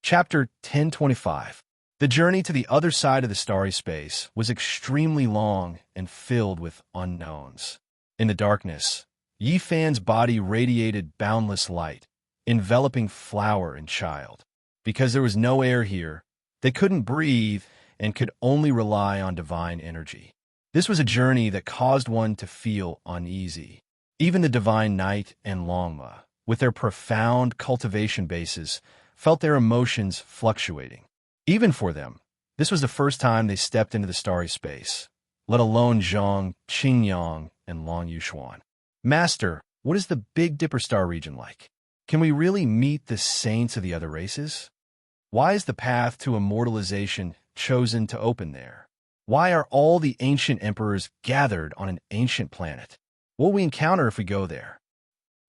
Chapter 1025. The journey to the other side of the starry space was extremely long and filled with unknowns. In the darkness, Yi Fan's body radiated boundless light, enveloping flower and child. Because there was no air here, they couldn't breathe and could only rely on divine energy. This was a journey that caused one to feel uneasy. Even the divine Night and Longma, with their profound cultivation bases, felt their emotions fluctuating. Even for them, this was the first time they stepped into the starry space, let alone Zhang, Qingyang, and Long Yuxuan. Master, what is the Big Dipper star region like? Can we really meet the saints of the other races? Why is the path to immortalization chosen to open there? Why are all the ancient emperors gathered on an ancient planet? What will we encounter if we go there?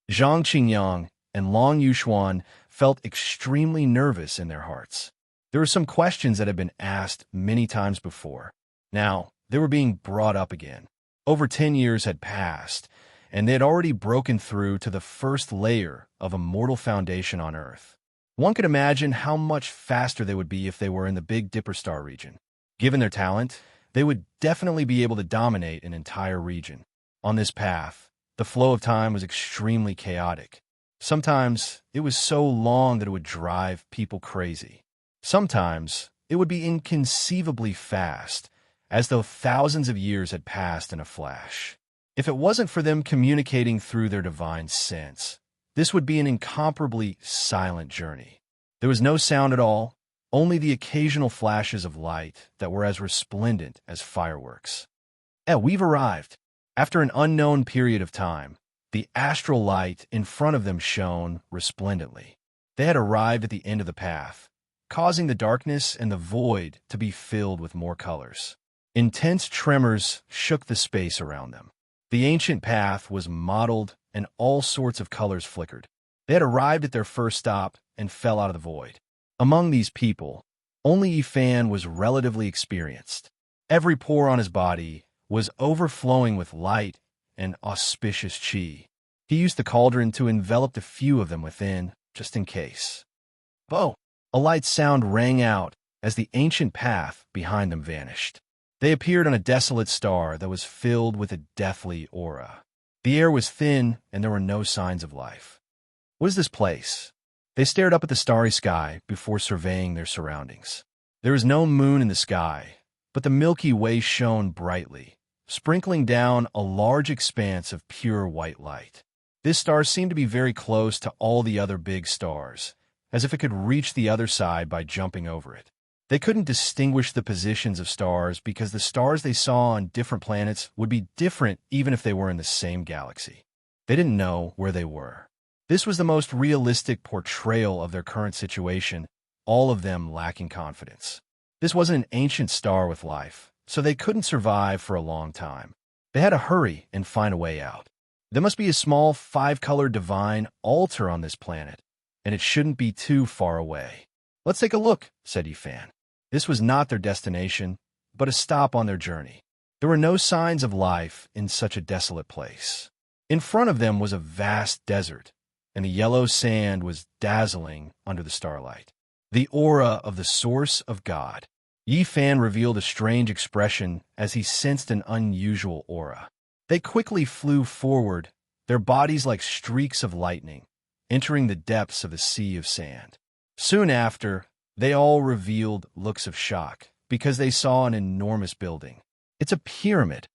Zhang Qingyang and Long Yuxuan felt extremely nervous in their hearts. There were some questions that had been asked many times before. Now, they were being brought up again. Over 10 years had passed, and they had already broken through to the first layer of a mortal foundation on Earth. One could imagine how much faster they would be if they were in the Big Dipper star region. Given their talent, they would definitely be able to dominate an entire region. On this path, the flow of time was extremely chaotic. Sometimes it was so long that it would drive people crazy. Sometimes it would be inconceivably fast, as though thousands of years had passed in a flash. If it wasn't for them communicating through their divine sense, this would be an incomparably silent journey. There was no sound at all, only the occasional flashes of light that were as resplendent as fireworks. We've arrived. After an unknown period of time, the astral light in front of them shone resplendently. They had arrived at the end of the path, causing the darkness and the void to be filled with more colors. Intense tremors shook the space around them. The ancient path was mottled and all sorts of colors flickered. They had arrived at their first stop and fell out of the void. Among these people, only Yi Fan was relatively experienced. Every pore on his body was overflowing with light and auspicious qi. He used the cauldron to envelop the few of them within, just in case. Bo! A light sound rang out as the ancient path behind them vanished. They appeared on a desolate star that was filled with a deathly aura. The air was thin and there were no signs of life. What is this place? They stared up at the starry sky before surveying their surroundings. There was no moon in the sky, but the Milky Way shone brightly, sprinkling down a large expanse of pure white light. This star seemed to be very close to all the other big stars, as if it could reach the other side by jumping over it. They couldn't distinguish the positions of stars because the stars they saw on different planets would be different even if they were in the same galaxy. They didn't know where they were. This was the most realistic portrayal of their current situation, all of them lacking confidence. This wasn't an ancient star with life, so they couldn't survive for a long time. They had to hurry and find a way out. There must be a small 5-color divine altar on this planet, and it shouldn't be too far away. Let's take a look, said Yi Fan. This was not their destination, but a stop on their journey. There were no signs of life in such a desolate place. In front of them was a vast desert, and the yellow sand was dazzling under the starlight. The aura of the source of God. Yi Fan revealed a strange expression as he sensed an unusual aura. They quickly flew forward, their bodies like streaks of lightning, entering the depths of the sea of sand. Soon after, they all revealed looks of shock because they saw an enormous building. It's a pyramid.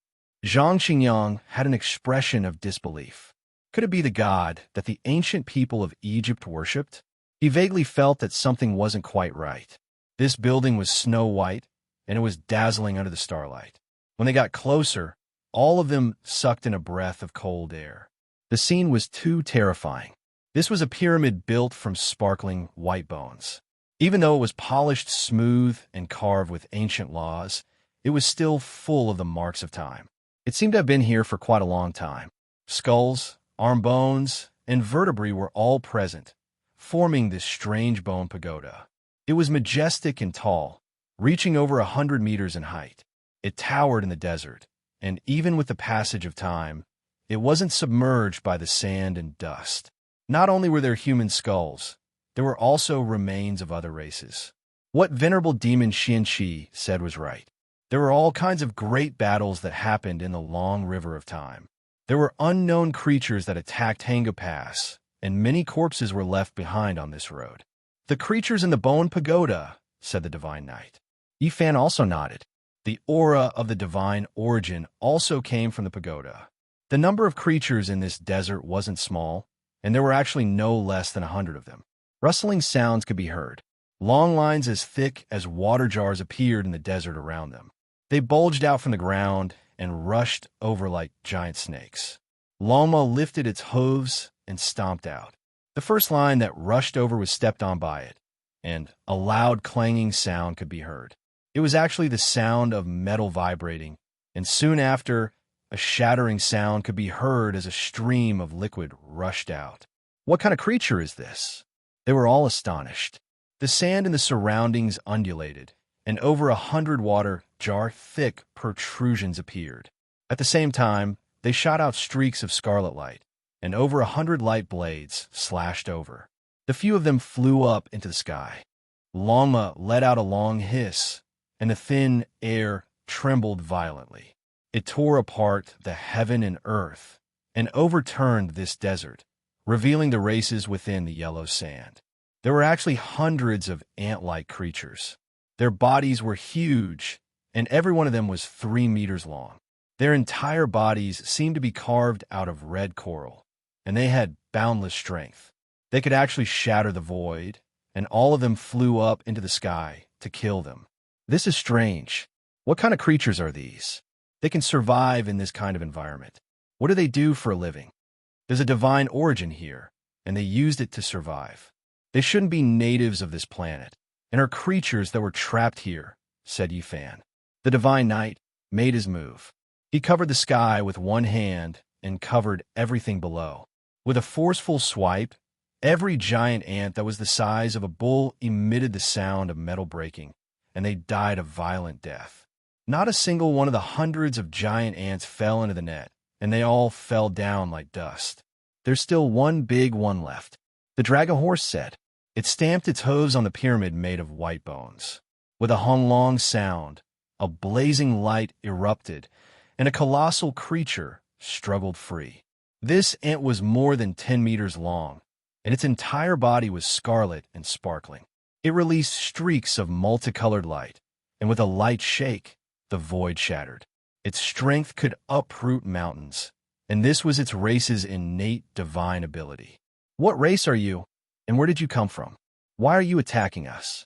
Zhang Qingyang had an expression of disbelief. Could it be the god that the ancient people of Egypt worshipped? He vaguely felt that something wasn't quite right. This building was snow white, and it was dazzling under the starlight. When they got closer, all of them sucked in a breath of cold air. The scene was too terrifying. This was a pyramid built from sparkling white bones. Even though it was polished smooth and carved with ancient laws, it was still full of the marks of time. It seemed to have been here for quite a long time. Skulls, arm bones, and vertebrae were all present, forming this strange bone pagoda. It was majestic and tall, reaching over 100 meters in height. It towered in the desert, and even with the passage of time, it wasn't submerged by the sand and dust. Not only were there human skulls, there were also remains of other races. What venerable demon Xianqi said was right. There were all kinds of great battles that happened in the long river of time. There were unknown creatures that attacked Hangu Pass, and many corpses were left behind on this road. The creatures in the Bone Pagoda, said the Divine Knight. Yifan also nodded. The aura of the divine origin also came from the pagoda. The number of creatures in this desert wasn't small, and there were actually no less than 100 of them. Rustling sounds could be heard. Long lines as thick as water jars appeared in the desert around them. They bulged out from the ground and rushed over like giant snakes. Lama lifted its hooves and stomped out. The first line that rushed over was stepped on by it, and a loud clanging sound could be heard. It was actually the sound of metal vibrating, and soon after, a shattering sound could be heard as a stream of liquid rushed out. What kind of creature is this? They were all astonished. The sand in the surroundings undulated, and over 100 water jar-thick protrusions appeared. At the same time, they shot out streaks of scarlet light, and over 100 light blades slashed over. The few of them flew up into the sky. Lama let out a long hiss, and the thin air trembled violently. It tore apart the heaven and earth, and overturned this desert, revealing the races within the yellow sand. There were actually hundreds of ant-like creatures. Their bodies were huge, and every one of them was 3 meters long. Their entire bodies seemed to be carved out of red coral, and they had boundless strength. They could actually shatter the void, and all of them flew up into the sky to kill them. This is strange. What kind of creatures are these? They can survive in this kind of environment. What do they do for a living? There's a divine origin here, and they used it to survive. They shouldn't be natives of this planet, and are creatures that were trapped here, said Yifan. The Divine Knight made his move. He covered the sky with one hand and covered everything below. With a forceful swipe, every giant ant that was the size of a bull emitted the sound of metal breaking, and they died a violent death. Not a single one of the hundreds of giant ants fell into the net, and they all fell down like dust. There's still one big one left, the dragon horse said. It stamped its hooves on the pyramid made of white bones. With a honglong sound, a blazing light erupted, and a colossal creature struggled free. This ant was more than 10 meters long, and its entire body was scarlet and sparkling. It released streaks of multicolored light, and with a light shake, the void shattered. Its strength could uproot mountains, and this was its race's innate divine ability. What race are you, and where did you come from? Why are you attacking us?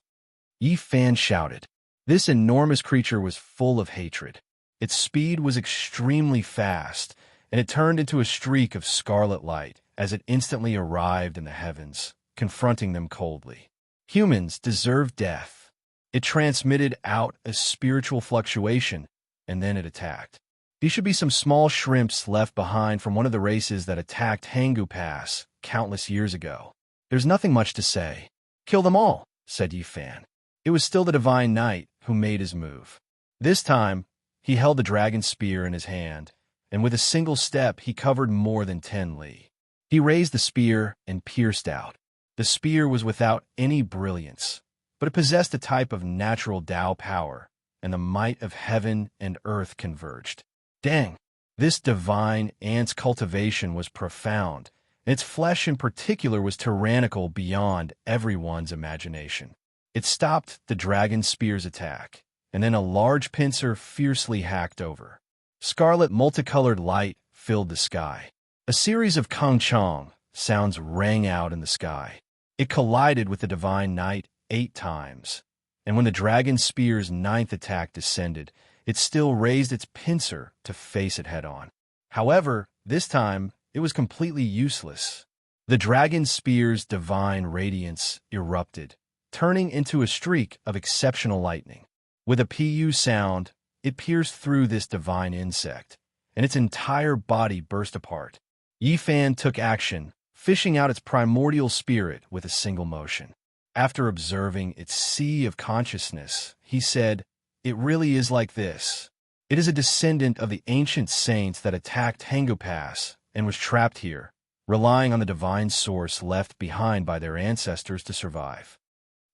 Yifan shouted. This enormous creature was full of hatred. Its speed was extremely fast, and it turned into a streak of scarlet light as it instantly arrived in the heavens, confronting them coldly. Humans deserve death. It transmitted out a spiritual fluctuation, and then it attacked. These should be some small shrimps left behind from one of the races that attacked Hangu Pass countless years ago. There's nothing much to say. Kill them all, said Yifan. It was still the Divine Knight who made his move. This time, he held the dragon spear in his hand, and with a single step he covered more than 10 li. He raised the spear and pierced out. The spear was without any brilliance, but it possessed a type of natural Tao power, and the might of heaven and earth converged. Dang! This divine ant's cultivation was profound, and its flesh in particular was tyrannical beyond everyone's imagination. It stopped the dragon spear's attack, and then a large pincer fiercely hacked over. Scarlet multicolored light filled the sky. A series of kong-chong sounds rang out in the sky. It collided with the Divine Knight 8 times, and when the dragon spear's 9th attack descended, it still raised its pincer to face it head-on. However, this time, it was completely useless. The dragon spear's divine radiance erupted, turning into a streak of exceptional lightning. With a pu sound, it pierced through this divine insect, and its entire body burst apart. Yifan took action, fishing out its primordial spirit with a single motion. After observing its sea of consciousness, he said, "It really is like this. It is a descendant of the ancient saints that attacked Hangu Pass and was trapped here, relying on the divine source left behind by their ancestors to survive.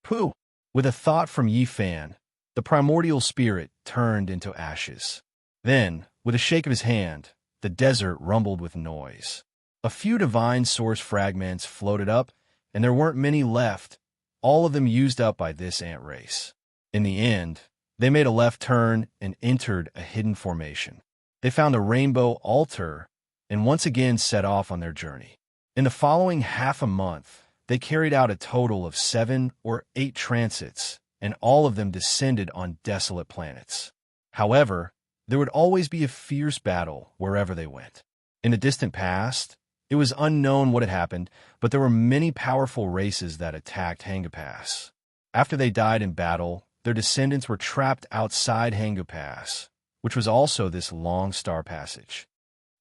Pooh! With a thought from Yi Fan, the primordial spirit turned into ashes. Then, with a shake of his hand, the desert rumbled with noise. A few divine source fragments floated up, and there weren't many left, all of them used up by this ant race. In the end, they made a left turn and entered a hidden formation. They found a rainbow altar and once again set off on their journey. In the following half a month, they carried out a total of 7 or 8 transits, and all of them descended on desolate planets. However, there would always be a fierce battle wherever they went. In the distant past, it was unknown what had happened, but there were many powerful races that attacked Hangapass. After they died in battle, their descendants were trapped outside Hangapass, which was also this long star passage.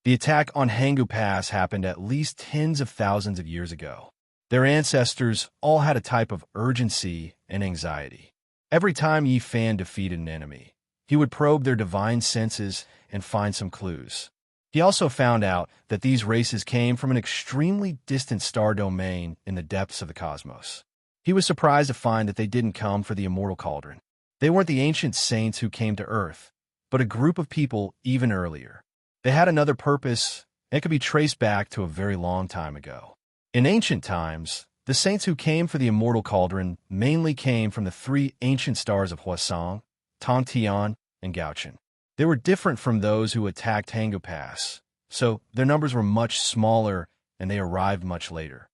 The attack on Hangu Pass happened at least tens of thousands of years ago. Their ancestors all had a type of urgency and anxiety. Every time Yi Fan defeated an enemy, he would probe their divine senses and find some clues. He also found out that these races came from an extremely distant star domain in the depths of the cosmos. He was surprised to find that they didn't come for the immortal cauldron. They weren't the ancient saints who came to Earth, but a group of people even earlier. They had another purpose and could be traced back to a very long time ago. In ancient times, the saints who came for the immortal cauldron mainly came from the 3 ancient stars of Hwasong, Tongtian, and Gaochen. They were different from those who attacked Hangu Pass, so their numbers were much smaller and they arrived much later.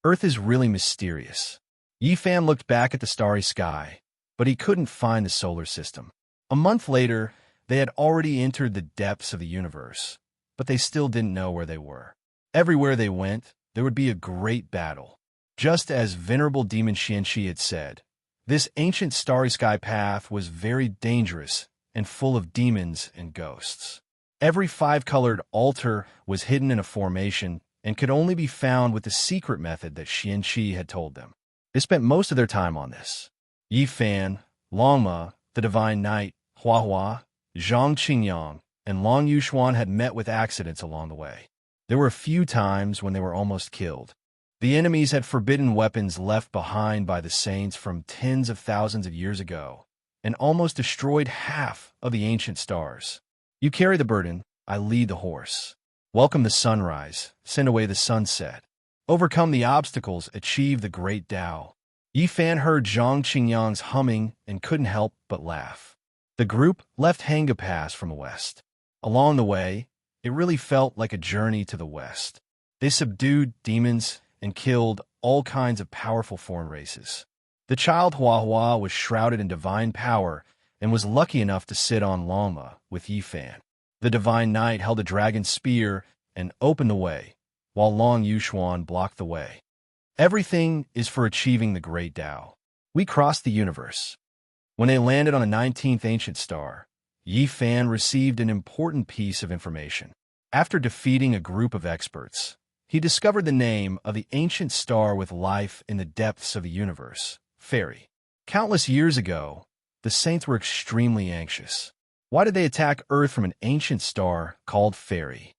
Earth is really mysterious. Yi Fan looked back at the starry sky, but he couldn't find the solar system. A month later, they had already entered the depths of the universe, but they still didn't know where they were. Everywhere they went, there would be a great battle. Just as venerable demon Xianxi had said, this ancient starry sky path was very dangerous and full of demons and ghosts. Every 5-colored altar was hidden in a formation and could only be found with the secret method that Xianxi had told them. They spent most of their time on this. Yi Fan, Longma, the Divine Knight, Huahua, Zhang Qingyang, and Long Yuxuan had met with accidents along the way. There were a few times when they were almost killed. The enemies had forbidden weapons left behind by the saints from tens of thousands of years ago, and almost destroyed half of the ancient stars. You carry the burden, I lead the horse. Welcome the sunrise, send away the sunset. Overcome the obstacles, achieve the great Tao. Yi Fan heard Zhang Qingyang's humming and couldn't help but laugh. The group left Hangu Pass from the west. Along the way, it really felt like a journey to the west. They subdued demons and killed all kinds of powerful foreign races. The child Huahua was shrouded in divine power and was lucky enough to sit on Longma with Yi Fan. The Divine Knight held a dragon spear and opened the way, while Long Yuxuan blocked the way. Everything is for achieving the great Tao. We crossed the universe. When they landed on the 19th ancient star, Yi Fan received an important piece of information. After defeating a group of experts, he discovered the name of the ancient star with life in the depths of the universe, Fairy. Countless years ago, the saints were extremely anxious. Why did they attack Earth from an ancient star called Fairy?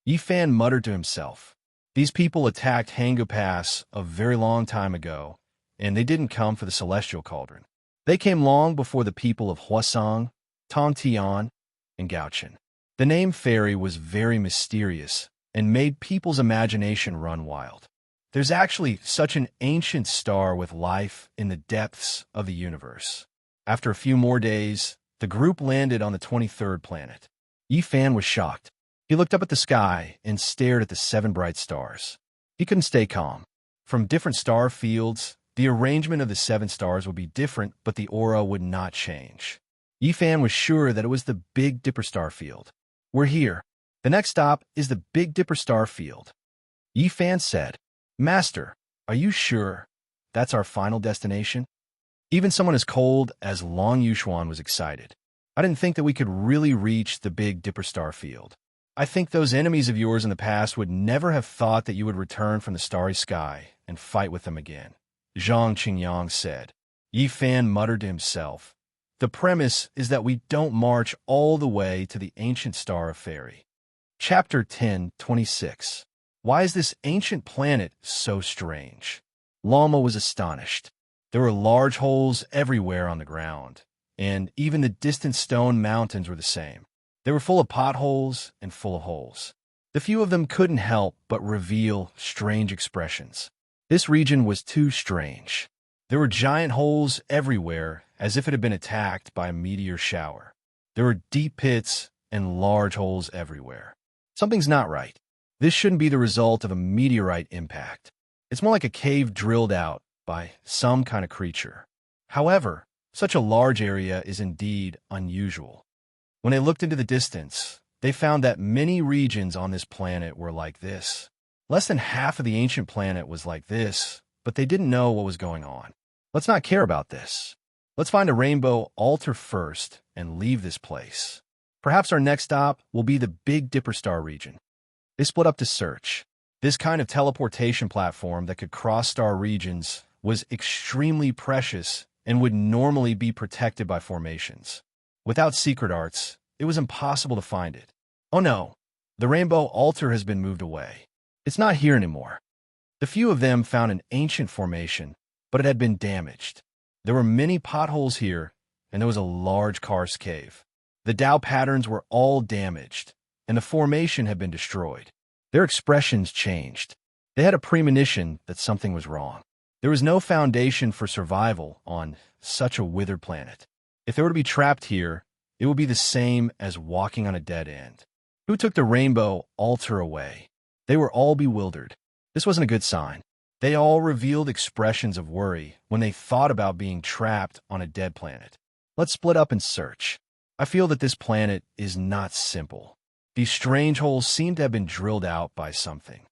Yi Fan muttered to himself. These people attacked Hangu Pass a very long time ago, and they didn't come for the celestial cauldron. They came long before the people of Hwasong, Tongtian, and Gaochen. The name Fairy was very mysterious and made people's imagination run wild. There's actually such an ancient star with life in the depths of the universe. After a few more days, the group landed on the 23rd planet. Yi Fan was shocked. He looked up at the sky and stared at the 7 bright stars. He couldn't stay calm. From different star fields, the arrangement of the 7 stars would be different, but the aura would not change. Yi Fan was sure that it was the Big Dipper star field. We're here. The next stop is the Big Dipper star field. Yi Fan said, Master, are you sure that's our final destination? Even someone as cold as Long Yuxuan was excited. I didn't think that we could really reach the Big Dipper star field. I think those enemies of yours in the past would never have thought that you would return from the starry sky and fight with them again, Zhang Qingyang said. Yi Fan muttered to himself. The premise is that we don't march all the way to the ancient star of Fairy. Chapter 10:26. Why is this ancient planet so strange? Llama was astonished. There were large holes everywhere on the ground, and even the distant stone mountains were the same. They were full of potholes and full of holes. The few of them couldn't help but reveal strange expressions. This region was too strange. There were giant holes everywhere, as if it had been attacked by a meteor shower. There were deep pits and large holes everywhere. Something's not right. This shouldn't be the result of a meteorite impact. It's more like a cave drilled out by some kind of creature. However, such a large area is indeed unusual. When they looked into the distance, they found that many regions on this planet were like this. Less than half of the ancient planet was like this, but they didn't know what was going on. Let's not care about this. Let's find a rainbow altar first and leave this place. Perhaps our next stop will be the Big Dipper Star region. They split up to search. This kind of teleportation platform that could cross star regions was extremely precious and would normally be protected by formations. Without secret arts, it was impossible to find it. Oh no, the rainbow altar has been moved away. It's not here anymore. The few of them found an ancient formation, but it had been damaged. There were many potholes here, and there was a large karst cave. The Tao patterns were all damaged, and the formation had been destroyed. Their expressions changed. They had a premonition that something was wrong. There was no foundation for survival on such a withered planet. If they were to be trapped here, it would be the same as walking on a dead end. Who took the rainbow altar away? They were all bewildered. This wasn't a good sign. They all revealed expressions of worry when they thought about being trapped on a dead planet. Let's split up and search. I feel that this planet is not simple. These strange holes seem to have been drilled out by something.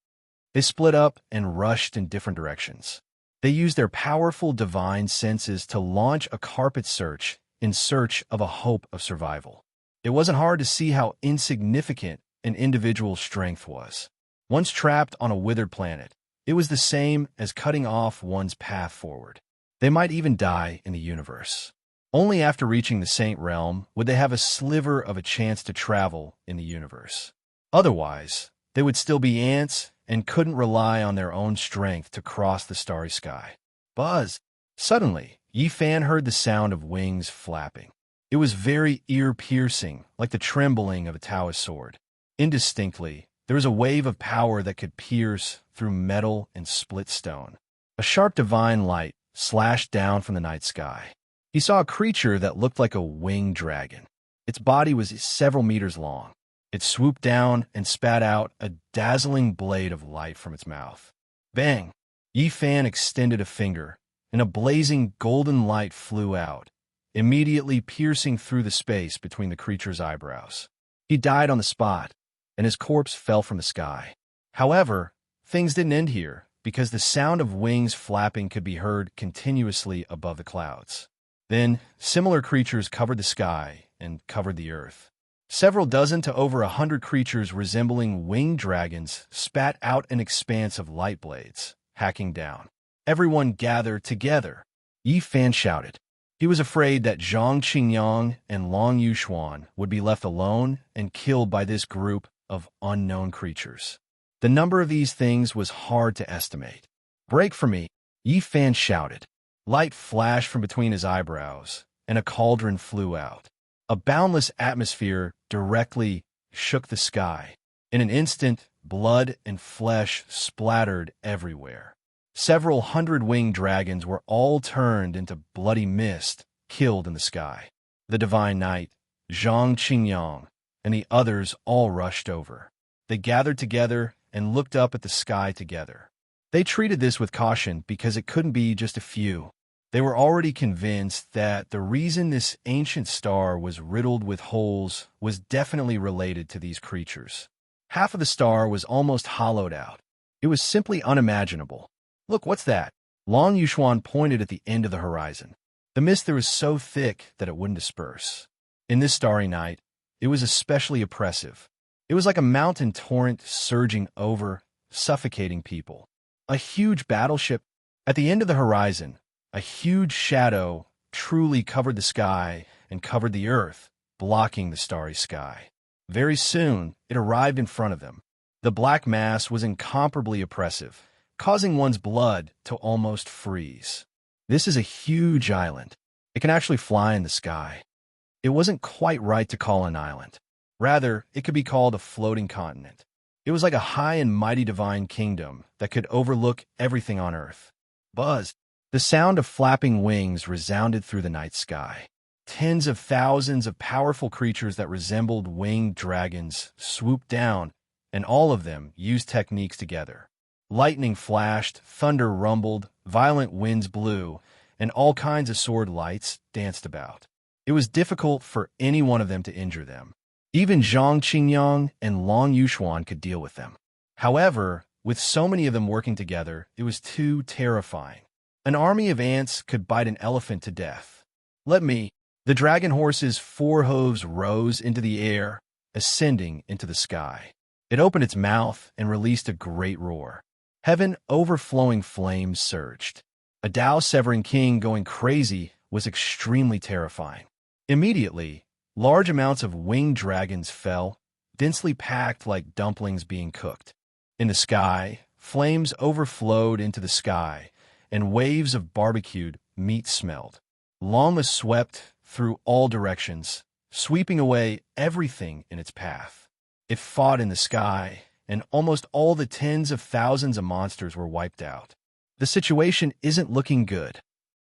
They split up and rushed in different directions. They used their powerful divine senses to launch a carpet search in search of a hope of survival. It wasn't hard to see how insignificant an individual's strength was. Once trapped on a withered planet, it was the same as cutting off one's path forward. They might even die in the universe. Only after reaching the Saint Realm would they have a sliver of a chance to travel in the universe. Otherwise, they would still be ants and couldn't rely on their own strength to cross the starry sky. Buzz! Suddenly, Yi Fan heard the sound of wings flapping. It was very ear-piercing, like the trembling of a Taoist sword. Indistinctly, there was a wave of power that could pierce through metal and split stone. A sharp divine light slashed down from the night sky. He saw a creature that looked like a winged dragon. Its body was several meters long. It swooped down and spat out a dazzling blade of light from its mouth. Bang! Yi Fan extended a finger, and a blazing golden light flew out, immediately piercing through the space between the creature's eyebrows. He died on the spot, and his corpse fell from the sky. However, things didn't end here, because the sound of wings flapping could be heard continuously above the clouds. Then, similar creatures covered the sky and covered the earth. Several dozen to over 100 creatures resembling winged dragons spat out an expanse of light blades, hacking down. Everyone gathered together. Yi Fan shouted. He was afraid that Zhang Qingyang and Long Yuxuan would be left alone and killed by this group of unknown creatures. The number of these things was hard to estimate. Break for me, Yi Fan shouted. Light flashed from between his eyebrows, and a cauldron flew out. A boundless atmosphere directly shook the sky. In an instant, blood and flesh splattered everywhere. Several hundred winged dragons were all turned into bloody mist, killed in the sky. The divine knight, Zhang Qingyang, and the others all rushed over. They gathered together and looked up at the sky together. They treated this with caution because it couldn't be just a few. They were already convinced that the reason this ancient star was riddled with holes was definitely related to these creatures. Half of the star was almost hollowed out. It was simply unimaginable. Look, what's that? Long Yuxuan pointed at the end of the horizon. The mist there was so thick that it wouldn't disperse. In this starry night, it was especially oppressive. It was like a mountain torrent surging over, suffocating people. A huge battleship. At the end of the horizon, a huge shadow truly covered the sky and covered the earth, blocking the starry sky. Very soon, it arrived in front of them. The black mass was incomparably oppressive, causing one's blood to almost freeze. This is a huge island. It can actually fly in the sky. It wasn't quite right to call an island. Rather, it could be called a floating continent. It was like a high and mighty divine kingdom that could overlook everything on Earth. Buzz! The sound of flapping wings resounded through the night sky. Tens of thousands of powerful creatures that resembled winged dragons swooped down, and all of them used techniques together. Lightning flashed, thunder rumbled, violent winds blew, and all kinds of sword lights danced about. It was difficult for any one of them to injure them. Even Zhang Qingyang and Long Yuxuan could deal with them. However, with so many of them working together, it was too terrifying. An army of ants could bite an elephant to death. The dragon horse's four hooves rose into the air, ascending into the sky. It opened its mouth and released a great roar. Heaven overflowing flames surged. A Tao-severing king going crazy was extremely terrifying. Immediately, large amounts of winged dragons fell, densely packed like dumplings being cooked. In the sky, flames overflowed into the sky, and waves of barbecued meat smelled. Llama swept through all directions, sweeping away everything in its path. It fought in the sky, and almost all the tens of thousands of monsters were wiped out. The situation isn't looking good.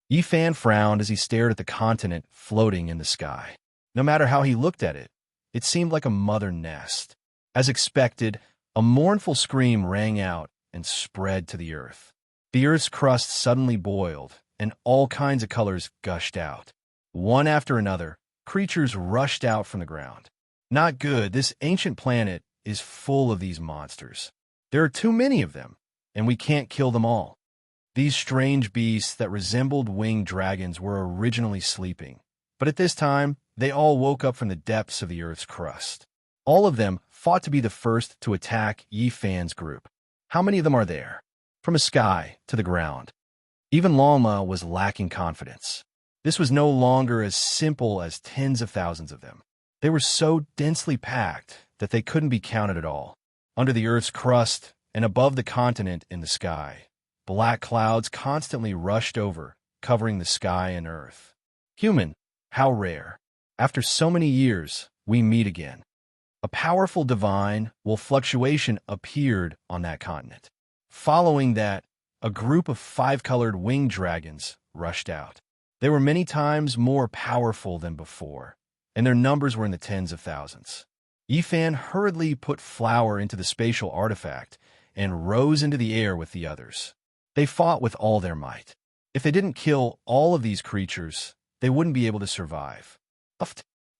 Yi Fan frowned as he stared at the continent floating in the sky. No matter how he looked at it, it seemed like a mother nest. As expected, a mournful scream rang out and spread to the earth. The earth's crust suddenly boiled, and all kinds of colors gushed out. One after another, creatures rushed out from the ground. Not good, this ancient planet is full of these monsters. There are too many of them, and we can't kill them all. These strange beasts that resembled winged dragons were originally sleeping, but at this time, they all woke up from the depths of the Earth's crust. All of them fought to be the first to attack Yi Fan's group. How many of them are there? From the sky to the ground. Even Lama was lacking confidence. This was no longer as simple as tens of thousands of them. They were so densely packed that they couldn't be counted at all. Under the Earth's crust and above the continent in the sky, black clouds constantly rushed over, covering the sky and Earth. Human, how rare. After so many years, we meet again. A powerful divine fluctuation appeared on that continent. Following that, a group of five-colored winged dragons rushed out. They were many times more powerful than before, and their numbers were in the tens of thousands. Yi Fan hurriedly put flour into the spatial artifact and rose into the air with the others. They fought with all their might. If they didn't kill all of these creatures, they wouldn't be able to survive.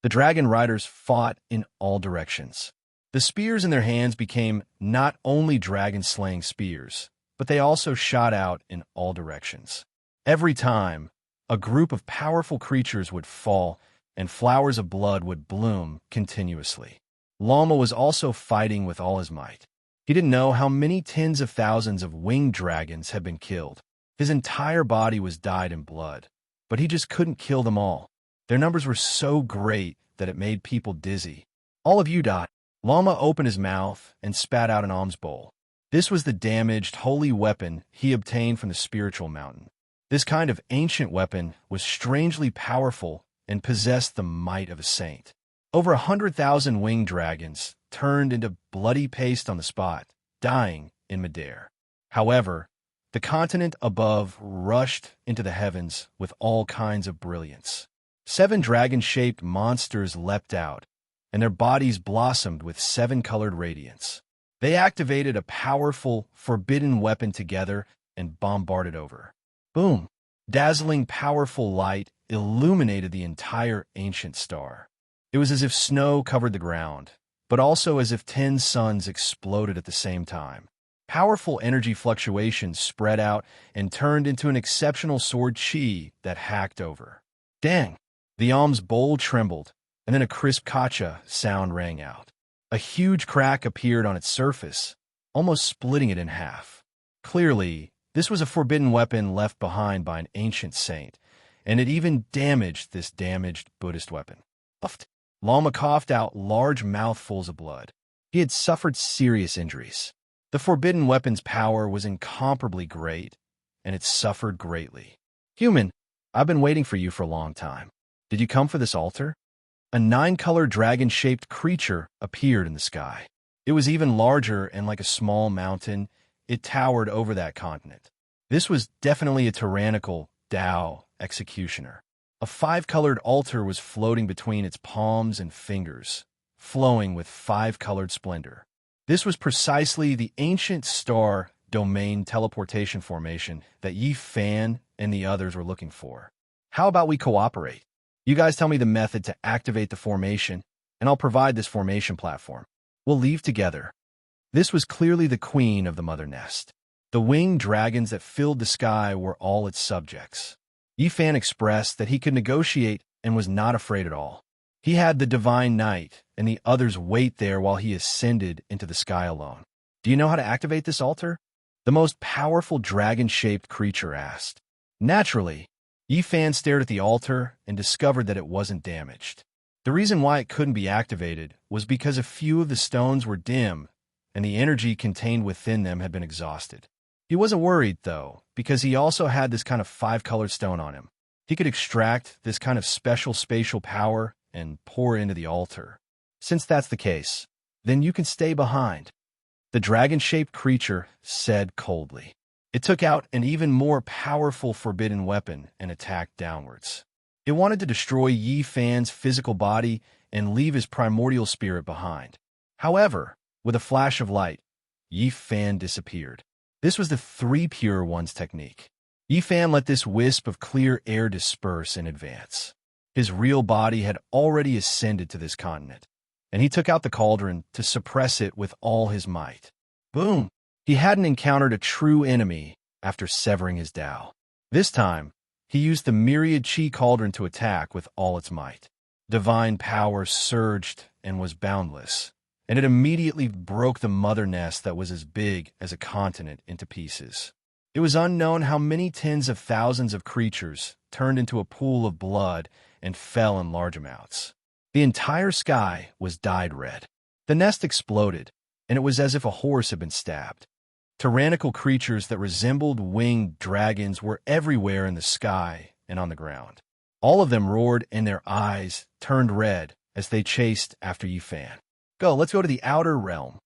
The dragon riders fought in all directions. The spears in their hands became not only dragon-slaying spears, but they also shot out in all directions. Every time, a group of powerful creatures would fall, and flowers of blood would bloom continuously. Lama was also fighting with all his might. He didn't know how many tens of thousands of winged dragons had been killed. His entire body was dyed in blood, but he just couldn't kill them all. Their numbers were so great that it made people dizzy. All of you died. Lama opened his mouth and spat out an alms bowl. This was the damaged, holy weapon he obtained from the spiritual mountain. This kind of ancient weapon was strangely powerful and possessed the might of a saint. Over 100,000 winged dragons turned into bloody paste on the spot, dying in midair. However, the continent above rushed into the heavens with all kinds of brilliance. 7 dragon-shaped monsters leapt out, and their bodies blossomed with 7-colored radiance. They activated a powerful, forbidden weapon together and bombarded over. Boom! Dazzling, powerful light illuminated the entire ancient star. It was as if snow covered the ground, but also as if 10 suns exploded at the same time. Powerful energy fluctuations spread out and turned into an exceptional sword chi that hacked over. Dang! The alms bowl trembled, and then a crisp kacha sound rang out. A huge crack appeared on its surface, almost splitting it in half. Clearly, this was a forbidden weapon left behind by an ancient saint, and it even damaged this damaged Buddhist weapon. Lama coughed out large mouthfuls of blood. He had suffered serious injuries. The forbidden weapon's power was incomparably great, and it suffered greatly. Human, I've been waiting for you for a long time. Did you come for this altar? A 9-color dragon-shaped creature appeared in the sky. It was even larger and like a small mountain. It towered over that continent. This was definitely a tyrannical Tao executioner. A 5-colored altar was floating between its palms and fingers, flowing with 5-colored splendor. This was precisely the ancient star domain teleportation formation that Yi Fan and the others were looking for. How about we cooperate? You guys tell me the method to activate the formation, and I'll provide this formation platform. We'll leave together. This was clearly the queen of the mother nest. The winged dragons that filled the sky were all its subjects. Yi Fan expressed that he could negotiate and was not afraid at all. He had the divine knight and the others wait there while he ascended into the sky alone. Do you know how to activate this altar? The most powerful dragon-shaped creature asked. Naturally, Yi Fan stared at the altar and discovered that it wasn't damaged. The reason why it couldn't be activated was because a few of the stones were dim and the energy contained within them had been exhausted. He wasn't worried, though, because he also had this kind of 5-colored stone on him. He could extract this kind of special spatial power and pour into the altar. Since that's the case, then you can stay behind, the dragon-shaped creature said coldly. It took out an even more powerful forbidden weapon and attacked downwards. It wanted to destroy Yi Fan's physical body and leave his primordial spirit behind. However, with a flash of light, Yi Fan disappeared. This was the 3 Pure Ones technique. Yi Fan let this wisp of clear air disperse and advance. His real body had already ascended to this continent, and he took out the cauldron to suppress it with all his might. Boom! He hadn't encountered a true enemy after severing his Tao. This time, he used the myriad chi cauldron to attack with all its might. Divine power surged and was boundless, and it immediately broke the mother nest that was as big as a continent into pieces. It was unknown how many tens of thousands of creatures turned into a pool of blood and fell in large amounts. The entire sky was dyed red. The nest exploded, and it was as if a horse had been stabbed. Tyrannical creatures that resembled winged dragons were everywhere in the sky and on the ground. All of them roared, and their eyes turned red as they chased after Yi Fan. Let's go to the outer realm.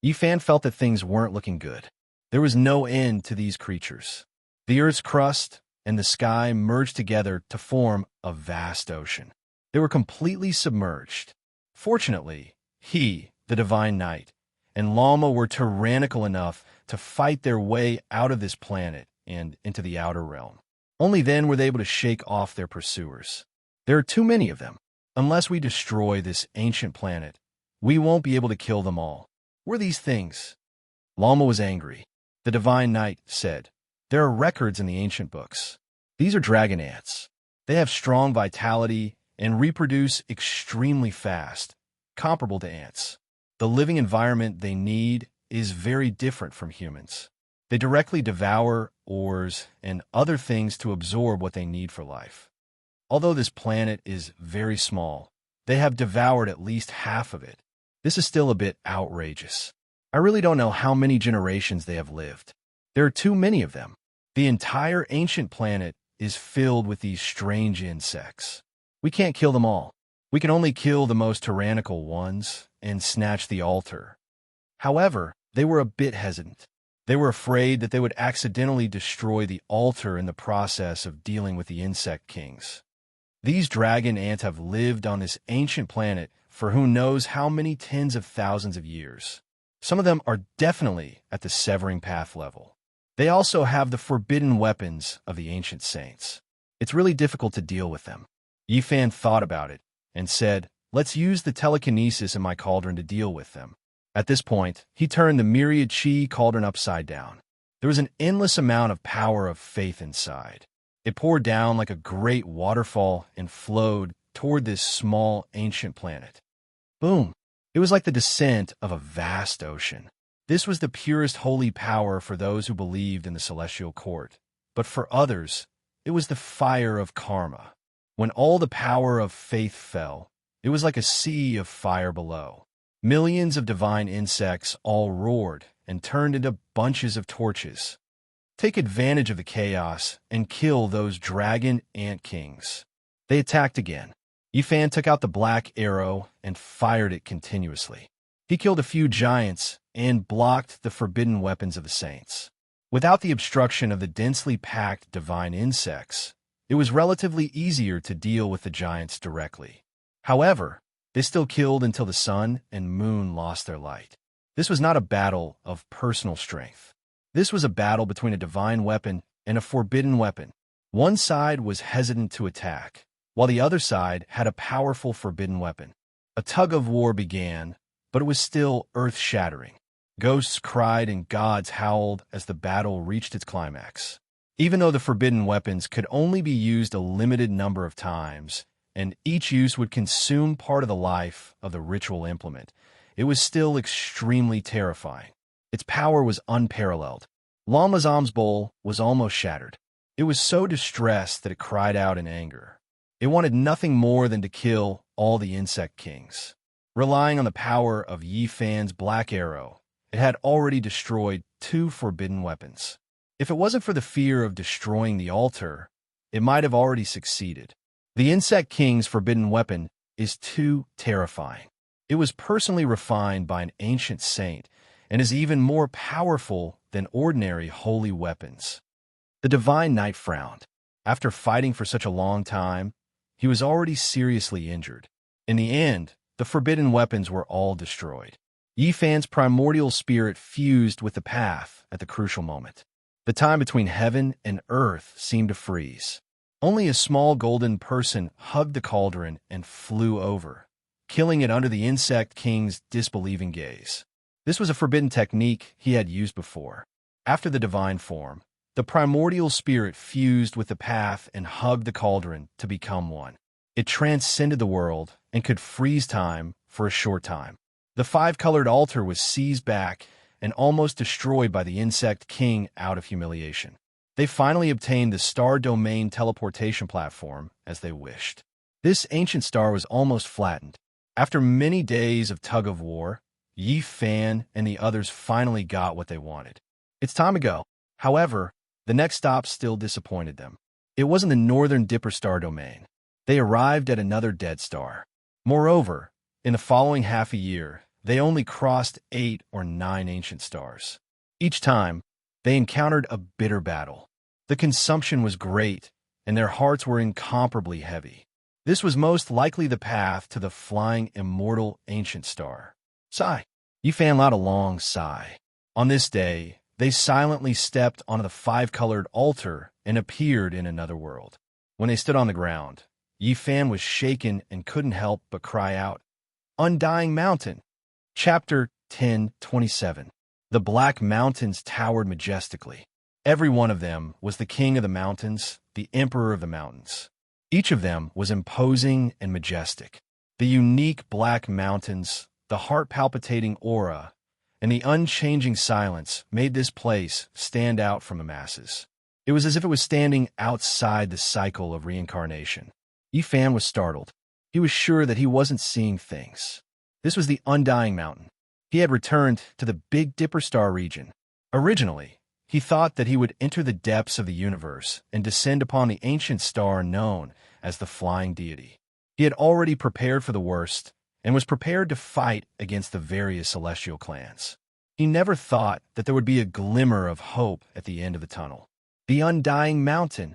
Yi Fan felt that things weren't looking good. There was no end to these creatures. The earth's crust and the sky merged together to form a vast ocean. They were completely submerged. Fortunately, he, the Divine Knight, and Lama were tyrannical enough to fight their way out of this planet and into the outer realm. Only then were they able to shake off their pursuers. There are too many of them. Unless we destroy this ancient planet, we won't be able to kill them all. What are these things? Lama was angry. The Divine Knight said, there are records in the ancient books. These are dragon ants. They have strong vitality and reproduce extremely fast, comparable to ants. The living environment they need is very different from humans. They directly devour ores and other things to absorb what they need for life. Although this planet is very small, they have devoured at least half of it. This is still a bit outrageous. I really don't know how many generations they have lived. There are too many of them. The entire ancient planet is filled with these strange insects. We can't kill them all. We can only kill the most tyrannical ones and snatch the altar. However, they were a bit hesitant. They were afraid that they would accidentally destroy the altar in the process of dealing with the insect kings. These dragon ants have lived on this ancient planet for who knows how many tens of thousands of years. Some of them are definitely at the severing path level. They also have the forbidden weapons of the ancient saints. It's really difficult to deal with them. Yi Fan thought about it and said, let's use the telekinesis in my cauldron to deal with them. At this point, he turned the myriad chi cauldron upside down. There was an endless amount of power of faith inside. It poured down like a great waterfall and flowed toward this small ancient planet. Boom! It was like the descent of a vast ocean. This was the purest holy power for those who believed in the celestial court. But for others, it was the fire of karma. When all the power of faith fell, it was like a sea of fire below. Millions of divine insects all roared and turned into bunches of torches. Take advantage of the chaos and kill those dragon ant kings. They attacked again. Yifan took out the black arrow and fired it continuously. He killed a few giants and blocked the forbidden weapons of the saints. Without the obstruction of the densely packed divine insects, it was relatively easier to deal with the giants directly. However, they still killed until the sun and moon lost their light. This was not a battle of personal strength. This was a battle between a divine weapon and a forbidden weapon. One side was hesitant to attack, while the other side had a powerful forbidden weapon. A tug-of-war began, but it was still earth-shattering. Ghosts cried and gods howled as the battle reached its climax. Even though the forbidden weapons could only be used a limited number of times, and each use would consume part of the life of the ritual implement, it was still extremely terrifying. Its power was unparalleled. Lamazam's bowl was almost shattered. It was so distressed that it cried out in anger. It wanted nothing more than to kill all the insect kings. Relying on the power of Yifan's black arrow, it had already destroyed 2 forbidden weapons. If it wasn't for the fear of destroying the altar, it might have already succeeded. The insect king's forbidden weapon is too terrifying. It was personally refined by an ancient saint and is even more powerful than ordinary holy weapons. The divine knight frowned. After fighting for such a long time, he was already seriously injured. In the end, the forbidden weapons were all destroyed. Yifan's primordial spirit fused with the path at the crucial moment. The time between heaven and earth seemed to freeze. Only a small golden person hugged the cauldron and flew over, killing it under the insect king's disbelieving gaze. This was a forbidden technique he had used before. After the divine form, the primordial spirit fused with the path and hugged the cauldron to become one. It transcended the world and could freeze time for a short time. The 5-colored altar was seized back and almost destroyed by the insect king out of humiliation. They finally obtained the star domain teleportation platform as they wished. This ancient star was almost flattened. After many days of tug-of-war, Yifan and the others finally got what they wanted. It's time to go. However, the next stop still disappointed them. It wasn't the northern Dipper star domain. They arrived at another dead star. Moreover, in the following half a year, they only crossed 8 or 9 ancient stars. Each time, they encountered a bitter battle. The consumption was great, and their hearts were incomparably heavy. This was most likely the path to the flying immortal ancient star. Sigh. Yifan let a long sigh. On this day, they silently stepped onto the 5-colored altar and appeared in another world. When they stood on the ground, Yifan was shaken and couldn't help but cry out, "Undying Mountain!" Chapter 10:27. The Black Mountains towered majestically. Every one of them was the king of the mountains, the emperor of the mountains. Each of them was imposing and majestic. The unique Black Mountains, the heart-palpitating aura, and the unchanging silence made this place stand out from the masses. It was as if it was standing outside the cycle of reincarnation. Yifan was startled. He was sure that he wasn't seeing things. This was the Undying Mountain. He had returned to the Big Dipper star region. Originally, he thought that he would enter the depths of the universe and descend upon the ancient star known as the Flying Deity. He had already prepared for the worst and was prepared to fight against the various celestial clans. He never thought that there would be a glimmer of hope at the end of the tunnel. The Undying Mountain.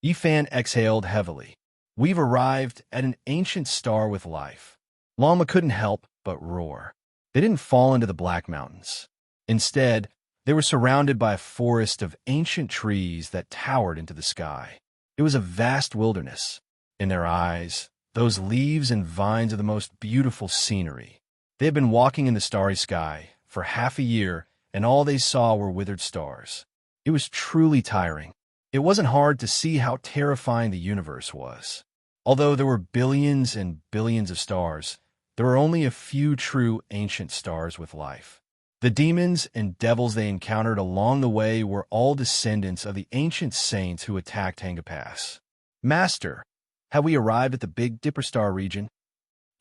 Yifan exhaled heavily. We've arrived at an ancient star with life. Lama couldn't help but roar. They didn't fall into the Black Mountains. Instead, they were surrounded by a forest of ancient trees that towered into the sky. It was a vast wilderness. In their eyes, those leaves and vines are the most beautiful scenery. They had been walking in the starry sky for half a year, and all they saw were withered stars. It was truly tiring. It wasn't hard to see how terrifying the universe was. Although there were billions and billions of stars, there were only a few true ancient stars with life. The demons and devils they encountered along the way were all descendants of the ancient saints who attacked Hangapass. Master, have we arrived at the Big Dipper star region?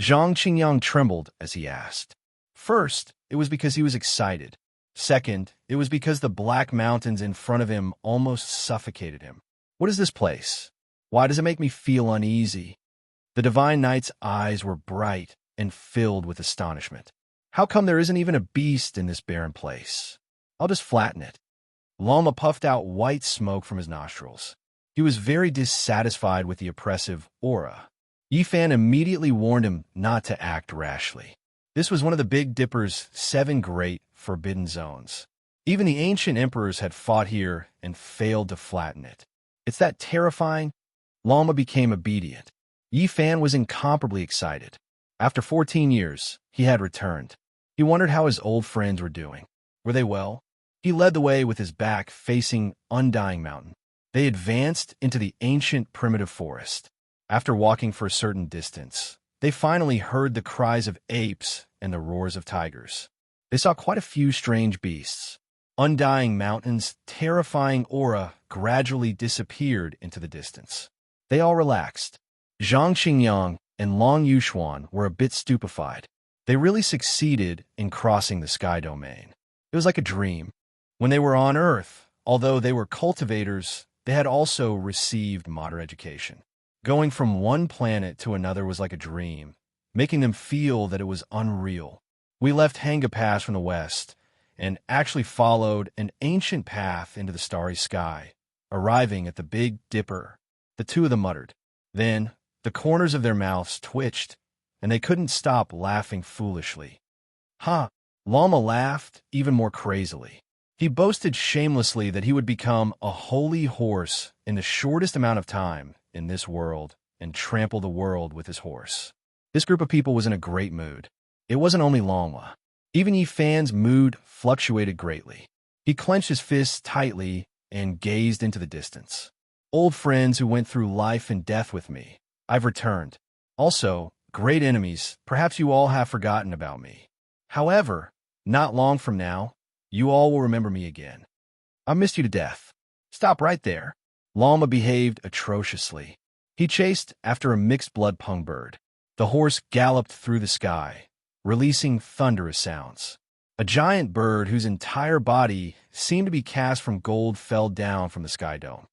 Zhang Qingyang trembled as he asked. First, it was because he was excited. Second, it was because the black mountains in front of him almost suffocated him. What is this place? Why does it make me feel uneasy? The Divine Knight's eyes were bright and filled with astonishment. How come there isn't even a beast in this barren place? I'll just flatten it. Lama puffed out white smoke from his nostrils. He was very dissatisfied with the oppressive aura. Yifan immediately warned him not to act rashly. This was one of the Big Dipper's 7 great forbidden zones. Even the ancient emperors had fought here and failed to flatten it. It's that terrifying? Lama became obedient. Yifan was incomparably excited. After 14 years, he had returned. He wondered how his old friends were doing. Were they well? He led the way with his back facing Undying Mountain. They advanced into the ancient primitive forest. After walking for a certain distance, they finally heard the cries of apes and the roars of tigers. They saw quite a few strange beasts. Undying Mountain's terrifying aura gradually disappeared into the distance. They all relaxed. Zhang Xingyang and Long Yuxuan were a bit stupefied. They really succeeded in crossing the sky domain. It was like a dream. When they were on Earth, although they were cultivators, they had also received modern education. Going from one planet to another was like a dream, making them feel that it was unreal. We left Hanga Pass from the west and actually followed an ancient path into the starry sky, arriving at the Big Dipper. The two of them muttered. Then, the corners of their mouths twitched, and they couldn't stop laughing foolishly. Ha! Lama laughed even more crazily. He boasted shamelessly that he would become a holy horse in the shortest amount of time in this world and trample the world with his horse. This group of people was in a great mood. It wasn't only Lama. Even Yifan's mood fluctuated greatly. He clenched his fists tightly and gazed into the distance. Old friends who went through life and death with me, I've returned. Also, great enemies, perhaps you all have forgotten about me. However, not long from now, you all will remember me again. I missed you to death. Stop right there. Lama behaved atrociously. He chased after a mixed-blood pung bird. The horse galloped through the sky, releasing thunderous sounds. A giant bird whose entire body seemed to be cast from gold fell down from the sky dome.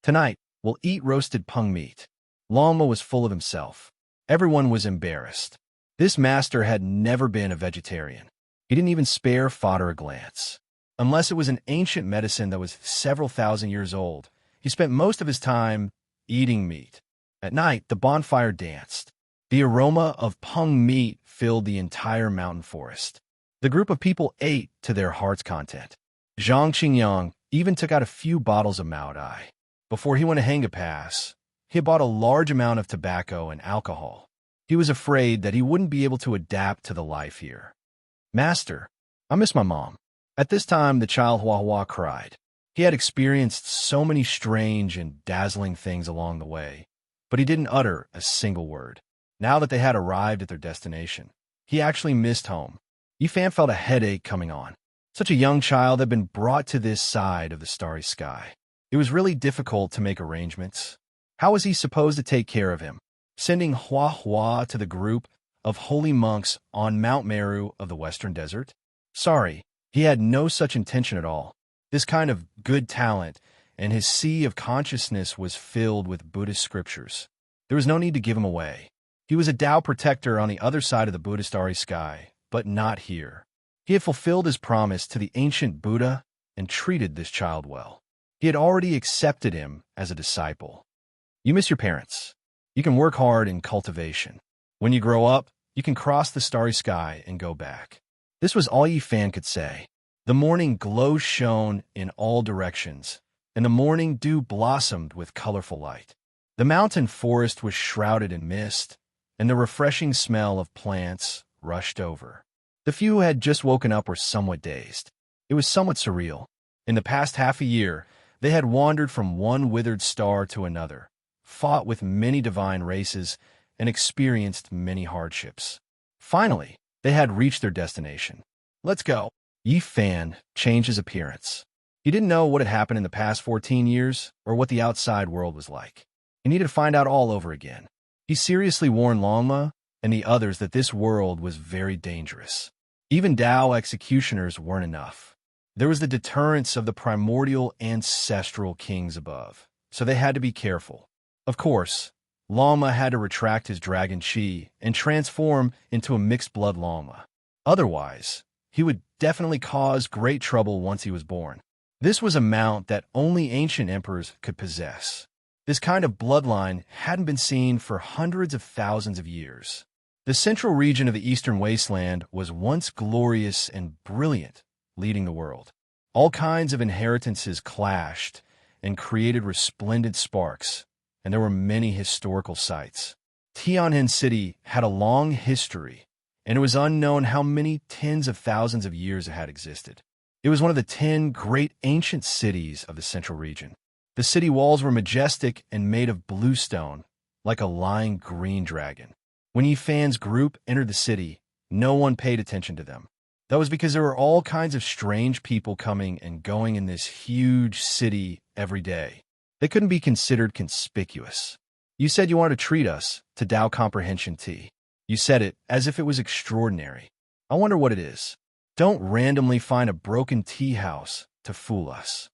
Tonight, we'll eat roasted pung meat. Lama was full of himself. Everyone was embarrassed. This master had never been a vegetarian. He didn't even spare fodder a glance. Unless it was an ancient medicine that was several thousand years old, he spent most of his time eating meat. At night, the bonfire danced. The aroma of pung meat filled the entire mountain forest. The group of people ate to their heart's content. Zhang Qingyang even took out a few bottles of Mao Dai. Before he went to Hanga Pass, he had bought a large amount of tobacco and alcohol. He was afraid that he wouldn't be able to adapt to the life here. Master, I miss my mom. At this time, the child Hua cried. He had experienced so many strange and dazzling things along the way, but he didn't utter a single word. Now that they had arrived at their destination, he actually missed home. Yifan felt a headache coming on. Such a young child had been brought to this side of the starry sky. It was really difficult to make arrangements. How was he supposed to take care of him? Sending Hua to the group of holy monks on Mount Meru of the Western Desert? Sorry, he had no such intention at all. This kind of good talent, and his sea of consciousness was filled with Buddhist scriptures. There was no need to give him away. He was a Tao protector on the other side of the Buddhist starry sky, but not here. He had fulfilled his promise to the ancient Buddha and treated this child well. He had already accepted him as a disciple. You miss your parents. You can work hard in cultivation. When you grow up, you can cross the starry sky and go back. This was all Yifan could say. The morning glow shone in all directions, and the morning dew blossomed with colorful light. The mountain forest was shrouded in mist, and the refreshing smell of plants rushed over. The few who had just woken up were somewhat dazed. It was somewhat surreal. In the past half a year, they had wandered from one withered star to another, fought with many divine races, and experienced many hardships. Finally, they had reached their destination. Let's go. Yifan changed his appearance. He didn't know what had happened in the past 14 years or what the outside world was like. He needed to find out all over again. He seriously warned Longma and the others that this world was very dangerous. Even Tao executioners weren't enough. There was the deterrence of the primordial ancestral kings above, so they had to be careful. Of course, Lama had to retract his dragon chi and transform into a mixed-blood Lama. Otherwise, he would definitely cause great trouble once he was born. This was a mount that only ancient emperors could possess. This kind of bloodline hadn't been seen for hundreds of thousands of years. The central region of the Eastern Wasteland was once glorious and brilliant, leading the world. All kinds of inheritances clashed and created resplendent sparks, and there were many historical sites. Tianjin City had a long history, and it was unknown how many tens of thousands of years it had existed. It was one of the 10 great ancient cities of the central region. The city walls were majestic and made of blue stone, like a lying green dragon. When Yi Fan's group entered the city, no one paid attention to them. That was because there were all kinds of strange people coming and going in this huge city every day. They couldn't be considered conspicuous. You said you wanted to treat us to Tao Comprehension tea. You said it as if it was extraordinary. I wonder what it is. Don't randomly find a broken tea house to fool us.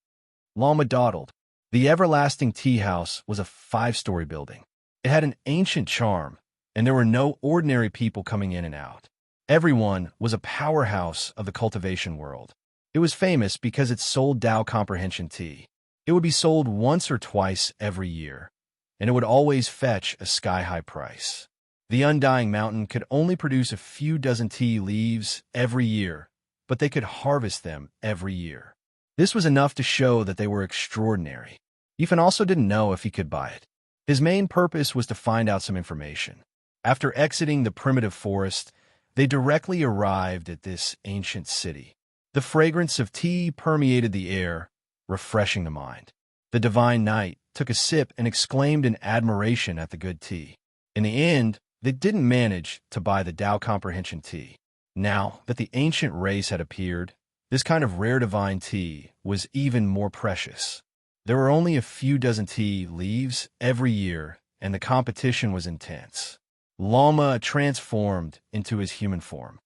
Lama dawdled. The everlasting tea house was a 5-story building. It had an ancient charm, and there were no ordinary people coming in and out. Everyone was a powerhouse of the cultivation world. It was famous because it sold Tao Comprehension tea. It would be sold once or twice every year, and it would always fetch a sky-high price. The Undying Mountain could only produce a few dozen tea leaves every year, but they could harvest them every year. This was enough to show that they were extraordinary. Ethan also didn't know if he could buy it. His main purpose was to find out some information. After exiting the primitive forest, they directly arrived at this ancient city. The fragrance of tea permeated the air, refreshing the mind. The divine knight took a sip and exclaimed in admiration at the good tea. In the end, they didn't manage to buy the Tao Comprehension tea. Now that the ancient race had appeared, this kind of rare divine tea was even more precious. There were only a few dozen tea leaves every year, and the competition was intense. Lama transformed into his human form.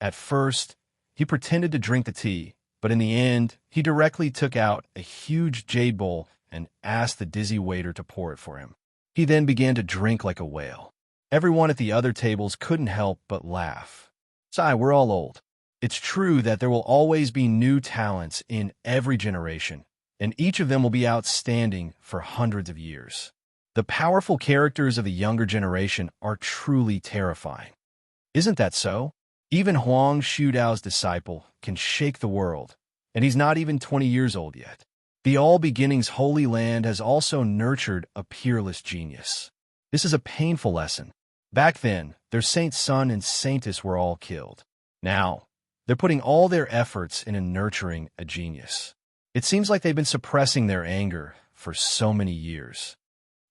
At first, he pretended to drink the tea, but in the end, he directly took out a huge jade bowl and asked the dizzy waiter to pour it for him. He then began to drink like a whale. Everyone at the other tables couldn't help but laugh. Sigh, we're all old. It's true that there will always be new talents in every generation, and each of them will be outstanding for hundreds of years. The powerful characters of the younger generation are truly terrifying. Isn't that so? Even Huang Shudao's disciple can shake the world, and he's not even 20 years old yet. The All Beginnings Holy Land has also nurtured a peerless genius. This is a painful lesson. Back then, their Saint Sun and Saintess were all killed. Now, they're putting all their efforts into nurturing a genius. It seems like they've been suppressing their anger for so many years.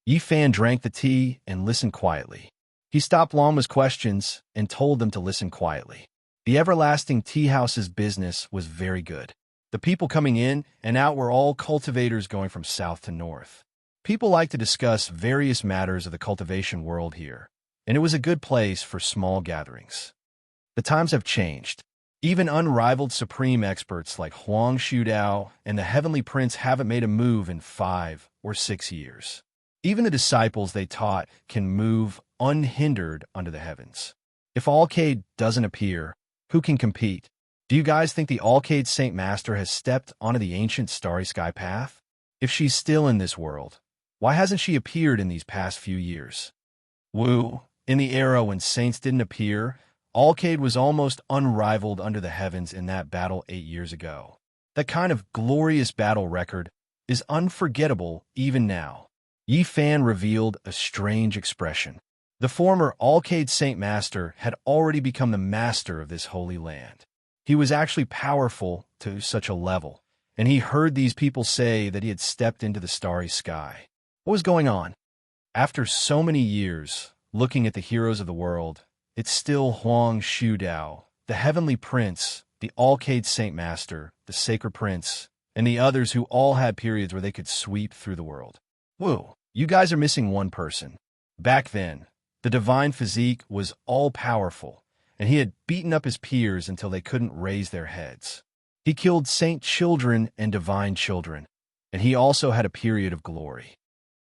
Yi Fan drank the tea and listened quietly. He stopped Lama's questions and told them to listen quietly. The everlasting tea house's business was very good. The people coming in and out were all cultivators going from south to north. People like to discuss various matters of the cultivation world here, and it was a good place for small gatherings. The times have changed. Even unrivaled supreme experts like Huang Shudao and the Heavenly Prince haven't made a move in 5 or 6 years. Even the disciples they taught can move unhindered under the heavens. If Alcade doesn't appear, who can compete? Do you guys think the Alcade Saint Master has stepped onto the ancient starry sky path? If she's still in this world, why hasn't she appeared in these past few years? Woo, in the era when saints didn't appear, Alcade was almost unrivaled under the heavens in that battle 8 years ago. That kind of glorious battle record is unforgettable even now. Yi Fan revealed a strange expression. The former Alcade Saint Master had already become the master of this holy land. He was actually powerful to such a level, and he heard these people say that he had stepped into the starry sky. What was going on? After so many years, looking at the heroes of the world, it's still Huang Shudao, the Heavenly Prince, the Alcade Saint Master, the Sacred Prince, and the others who all had periods where they could sweep through the world. Whoa, you guys are missing one person. Back then, the divine physique was all-powerful, and he had beaten up his peers until they couldn't raise their heads. He killed saint children and divine children, and he also had a period of glory.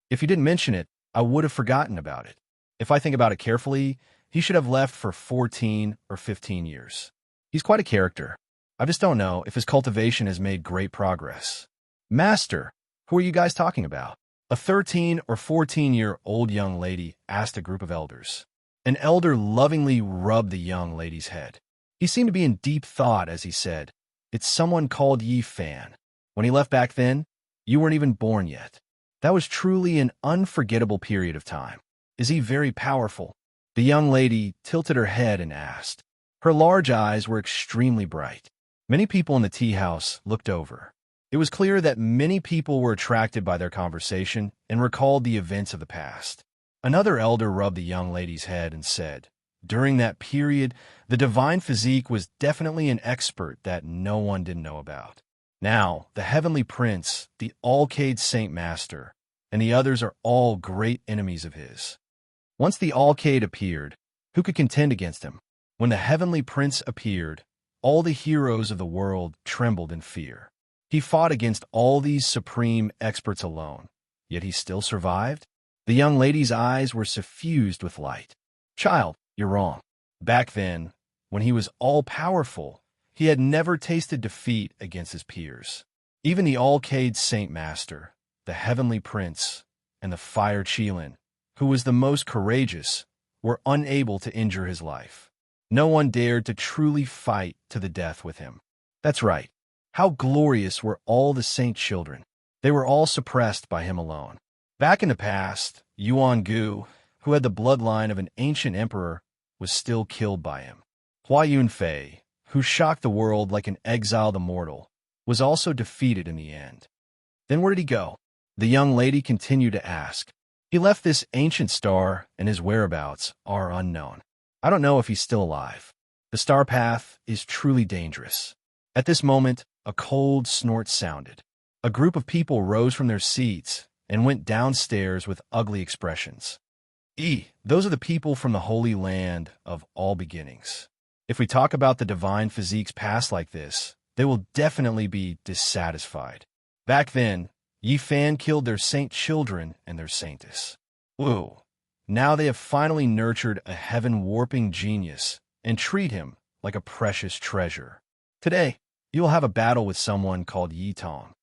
If you didn't mention it, I would have forgotten about it. If I think about it carefully, he should have left for 14 or 15 years. He's quite a character. I just don't know if his cultivation has made great progress. Master, who are you guys talking about? A 13 or 14-year-old young lady asked a group of elders. An elder lovingly rubbed the young lady's head. He seemed to be in deep thought as he said, "It's someone called Yi Fan. When he left back then, you weren't even born yet. That was truly an unforgettable period of time. Is he very powerful?" The young lady tilted her head and asked. Her large eyes were extremely bright. Many people in the tea house looked over. It was clear that many people were attracted by their conversation and recalled the events of the past. Another elder rubbed the young lady's head and said, "During that period, the divine physique was definitely an expert that no one didn't know about. Now, the heavenly prince, the Alcade Saint Master, and the others are all great enemies of his." Once the Alcade appeared, who could contend against him? When the heavenly prince appeared, all the heroes of the world trembled in fear. He fought against all these supreme experts alone, yet he still survived? The young lady's eyes were suffused with light. "Child, you're wrong. Back then, when he was all-powerful, he had never tasted defeat against his peers. Even the Alcade Saint Master, the heavenly prince, and the Fire Qilin, who was the most courageous, were unable to injure his life. No one dared to truly fight to the death with him. That's right. How glorious were all the saint children. They were all suppressed by him alone. Back in the past, Yuan Gu, who had the bloodline of an ancient emperor, was still killed by him. Hua Yunfei, who shocked the world like an exiled immortal, was also defeated in the end. Then where did he go? The young lady continued to ask. He left this ancient star, and his whereabouts are unknown. I don't know if he's still alive. The star path is truly dangerous. At this moment, a cold snort sounded. A group of people rose from their seats and went downstairs with ugly expressions. Those are the people from the Holy Land of all beginnings. If we talk about the divine physiques past like this, they will definitely be dissatisfied. Back then, Yi Fan killed their saint children and their saintess. Ooh. Now they have finally nurtured a heaven-warping genius and treat him like a precious treasure. Today, you will have a battle with someone called Yi Tong.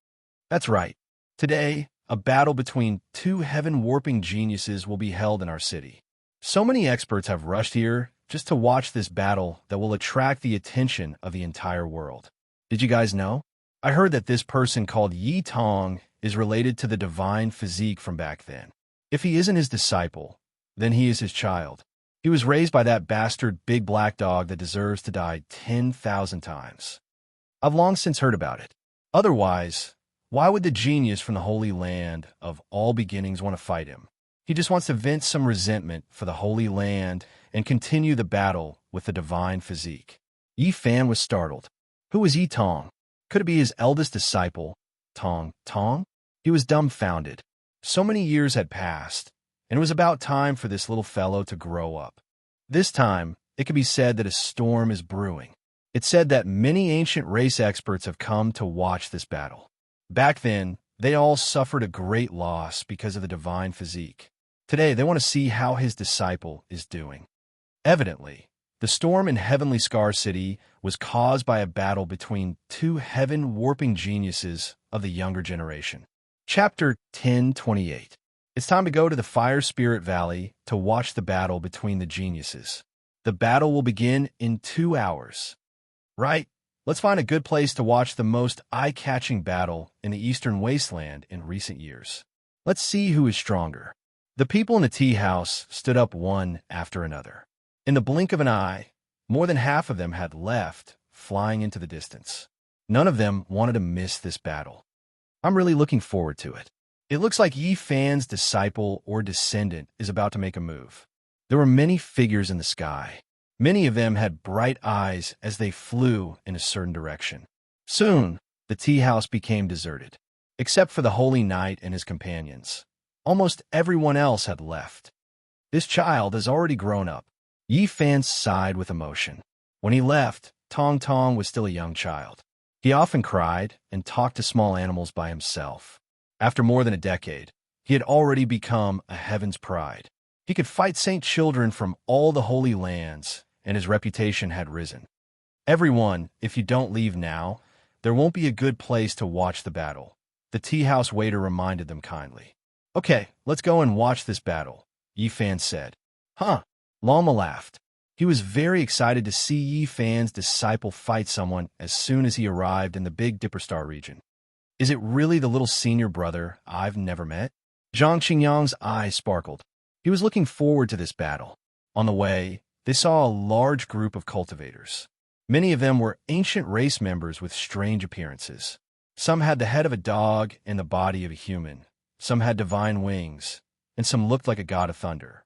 That's right. Today, a battle between two heaven-warping geniuses will be held in our city. So many experts have rushed here just to watch this battle that will attract the attention of the entire world. Did you guys know? I heard that this person called Yi Tong is related to the divine physique from back then. If he isn't his disciple, then he is his child. He was raised by that bastard big black dog that deserves to die 10,000 times. I've long since heard about it. Otherwise, why would the genius from the Holy Land of all beginnings want to fight him? He just wants to vent some resentment for the Holy Land and continue the battle with the divine physique. Yi Fan was startled. Who was Yi Tong? Could it be his eldest disciple, Tong? He was dumbfounded. So many years had passed, and it was about time for this little fellow to grow up. This time, it could be said that a storm is brewing. It's said that many ancient race experts have come to watch this battle. Back then, they all suffered a great loss because of the divine physique. Today, they want to see how his disciple is doing. Evidently, the storm in Heavenly Scar City was caused by a battle between two heaven-warping geniuses of the younger generation. Chapter 1028. It's time to go to the Fire Spirit Valley to watch the battle between the geniuses. The battle will begin in 2 hours. Right? Let's find a good place to watch the most eye-catching battle in the Eastern Wasteland in recent years. Let's see who is stronger. The people in the tea house stood up one after another. In the blink of an eye, more than half of them had left, flying into the distance. None of them wanted to miss this battle. I'm really looking forward to it. It looks like Yi Fan's disciple or descendant is about to make a move. There were many figures in the sky. Many of them had bright eyes as they flew in a certain direction. Soon, the tea house became deserted, except for the Holy Knight and his companions. Almost everyone else had left. This child has already grown up. Yi Fan sighed with emotion. When he left, Tong Tong was still a young child. He often cried and talked to small animals by himself. After more than a decade, he had already become a heaven's pride. He could fight saint children from all the holy lands, and his reputation had risen. Everyone, if you don't leave now, there won't be a good place to watch the battle, the tea house waiter reminded them kindly. Okay, let's go and watch this battle, Yi Fan said. Huh? Lama laughed. He was very excited to see Yi Fan's disciple fight someone as soon as he arrived in the Big Dipper Star region. Is it really the little senior brother I've never met? Zhang Qingyang's eyes sparkled. He was looking forward to this battle. On the way, they saw a large group of cultivators. Many of them were ancient race members with strange appearances. Some had the head of a dog and the body of a human. Some had divine wings, and some looked like a god of thunder.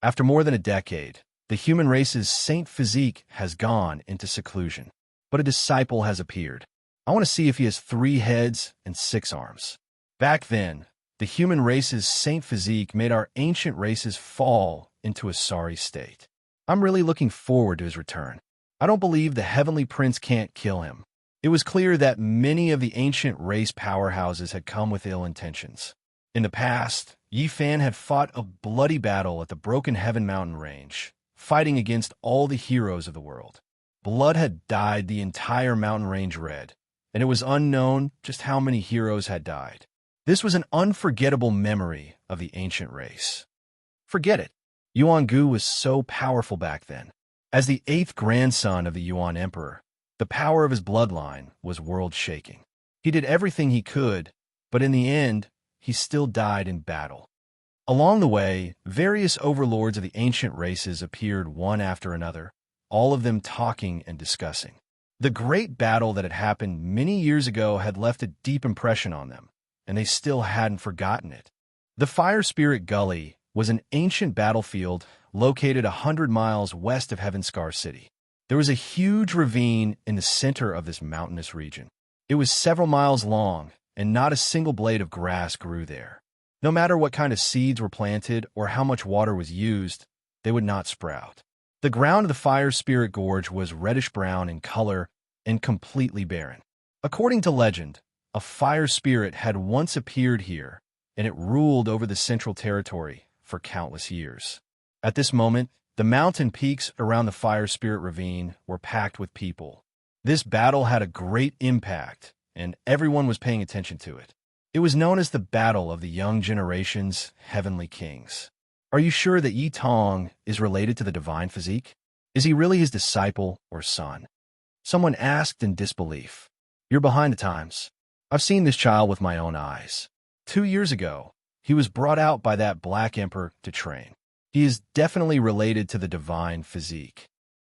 After more than a decade, the human race's saint physique has gone into seclusion. But a disciple has appeared. I want to see if he has 3 heads and 6 arms. Back then, the human race's saint physique made our ancient races fall into a sorry state. I'm really looking forward to his return. I don't believe the heavenly prince can't kill him. It was clear that many of the ancient race powerhouses had come with ill intentions. In the past, Yi Fan had fought a bloody battle at the Broken Heaven mountain range, fighting against all the heroes of the world. Blood had dyed the entire mountain range red, and it was unknown just how many heroes had died. This was an unforgettable memory of the ancient race. Forget it. Yuan Gu was so powerful back then. As the 8th grandson of the Yuan Emperor, the power of his bloodline was world-shaking. He did everything he could, but in the end, he still died in battle. Along the way, various overlords of the ancient races appeared one after another, all of them talking and discussing. The great battle that had happened many years ago had left a deep impression on them, and they still hadn't forgotten it. The Fire Spirit Gully was an ancient battlefield located 100 miles west of Heavenskar City. There was a huge ravine in the center of this mountainous region. It was several miles long, and not a single blade of grass grew there. No matter what kind of seeds were planted or how much water was used, they would not sprout. The ground of the Fire Spirit Gorge was reddish-brown in color and completely barren. According to legend, a fire spirit had once appeared here, and it ruled over the Central Territory for countless years. At this moment, the mountain peaks around the Fire Spirit Ravine were packed with people. This battle had a great impact, and everyone was paying attention to it. It was known as the Battle of the Young Generation's Heavenly Kings. Are you sure that Yi Tong is related to the divine physique? Is he really his disciple or son? Someone asked in disbelief. You're behind the times. I've seen this child with my own eyes. 2 years ago, he was brought out by that Black Emperor to train. He is definitely related to the divine physique.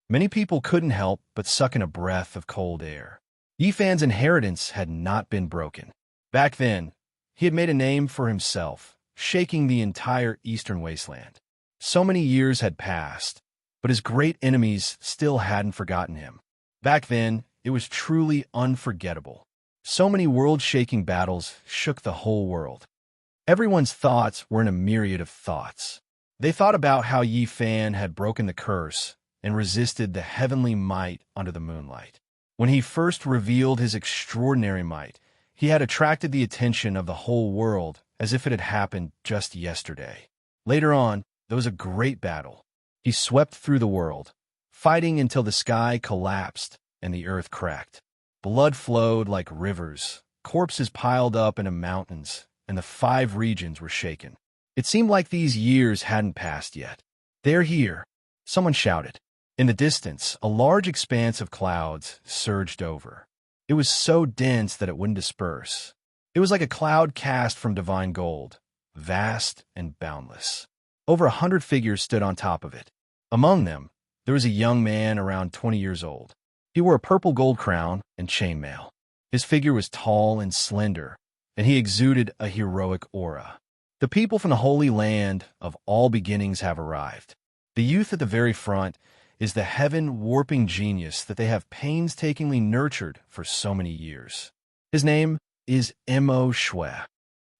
Many people couldn't help but suck in a breath of cold air. Yi Fan's inheritance had not been broken. Back then, he had made a name for himself, shaking the entire eastern wasteland. So many years had passed, but his great enemies still hadn't forgotten him. Back then, it was truly unforgettable. So many world-shaking battles shook the whole world. Everyone's thoughts were in a myriad of thoughts. They thought about how Yi Fan had broken the curse and resisted the heavenly might under the moonlight. When he first revealed his extraordinary might, he had attracted the attention of the whole world as if it had happened just yesterday. Later on, there was a great battle. He swept through the world, fighting until the sky collapsed and the earth cracked. Blood flowed like rivers, corpses piled up into mountains, and the 5 regions were shaken. It seemed like these years hadn't passed yet. They're here, someone shouted. In the distance, a large expanse of clouds surged over. It was so dense that it wouldn't disperse. It was like a cloud cast from divine gold, vast and boundless. Over 100 figures stood on top of it. Among them, there was a young man around 20 years old. He wore a purple gold crown and chainmail. His figure was tall and slender, and he exuded a heroic aura. The people from the Holy Land of all beginnings have arrived. The youth at the very front is the heaven-warping genius that they have painstakingly nurtured for so many years. His name is Mo Shui.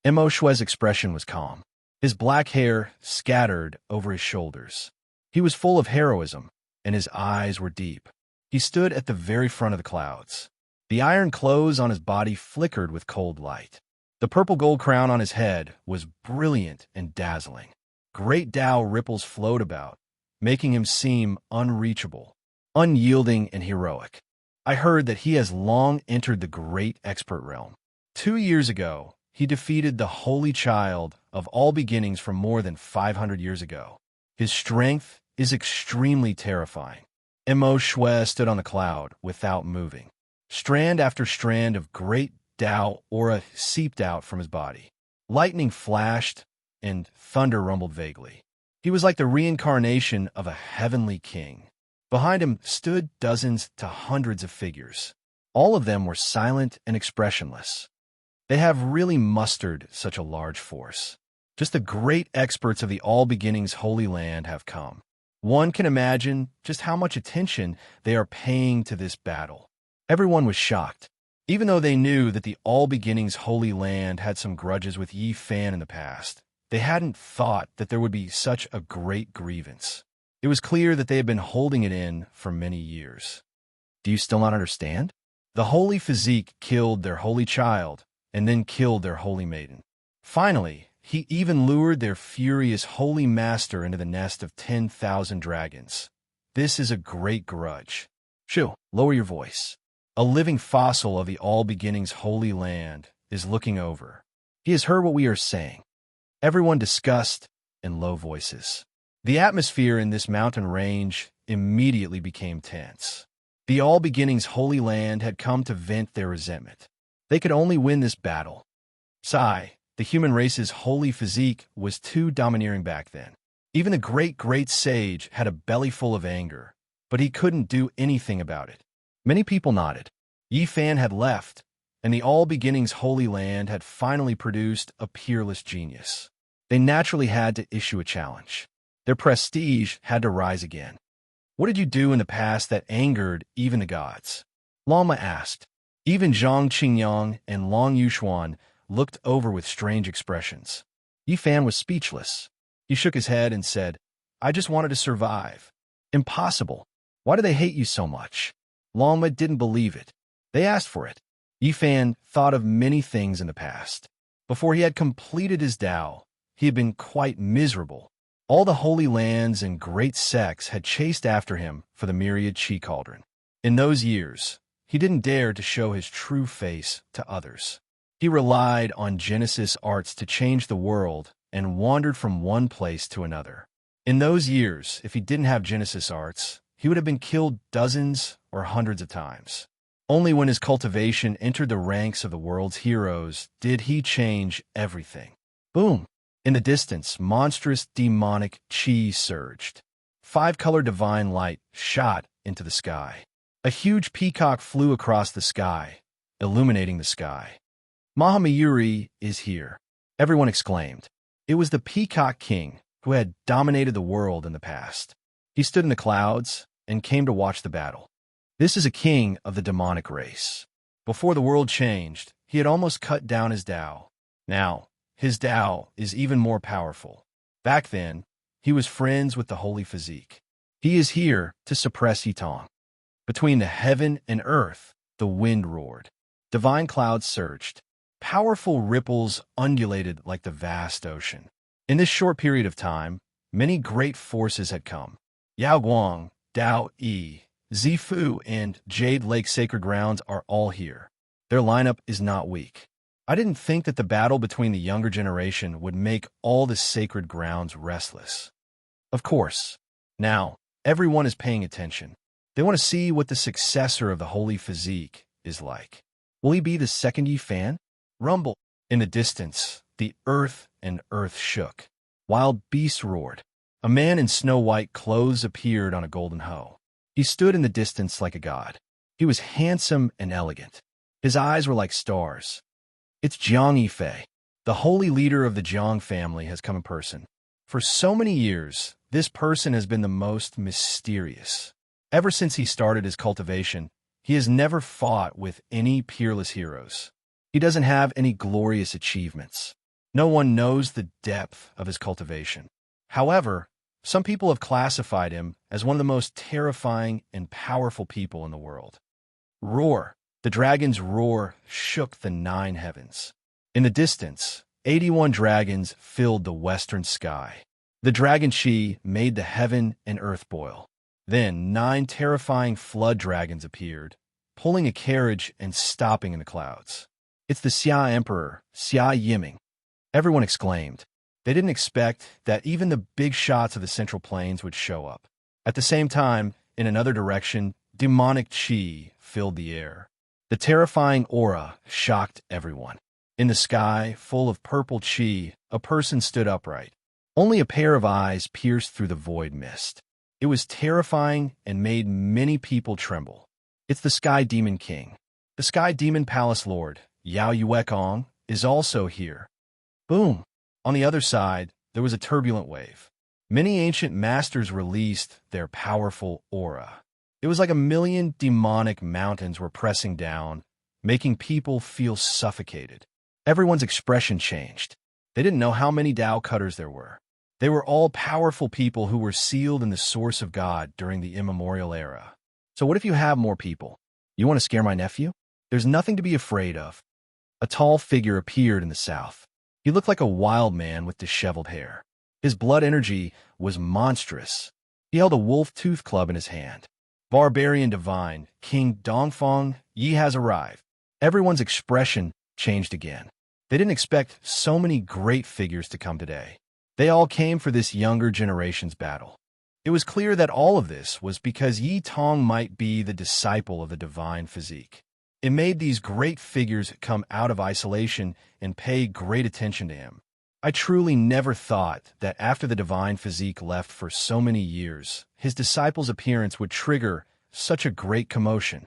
Mo Shui's expression was calm. His black hair scattered over his shoulders. He He was full of heroism, and his eyes were deep. He stood at the very front of the clouds. The iron clothes on his body flickered with cold light. The purple gold crown on his head was brilliant and dazzling. Great Tao ripples flowed about, making him seem unreachable, unyielding, and heroic. I heard that he has long entered the great expert realm. 2 years ago, he defeated the Holy Child of all beginnings from more than 500 years ago. His strength is extremely terrifying. Mo Shui stood on the cloud without moving. Strand after strand of great Tao aura seeped out from his body. Lightning flashed, and thunder rumbled vaguely. He was like the reincarnation of a heavenly king. Behind him stood dozens to hundreds of figures. All of them were silent and expressionless. They have really mustered such a large force. Just the great experts of the All Beginnings Holy Land have come. One can imagine just how much attention they are paying to this battle. Everyone was shocked. Even though they knew that the All Beginnings Holy Land had some grudges with Yi Fan in the past, they hadn't thought that there would be such a great grievance. It was clear that they had been holding it in for many years. Do you still not understand? The Holy Physique killed their Holy Child, and then killed their Holy Maiden. Finally, he even lured their furious Holy Master into the nest of 10,000 dragons. This is a great grudge. Shoo, lower your voice. A living fossil of the All Beginnings Holy Land is looking over. He has heard what we are saying. Everyone discussed in low voices. The atmosphere in this mountain range immediately became tense. The All Beginnings Holy Land had come to vent their resentment. They could only win this battle. Sigh, the human race's holy physique was too domineering back then. Even the great sage had a belly full of anger, but he couldn't do anything about it. Many people nodded. Yi Fan had left, and the All Beginnings Holy Land had finally produced a peerless genius. They naturally had to issue a challenge. Their prestige had to rise again. What did you do in the past that angered even the gods? Lama asked. Even Zhang Qingyang and Long Yuxuan looked over with strange expressions. Yi Fan was speechless. He shook his head and said, I just wanted to survive. Impossible. Why do they hate you so much? Lama didn't believe it. They asked for it. Yi Fan thought of many things in the past. Before he had completed his Tao, he had been quite miserable. All the holy lands and great sects had chased after him for the myriad Qi cauldron. In those years, he didn't dare to show his true face to others. He relied on Genesis arts to change the world and wandered from one place to another. In those years, if he didn't have Genesis arts, he would have been killed dozens or hundreds of times. Only when his cultivation entered the ranks of the world's heroes did he change everything. Boom! In the distance, monstrous demonic Qi surged. 5-color divine light shot into the sky. A huge peacock flew across the sky, illuminating the sky. Mahamayuri is here, everyone exclaimed. It was the Peacock King who had dominated the world in the past. He stood in the clouds and came to watch the battle. This is a king of the demonic race. Before the world changed, he had almost cut down his Tao. Now, his Tao is even more powerful. Back then, he was friends with the Holy Physique. He is here to suppress Yitong. Between the heaven and earth, the wind roared. Divine clouds surged. Powerful ripples undulated like the vast ocean. In this short period of time, many great forces had come. Yao Guang, Dao Yi, Zifu, and Jade Lake Sacred Grounds are all here. Their lineup is not weak. I didn't think that the battle between the younger generation would make all the sacred grounds restless. Of course, now, everyone is paying attention. They want to see what the successor of the Holy Physique is like. Will he be the second Yi Fan? Rumble. In the distance, the earth and earth shook. Wild beasts roared. A man in snow-white clothes appeared on a golden hoe. He stood in the distance like a god. He was handsome and elegant. His eyes were like stars. It's Jiang Yifei. The holy leader of the Jiang family has come in person. For so many years, this person has been the most mysterious. Ever since he started his cultivation, he has never fought with any peerless heroes. He doesn't have any glorious achievements. No one knows the depth of his cultivation. However, Some people have classified him as one of the most terrifying and powerful people in the world. Roar. The dragon's roar shook the 9 heavens. In the distance, 81 dragons filled the western sky. The dragon chi made the heaven and earth boil. Then 9 terrifying flood dragons appeared, pulling a carriage and stopping in the clouds. "It's the Xia Emperor, Xia Yiming," everyone exclaimed. They didn't expect that even the big shots of the Central Plains would show up. At the same time, in another direction, demonic chi filled the air. The terrifying aura shocked everyone. In the sky, full of purple chi, a person stood upright. Only a pair of eyes pierced through the void mist. It was terrifying and made many people tremble. It's the Sky Demon King. The Sky Demon Palace Lord, Yao Yuekong, is also here. Boom! On the other side, there was a turbulent wave. Many ancient masters released their powerful aura. It was like a million demonic mountains were pressing down, making people feel suffocated. Everyone's expression changed. They didn't know how many Tao cutters there were. They were all powerful people who were sealed in the source of God during the immemorial era. So what if you have more people? You want to scare my nephew? There's nothing to be afraid of. A tall figure appeared in the south. He looked like a wild man with disheveled hair. His blood energy was monstrous. He held a wolf-tooth club in his hand. Barbarian divine, King Dongfeng Yi has arrived. Everyone's expression changed again. They didn't expect so many great figures to come today. They all came for this younger generation's battle. It was clear that all of this was because Yi Tong might be the disciple of the divine physique. It made these great figures come out of isolation and pay great attention to him. I truly never thought that after the divine physique left for so many years, his disciple's appearance would trigger such a great commotion.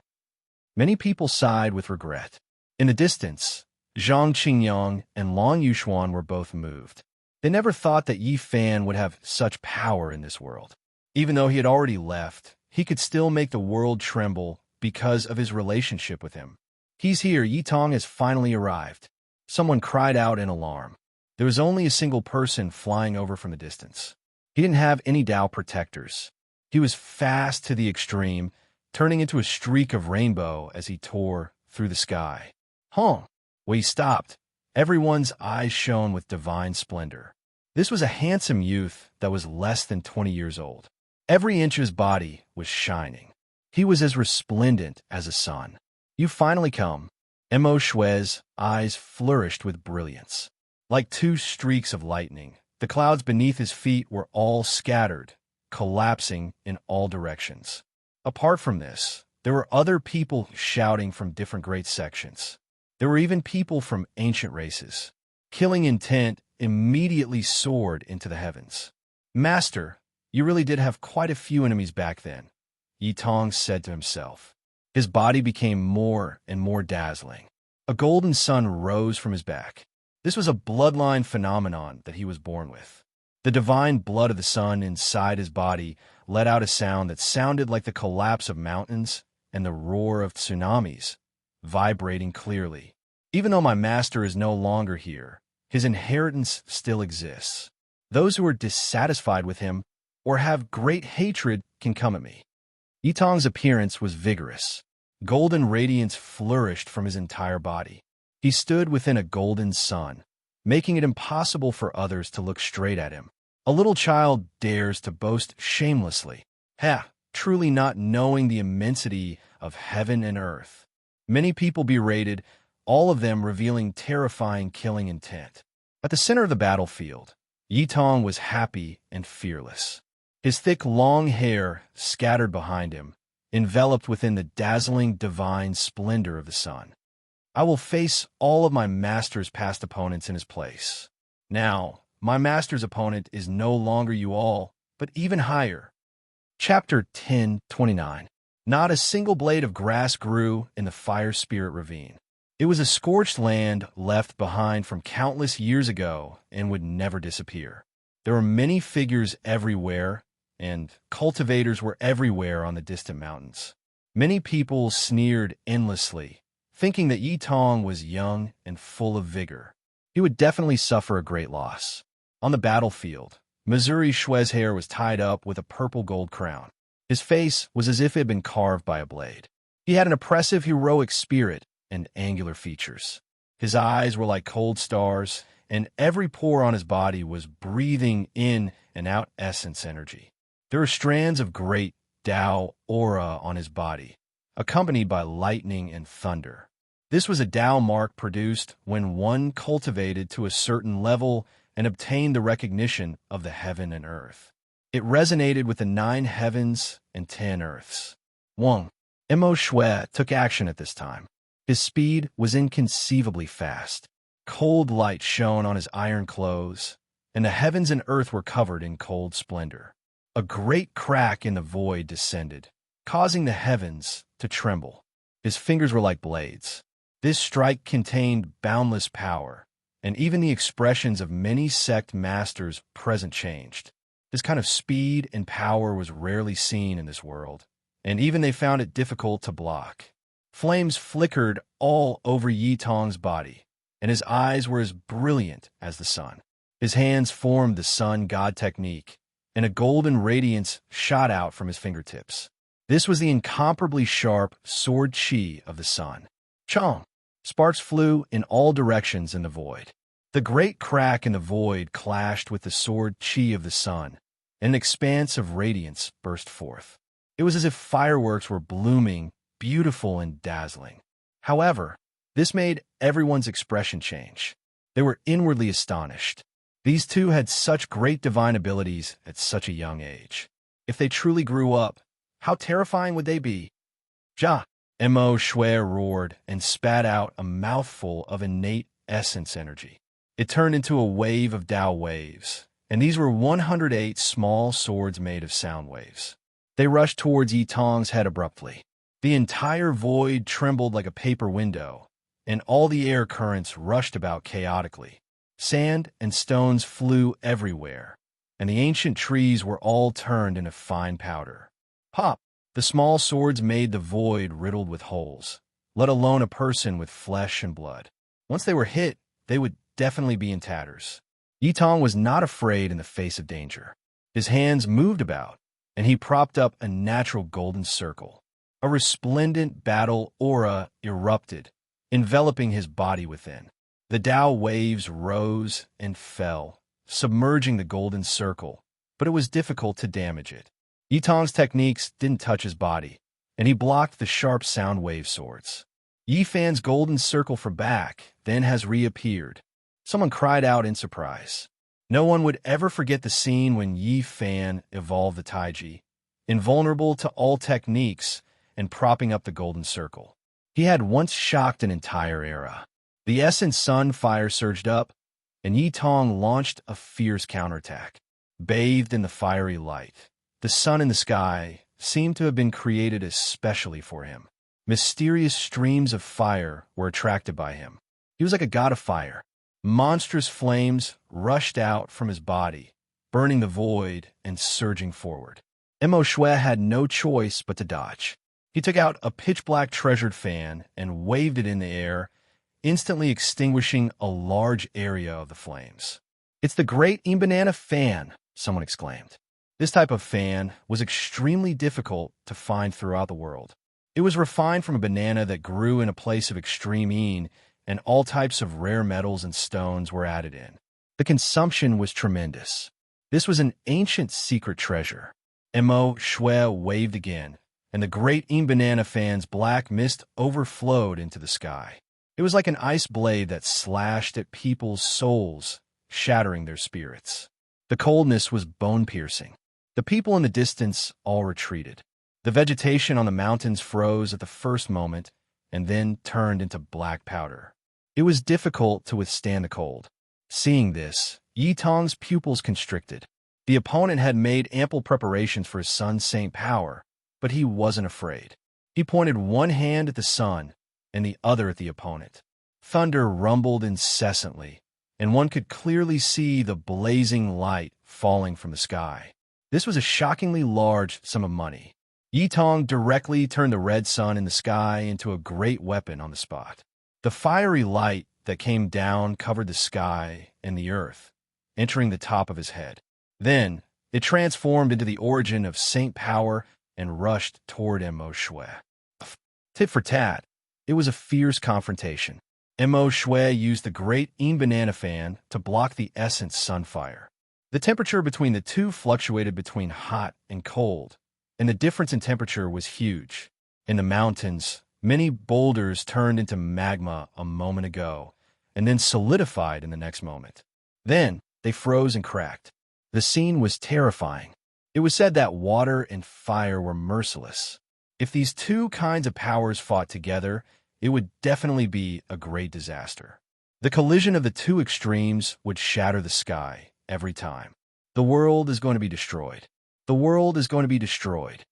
Many people sighed with regret. In the distance, Zhang Qingyang and Long Yuxuan were both moved. They never thought that Yi Fan would have such power in this world. Even though he had already left, he could still make the world tremble because of his relationship with him. "He's here, Yi Tong has finally arrived." Someone cried out in alarm. There was only a single person flying over from the distance. He didn't have any Tao protectors. He was fast to the extreme, turning into a streak of rainbow as he tore through the sky. Well, he stopped. Everyone's eyes shone with divine splendor. This was a handsome youth that was less than 20 years old. Every inch of his body was shining. He was as resplendent as a sun. "You finally come." Mo Shui's eyes flourished with brilliance. Like 2 streaks of lightning, the clouds beneath his feet were all scattered, collapsing in all directions. Apart from this, there were other people shouting from different great sections. There were even people from ancient races. Killing intent immediately soared into the heavens. "Master, you really did have quite a few enemies back then," Yi Tong said to himself. His body became more and more dazzling. A golden sun rose from his back. This was a bloodline phenomenon that he was born with. The divine blood of the sun inside his body let out a sound that sounded like the collapse of mountains and the roar of tsunamis, vibrating clearly. "Even though my master is no longer here, his inheritance still exists. Those who are dissatisfied with him or have great hatred can come at me." Yi Tong's appearance was vigorous. Golden radiance flourished from his entire body. He stood within a golden sun, making it impossible for others to look straight at him. A little child dares to boast shamelessly, truly not knowing the immensity of heaven and earth. Many people berated, all of them revealing terrifying killing intent. At the center of the battlefield, Yi Tong was happy and fearless. His thick, long hair scattered behind him, enveloped within the dazzling divine splendor of the sun. "I will face all of my master's past opponents in his place. Now, my master's opponent is no longer you all, but even higher." Chapter 10:29. Not a single blade of grass grew in the Fire Spirit Ravine. It was a scorched land left behind from countless years ago and would never disappear. There were many figures everywhere, and cultivators were everywhere on the distant mountains. Many people sneered endlessly, thinking that Yi Tong was young and full of vigor. He would definitely suffer a great loss. On the battlefield, Missouri Shue's hair was tied up with a purple gold crown. His face was as if it had been carved by a blade. He had an oppressive, heroic spirit and angular features. His eyes were like cold stars, and every pore on his body was breathing in and out essence energy. There were strands of great Tao aura on his body, accompanied by lightning and thunder. This was a Tao mark produced when one cultivated to a certain level and obtained the recognition of the heaven and earth. It resonated with the 9 heavens and 10 earths. Wang Mo Shui took action at this time. His speed was inconceivably fast. Cold light shone on his iron clothes, and the heavens and earth were covered in cold splendor. A great crack in the void descended, causing the heavens to tremble. His fingers were like blades. This strike contained boundless power, and even the expressions of many sect masters present changed. This kind of speed and power was rarely seen in this world, and even they found it difficult to block. Flames flickered all over Yi Tong's body, and his eyes were as brilliant as the sun. His hands formed the sun god technique, and a golden radiance shot out from his fingertips. This was the incomparably sharp sword chi of the sun. Chong! Sparks flew in all directions in the void. The great crack in the void clashed with the sword chi of the sun, and an expanse of radiance burst forth. It was as if fireworks were blooming, beautiful and dazzling. However, this made everyone's expression change. They were inwardly astonished. These two had such great divine abilities at such a young age. If they truly grew up, how terrifying would they be? Ja! Mo Shui roared and spat out a mouthful of innate essence energy. It turned into a wave of Tao waves, and these were 108 small swords made of sound waves. They rushed towards Yi Tong's head abruptly. The entire void trembled like a paper window, and all the air currents rushed about chaotically. Sand and stones flew everywhere, and the ancient trees were all turned into fine powder. Pop! The small swords made the void riddled with holes, let alone a person with flesh and blood. Once they were hit, they would definitely be in tatters. Yi Tong was not afraid in the face of danger. His hands moved about, and he propped up a natural golden circle. A resplendent battle aura erupted, enveloping his body within. The Tao waves rose and fell, submerging the golden circle, but it was difficult to damage it. Yi Tong's techniques didn't touch his body, and he blocked the sharp sound wave swords. Yi Fan's golden circle for back then has reappeared. Someone cried out in surprise. No one would ever forget the scene when Yi Fan evolved the Taiji, invulnerable to all techniques and propping up the golden circle. He had once shocked an entire era. The essence sun fire surged up, and Yi Tong launched a fierce counterattack. Bathed in the fiery light, the sun in the sky seemed to have been created especially for him. Mysterious streams of fire were attracted by him. He was like a god of fire. Monstrous flames rushed out from his body, burning the void and surging forward. Mo Shui had no choice but to dodge. He took out a pitch-black treasured fan and waved it in the air, instantly extinguishing a large area of the flames. "It's the great banana fan," someone exclaimed. This type of fan was extremely difficult to find throughout the world. It was refined from a banana that grew in a place of extreme heat, and all types of rare metals and stones were added in. The consumption was tremendous. This was an ancient secret treasure. Mo Shui waved again, and the great banana fan's black mist overflowed into the sky. It was like an ice blade that slashed at people's souls, shattering their spirits. The coldness was bone-piercing. The people in the distance all retreated. The vegetation on the mountains froze at the first moment and then turned into black powder. It was difficult to withstand the cold. Seeing this, Yi Tong's pupils constricted. The opponent had made ample preparations for his son's saint power, but he wasn't afraid. He pointed one hand at the sun and the other at the opponent. Thunder rumbled incessantly, and one could clearly see the blazing light falling from the sky. This was a shockingly large sum of money. Yi Tong directly turned the red sun in the sky into a great weapon on the spot. The fiery light that came down covered the sky and the earth, entering the top of his head. Then, it transformed into the origin of Saint Power and rushed toward Immerse. Tit for tat, it was a fierce confrontation. Immerse used the great banana fan to block the essence sunfire. The temperature between the two fluctuated between hot and cold, and the difference in temperature was huge. In the mountains, many boulders turned into magma a moment ago, and then solidified in the next moment. Then, they froze and cracked. The scene was terrifying. It was said that water and fire were merciless. If these two kinds of powers fought together, it would definitely be a great disaster. The collision of the two extremes would shatter the sky every time. The world is going to be destroyed. The world is going to be destroyed.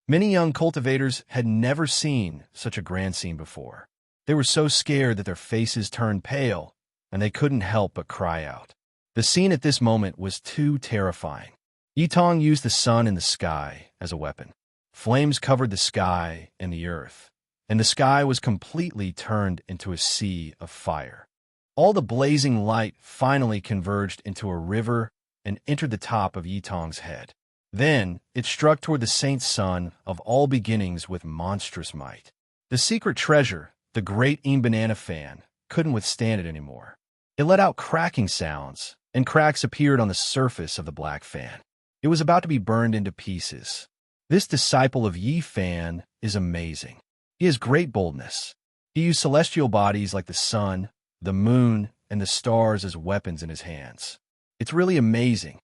Many young cultivators had never seen such a grand scene before. They were so scared that their faces turned pale, and they couldn't help but cry out. The scene at this moment was too terrifying. Yitong used the sun and the sky as a weapon. Flames covered the sky and the earth, and the sky was completely turned into a sea of fire. All the blazing light finally converged into a river and entered the top of Yitong's head. Then it struck toward the saint sun of all beginnings with monstrous might. The secret treasure, the great banana fan, couldn't withstand it anymore. It let out cracking sounds, and cracks appeared on the surface of the black fan. It was about to be burned into pieces. This disciple of Yi Fan is amazing. He has great boldness. He used celestial bodies like the sun, the moon, and the stars as weapons in his hands. It's really amazing.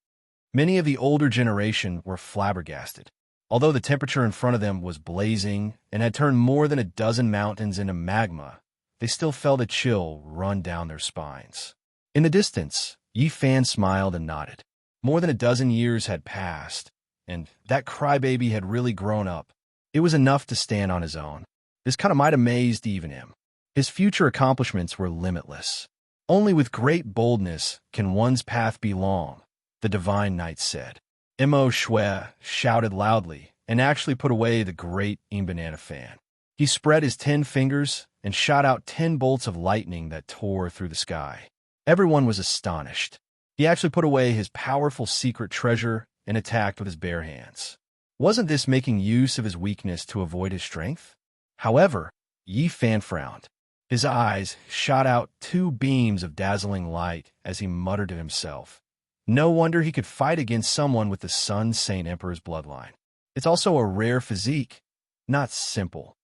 Many of the older generation were flabbergasted. Although the temperature in front of them was blazing and had turned more than a dozen mountains into magma, they still felt a chill run down their spines. In the distance, Yi Fan smiled and nodded. More than a dozen years had passed, and that crybaby had really grown up. It was enough to stand on his own. This kind of might have amazed even him. His future accomplishments were limitless. Only with great boldness can one's path be long, the divine knight said. Immerse shouted loudly and actually put away the great banana fan. He spread his 10 fingers and shot out 10 bolts of lightning that tore through the sky. Everyone was astonished. He actually put away his powerful secret treasure and attacked with his bare hands. Wasn't this making use of his weakness to avoid his strength? However, Yi Fan frowned. His eyes shot out 2 beams of dazzling light as he muttered to himself. No wonder he could fight against someone with the Sun Saint Emperor's bloodline. It's also a rare physique, not simple.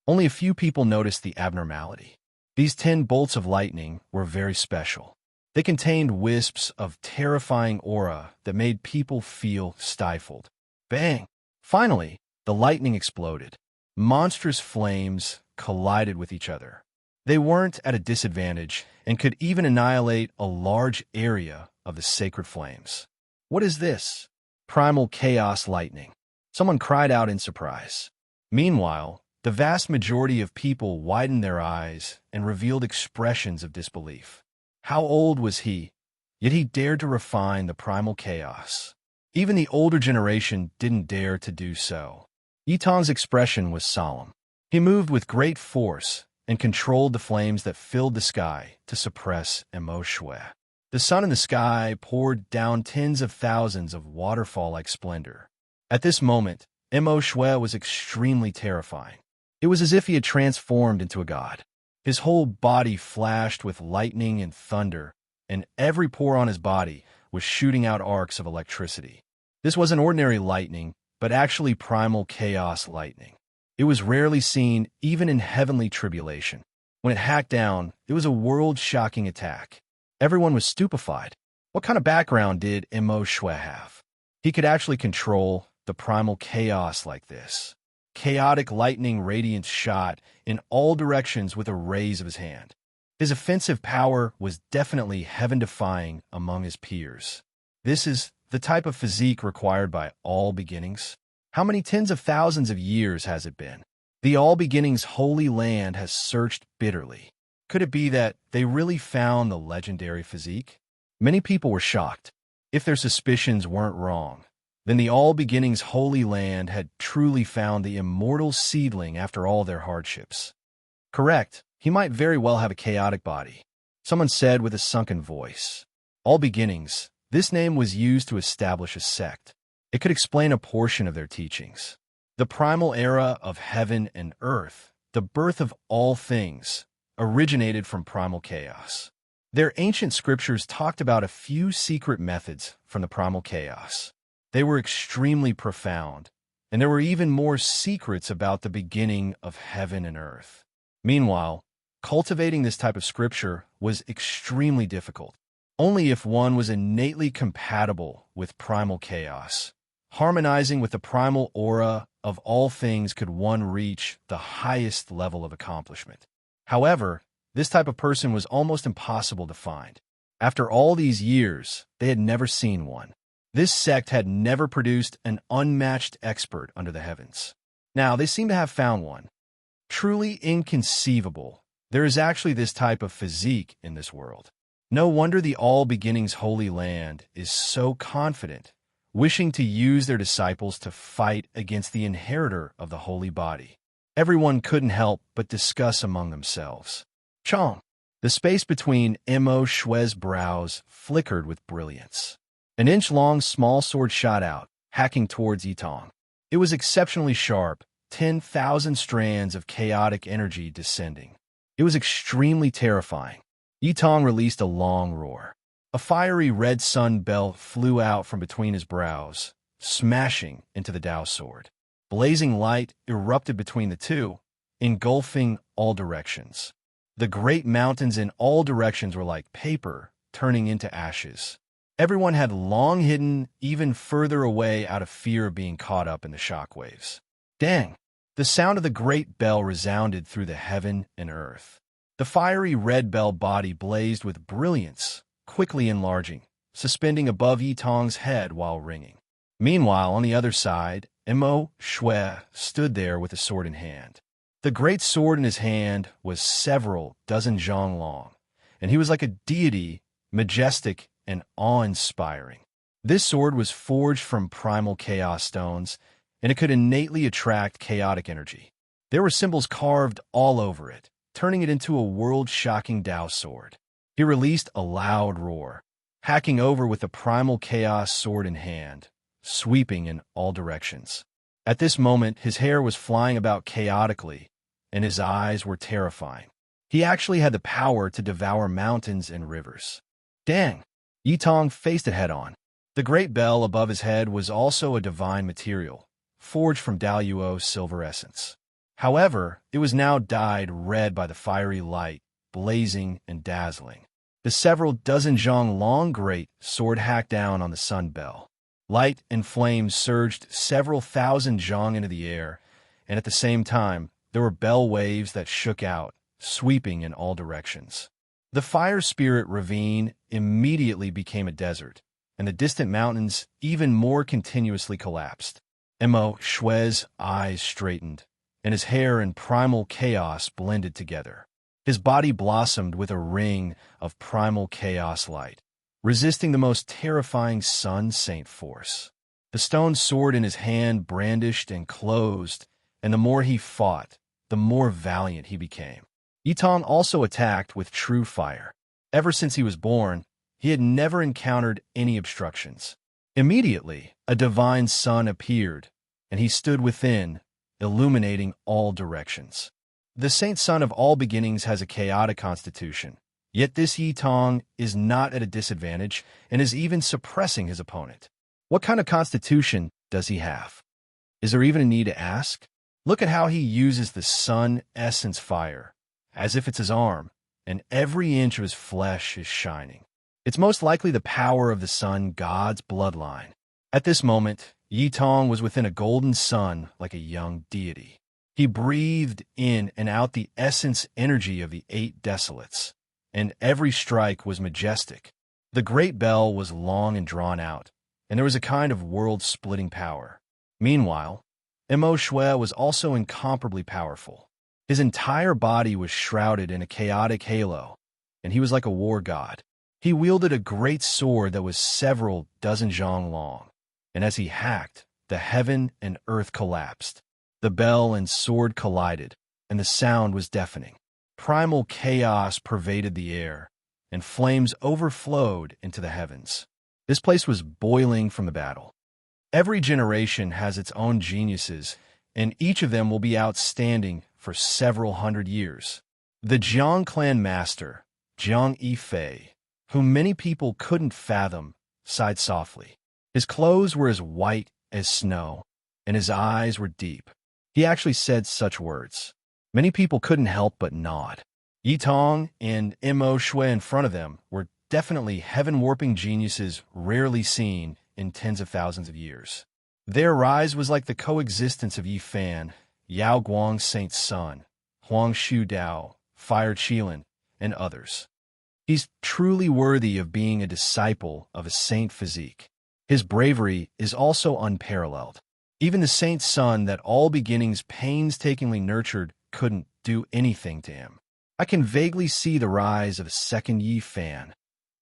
Only a few people noticed the abnormality. These 10 bolts of lightning were very special. They contained wisps of terrifying aura that made people feel stifled. Bang! Finally, the lightning exploded. Monstrous flames collided with each other. They weren't at a disadvantage and could even annihilate a large area of the sacred flames. What is this? Primal chaos lightning. Someone cried out in surprise. Meanwhile, the vast majority of people widened their eyes and revealed expressions of disbelief. How old was he? Yet he dared to refine the primal chaos. Even the older generation didn't dare to do so. Yitong's expression was solemn. He moved with great force and controlled the flames that filled the sky to suppress Immerse. The sun in the sky poured down tens of thousands of waterfall-like splendor. At this moment, Immerse was extremely terrifying. It was as if he had transformed into a god. His whole body flashed with lightning and thunder, and every pore on his body was shooting out arcs of electricity. This wasn't ordinary lightning, but actually primal chaos lightning. It was rarely seen even in heavenly tribulation. When it hacked down, it was a world-shocking attack. Everyone was stupefied. What kind of background did Immerse have? He could actually control the primal chaos like this. Chaotic lightning radiance shot in all directions with a raise of his hand. His offensive power was definitely heaven-defying among his peers. This is the type of physique required by All Beginnings. How many tens of thousands of years has it been? The All Beginnings Holy Land has searched bitterly. Could it be that they really found the legendary physique? Many people were shocked. If their suspicions weren't wrong, then the All Beginnings Holy Land had truly found the immortal seedling after all their hardships. Correct, he might very well have a chaotic body. Someone said with a sunken voice. All Beginnings, This name was used to establish a sect. It could explain a portion of their teachings. The primal era of heaven and earth, the birth of all things, originated from primal chaos. Their ancient scriptures talked about a few secret methods from the primal chaos. They were extremely profound, and there were even more secrets about the beginning of heaven and earth. Meanwhile, cultivating this type of scripture was extremely difficult. Only if one was innately compatible with primal chaos, harmonizing with the primal aura of all things, could one reach the highest level of accomplishment. However, this type of person was almost impossible to find. After all these years, they had never seen one. This sect had never produced an unmatched expert under the heavens. Now, they seem to have found one. Truly inconceivable. There is actually this type of physique in this world. No wonder the All Beginnings Holy Land is so confident, wishing to use their disciples to fight against the inheritor of the holy body. Everyone couldn't help but discuss among themselves. Chong. The space between Mo Shue's brows flickered with brilliance. An inch-long small sword shot out, hacking towards Yitong. It was exceptionally sharp, 10,000 strands of chaotic energy descending. It was extremely terrifying. Yitong released a long roar. A fiery red sun belt flew out from between his brows, smashing into the Dao sword. Blazing light erupted between the two, engulfing all directions. The great mountains in all directions were like paper, turning into ashes. Everyone had long hidden even further away out of fear of being caught up in the shockwaves. Dang! The sound of the great bell resounded through the heaven and earth. The fiery red bell body blazed with brilliance, quickly enlarging, suspending above Yitong's head while ringing. Meanwhile, on the other side, Mo Shui stood there with a sword in hand. The great sword in his hand was several dozen zhang long, and he was like a deity, majestic and awe-inspiring. This sword was forged from primal chaos stones, and it could innately attract chaotic energy. There were symbols carved all over it, turning it into a world-shocking Dao sword. He released a loud roar, hacking over with the primal chaos sword in hand, sweeping in all directions. At this moment, his hair was flying about chaotically, and his eyes were terrifying. He actually had the power to devour mountains and rivers. Dang! Yitong faced it head-on. The great bell above his head was also a divine material, forged from Daoyuo's silver essence. However, it was now dyed red by the fiery light, blazing and dazzling. The several dozen zhang long great sword hacked down on the sun bell. Light and flames surged several thousand zhang into the air, and at the same time, there were bell waves that shook out, sweeping in all directions. The fire spirit ravine immediately became a desert, and the distant mountains even more continuously collapsed. Mo Shue's eyes straightened, and his hair and primal chaos blended together. His body blossomed with a ring of primal chaos light, resisting the most terrifying sun saint force. The stone sword in his hand brandished and closed, and the more he fought, the more valiant he became. Yitong also attacked with true fire. Ever since he was born, he had never encountered any obstructions. Immediately, a divine sun appeared, and he stood within, illuminating all directions. The Saint Son of all beginnings has a chaotic constitution, yet this Yitong is not at a disadvantage and is even suppressing his opponent. What kind of constitution does he have? Is there even a need to ask? Look at how he uses the sun essence fire, as if it's his arm, and every inch of his flesh is shining. It's most likely the power of the sun god's bloodline. At this moment, Yitong was within a golden sun like a young deity. He breathed in and out the essence energy of the 8 desolates, and every strike was majestic. The great bell was long and drawn out, and there was a kind of world-splitting power. Meanwhile, Mo Shui was also incomparably powerful. His entire body was shrouded in a chaotic halo, and he was like a war god. He wielded a great sword that was several dozen zhang long, and as he hacked, the heaven and earth collapsed. The bell and sword collided, and the sound was deafening. Primal chaos pervaded the air, and flames overflowed into the heavens. This place was boiling from the battle. Every generation has its own geniuses, and each of them will be outstanding for several hundred years. The Jiang clan master, Jiang Yifei, whom many people couldn't fathom, sighed softly. His clothes were as white as snow, and his eyes were deep. He actually said such words. Many people couldn't help but nod. Yi Tong and Mo Shui in front of them were definitely heaven-warping geniuses rarely seen in tens of thousands of years. Their rise was like the coexistence of Yi Fan, Yao Guang's saint's son, Huang Shu Dao, Fire Qilin, and others. He's truly worthy of being a disciple of a saint physique. His bravery is also unparalleled. Even the saint's son that all beginnings painstakingly nurtured couldn't do anything to him. I can vaguely see the rise of a second Yi Fan.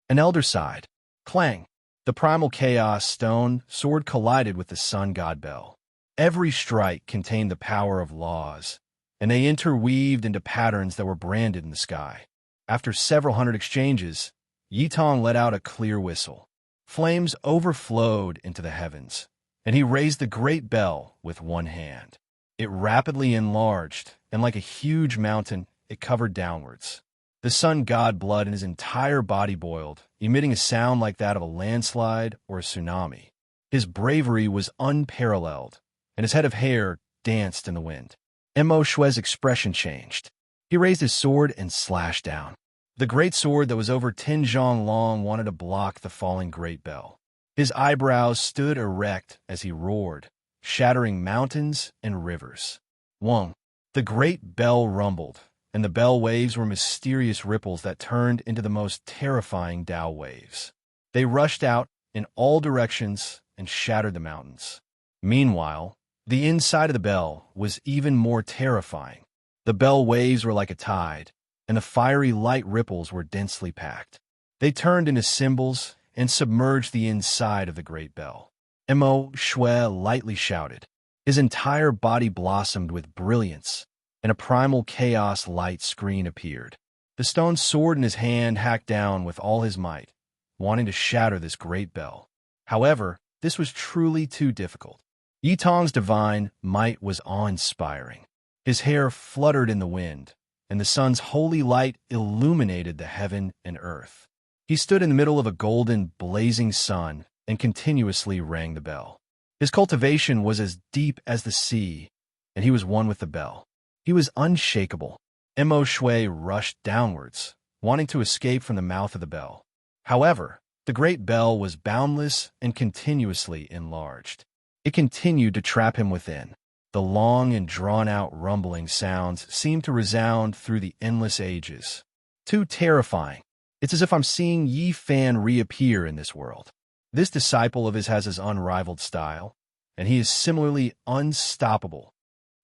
An elder sighed. Clang! The primal chaos stone sword collided with the sun god bell. Every strike contained the power of laws, and they interweaved into patterns that were branded in the sky. After several hundred exchanges, Yi Tong let out a clear whistle. Flames overflowed into the heavens, and he raised the great bell with one hand. It rapidly enlarged, and like a huge mountain, it covered downwards. The sun god blood in his entire body boiled, emitting a sound like that of a landslide or a tsunami. His bravery was unparalleled, and his head of hair danced in the wind. Mo Shui's expression changed. He raised his sword and slashed down. The great sword that was over 10 zhang long wanted to block the falling great bell. His eyebrows stood erect as he roared, shattering mountains and rivers. Wong! The great bell rumbled, and the bell waves were mysterious ripples that turned into the most terrifying Tao waves. They rushed out in all directions and shattered the mountains. Meanwhile, the inside of the bell was even more terrifying. The bell waves were like a tide, and the fiery light ripples were densely packed. They turned into symbols and submerged the inside of the great bell. Mo Shui lightly shouted. His entire body blossomed with brilliance, and a primal chaos light screen appeared. The stone sword in his hand hacked down with all his might, wanting to shatter this great bell. However, this was truly too difficult. Yi Tong's divine might was awe-inspiring. His hair fluttered in the wind, and the sun's holy light illuminated the heaven and earth. He stood in the middle of a golden, blazing sun and continuously rang the bell. His cultivation was as deep as the sea, and he was one with the bell. He was unshakable. Mo Shui rushed downwards, wanting to escape from the mouth of the bell. However, the great bell was boundless and continuously enlarged. It continued to trap him within. The long and drawn-out rumbling sounds seemed to resound through the endless ages. Too terrifying. It's as if I'm seeing Yi Fan reappear in this world. This disciple of his has his unrivaled style, and he is similarly unstoppable.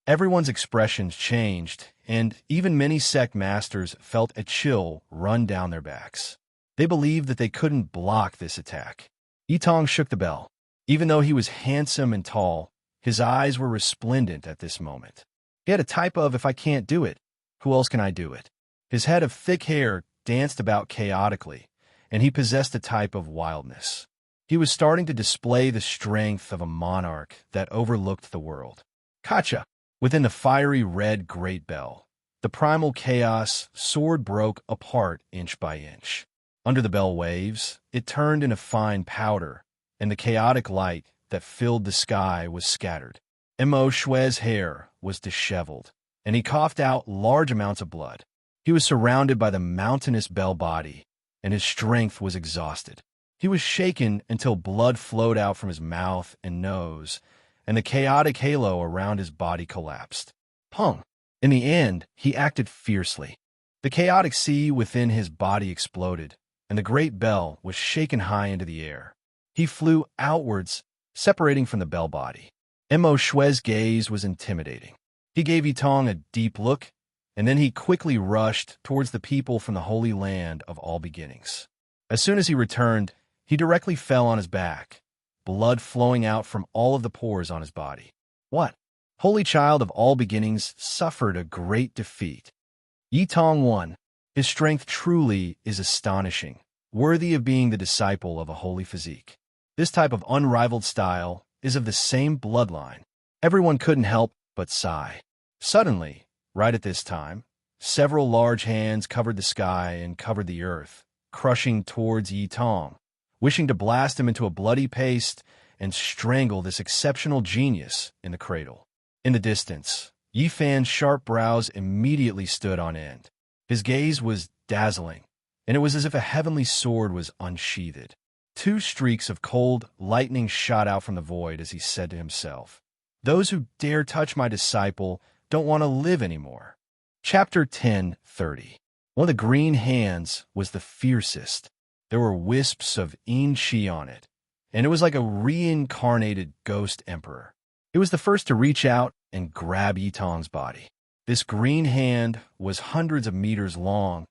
Everyone's expressions changed, and even many sect masters felt a chill run down their backs. They believed that they couldn't block this attack. Yi Tong shook the bell. Even though he was handsome and tall, his eyes were resplendent at this moment. He had a type of, if I can't do it, who else can I do it? His head of thick hair danced about chaotically, and he possessed a type of wildness. He was starting to display the strength of a monarch that overlooked the world. Kacha! Within the fiery red great bell, the primal chaos sword broke apart inch by inch. Under the bell waves, it turned into fine powder, and the chaotic light that filled the sky was scattered. Mo Shui's hair was disheveled, and he coughed out large amounts of blood. He was surrounded by the mountainous bell body, and his strength was exhausted. He was shaken until blood flowed out from his mouth and nose, and the chaotic halo around his body collapsed. Pung! In the end, he acted fiercely. The chaotic sea within his body exploded, and the great bell was shaken high into the air. He flew outwards, separating from the bell body. Mo Shui's gaze was intimidating. He gave Yi Tong a deep look, and then he quickly rushed towards the people from the holy land of all beginnings. As soon as he returned, he directly fell on his back, blood flowing out from all of the pores on his body. What? Holy child of all beginnings suffered a great defeat. Yi Tong won. His strength truly is astonishing, worthy of being the disciple of a holy physique. This type of unrivaled style is of the same bloodline. Everyone couldn't help but sigh. Suddenly, right at this time, several large hands covered the sky and covered the earth, crushing towards Yi Tong, wishing to blast him into a bloody paste and strangle this exceptional genius in the cradle. In the distance, Yi Fan's sharp brows immediately stood on end. His gaze was dazzling, and it was as if a heavenly sword was unsheathed. 2 streaks of cold lightning shot out from the void as he said to himself, "Those who dare touch my disciple don't want to live anymore." Chapter 10:30. One of the green hands was the fiercest. There were wisps of yin qi on it, and it was like a reincarnated ghost emperor. It was the first to reach out and grab Yi Tong's body. This green hand was hundreds of meters long,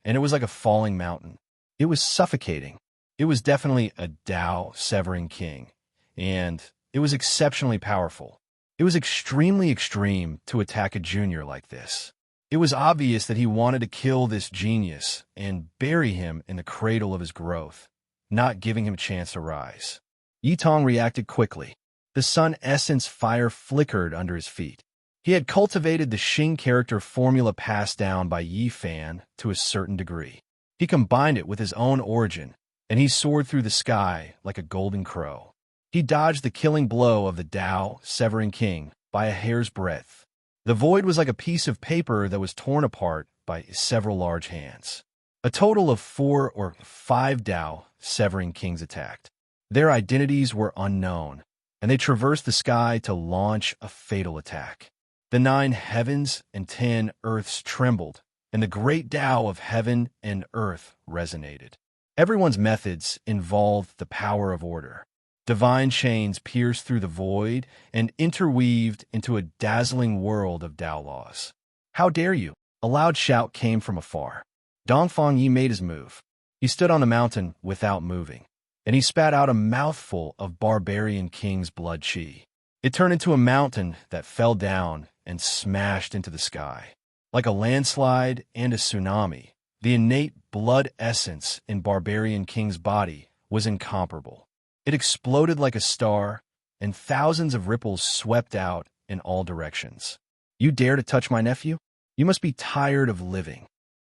and it was like a falling mountain. It was suffocating. It was definitely a Dao severing king, and it was exceptionally powerful. It was extremely extreme to attack a junior like this. It was obvious that he wanted to kill this genius and bury him in the cradle of his growth, not giving him a chance to rise. Yi Tong reacted quickly. The sun essence fire flickered under his feet. He had cultivated the Xing character formula passed down by Yi Fan to a certain degree. He combined it with his own origin, and he soared through the sky like a golden crow. He dodged the killing blow of the Dao severing king by a hair's breadth. The void was like a piece of paper that was torn apart by several large hands. A total of 4 or 5 Dao severing kings attacked. Their identities were unknown, and they traversed the sky to launch a fatal attack. The 9 heavens and 10 earths trembled, and the great Tao of heaven and earth resonated. Everyone's methods involved the power of order. Divine chains pierced through the void and interweaved into a dazzling world of Tao laws. "How dare you!" A loud shout came from afar. Dongfang Yi made his move. He stood on the mountain without moving, and he spat out a mouthful of barbarian king's blood qi. It turned into a mountain that fell down and smashed into the sky. Like a landslide and a tsunami, the innate blood essence in barbarian king's body was incomparable. It exploded like a star, and thousands of ripples swept out in all directions. "You dare to touch my nephew? You must be tired of living."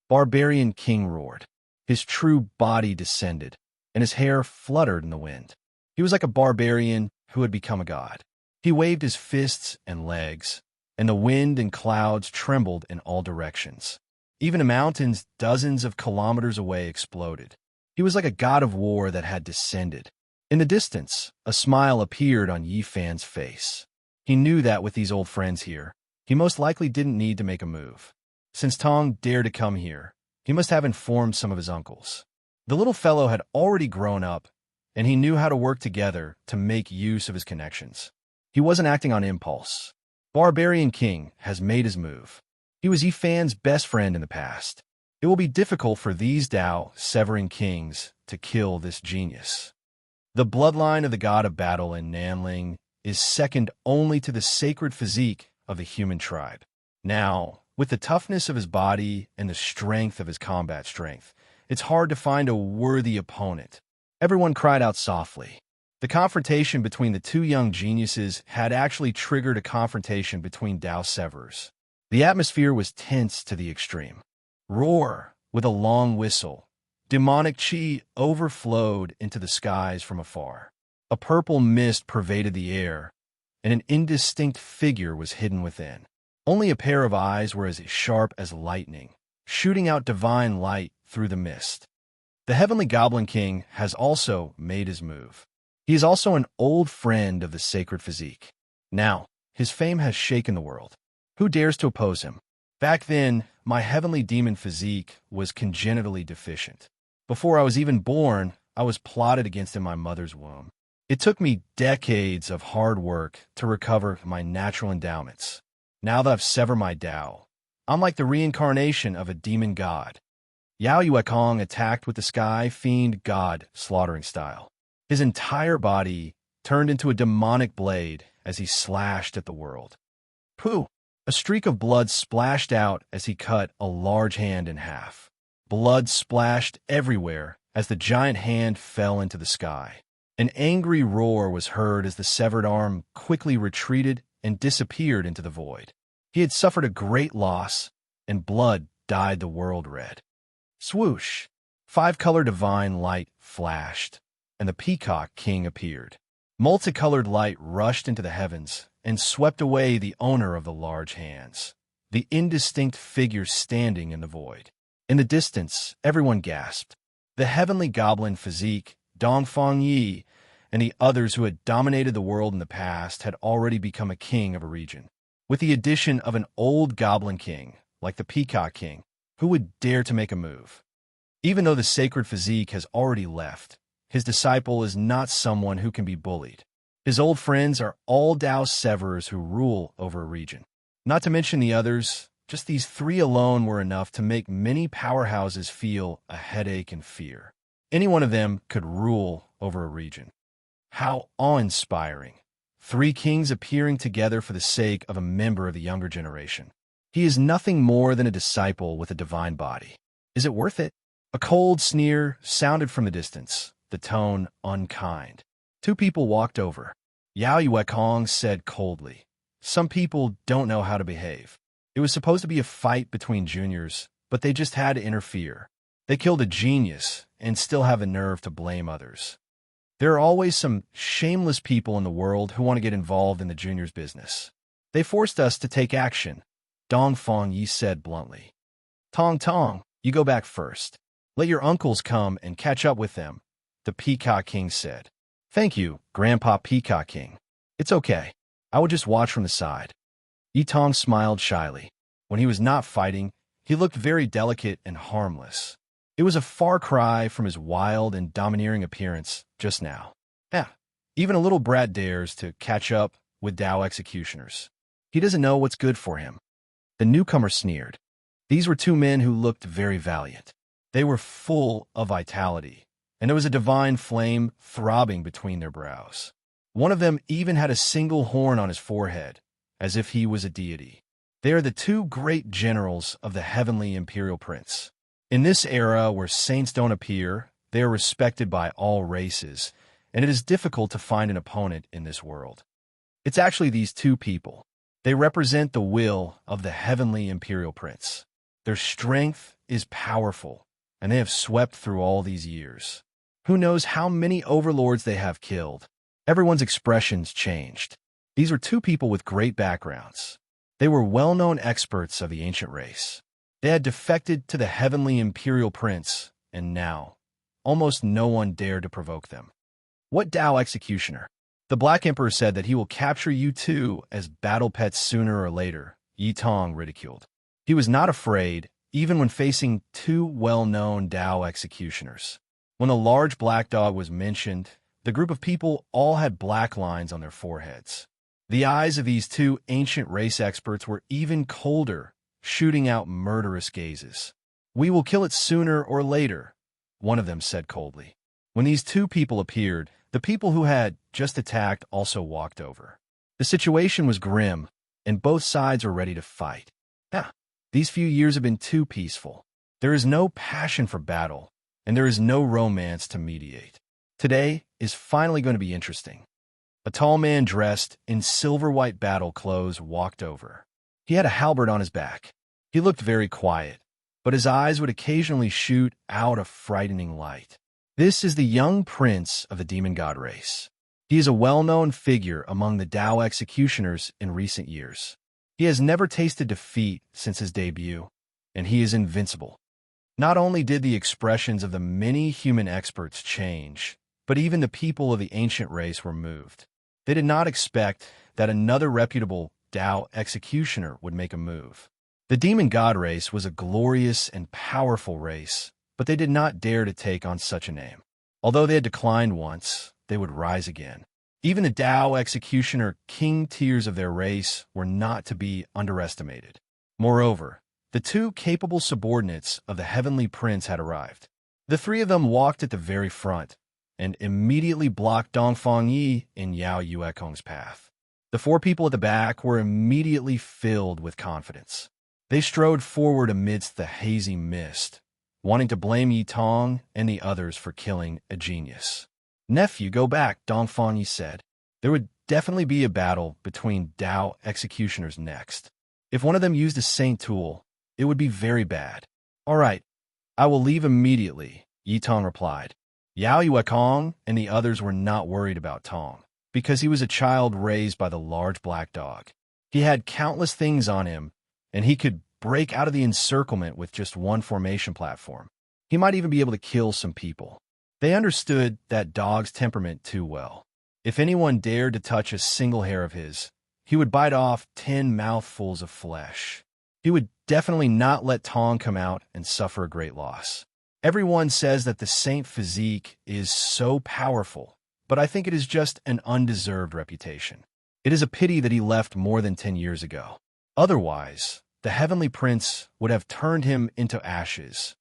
Barbarian king roared. His true body descended, and his hair fluttered in the wind. He was like a barbarian who had become a god. He waved his fists and legs, and the wind and clouds trembled in all directions. Even the mountains dozens of kilometers away exploded. He was like a god of war that had descended. In the distance, a smile appeared on Yi Fan's face. He knew that with these old friends here, he most likely didn't need to make a move. Since Tong dared to come here, he must have informed some of his uncles. The little fellow had already grown up, and he knew how to work together to make use of his connections. He wasn't acting on impulse. Barbarian King has made his move. He was Yi Fan's best friend in the past. It will be difficult for these Dao severing kings to kill this genius. The bloodline of the god of battle in Nanling is second only to the sacred physique of the human tribe. Now, with the toughness of his body and the strength of his combat strength, it's hard to find a worthy opponent. Everyone cried out softly. The confrontation between the 2 young geniuses had actually triggered a confrontation between Dao Severers. The atmosphere was tense to the extreme. Roar, with a long whistle. Demonic chi overflowed into the skies from afar. A purple mist pervaded the air, and an indistinct figure was hidden within. Only a pair of eyes were as sharp as lightning, shooting out divine light through the mist. The Heavenly Goblin King has also made his move. He is also an old friend of the sacred physique. Now, his fame has shaken the world. Who dares to oppose him? Back then, my heavenly demon physique was congenitally deficient. Before I was even born, I was plotted against in my mother's womb. It took me decades of hard work to recover my natural endowments. Now that I've severed my Tao, I'm like the reincarnation of a demon god. Yao Yuekong attacked with the sky fiend god slaughtering style. His entire body turned into a demonic blade as he slashed at the world. Pooh! A streak of blood splashed out as he cut a large hand in half. Blood splashed everywhere as the giant hand fell into the sky. An angry roar was heard as the severed arm quickly retreated and disappeared into the void. He had suffered a great loss, and blood dyed the world red. Swoosh! 5-color divine light flashed, and the Peacock King appeared. Multicolored light rushed into the heavens and swept away the owner of the large hands, the indistinct figure standing in the void. In the distance, everyone gasped. The heavenly goblin physique, Dongfang Yi, and the others who had dominated the world in the past had already become a king of a region. With the addition of an old goblin king, like the Peacock King, who would dare to make a move? Even though the sacred physique has already left, his disciple is not someone who can be bullied. His old friends are all Dao severers who rule over a region. Not to mention the others, just these 3 alone were enough to make many powerhouses feel a headache and fear. Any one of them could rule over a region. How awe-inspiring. 3 kings appearing together for the sake of a member of the younger generation. He is nothing more than a disciple with a divine body. Is it worth it? A cold sneer sounded from the distance, the tone unkind. 2 people walked over. Yao Yuekong said coldly, "Some people don't know how to behave." It was supposed to be a fight between juniors, but they just had to interfere. They killed a genius and still have the nerve to blame others. There are always some shameless people in the world who want to get involved in the juniors' business. They forced us to take action, Dongfang Yi said bluntly. Tong Tong, you go back first. Let your uncles come and catch up with them, the Peacock King said. Thank you, Grandpa Peacock King. It's okay. I will just watch from the side. Yitong smiled shyly. When he was not fighting, he looked very delicate and harmless. It was a far cry from his wild and domineering appearance just now. Even a little brat dares to catch up with Dao executioners. He doesn't know what's good for him. The newcomer sneered. These were 2 men who looked very valiant. They were full of vitality, and there was a divine flame throbbing between their brows. One of them even had a single horn on his forehead, as if he was a deity. They are the 2 great generals of the heavenly imperial prince. In this era where saints don't appear, they are respected by all races, and it is difficult to find an opponent in this world. It's actually these 2 people. They represent the will of the heavenly imperial prince. Their strength is powerful, and they have swept through all these years. Who knows how many overlords they have killed? Everyone's expressions changed. These were 2 people with great backgrounds. They were well-known experts of the ancient race. They had defected to the heavenly imperial prince, and now, almost no one dared to provoke them. What Dao executioner? The Black Emperor said that he will capture you 2 as battle pets sooner or later, Yi Tong ridiculed. He was not afraid, even when facing 2 well-known Dao executioners. When the large black dog was mentioned, the group of people all had black lines on their foreheads. The eyes of these 2 ancient race experts were even colder, shooting out murderous gazes. We will kill it sooner or later, one of them said coldly. When these 2 people appeared, the people who had just attacked also walked over. The situation was grim, and both sides were ready to fight. These few years have been too peaceful. There is no passion for battle, and there is no romance to mediate. Today is finally going to be interesting. A tall man dressed in silver-white battle clothes walked over. He had a halberd on his back. He looked very quiet, but his eyes would occasionally shoot out a frightening light. This is the young prince of the demon god race. He is a well-known figure among the Dao executioners in recent years. He has never tasted defeat since his debut, and he is invincible. Not only did the expressions of the many human experts change, but even the people of the ancient race were moved. They did not expect that another reputable Dao executioner would make a move. The demon god race was a glorious and powerful race, but they did not dare to take on such a name. Although they had declined once, they would rise again. Even the Dao executioner king tiers of their race were not to be underestimated. Moreover, the 2 capable subordinates of the heavenly prince had arrived. The 3 of them walked at the very front, and immediately blocked Dongfang Yi in Yao Yuekong's path. The 4 people at the back were immediately filled with confidence. They strode forward amidst the hazy mist, wanting to blame Yi Tong and the others for killing a genius. "Nephew, go back," Dongfang Yi said. "There would definitely be a battle between Dao executioners next. If one of them used a saint tool, it would be very bad." "All right, I will leave immediately," Yi Tong replied. Yao Yuekong and the others were not worried about Tong, because he was a child raised by the large black dog. He had countless things on him, and he could break out of the encirclement with just one formation platform. He might even be able to kill some people. They understood that dog's temperament too well. If anyone dared to touch a single hair of his, he would bite off 10 mouthfuls of flesh. He would definitely not let Tong come out and suffer a great loss. Everyone says that the saint physique is so powerful, but I think it is just an undeserved reputation. It is a pity that he left more than 10 years ago. Otherwise, the Heavenly Prince would have turned him into ashes.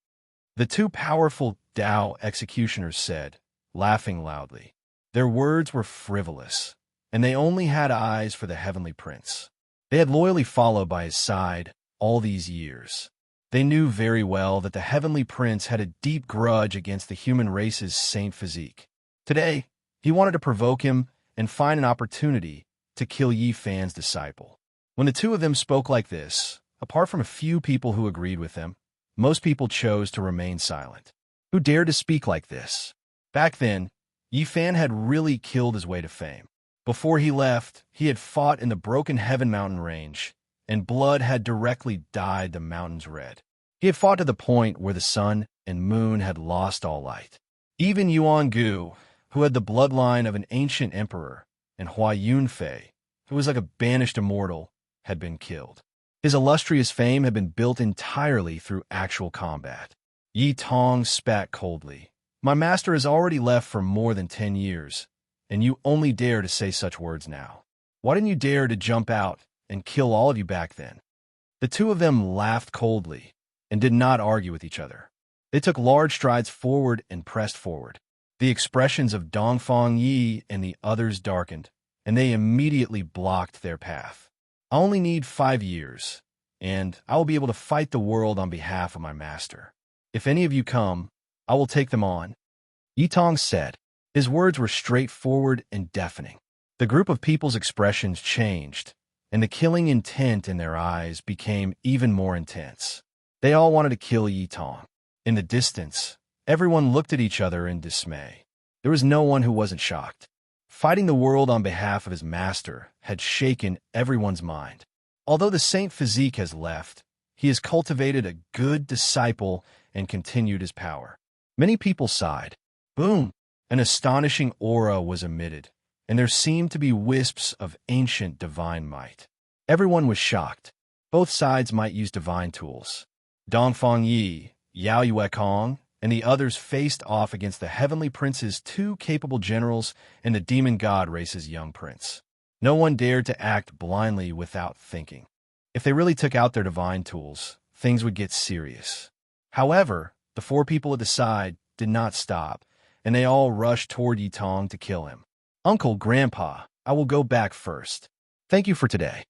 The two powerful Dao executioners said, laughing loudly. Their words were frivolous, and they only had eyes for the Heavenly Prince. They had loyally followed by his side all these years. They knew very well that the Heavenly Prince had a deep grudge against the human race's saint physique. Today, he wanted to provoke him and find an opportunity to kill Yi Fan's disciple. When the two of them spoke like this, apart from a few people who agreed with them, most people chose to remain silent. Who dared to speak like this? Back then, Yi Fan had really killed his way to fame. Before he left, he had fought in the Broken Heaven mountain range, and blood had directly dyed the mountains red. He had fought to the point where the sun and moon had lost all light. Even Yuan Gu, who had the bloodline of an ancient emperor, and Hua Yunfei, who was like a banished immortal, had been killed. His illustrious fame had been built entirely through actual combat. Yi Tong spat coldly. "My master has already left for more than 10 years, and you only dare to say such words now. Why didn't you dare to jump out and kill all of you back then?" The two of them laughed coldly and did not argue with each other. They took large strides forward and pressed forward. The expressions of Dongfang Yi and the others darkened, and they immediately blocked their path. "I only need 5 years, and I will be able to fight the world on behalf of my master. If any of you come, I will take them on," Yi Tong said. His words were straightforward and deafening. The group of people's expressions changed, and the killing intent in their eyes became even more intense. They all wanted to kill Yi Tong. In the distance, everyone looked at each other in dismay. There was no one who wasn't shocked. Fighting the world on behalf of his master had shaken everyone's mind. Although the saint physique has left, he has cultivated a good disciple and continued his power. Many people sighed. Boom! An astonishing aura was emitted, and there seemed to be wisps of ancient divine might. Everyone was shocked. Both sides might use divine tools. Dongfang Yi, Yao Yuekong, and the others faced off against the Heavenly Prince's 2 capable generals and the demon god race's young prince. No one dared to act blindly without thinking. If they really took out their divine tools, things would get serious. However, the 4 people at the side did not stop, and they all rushed toward Yi Tong to kill him. "Uncle, Grandpa, I will go back first. Thank you for today."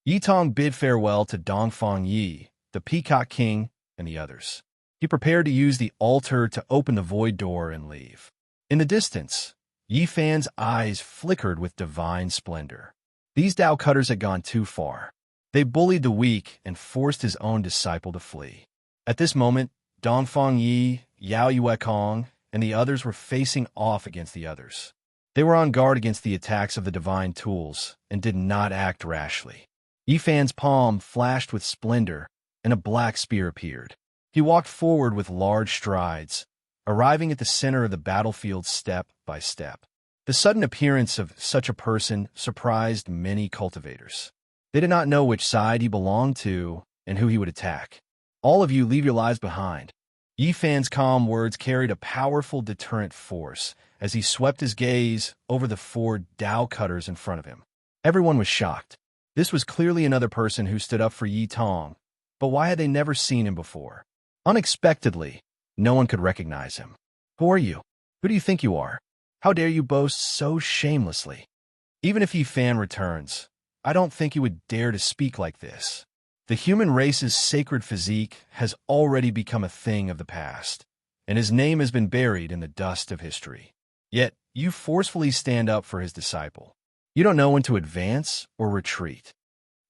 Yi Tong bid farewell to Dongfang Yi, the Peacock King, and the others. He prepared to use the altar to open the void door and leave. In the distance, Yi Fan's eyes flickered with divine splendor. These Dao cutters had gone too far. They bullied the weak and forced his own disciple to flee. At this moment, Dongfang Yi, Yao Yuekong, and the others were facing off against the others. They were on guard against the attacks of the divine tools and did not act rashly. Yi Fan's palm flashed with splendor, and a black spear appeared. He walked forward with large strides, arriving at the center of the battlefield step by step. The sudden appearance of such a person surprised many cultivators. They did not know which side he belonged to and who he would attack. "All of you leave your lives behind." Yi Fan's calm words carried a powerful deterrent force as he swept his gaze over the 4 Dao cutters in front of him. Everyone was shocked. This was clearly another person who stood up for Yi Tong, but why had they never seen him before? Unexpectedly, no one could recognize him. "Who are you? Who do you think you are? How dare you boast so shamelessly? Even if Yi Fan returns, I don't think you would dare to speak like this." The human race's sacred physique has already become a thing of the past, and his name has been buried in the dust of history. Yet, you forcefully stand up for his disciple. You don't know when to advance or retreat.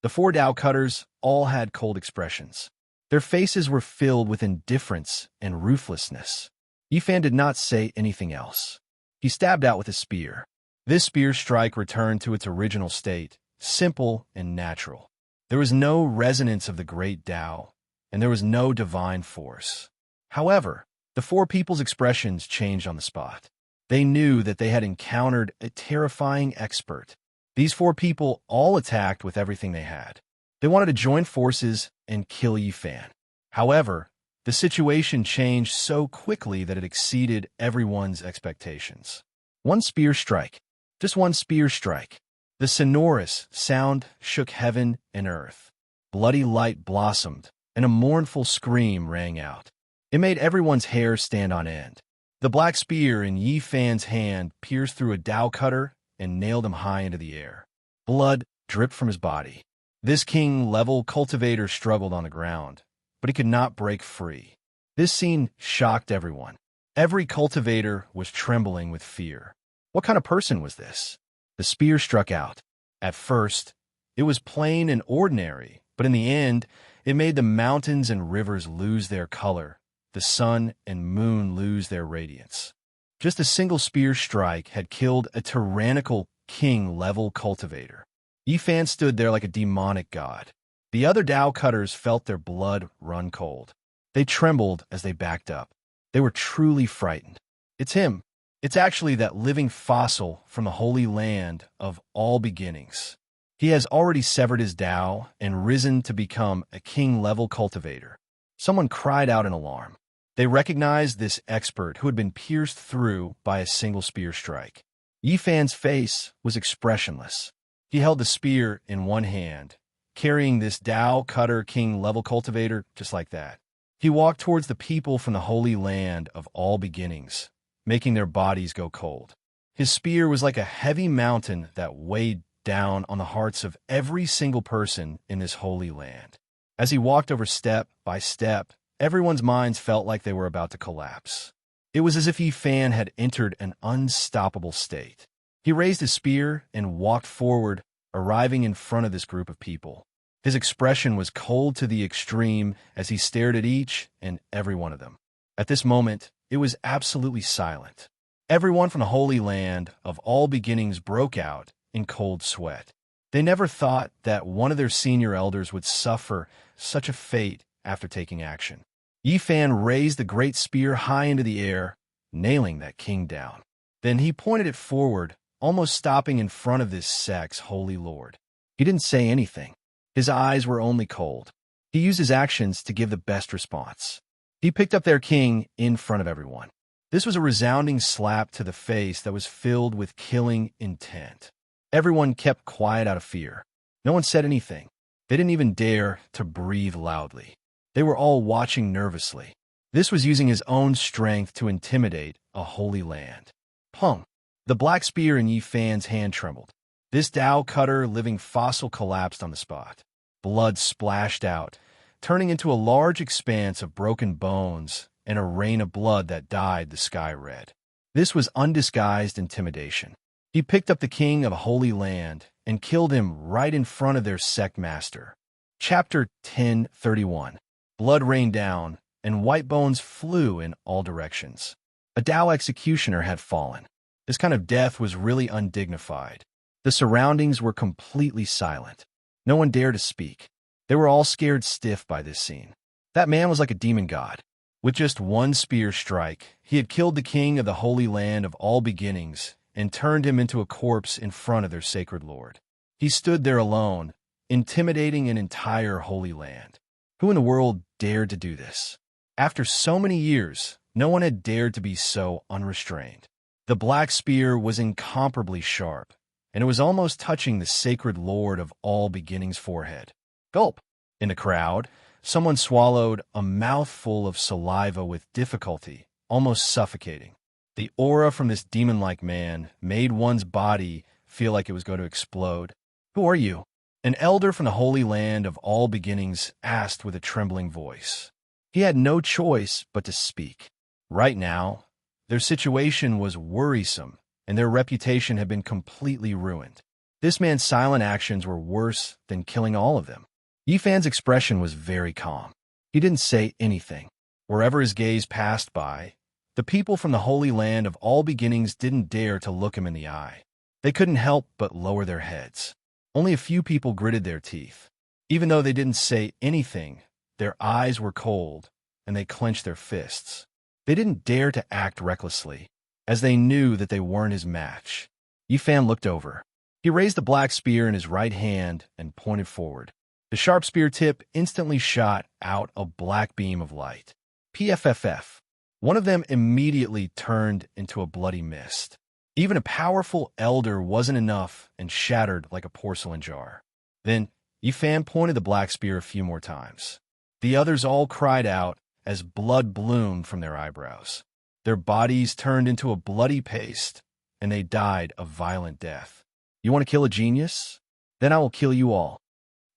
The four Tao cutters all had cold expressions. Their faces were filled with indifference and ruthlessness. Yifan did not say anything else. He stabbed out with his spear. This spear strike returned to its original state, simple and natural. There was no resonance of the great Tao, and there was no divine force. However, the four people's expressions changed on the spot. They knew that they had encountered a terrifying expert. These four people all attacked with everything they had. They wanted to join forces and kill Yifan. However, the situation changed so quickly that it exceeded everyone's expectations. One spear strike. Just one spear strike. The sonorous sound shook heaven and earth. Bloody light blossomed, and a mournful scream rang out. It made everyone's hair stand on end. The black spear in Yifan's hand pierced through a Tao cutter and nailed him high into the air. Blood dripped from his body. This king-level cultivator struggled on the ground, but he could not break free. This scene shocked everyone. Every cultivator was trembling with fear. What kind of person was this? The spear struck out. At first, it was plain and ordinary, but in the end, it made the mountains and rivers lose their color, the sun and moon lose their radiance. Just a single spear strike had killed a tyrannical king-level cultivator. Yifan stood there like a demonic god. The other Tao cutters felt their blood run cold. They trembled as they backed up. They were truly frightened. It's him. It's actually that living fossil from the holy land of all beginnings. He has already severed his Tao and risen to become a king-level cultivator. Someone cried out in alarm. They recognized this expert who had been pierced through by a single spear strike. Yifan's face was expressionless. He held the spear in one hand, carrying this Tao cutter king-level cultivator just like that. He walked towards the people from the holy land of all beginnings, making their bodies go cold. His spear was like a heavy mountain that weighed down on the hearts of every single person in this holy land. As he walked over step by step, everyone's minds felt like they were about to collapse. It was as if Yifan had entered an unstoppable state. He raised his spear and walked forward, arriving in front of this group of people. His expression was cold to the extreme as he stared at each and every one of them. At this moment, it was absolutely silent. Everyone from the Holy Land of all beginnings broke out in cold sweat. They never thought that one of their senior elders would suffer such a fate after taking action. Yifan raised the great spear high into the air, nailing that king down. Then he pointed it forward, almost stopping in front of this sect's holy lord. He didn't say anything. His eyes were only cold. He used his actions to give the best response. He picked up their king in front of everyone. This was a resounding slap to the face that was filled with killing intent. Everyone kept quiet out of fear. No one said anything. They didn't even dare to breathe loudly. They were all watching nervously. This was using his own strength to intimidate a holy land. Pung! The black spear in Yifan's hand trembled. This Tao cutter living fossil collapsed on the spot. Blood splashed out, turning into a large expanse of broken bones and a rain of blood that dyed the sky red. This was undisguised intimidation. He picked up the king of a holy land and killed him right in front of their sect master. Chapter 10:31. Blood rained down, and white bones flew in all directions. A Tao executioner had fallen. This kind of death was really undignified. The surroundings were completely silent. No one dared to speak. They were all scared stiff by this scene. That man was like a demon god. With just one spear strike, he had killed the king of the holy land of all beginnings and turned him into a corpse in front of their sacred lord. He stood there alone, intimidating an entire holy land. Who in the world dared to do this? After so many years, no one had dared to be so unrestrained. The black spear was incomparably sharp, and it was almost touching the sacred lord of all beginnings' forehead. Gulp! In the crowd, someone swallowed a mouthful of saliva with difficulty, almost suffocating. The aura from this demon-like man made one's body feel like it was going to explode. Who are you? An elder from the Holy Land of all beginnings asked with a trembling voice. He had no choice but to speak. Right now, their situation was worrisome, and their reputation had been completely ruined. This man's silent actions were worse than killing all of them. Yifan's expression was very calm. He didn't say anything. Wherever his gaze passed by, the people from the Holy Land of all beginnings didn't dare to look him in the eye. They couldn't help but lower their heads. Only a few people gritted their teeth. Even though they didn't say anything, their eyes were cold, and they clenched their fists. They didn't dare to act recklessly, as they knew that they weren't his match. Yifan looked over. He raised the black spear in his right hand and pointed forward. The sharp spear tip instantly shot out a black beam of light. PFFF. One of them immediately turned into a bloody mist. Even a powerful elder wasn't enough and shattered like a porcelain jar. Then, Yifan pointed the black spear a few more times. The others all cried out as blood bloomed from their eyebrows. Their bodies turned into a bloody paste, and they died a violent death. You want to kill a genius? Then I will kill you all.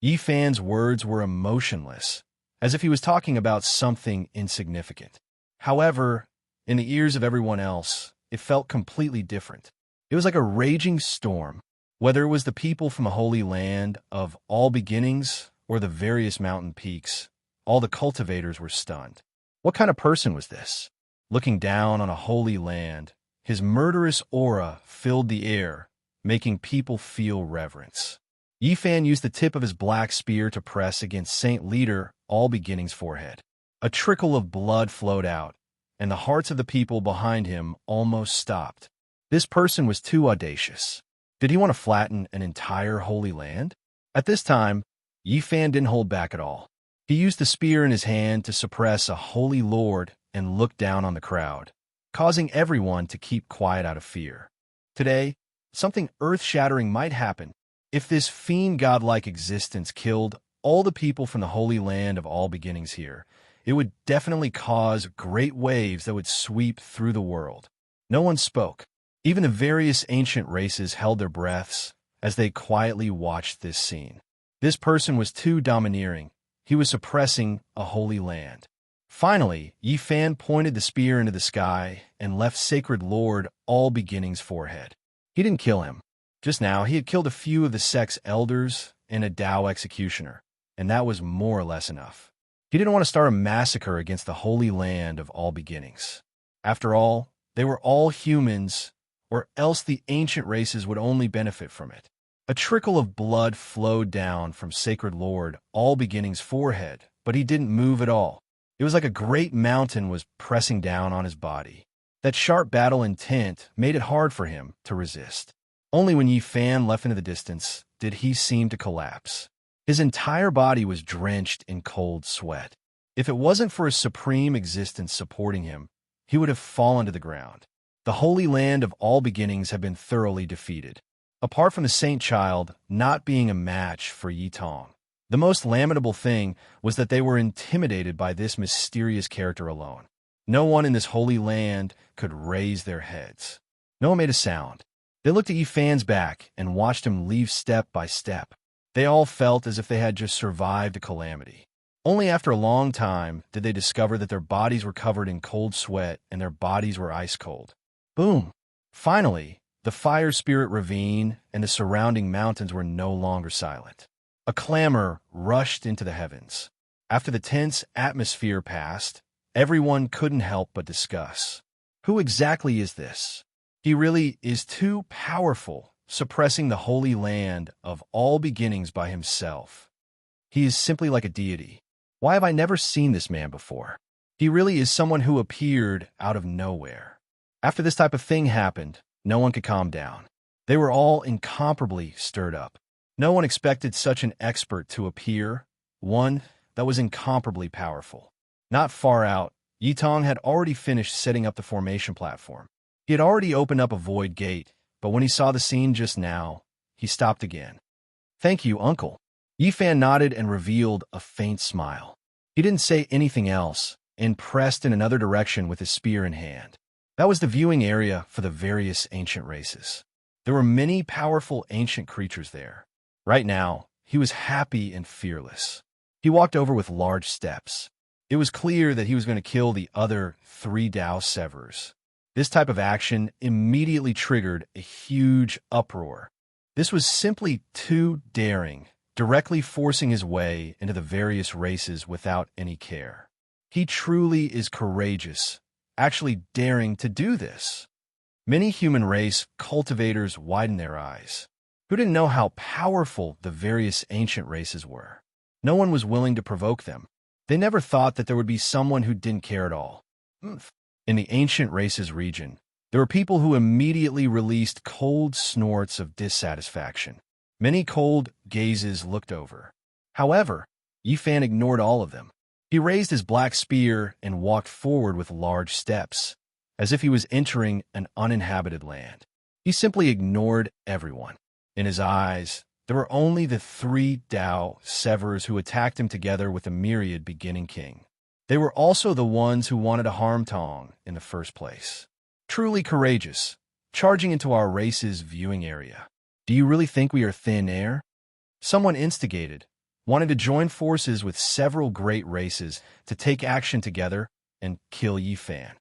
Yifan's words were emotionless, as if he was talking about something insignificant. However, in the ears of everyone else, it felt completely different. It was like a raging storm. Whether it was the people from the Holy Land of all beginnings or the various mountain peaks, all the cultivators were stunned. What kind of person was this? Looking down on a holy land, his murderous aura filled the air, making people feel reverence. Yifan used the tip of his black spear to press against Saint Leader All Beginning's forehead. A trickle of blood flowed out, and the hearts of the people behind him almost stopped. This person was too audacious. Did he want to flatten an entire holy land? At this time, Yifan didn't hold back at all. He used the spear in his hand to suppress a holy lord and look down on the crowd, causing everyone to keep quiet out of fear. Today, something earth-shattering might happen. If this fiend godlike existence killed all the people from the Holy Land of all beginnings here, it would definitely cause great waves that would sweep through the world. No one spoke. Even the various ancient races held their breaths as they quietly watched this scene. This person was too domineering. He was suppressing a holy land. Finally, Yifan pointed the spear into the sky and left Sacred Lord All Beginning's forehead. He didn't kill him. Just now, he had killed a few of the sect's elders and a Tao executioner, and that was more or less enough. He didn't want to start a massacre against the Holy Land of all beginnings. After all, they were all humans, or else the ancient races would only benefit from it. A trickle of blood flowed down from Sacred Lord All Beginning's forehead, but he didn't move at all. It was like a great mountain was pressing down on his body. That sharp battle intent made it hard for him to resist. Only when Yifan left into the distance did he seem to collapse. His entire body was drenched in cold sweat. If it wasn't for his supreme existence supporting him, he would have fallen to the ground. The Holy Land of all beginnings had been thoroughly defeated. Apart from the Saint Child not being a match for Yi Tong, the most lamentable thing was that they were intimidated by this mysterious character alone. No one in this holy land could raise their heads. No one made a sound. They looked at Yifan's back and watched him leave step by step. They all felt as if they had just survived a calamity. Only after a long time did they discover that their bodies were covered in cold sweat and their bodies were ice cold. Boom! Finally, the fire spirit ravine and the surrounding mountains were no longer silent. A clamor rushed into the heavens. After the tense atmosphere passed, everyone couldn't help but discuss. Who exactly is this? He really is too powerful, suppressing the holy land of all beginnings by himself. He is simply like a deity. Why have I never seen this man before? He really is someone who appeared out of nowhere. After this type of thing happened, no one could calm down. They were all incomparably stirred up. No one expected such an expert to appear, one that was incomparably powerful. Not far out, Yi Tong had already finished setting up the formation platform. He had already opened up a void gate, but when he saw the scene just now, he stopped again. "Thank you, Uncle." Yifan nodded and revealed a faint smile. He didn't say anything else and pressed in another direction with his spear in hand. That was the viewing area for the various ancient races. There were many powerful ancient creatures there. Right now, he was happy and fearless. He walked over with large steps. It was clear that he was going to kill the other 3 Dao Severs. This type of action immediately triggered a huge uproar. This was simply too daring, directly forcing his way into the various races without any care. He truly is courageous, actually daring to do this. Many human race cultivators widened their eyes. Who didn't know how powerful the various ancient races were? No one was willing to provoke them. They never thought that there would be someone who didn't care at all. In the ancient races region, there were people who immediately released cold snorts of dissatisfaction. Many cold gazes looked over. However, Yifan ignored all of them. He raised his black spear and walked forward with large steps, as if he was entering an uninhabited land. He simply ignored everyone. In his eyes, there were only the 3 Dao Severs who attacked him together with a myriad beginning king. They were also the ones who wanted to harm Tong in the first place. Truly courageous, charging into our race's viewing area. Do you really think we are thin air? Someone instigated, wanted to join forces with several great races to take action together and kill Yifan.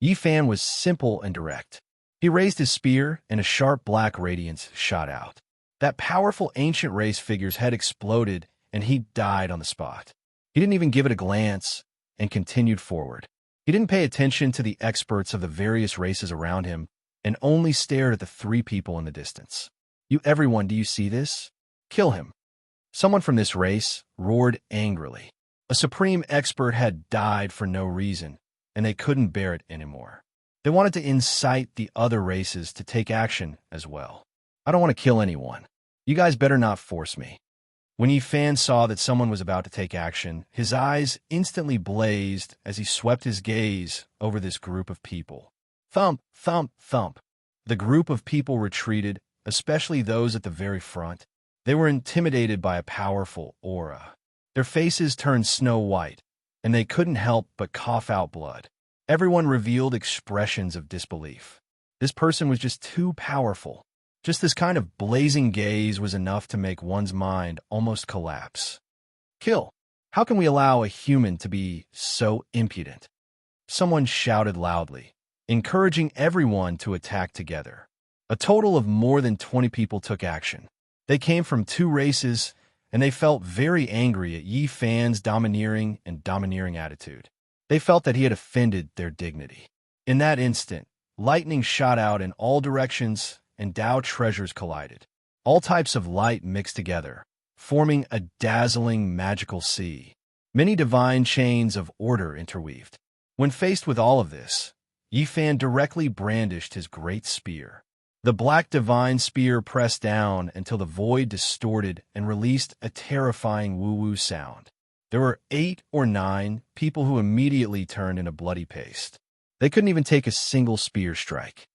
Yifan was simple and direct. He raised his spear, and a sharp black radiance shot out. That powerful ancient race figure's head exploded, and he died on the spot. He didn't even give it a glance and continued forward. He didn't pay attention to the experts of the various races around him and only stared at the 3 people in the distance. Everyone, do you see this? Kill him. Someone from this race roared angrily. A supreme expert had died for no reason, and they couldn't bear it anymore. They wanted to incite the other races to take action as well. I don't want to kill anyone. You guys better not force me. When Yifan saw that someone was about to take action, his eyes instantly blazed as he swept his gaze over this group of people. Thump, thump, thump. The group of people retreated, especially those at the very front. They were intimidated by a powerful aura. Their faces turned snow white, and they couldn't help but cough out blood. Everyone revealed expressions of disbelief. This person was just too powerful. Just this kind of blazing gaze was enough to make one's mind almost collapse. Kill. How can we allow a human to be so impudent? Someone shouted loudly, encouraging everyone to attack together. A total of more than 20 people took action. They came from 2 races, and they felt very angry at Yifan's domineering attitude. They felt that he had offended their dignity. In that instant, lightning shot out in all directions, and Dao treasures collided. All types of light mixed together, forming a dazzling magical sea. Many divine chains of order interweaved. When faced with all of this, Yifan directly brandished his great spear. The black divine spear pressed down until the void distorted and released a terrifying woo-woo sound. There were 8 or 9 people who immediately turned into bloody paste. They couldn't even take a single spear strike.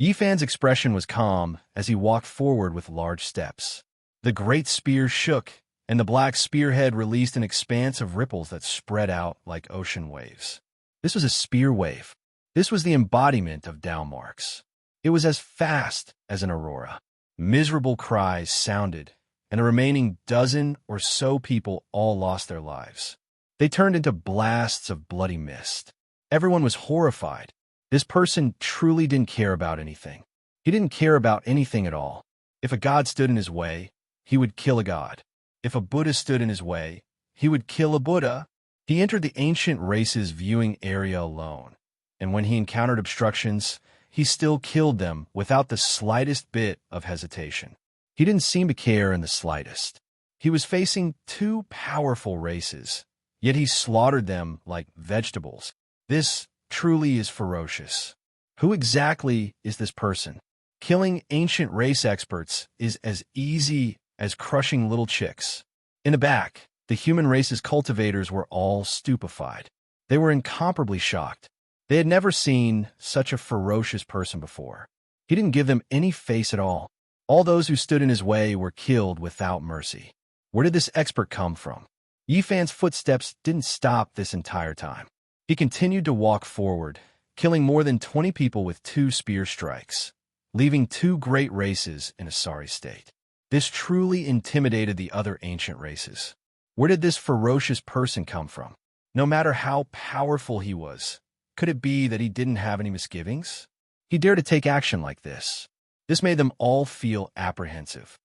Yifan's expression was calm as he walked forward with large steps. The great spear shook, and the black spearhead released an expanse of ripples that spread out like ocean waves. This was a spear wave. This was the embodiment of Dao marks. It was as fast as an aurora. Miserable cries sounded, and the remaining dozen or so people all lost their lives. They turned into blasts of bloody mist. Everyone was horrified. This person truly didn't care about anything. He didn't care about anything at all. If a god stood in his way, he would kill a god. If a Buddha stood in his way, he would kill a Buddha. He entered the ancient race's viewing area alone, and when he encountered obstructions, he still killed them without the slightest bit of hesitation. He didn't seem to care in the slightest. He was facing 2 powerful races, yet he slaughtered them like vegetables. This truly is ferocious. Who exactly is this person? Killing ancient race experts is as easy as crushing little chicks. In the back, the human race's cultivators were all stupefied. They were incomparably shocked. They had never seen such a ferocious person before. He didn't give them any face at all. All those who stood in his way were killed without mercy. Where did this expert come from? Yifan's footsteps didn't stop this entire time. He continued to walk forward, killing more than 20 people with 2 spear strikes, leaving 2 great races in a sorry state. This truly intimidated the other ancient races. Where did this ferocious person come from? No matter how powerful he was, could it be that he didn't have any misgivings? He dared to take action like this. This made them all feel apprehensive.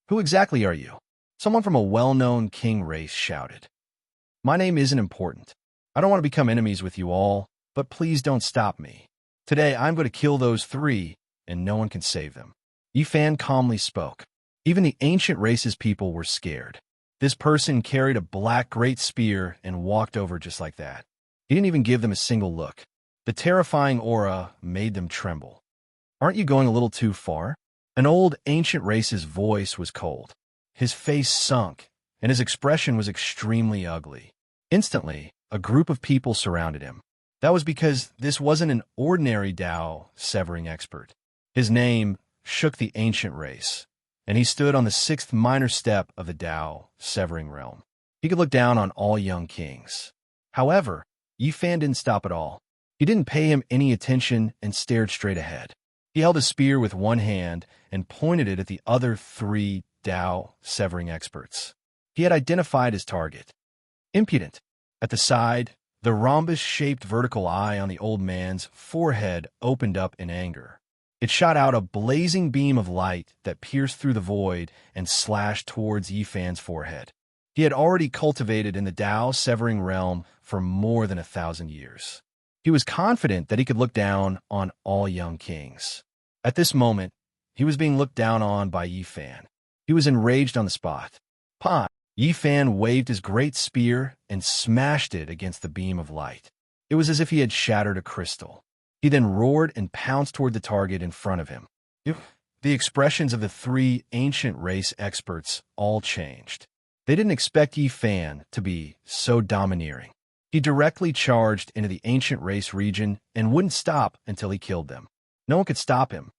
Who exactly are you? Someone from a well-known king race shouted. My name isn't important. I don't want to become enemies with you all, but please don't stop me. Today I'm going to kill those three, and no one can save them. Yifan calmly spoke. Even the ancient race's people were scared. This person carried a black great spear and walked over just like that. He didn't even give them a single look. The terrifying aura made them tremble. Aren't you going a little too far? An old ancient race's voice was cold. His face sunk, and his expression was extremely ugly. Instantly, a group of people surrounded him. That was because this wasn't an ordinary Dao severing expert. His name shook the ancient race, and he stood on the sixth minor step of the Dao severing realm. He could look down on all young kings. However, Yifan didn't stop at all. He didn't pay him any attention and stared straight ahead. He held a spear with one hand and pointed it at the other three Dao severing experts. He had identified his target. Impudent. At the side, the rhombus-shaped vertical eye on the old man's forehead opened up in anger. It shot out a blazing beam of light that pierced through the void and slashed towards Yifan's forehead. He had already cultivated in the Dao severing realm for more than 1,000 years. He was confident that he could look down on all young kings. At this moment, he was being looked down on by Yifan. He was enraged on the spot. Pah! Yifan waved his great spear and smashed it against the beam of light. It was as if he had shattered a crystal. He then roared and pounced toward the target in front of him. The expressions of the three ancient race experts all changed. They didn't expect Yifan to be so domineering. He directly charged into the ancient race region and wouldn't stop until he killed them. No one could stop him.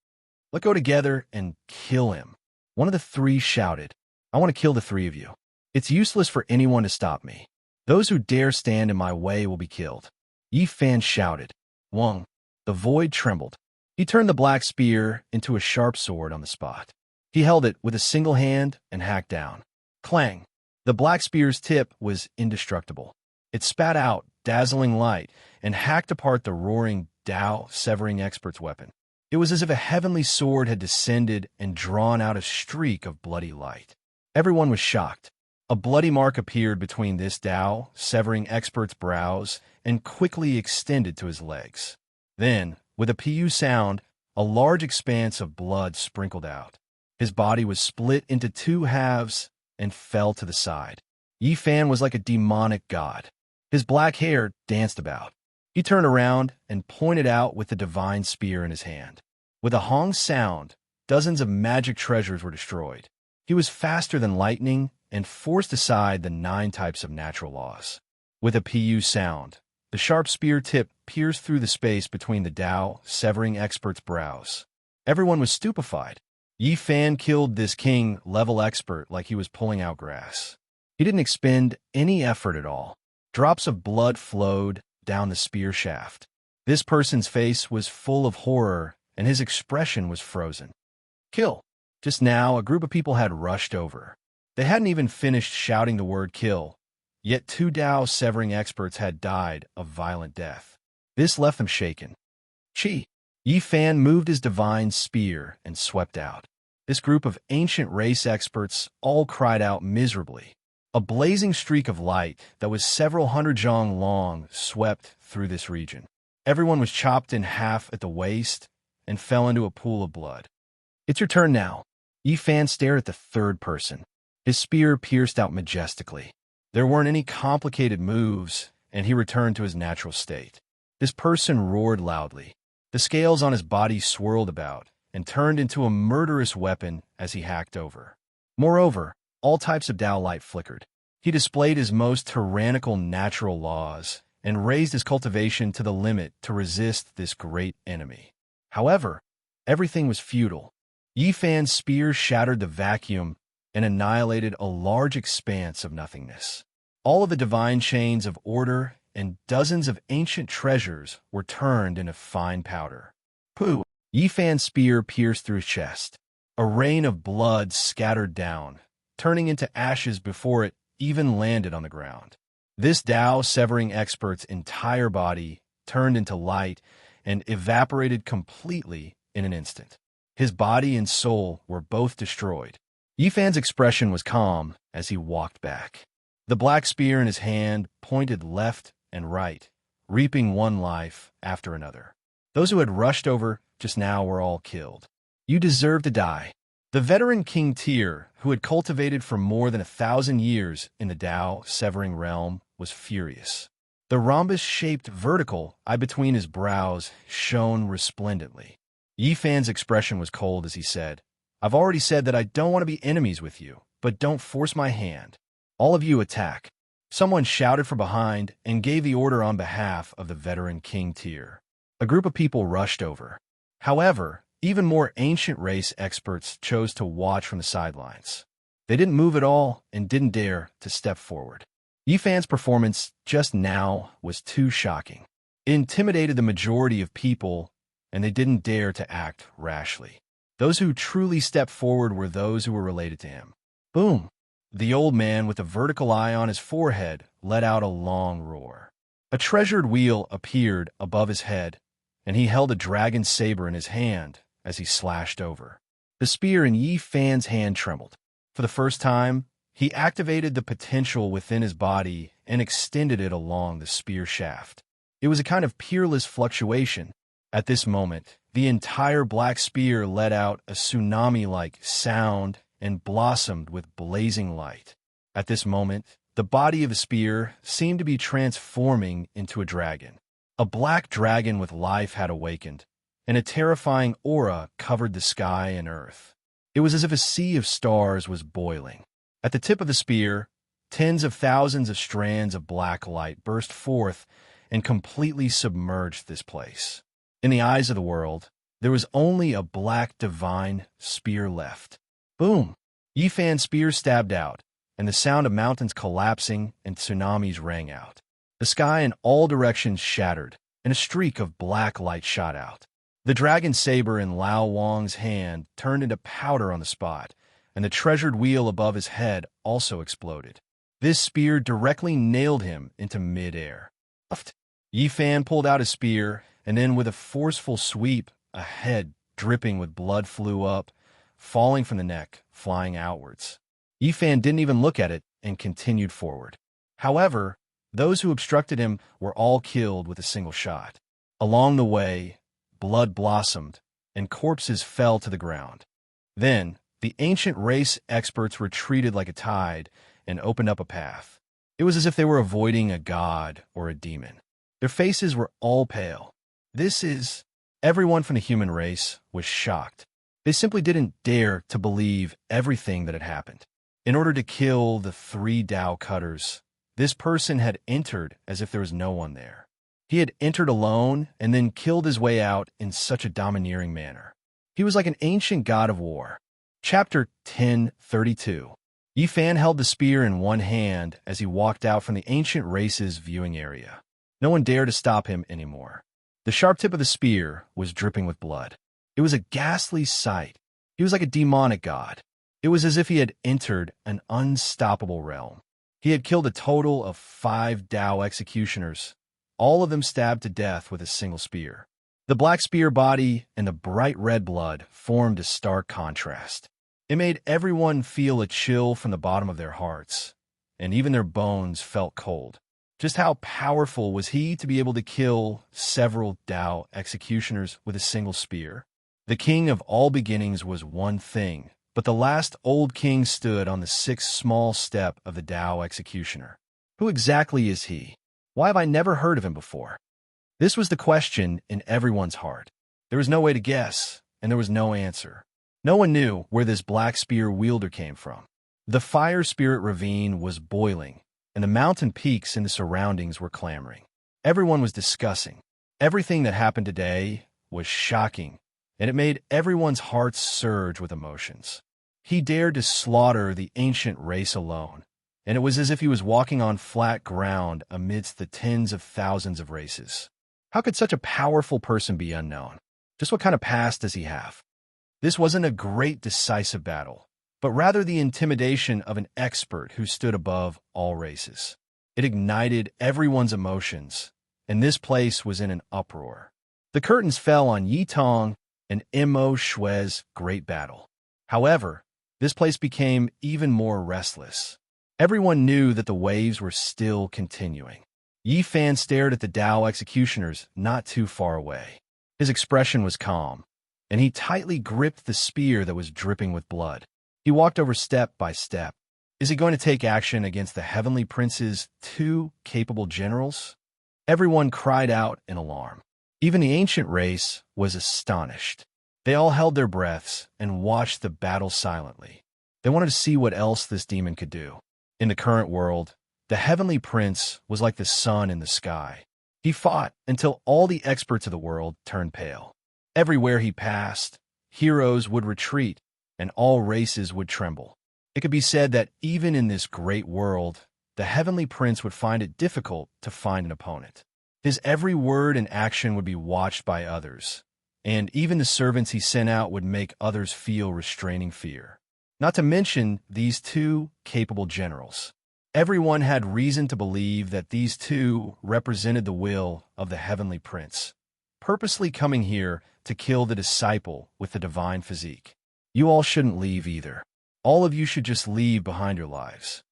Let's go together and kill him. One of the three shouted, I want to kill the three of you. It's useless for anyone to stop me. Those who dare stand in my way will be killed. Yifan shouted. Wong. The void trembled. He turned the black spear into a sharp sword on the spot. He held it with a single hand and hacked down. Clang! The black spear's tip was indestructible. It spat out dazzling light and hacked apart the roaring Dao severing expert's weapon. It was as if a heavenly sword had descended and drawn out a streak of bloody light. Everyone was shocked. A bloody mark appeared between this Dao severing expert's brows and quickly extended to his legs. Then, with a pu sound, a large expanse of blood sprinkled out. His body was split into two halves and fell to the side. Yifan was like a demonic god. His black hair danced about. He turned around and pointed out with the divine spear in his hand. With a hong sound, dozens of magic treasures were destroyed. He was faster than lightning and forced aside the 9 types of natural laws. With a pu sound, the sharp spear tip pierced through the space between the Dao severing expert's brows. Everyone was stupefied. Yifan killed this king-level expert like he was pulling out grass. He didn't expend any effort at all. Drops of blood flowed down the spear shaft. This person's face was full of horror, and his expression was frozen. Kill! Just now, a group of people had rushed over. They hadn't even finished shouting the word kill, yet 2 Dao severing experts had died a violent death. This left them shaken. Chi! Yifan moved his divine spear and swept out. This group of ancient race experts all cried out miserably. A blazing streak of light that was several hundred zhang long swept through this region. Everyone was chopped in half at the waist and fell into a pool of blood. It's your turn now. Yifan stared at the third person. His spear pierced out majestically. There weren't any complicated moves, and he returned to his natural state. This person roared loudly. The scales on his body swirled about and turned into a murderous weapon as he hacked over. Moreover, all types of Dao light flickered. He displayed his most tyrannical natural laws and raised his cultivation to the limit to resist this great enemy. However, everything was futile. Yifan's spear shattered the vacuum and annihilated a large expanse of nothingness. All of the divine chains of order and dozens of ancient treasures were turned into fine powder. Pooh! Yifan's spear pierced through his chest. A rain of blood scattered down, turning into ashes before it even landed on the ground. This Tao-severing expert's entire body turned into light and evaporated completely in an instant. His body and soul were both destroyed. Yifan's expression was calm as he walked back. The black spear in his hand pointed left and right, reaping one life after another. Those who had rushed over just now were all killed. You deserve to die. The veteran King Tyr, who had cultivated for more than 1,000 years in the Tao-severing realm, was furious. The rhombus-shaped vertical eye between his brows shone resplendently. Yifan's expression was cold as he said, "I've already said that I don't want to be enemies with you, but don't force my hand. All of you attack." Someone shouted from behind and gave the order on behalf of the veteran King Tyr. A group of people rushed over. However, even more ancient race experts chose to watch from the sidelines. They didn't move at all and didn't dare to step forward. Yifan's performance just now was too shocking. It intimidated the majority of people, and they didn't dare to act rashly. Those who truly stepped forward were those who were related to him. Boom! The old man with a vertical eye on his forehead let out a long roar. A treasured wheel appeared above his head, and he held a dragon saber in his hand as he slashed over. The spear in Yifan's hand trembled. For the first time, he activated the potential within his body and extended it along the spear shaft. It was a kind of peerless fluctuation. At this moment, the entire black spear let out a tsunami-like sound and blossomed with blazing light. At this moment, the body of the spear seemed to be transforming into a dragon. A black dragon with life had awakened, and a terrifying aura covered the sky and earth. It was as if a sea of stars was boiling. At the tip of the spear, tens of thousands of strands of black light burst forth and completely submerged this place. In the eyes of the world, there was only a black divine spear left. Boom! Yifan's spear stabbed out, and the sound of mountains collapsing and tsunamis rang out. The sky in all directions shattered, and a streak of black light shot out. The dragon saber in Lao Wang's hand turned into powder on the spot, and the treasured wheel above his head also exploded. This spear directly nailed him into mid-air. Yifan pulled out his spear, and then with a forceful sweep, a head dripping with blood flew up, falling from the neck, flying outwards. Yifan didn't even look at it and continued forward. However, those who obstructed him were all killed with a single shot. Along the way, blood blossomed, and corpses fell to the ground. Then, the ancient race experts retreated like a tide and opened up a path. It was as if they were avoiding a god or a demon. Their faces were all pale. Everyone from the human race was shocked. They simply didn't dare to believe everything that had happened. In order to kill the 3 Tao cutters, this person had entered as if there was no one there. He had entered alone and then killed his way out in such a domineering manner. He was like an ancient god of war. Chapter 10:32. Yifan held the spear in one hand as he walked out from the ancient race's viewing area. No one dared to stop him anymore. The sharp tip of the spear was dripping with blood. It was a ghastly sight. He was like a demonic god. It was as if he had entered an unstoppable realm. He had killed a total of 5 Tao executioners, all of them stabbed to death with a single spear. The black spear body and the bright red blood formed a stark contrast. It made everyone feel a chill from the bottom of their hearts, and even their bones felt cold. Just how powerful was he to be able to kill several Tao executioners with a single spear? The king of all beginnings was one thing, but the last old king stood on the 6th small step of the Tao executioner. Who exactly is he? Why have I never heard of him before? This was the question in everyone's heart. There was no way to guess, and there was no answer. No one knew where this black spear wielder came from. The fire spirit ravine was boiling, and the mountain peaks in the surroundings were clamoring. Everyone was discussing. Everything that happened today was shocking, and it made everyone's hearts surge with emotions. He dared to slaughter the ancient race alone, and it was as if he was walking on flat ground amidst the tens of thousands of races. How could such a powerful person be unknown? Just what kind of past does he have? This wasn't a great decisive battle, but rather the intimidation of an expert who stood above all races. It ignited everyone's emotions, and this place was in an uproar. The curtains fell on Yi Tong and Imo Shui's great battle. However, this place became even more restless. Everyone knew that the waves were still continuing. Yi Fan stared at the Dao executioners not too far away. His expression was calm, and he tightly gripped the spear that was dripping with blood. He walked over step by step. Is he going to take action against the Heavenly Prince's two capable generals? Everyone cried out in alarm. Even the ancient race was astonished. They all held their breaths and watched the battle silently. They wanted to see what else this demon could do. In the current world, the Heavenly Prince was like the sun in the sky. He fought until all the experts of the world turned pale. Everywhere he passed, heroes would retreat and all races would tremble. It could be said that even in this great world, the Heavenly Prince would find it difficult to find an opponent. His every word and action would be watched by others, and even the servants he sent out would make others feel restraining fear. Not to mention these two capable generals. Everyone had reason to believe that these two represented the will of the Heavenly Prince, purposely coming here to kill the disciple with the divine physique. You all shouldn't leave either. All of you should just leave behind your lives.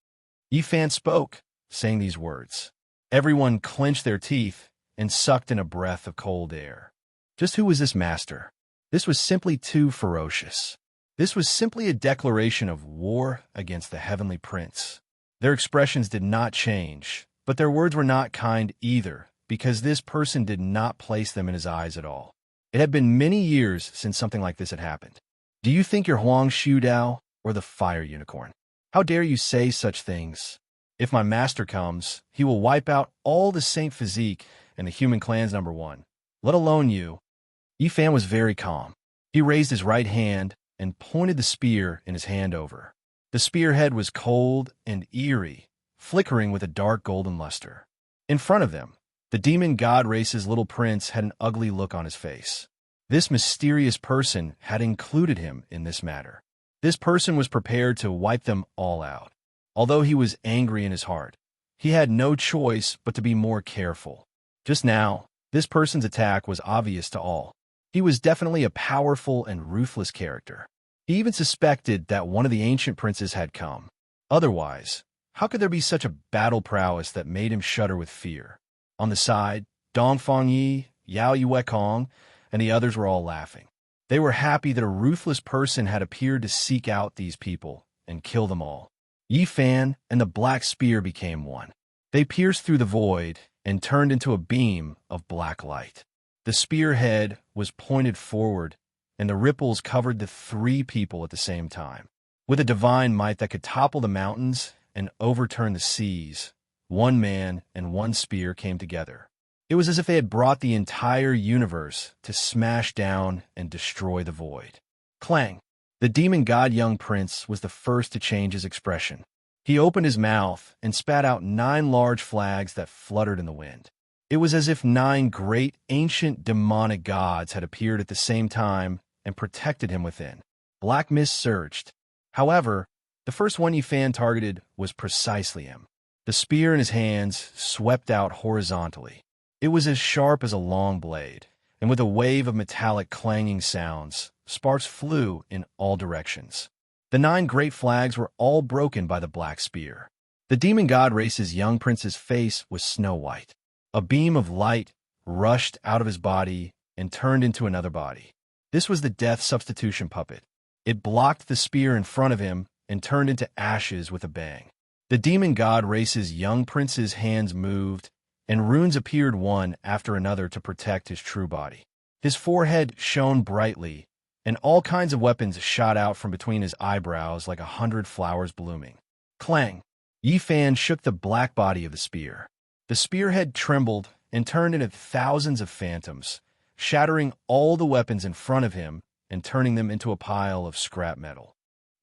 Yi Fan spoke, saying these words. Everyone clenched their teeth and sucked in a breath of cold air. Just who was this master? This was simply too ferocious. This was simply a declaration of war against the Heavenly Prince. Their expressions did not change, but their words were not kind either, because this person did not place them in his eyes at all. It had been many years since something like this had happened. Do you think you're Huang Shudao or the Fire Unicorn? How dare you say such things? If my master comes, he will wipe out all the Saint Physique and the human clans #1, let alone you. Yi Fan was very calm. He raised his right hand and pointed the spear in his hand over. The spearhead was cold and eerie, flickering with a dark golden luster. In front of them, the demon god race's little prince had an ugly look on his face. This mysterious person had included him in this matter. This person was prepared to wipe them all out. Although he was angry in his heart, he had no choice but to be more careful. Just now, this person's attack was obvious to all. He was definitely a powerful and ruthless character. He even suspected that one of the ancient princes had come. Otherwise, how could there be such a battle prowess that made him shudder with fear? On the side, Dong Fangyi, Yao Yuekong, and the others were all laughing. They were happy that a ruthless person had appeared to seek out these people and kill them all. Yi Fan and the black spear became one. They pierced through the void and turned into a beam of black light. The spearhead was pointed forward, and the ripples covered the three people at the same time. With a divine might that could topple the mountains and overturn the seas, one man and one spear came together. It was as if they had brought the entire universe to smash down and destroy the void. Clang! The demon god young prince was the first to change his expression. He opened his mouth and spat out 9 large flags that fluttered in the wind. It was as if 9 great ancient demonic gods had appeared at the same time and protected him within. Black mist surged. However, the first one Yi Fan targeted was precisely him. The spear in his hands swept out horizontally. It was as sharp as a long blade, and with a wave of metallic clanging sounds, sparks flew in all directions. The 9 great flags were all broken by the black spear. The demon god race's young prince's face was snow white. A beam of light rushed out of his body and turned into another body. This was the death substitution puppet. It blocked the spear in front of him and turned into ashes with a bang. The demon god race's young prince's hands moved, and runes appeared one after another to protect his true body. His forehead shone brightly, and all kinds of weapons shot out from between his eyebrows like 100 flowers blooming. Clang! Yi Fan shook the black body of the spear. The spearhead trembled and turned into thousands of phantoms, shattering all the weapons in front of him and turning them into a pile of scrap metal.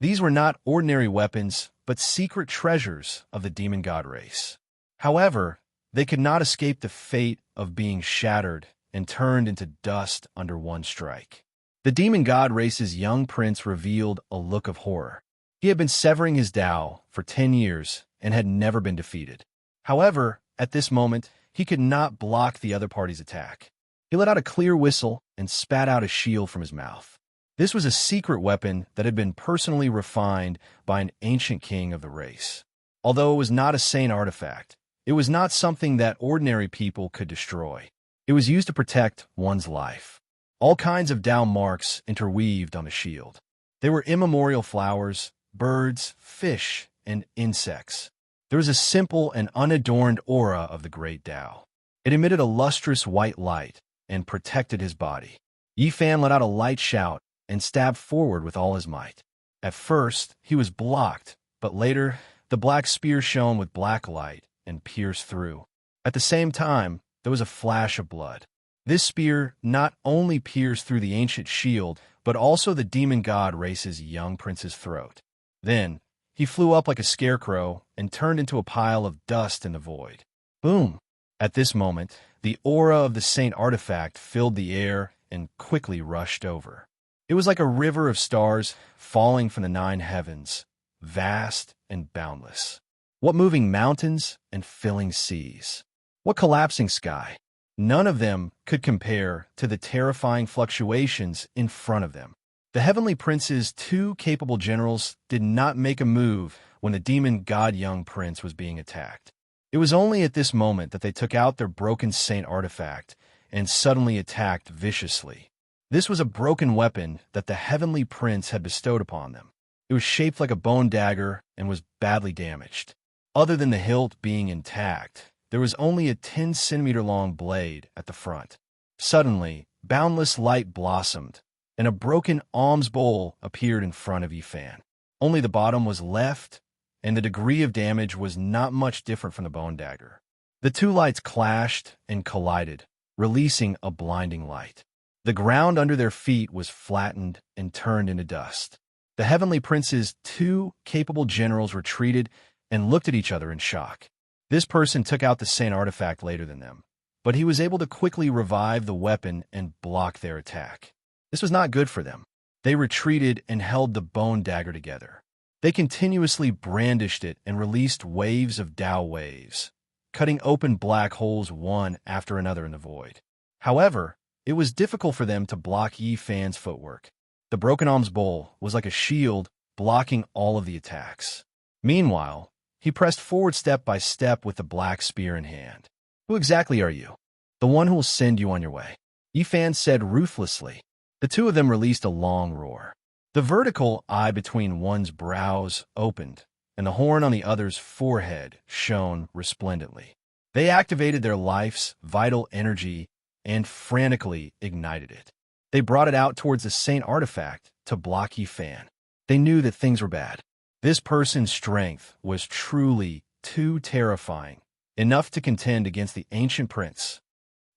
These were not ordinary weapons, but secret treasures of the demon god race. However, they could not escape the fate of being shattered and turned into dust under one strike. The demon god race's young prince revealed a look of horror. He had been severing his Tao for 10 years and had never been defeated. However, at this moment, he could not block the other party's attack. He let out a clear whistle and spat out a shield from his mouth. This was a secret weapon that had been personally refined by an ancient king of the race. Although it was not a sane artifact, it was not something that ordinary people could destroy. It was used to protect one's life. All kinds of Tao marks interweaved on the shield. They were immemorial flowers, birds, fish, and insects. There was a simple and unadorned aura of the great Tao. It emitted a lustrous white light and protected his body. Yi Fan let out a light shout and stabbed forward with all his might. At first, he was blocked, but later, the black spear shone with black light and pierced through. At the same time, there was a flash of blood. This spear not only pierced through the ancient shield, but also the demon god race's young prince's throat. Then, he flew up like a scarecrow and turned into a pile of dust in the void. Boom! At this moment, the aura of the saint artifact filled the air and quickly rushed over. It was like a river of stars falling from the 9 heavens, vast and boundless. What moving mountains and filling seas! What collapsing sky! None of them could compare to the terrifying fluctuations in front of them. The Heavenly Prince's 2 capable generals did not make a move when the demon god young prince was being attacked. It was only at this moment that they took out their broken saint artifact and suddenly attacked viciously. This was a broken weapon that the Heavenly Prince had bestowed upon them. It was shaped like a bone dagger and was badly damaged. Other than the hilt being intact, there was only a 10-centimeter-long blade at the front. Suddenly, boundless light blossomed, and a broken alms bowl appeared in front of Yi Fan. Only the bottom was left, and the degree of damage was not much different from the bone dagger. The 2 lights clashed and collided, releasing a blinding light. The ground under their feet was flattened and turned into dust. The Heavenly Prince's 2 capable generals retreated and looked at each other in shock. This person took out the saint artifact later than them, but he was able to quickly revive the weapon and block their attack. This was not good for them. They retreated and held the bone dagger together. They continuously brandished it and released waves of Tao waves, cutting open black holes one after another in the void. However, it was difficult for them to block Yi Fan's footwork. The broken alms bowl was like a shield blocking all of the attacks. Meanwhile, he pressed forward step by step with the black spear in hand. Who exactly are you? The one who will send you on your way, Yi Fan said ruthlessly. The 2 of them released a long roar. The vertical eye between one's brows opened, and the horn on the other's forehead shone resplendently. They activated their life's vital energy and frantically ignited it. They brought it out towards the saint artifact to block Yi Fan. They knew that things were bad. This person's strength was truly too terrifying, enough to contend against the ancient prince.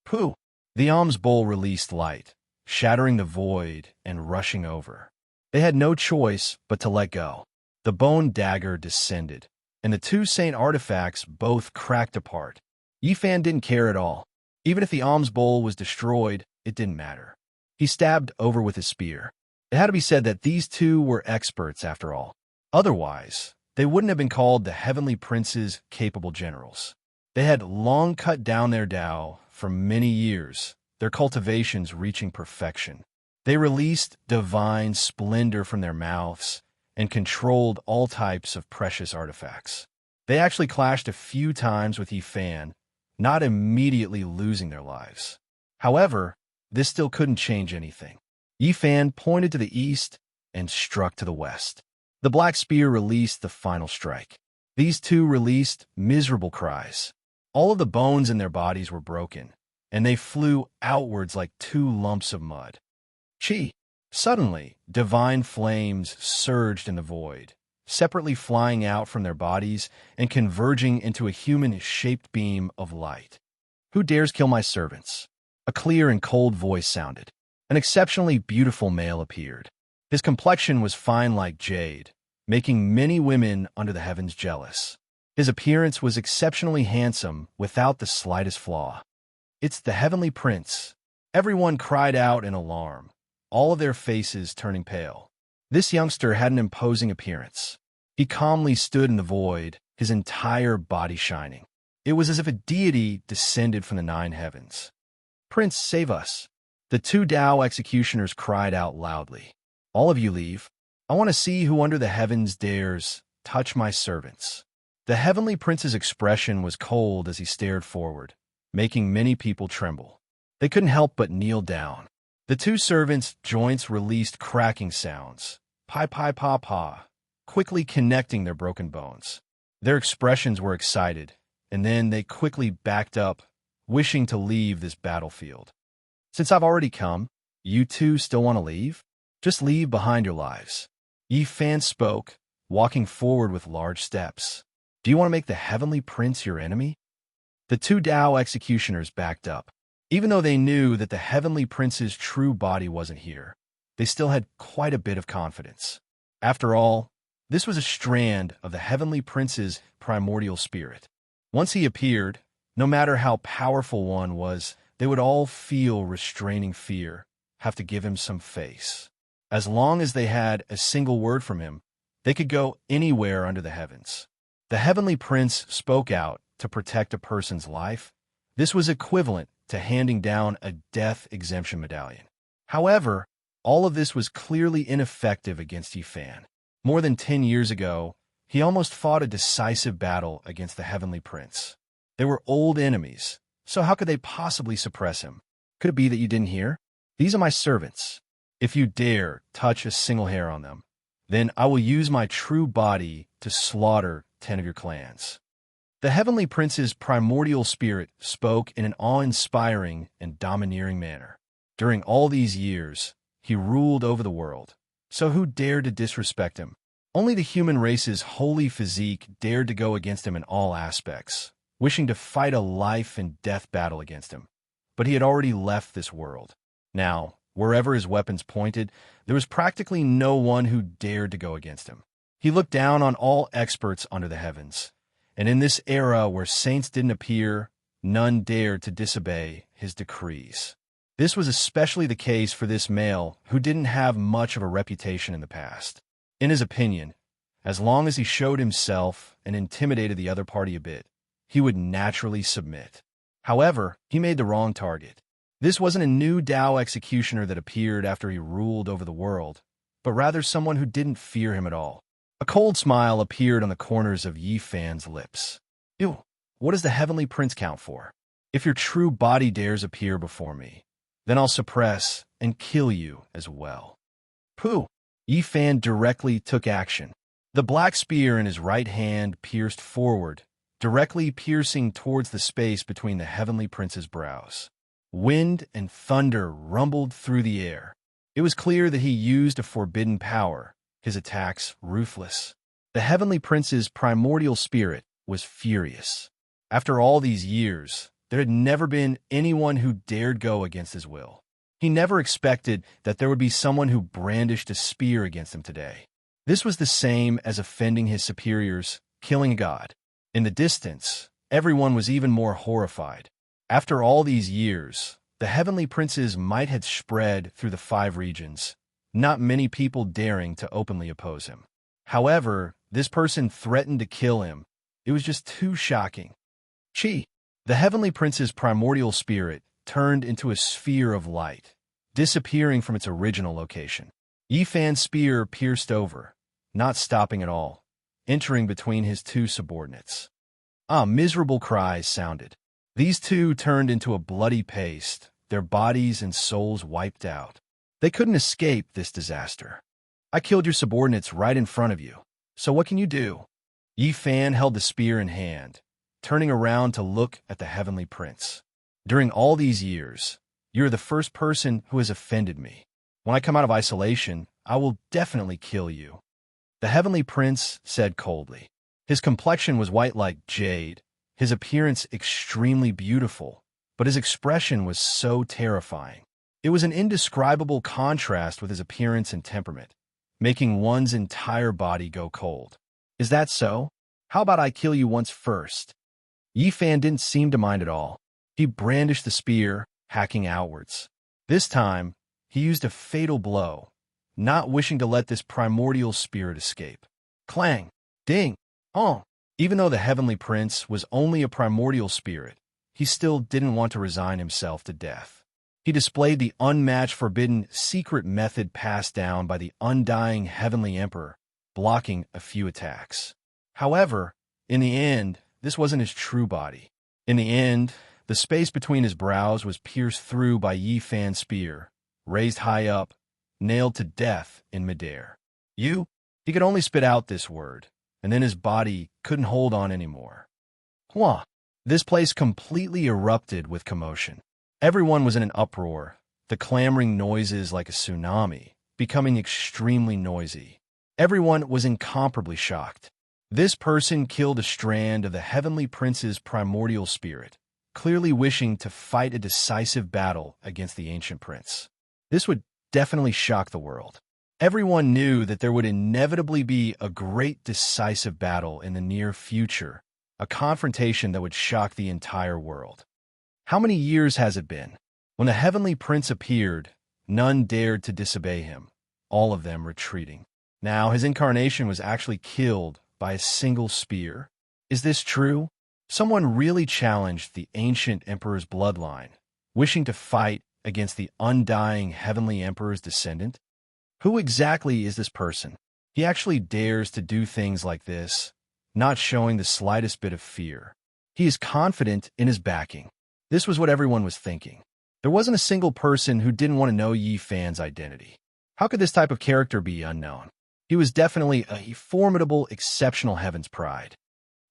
Pooh! The alms bowl released light, shattering the void and rushing over. They had no choice but to let go. The bone dagger descended, and the 2 saint artifacts both cracked apart. Yi Fan didn't care at all. Even if the alms bowl was destroyed, it didn't matter. He stabbed over with his spear. It had to be said that these 2 were experts after all. Otherwise, they wouldn't have been called the Heavenly Prince's capable generals. They had long cut down their Tao for many years, their cultivations reaching perfection. They released divine splendor from their mouths and controlled all types of precious artifacts. They actually clashed a few times with Yi Fan, not immediately losing their lives. However, this still couldn't change anything. Yi Fan pointed to the east and struck to the west. The black spear released the final strike. These 2 released miserable cries. All of the bones in their bodies were broken, and they flew outwards like 2 lumps of mud. Chi! Suddenly, divine flames surged in the void, separately flying out from their bodies and converging into a human-shaped beam of light. Who dares kill my servants? A clear and cold voice sounded. An exceptionally beautiful male appeared. His complexion was fine like jade, making many women under the heavens jealous. His appearance was exceptionally handsome without the slightest flaw. It's the Heavenly Prince. Everyone cried out in alarm. all of their faces turning pale. This youngster had an imposing appearance. He calmly stood in the void, his entire body shining. It was as if a deity descended from the nine heavens. "Prince, save us!" The two Tao executioners cried out loudly. "All of you leave. I want to see who under the heavens dares touch my servants." The heavenly prince's expression was cold as he stared forward, making many people tremble. They couldn't help but kneel down. The two servants' joints released cracking sounds, "Pi pi pa pa," quickly connecting their broken bones. Their expressions were excited, and then they quickly backed up, wishing to leave this battlefield. "Since I've already come, you two still want to leave? Just leave behind your lives." Yi Fan spoke, walking forward with large steps. "Do you want to make the heavenly prince your enemy?" The two Tao executioners backed up. Even though they knew that the heavenly prince's true body wasn't here, they still had quite a bit of confidence. After all, this was a strand of the heavenly prince's primordial spirit. Once he appeared, no matter how powerful one was, they would all feel restraining fear, have to give him some face. As long as they had a single word from him, they could go anywhere under the heavens. The heavenly prince spoke out to protect a person's life. This was equivalent to handing down a death exemption medallion. However, all of this was clearly ineffective against Yi Fan. More than 10 years ago, he almost fought a decisive battle against the heavenly prince. They were old enemies, so how could they possibly suppress him? Could it be that you didn't hear? "These are my servants. If you dare touch a single hair on them, then I will use my true body to slaughter 10 of your clans." The heavenly prince's primordial spirit spoke in an awe-inspiring and domineering manner. During all these years, he ruled over the world. So who dared to disrespect him? Only the human race's holy physique dared to go against him in all aspects, wishing to fight a life and death battle against him. But he had already left this world. Now, wherever his weapons pointed, there was practically no one who dared to go against him. He looked down on all experts under the heavens. And in this era where saints didn't appear, none dared to disobey his decrees. This was especially the case for this male who didn't have much of a reputation in the past. In his opinion, as long as he showed himself and intimidated the other party a bit, he would naturally submit. However, he made the wrong target. This wasn't a new Tao executioner that appeared after he ruled over the world, but rather someone who didn't fear him at all. A cold smile appeared on the corners of Yi Fan's lips. "Ew, what does the heavenly prince count for? If your true body dares appear before me, then I'll suppress and kill you as well." "Pooh!" Yi Fan directly took action. The black spear in his right hand pierced forward, directly piercing towards the space between the heavenly prince's brows. Wind and thunder rumbled through the air. It was clear that he used a forbidden power, his attacks ruthless. The heavenly prince's primordial spirit was furious. After all these years, there had never been anyone who dared go against his will. He never expected that there would be someone who brandished a spear against him today. This was the same as offending his superiors, killing a god. In the distance, everyone was even more horrified. After all these years, the heavenly prince's might had spread through the 5 regions, not many people daring to openly oppose him. However, this person threatened to kill him. It was just too shocking. Chi, the heavenly prince's primordial spirit, turned into a sphere of light, disappearing from its original location. Yi Fan's spear pierced over, not stopping at all, entering between his 2 subordinates. Miserable cries sounded. These 2 turned into a bloody paste, their bodies and souls wiped out. They couldn't escape this disaster. "I killed your subordinates right in front of you, so what can you do?" Yi Fan held the spear in hand, turning around to look at the heavenly prince. "During all these years, you're the first person who has offended me. When I come out of isolation, I will definitely kill you." The heavenly prince said coldly. His complexion was white like jade, his appearance extremely beautiful, but his expression was so terrifying. It was an indescribable contrast with his appearance and temperament, making one's entire body go cold. "Is that so? How about I kill you once first?" Yi Fan didn't seem to mind at all. He brandished the spear, hacking outwards. This time, he used a fatal blow, not wishing to let this primordial spirit escape. Clang! Ding! Honk! Even though the heavenly prince was only a primordial spirit, he still didn't want to resign himself to death. He displayed the unmatched forbidden secret method passed down by the undying heavenly emperor, blocking a few attacks. However, in the end, this wasn't his true body. In the end, the space between his brows was pierced through by Yi Fan's spear, raised high up, nailed to death in midair. You? He could only spit out this word, and then his body couldn't hold on anymore. Hua! This place completely erupted with commotion. Everyone was in an uproar, the clamoring noises like a tsunami, becoming extremely noisy. Everyone was incomparably shocked. This person killed a strand of the heavenly prince's primordial spirit, clearly wishing to fight a decisive battle against the ancient prince. This would definitely shock the world. Everyone knew that there would inevitably be a great decisive battle in the near future, a confrontation that would shock the entire world. How many years has it been? When the heavenly prince appeared, none dared to disobey him, all of them retreating. Now his incarnation was actually killed by a single spear. Is this true? Someone really challenged the ancient emperor's bloodline, wishing to fight against the undying heavenly emperor's descendant? Who exactly is this person? He actually dares to do things like this, not showing the slightest bit of fear. He is confident in his backing. This was what everyone was thinking. There wasn't a single person who didn't want to know Yi Fan's identity. How could this type of character be unknown? He was definitely a formidable, exceptional Heaven's Pride.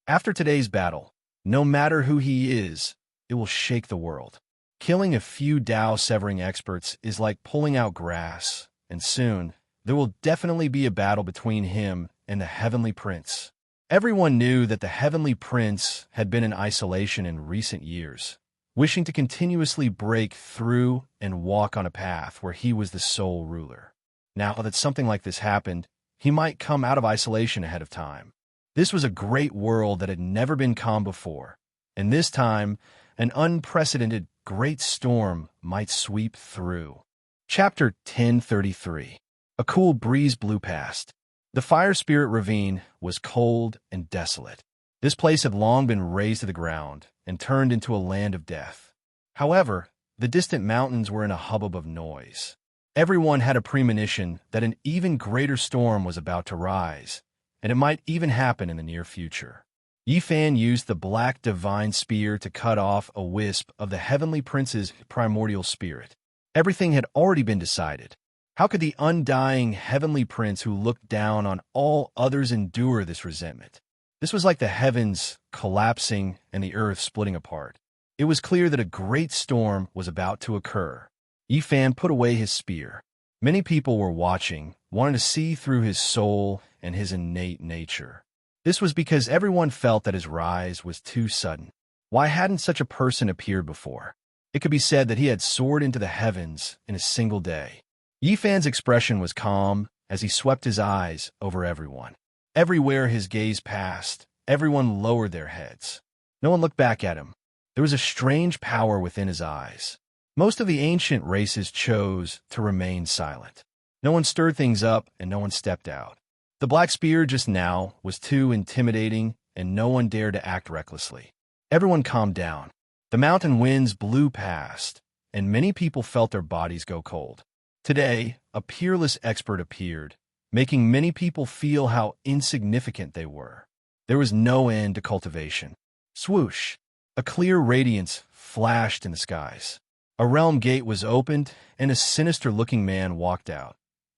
After today's battle, no matter who he is, it will shake the world. Killing a few Dao-severing experts is like pulling out grass, and soon, there will definitely be a battle between him and the Heavenly Prince. Everyone knew that the Heavenly Prince had been in isolation in recent years, wishing to continuously break through and walk on a path where he was the sole ruler. Now that something like this happened, he might come out of isolation ahead of time. This was a great world that had never been calm before, and this time, an unprecedented great storm might sweep through. Chapter 1033. A cool breeze blew past. The Fire Spirit Ravine was cold and desolate. This place had long been razed to the ground and turned into a land of death. However, the distant mountains were in a hubbub of noise. Everyone had a premonition that an even greater storm was about to rise, and it might even happen in the near future. Yi Fan used the black divine spear to cut off a wisp of the heavenly prince's primordial spirit. Everything had already been decided. How could the undying heavenly prince who looked down on all others endure this resentment? This was like the heavens collapsing and the earth splitting apart. It was clear that a great storm was about to occur. Yi Fan put away his spear. Many people were watching, wanting to see through his soul and his innate nature. This was because everyone felt that his rise was too sudden. Why hadn't such a person appeared before? It could be said that he had soared into the heavens in a single day. Yi Fan's expression was calm as he swept his eyes over everyone. Everywhere his gaze passed, everyone lowered their heads. No one looked back at him. There was a strange power within his eyes. Most of the ancient races chose to remain silent. No one stirred things up and no one stepped out. The black spear just now was too intimidating and no one dared to act recklessly. Everyone calmed down. The mountain winds blew past, and many people felt their bodies go cold. Today, a peerless expert appeared, making many people feel how insignificant they were. There was no end to cultivation. Swoosh! A clear radiance flashed in the skies. A realm gate was opened, and a sinister-looking man walked out,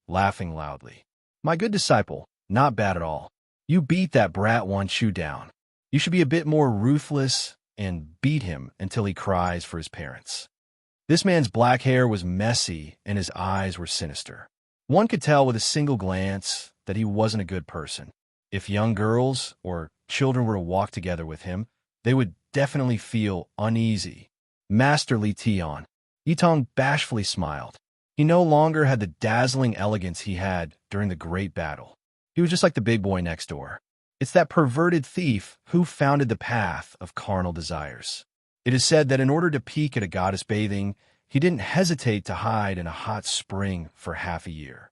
laughing loudly. "My good disciple, not bad at all. You beat that brat Wan Chu down. You should be a bit more ruthless and beat him until he cries for his parents." This man's black hair was messy and his eyes were sinister. One could tell with a single glance that he wasn't a good person. If young girls or children were to walk together with him, they would definitely feel uneasy. Master Li Tian. Yitong bashfully smiled. He no longer had the dazzling elegance he had during the great battle. He was just like the big boy next door. It's that perverted thief who founded the path of carnal desires. It is said that in order to peek at a goddess bathing, he didn't hesitate to hide in a hot spring for half a year.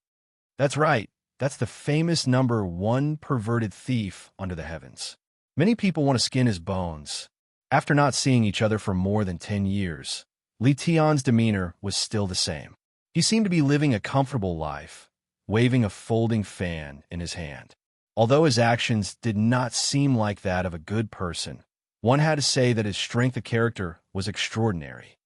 That's right, that's the famous number one perverted thief under the heavens. Many people want to skin his bones. After not seeing each other for more than 10 years, Li Tian's demeanor was still the same. He seemed to be living a comfortable life, waving a folding fan in his hand. Although his actions did not seem like that of a good person, one had to say that his strength of character was extraordinary.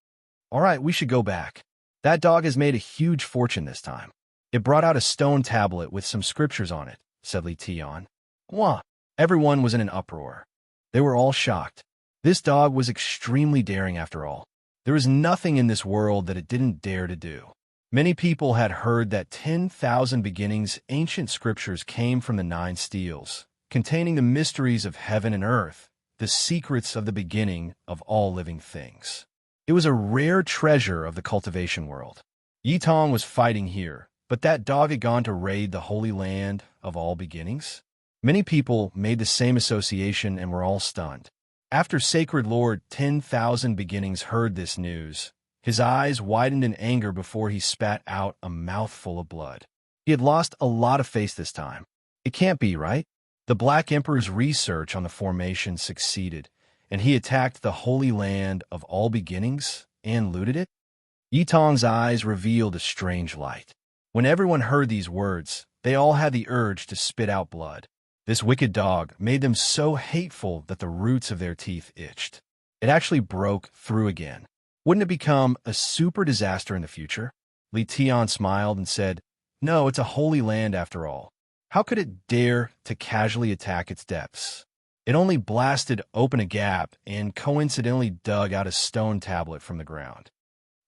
All right, we should go back. That dog has made a huge fortune this time. It brought out a stone tablet with some scriptures on it, said Li Tian. Wah! Everyone was in an uproar. They were all shocked. This dog was extremely daring after all. There was nothing in this world that it didn't dare to do. Many people had heard that 10,000 beginnings ancient scriptures came from the 9 steels, containing the mysteries of heaven and earth, the secrets of the beginning of all living things. It was a rare treasure of the cultivation world. Yi Tong was fighting here, but that dog had gone to raid the holy land of all beginnings. Many people made the same association and were all stunned. After Sacred Lord 10,000 Beginnings heard this news, his eyes widened in anger before he spat out a mouthful of blood. He had lost a lot of face this time. It can't be, right? The Black Emperor's research on the formation succeeded, and he attacked the Holy Land of all beginnings and looted it? Yi Tong's eyes revealed a strange light. When everyone heard these words, they all had the urge to spit out blood. This wicked dog made them so hateful that the roots of their teeth itched. It actually broke through again. Wouldn't it become a super disaster in the future? Li Tian smiled and said, "No, it's a holy land after all. How could it dare to casually attack its depths? It only blasted open a gap and coincidentally dug out a stone tablet from the ground.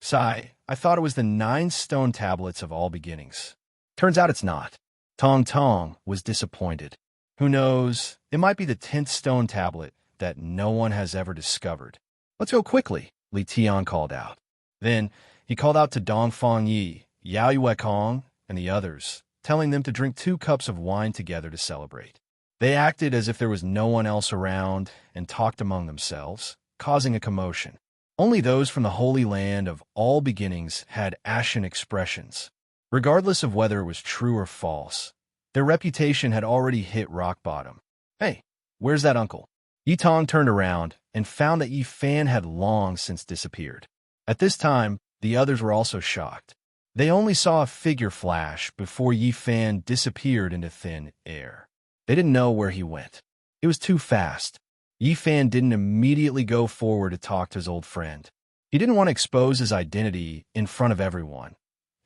Sigh, I thought it was the 9 stone tablets of all beginnings. Turns out it's not." Tong Tong was disappointed. Who knows, it might be the 10th stone tablet that no one has ever discovered. "Let's go quickly," Li Tian called out. Then he called out to Dongfang Yi, Yao Yuekong, and the others, telling them to drink 2 cups of wine together to celebrate. They acted as if there was no one else around and talked among themselves, causing a commotion. Only those from the Holy Land of all beginnings had ashen expressions. Regardless of whether it was true or false, their reputation had already hit rock bottom. "Hey, where's that uncle?" Yi Tong turned around and found that Yi Fan had long since disappeared. At this time, the others were also shocked. They only saw a figure flash before Yi Fan disappeared into thin air. They didn't know where he went. It was too fast. Yi Fan didn't immediately go forward to talk to his old friend. He didn't want to expose his identity in front of everyone,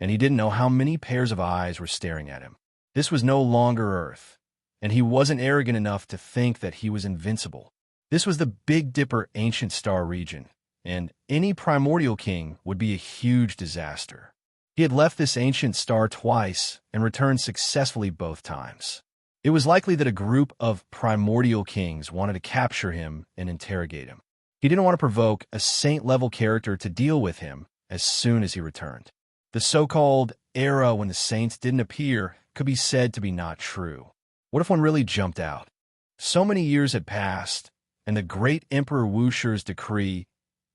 and he didn't know how many pairs of eyes were staring at him. This was no longer Earth, and he wasn't arrogant enough to think that he was invincible. This was the Big Dipper ancient star region, and any primordial king would be a huge disaster. He had left this ancient star twice and returned successfully both times. It was likely that a group of primordial kings wanted to capture him and interrogate him. He didn't want to provoke a saint-level character to deal with him as soon as he returned. The so-called era when the saints didn't appear could be said to be not true. What if one really jumped out? So many years had passed, and the great Emperor Wusher's decree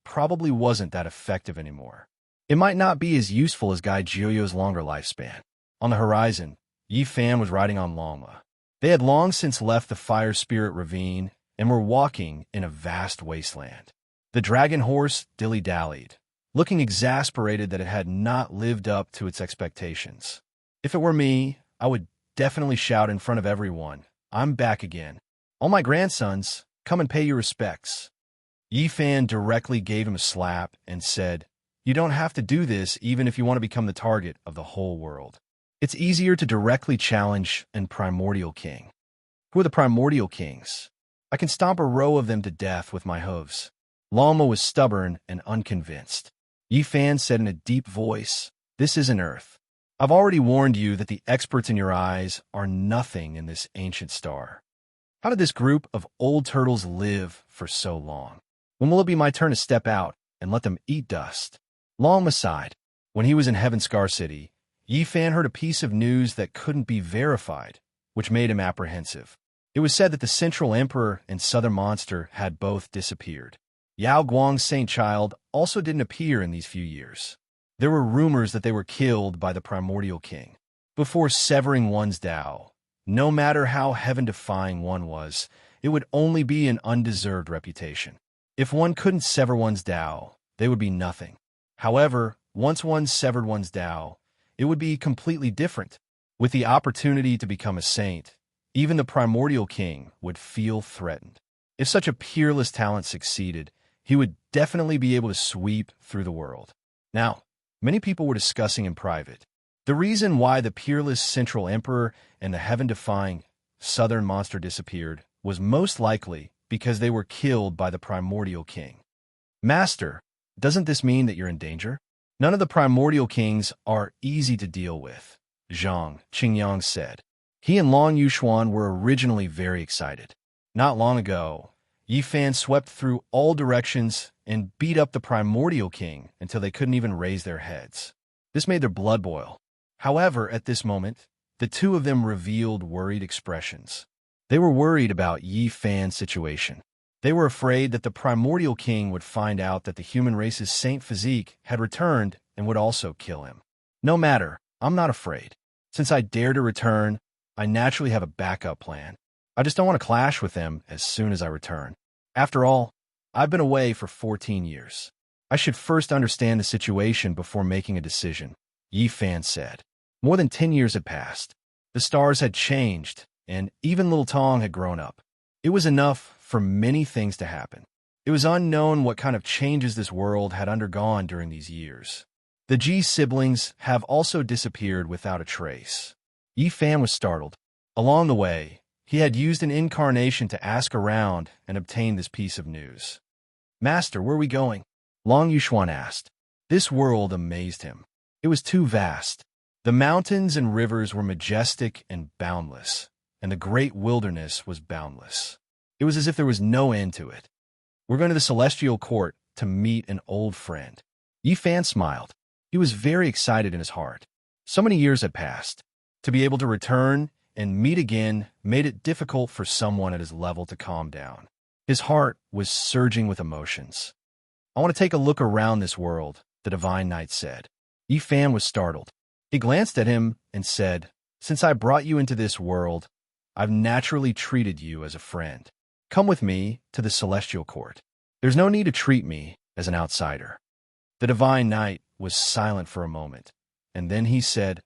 probably wasn't that effective anymore. It might not be as useful as Guy Jiuyo's longer lifespan. On the horizon, Yi Fan was riding on Longma. They had long since left the Fire Spirit Ravine and were walking in a vast wasteland. The dragon horse dilly-dallied, looking exasperated that it had not lived up to its expectations. If it were me, I would definitely shout in front of everyone, "I'm back again. All my grandsons, come and pay your respects." Yi Fan directly gave him a slap and said, "You don't have to do this even if you want to become the target of the whole world. It's easier to directly challenge an primordial king." "Who are the primordial kings? I can stomp a row of them to death with my hooves." Longma was stubborn and unconvinced. Yi Fan said in a deep voice, "This isn't Earth. I've already warned you that the experts in your eyes are nothing in this ancient star. How did this group of old turtles live for so long? When will it be my turn to step out and let them eat dust?" Longma sighed. When he was in Heaven Scar City, Yi Fan heard a piece of news that couldn't be verified, which made him apprehensive. It was said that the Central Emperor and Southern Monster had both disappeared. Yao Guang's saint child also didn't appear in these few years. There were rumors that they were killed by the primordial king. Before severing one's Tao, no matter how heaven-defying one was, it would only be an undeserved reputation. If one couldn't sever one's Tao, they would be nothing. However, once one severed one's Tao, it would be completely different. With the opportunity to become a saint, even the primordial king would feel threatened. If such a peerless talent succeeded, he would definitely be able to sweep through the world. Now, many people were discussing in private the reason why the peerless Central Emperor and the heaven-defying Southern Monster disappeared was most likely because they were killed by the primordial king. Master, doesn't this mean that you're in danger? None of the primordial kings are easy to deal with, Zhang Qingyang said. He and Long Yuxuan were originally very excited. Not long ago, Yi Fan swept through all directions and beat up the primordial king until they couldn't even raise their heads. This made their blood boil. However, at this moment, the two of them revealed worried expressions. They were worried about Yi Fan's situation. They were afraid that the primordial king would find out that the human race's saint physique had returned and would also kill him. No matter, I'm not afraid. Since I dare to return, I naturally have a backup plan. I just don't want to clash with them as soon as I return. After all, I've been away for 14 years. I should first understand the situation before making a decision, Yi Fan said. More than 10 years had passed. The stars had changed, and even little Tong had grown up. It was enough for many things to happen. It was unknown what kind of changes this world had undergone during these years. The Ji siblings have also disappeared without a trace. Yi Fan was startled. Along the way, he had used an incarnation to ask around and obtain this piece of news. Master, where are we going? Long Yuxuan asked. This world amazed him. It was too vast. The mountains and rivers were majestic and boundless, and the great wilderness was boundless. It was as if there was no end to it. We're going to the celestial court to meet an old friend. Yi Fan smiled. He was very excited in his heart. So many years had passed. To be able to return and meet again made it difficult for someone at his level to calm down. His heart was surging with emotions. I want to take a look around this world, the Divine Knight said. Yi Fan was startled. He glanced at him and said, Since I brought you into this world, I've naturally treated you as a friend. Come with me to the celestial court. There's no need to treat me as an outsider. The Divine Knight was silent for a moment, and then he said,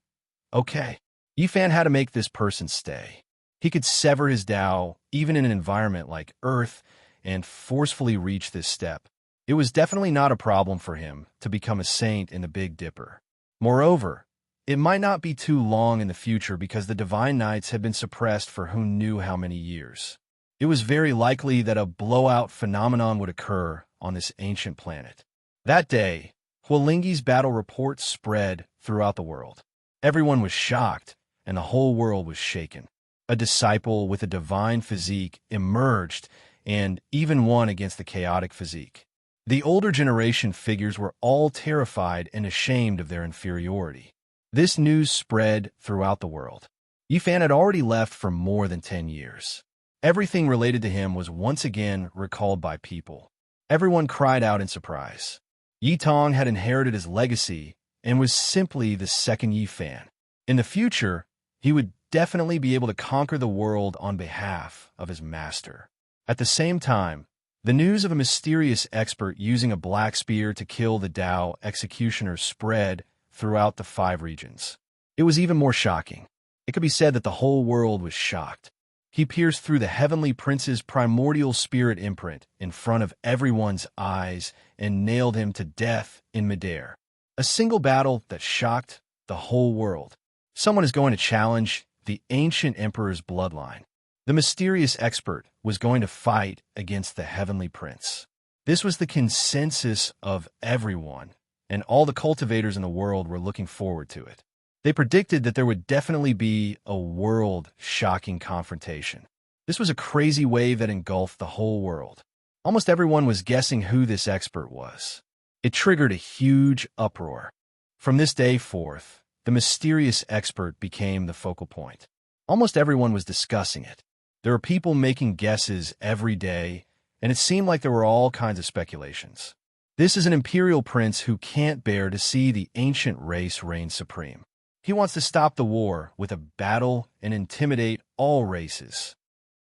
Okay. Yi Fan had to make this person stay. He could sever his Tao, even in an environment like Earth, and forcefully reach this step. It was definitely not a problem for him to become a saint in the Big Dipper. Moreover, it might not be too long in the future because the Divine Knights had been suppressed for who knew how many years. It was very likely that a blowout phenomenon would occur on this ancient planet. That day, Huolingi's battle report spread throughout the world. Everyone was shocked, and the whole world was shaken. A disciple with a divine physique emerged and even won against the chaotic physique. The older generation figures were all terrified and ashamed of their inferiority. This news spread throughout the world. Yi Fan had already left for more than 10 years. Everything related to him was once again recalled by people. Everyone cried out in surprise. Yi Tong had inherited his legacy and was simply the second Yi Fan. In the future, he would definitely be able to conquer the world on behalf of his master. At the same time, the news of a mysterious expert using a black spear to kill the Tao executioner spread throughout the 5 regions. It was even more shocking. It could be said that the whole world was shocked. He pierced through the heavenly prince's primordial spirit imprint in front of everyone's eyes and nailed him to death in midair. A single battle that shocked the whole world. Someone is going to challenge the ancient emperor's bloodline. The mysterious expert was going to fight against the heavenly prince. This was the consensus of everyone, and all the cultivators in the world were looking forward to it. They predicted that there would definitely be a world-shocking confrontation. This was a crazy wave that engulfed the whole world. Almost everyone was guessing who this expert was. It triggered a huge uproar. From this day forth, the mysterious expert became the focal point. Almost everyone was discussing it. There were people making guesses every day, and it seemed like there were all kinds of speculations. This is an imperial prince who can't bear to see the ancient race reign supreme. He wants to stop the war with a battle and intimidate all races.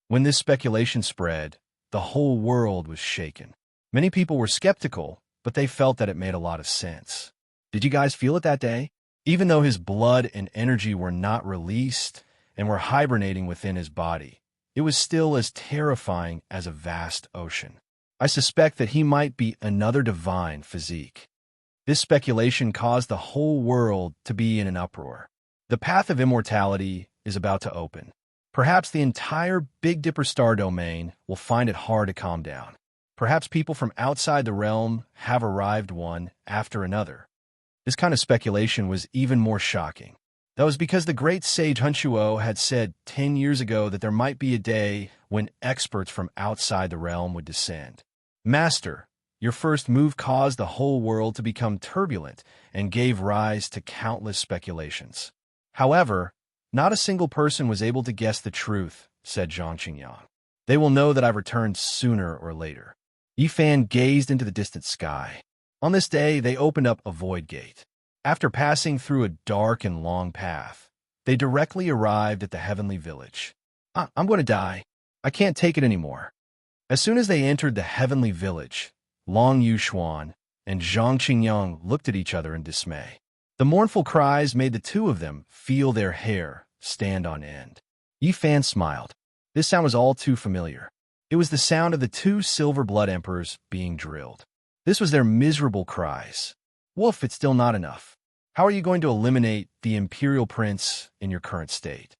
When this speculation spread, the whole world was shaken. Many people were skeptical, but they felt that it made a lot of sense. Did you guys feel it that day? Even though his blood and energy were not released and were hibernating within his body, it was still as terrifying as a vast ocean. I suspect that he might be another divine physique. This speculation caused the whole world to be in an uproar. The path of immortality is about to open. Perhaps the entire Big Dipper star domain will find it hard to calm down. Perhaps people from outside the realm have arrived one after another. This kind of speculation was even more shocking. That was because the great sage Hunchuo had said 10 years ago that there might be a day when experts from outside the realm would descend. Master, your first move caused the whole world to become turbulent and gave rise to countless speculations. However, not a single person was able to guess the truth, said Zhang Qingyang. They will know that I've returned sooner or later. Yi Fan gazed into the distant sky. On this day, they opened up a void gate. After passing through a dark and long path, they directly arrived at the heavenly village. I'm going to die. I can't take it anymore. As soon as they entered the heavenly village, Long Yuxuan and Zhang Qingyang looked at each other in dismay. The mournful cries made the two of them feel their hair stand on end. Yi Fan smiled. This sound was all too familiar. It was the sound of the two silver blood emperors being drilled. This was their miserable cries. Wolf, it's still not enough. How are you going to eliminate the imperial prince in your current state?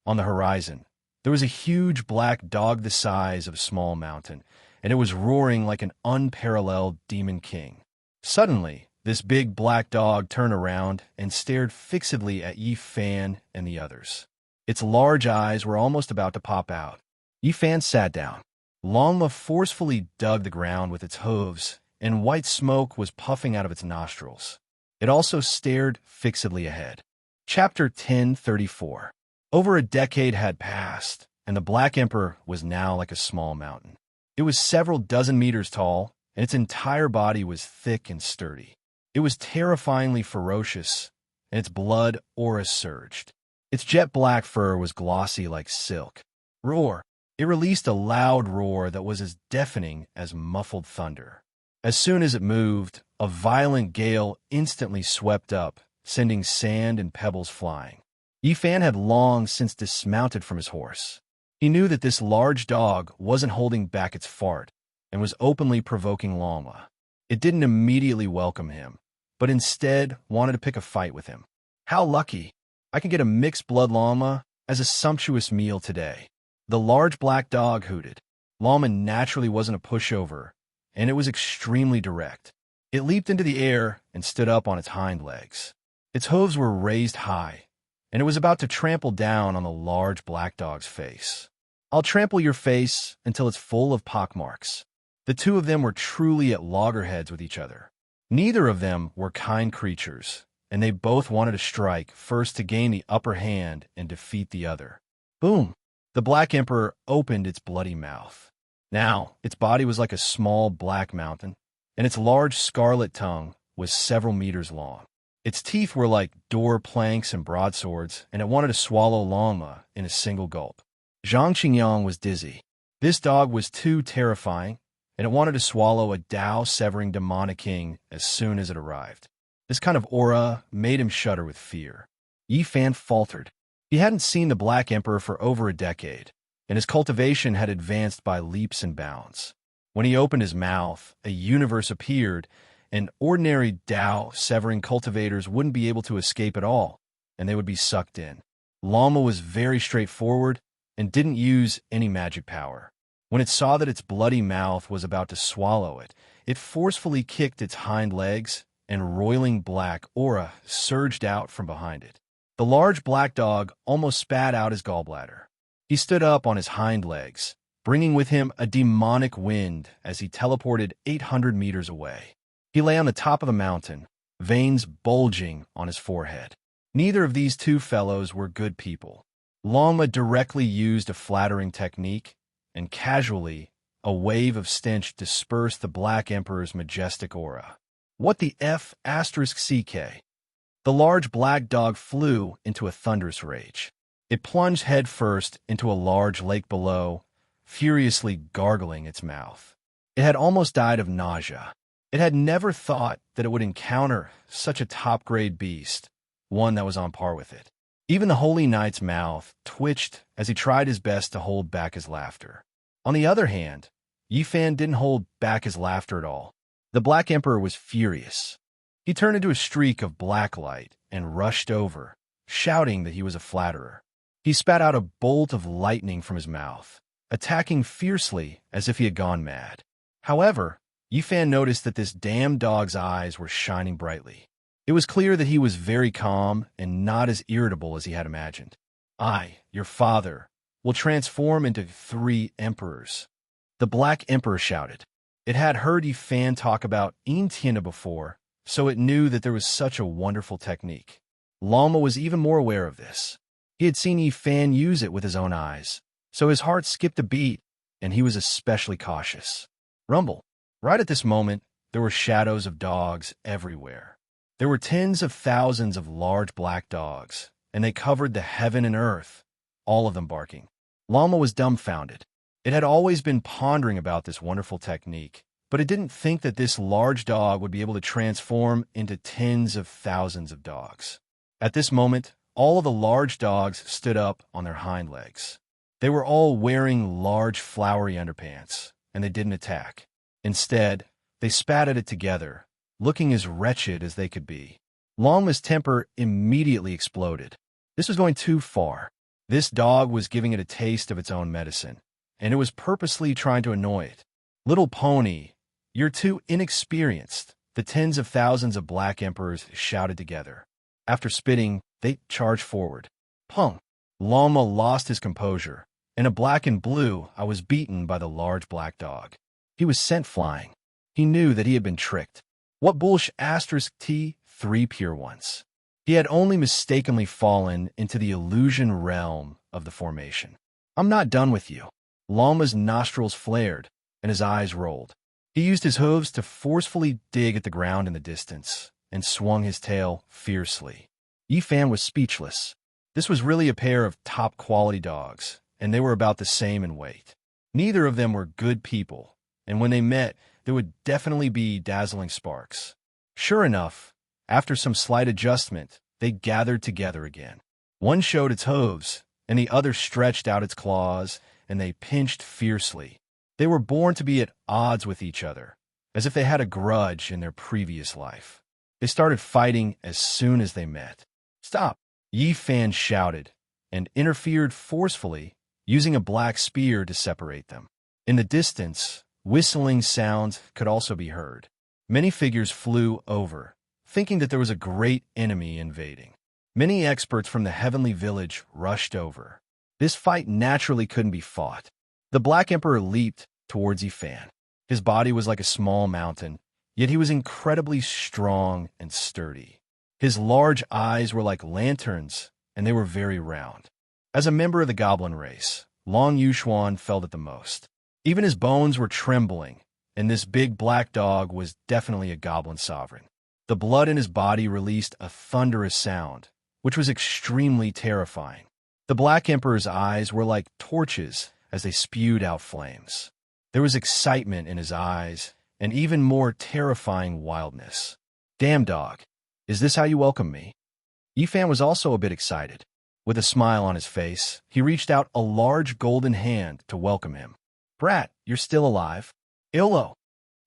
On the horizon, there was a huge black dog the size of a small mountain, and it was roaring like an unparalleled demon king. Suddenly, this big black dog turned around and stared fixedly at Yi Fan and the others. Its large eyes were almost about to pop out. Yi Fan sat down. Longma forcefully dug the ground with its hooves, and white smoke was puffing out of its nostrils. It also stared fixedly ahead. Chapter 1034. Over a decade had passed, and the Black Emperor was now like a small mountain. It was several dozen meters tall, and its entire body was thick and sturdy. It was terrifyingly ferocious, and its blood aura surged. Its jet black fur was glossy like silk. Roar! It released a loud roar that was as deafening as muffled thunder. As soon as it moved, a violent gale instantly swept up, sending sand and pebbles flying. Yi Fan had long since dismounted from his horse. He knew that this large dog wasn't holding back its fart and was openly provoking Longma. It didn't immediately welcome him, but instead wanted to pick a fight with him. How lucky! I can get a mixed blood Longma as a sumptuous meal today. The large black dog hooted. Longma naturally wasn't a pushover, and it was extremely direct. It leaped into the air and stood up on its hind legs. Its hooves were raised high, and it was about to trample down on the large black dog's face. I'll trample your face until it's full of pockmarks. The two of them were truly at loggerheads with each other. Neither of them were kind creatures, and they both wanted to strike first to gain the upper hand and defeat the other. Boom! The Black Emperor opened its bloody mouth. Now, its body was like a small black mountain, and its large scarlet tongue was several meters long. Its teeth were like door planks and broadswords, and it wanted to swallow Longma in a single gulp. Zhang Qingyang was dizzy. This dog was too terrifying, and it wanted to swallow a Tao-severing demonic king as soon as it arrived. This kind of aura made him shudder with fear. Yi Fan faltered. He hadn't seen the Black Emperor for over a decade, and his cultivation had advanced by leaps and bounds. When he opened his mouth, a universe appeared, and ordinary Tao-severing cultivators wouldn't be able to escape at all, and they would be sucked in. Longma was very straightforward and didn't use any magic power. When it saw that its bloody mouth was about to swallow it, it forcefully kicked its hind legs, and roiling black aura surged out from behind it. The large black dog almost spat out his gallbladder. He stood up on his hind legs, bringing with him a demonic wind as he teleported 800 meters away. He lay on the top of the mountain, veins bulging on his forehead. Neither of these two fellows were good people. Longma directly used a flattering technique and casually a wave of stench dispersed the Black Emperor's majestic aura. What the F***? The large black dog flew into a thunderous rage. It plunged headfirst into a large lake below, furiously gargling its mouth. It had almost died of nausea. It had never thought that it would encounter such a top-grade beast, one that was on par with it. Even the Holy Knight's mouth twitched as he tried his best to hold back his laughter. On the other hand, Yifan didn't hold back his laughter at all. The Black Emperor was furious. He turned into a streak of black light and rushed over, shouting that he was a flatterer. He spat out a bolt of lightning from his mouth, attacking fiercely as if he had gone mad. However, Yifan noticed that this damn dog's eyes were shining brightly. It was clear that he was very calm and not as irritable as he had imagined. I, your father, will transform into 3 emperors. The Black Emperor shouted. It had heard Yifan talk about enchanting before, so it knew that there was such a wonderful technique. Lama was even more aware of this. He had seen Yifan use it with his own eyes, so his heart skipped a beat, and he was especially cautious. Rumble. Right at this moment, there were shadows of dogs everywhere. There were tens of thousands of large black dogs, and they covered the heaven and earth, all of them barking. Lama was dumbfounded. It had always been pondering about this wonderful technique, but it didn't think that this large dog would be able to transform into tens of thousands of dogs. At this moment, all of the large dogs stood up on their hind legs. They were all wearing large flowery underpants, and they didn't attack. Instead, they spat at it together, looking as wretched as they could be. Longma's temper immediately exploded. This was going too far. This dog was giving it a taste of its own medicine, and it was purposely trying to annoy it. Little pony, you're too inexperienced, the tens of thousands of Black Emperors shouted together. After spitting, they charged forward. Pung! Lama lost his composure. In a black and blue, I was beaten by the large black dog. He was sent flying. He knew that he had been tricked. What bullsh**? 3 pure ones. He had only mistakenly fallen into the illusion realm of the formation. I'm not done with you. Lama's nostrils flared, and his eyes rolled. He used his hooves to forcefully dig at the ground in the distance, and swung his tail fiercely. Yifan was speechless. This was really a pair of top-quality dogs, and they were about the same in weight. Neither of them were good people, and when they met, there would definitely be dazzling sparks. Sure enough, after some slight adjustment, they gathered together again. One showed its hooves, and the other stretched out its claws, and they pinched fiercely. They were born to be at odds with each other, as if they had a grudge in their previous life. They started fighting as soon as they met. Stop! Yifan shouted, and interfered forcefully, using a black spear to separate them. In the distance, whistling sounds could also be heard. Many figures flew over, thinking that there was a great enemy invading. Many experts from the heavenly village rushed over. This fight naturally couldn't be fought. The Black Emperor leaped towards Yifan. His body was like a small mountain, yet he was incredibly strong and sturdy. His large eyes were like lanterns, and they were very round. As a member of the goblin race, Long Yuxuan felt it the most. Even his bones were trembling, and this big black dog was definitely a goblin sovereign. The blood in his body released a thunderous sound, which was extremely terrifying. The Black Emperor's eyes were like torches as they spewed out flames. There was excitement in his eyes, and even more terrifying wildness. Damn dog, is this how you welcome me? Yifan was also a bit excited. With a smile on his face, he reached out a large golden hand to welcome him. Brat, you're still alive. Illo.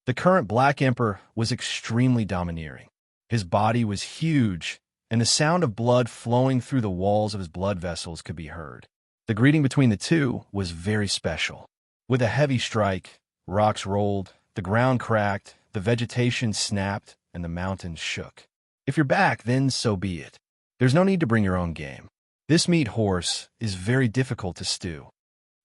The current Black Emperor was extremely domineering. His body was huge, and the sound of blood flowing through the walls of his blood vessels could be heard. The greeting between the two was very special. With a heavy strike, rocks rolled, the ground cracked, the vegetation snapped, and the mountains shook. If you're back, then so be it. There's no need to bring your own game. This meat horse is very difficult to stew.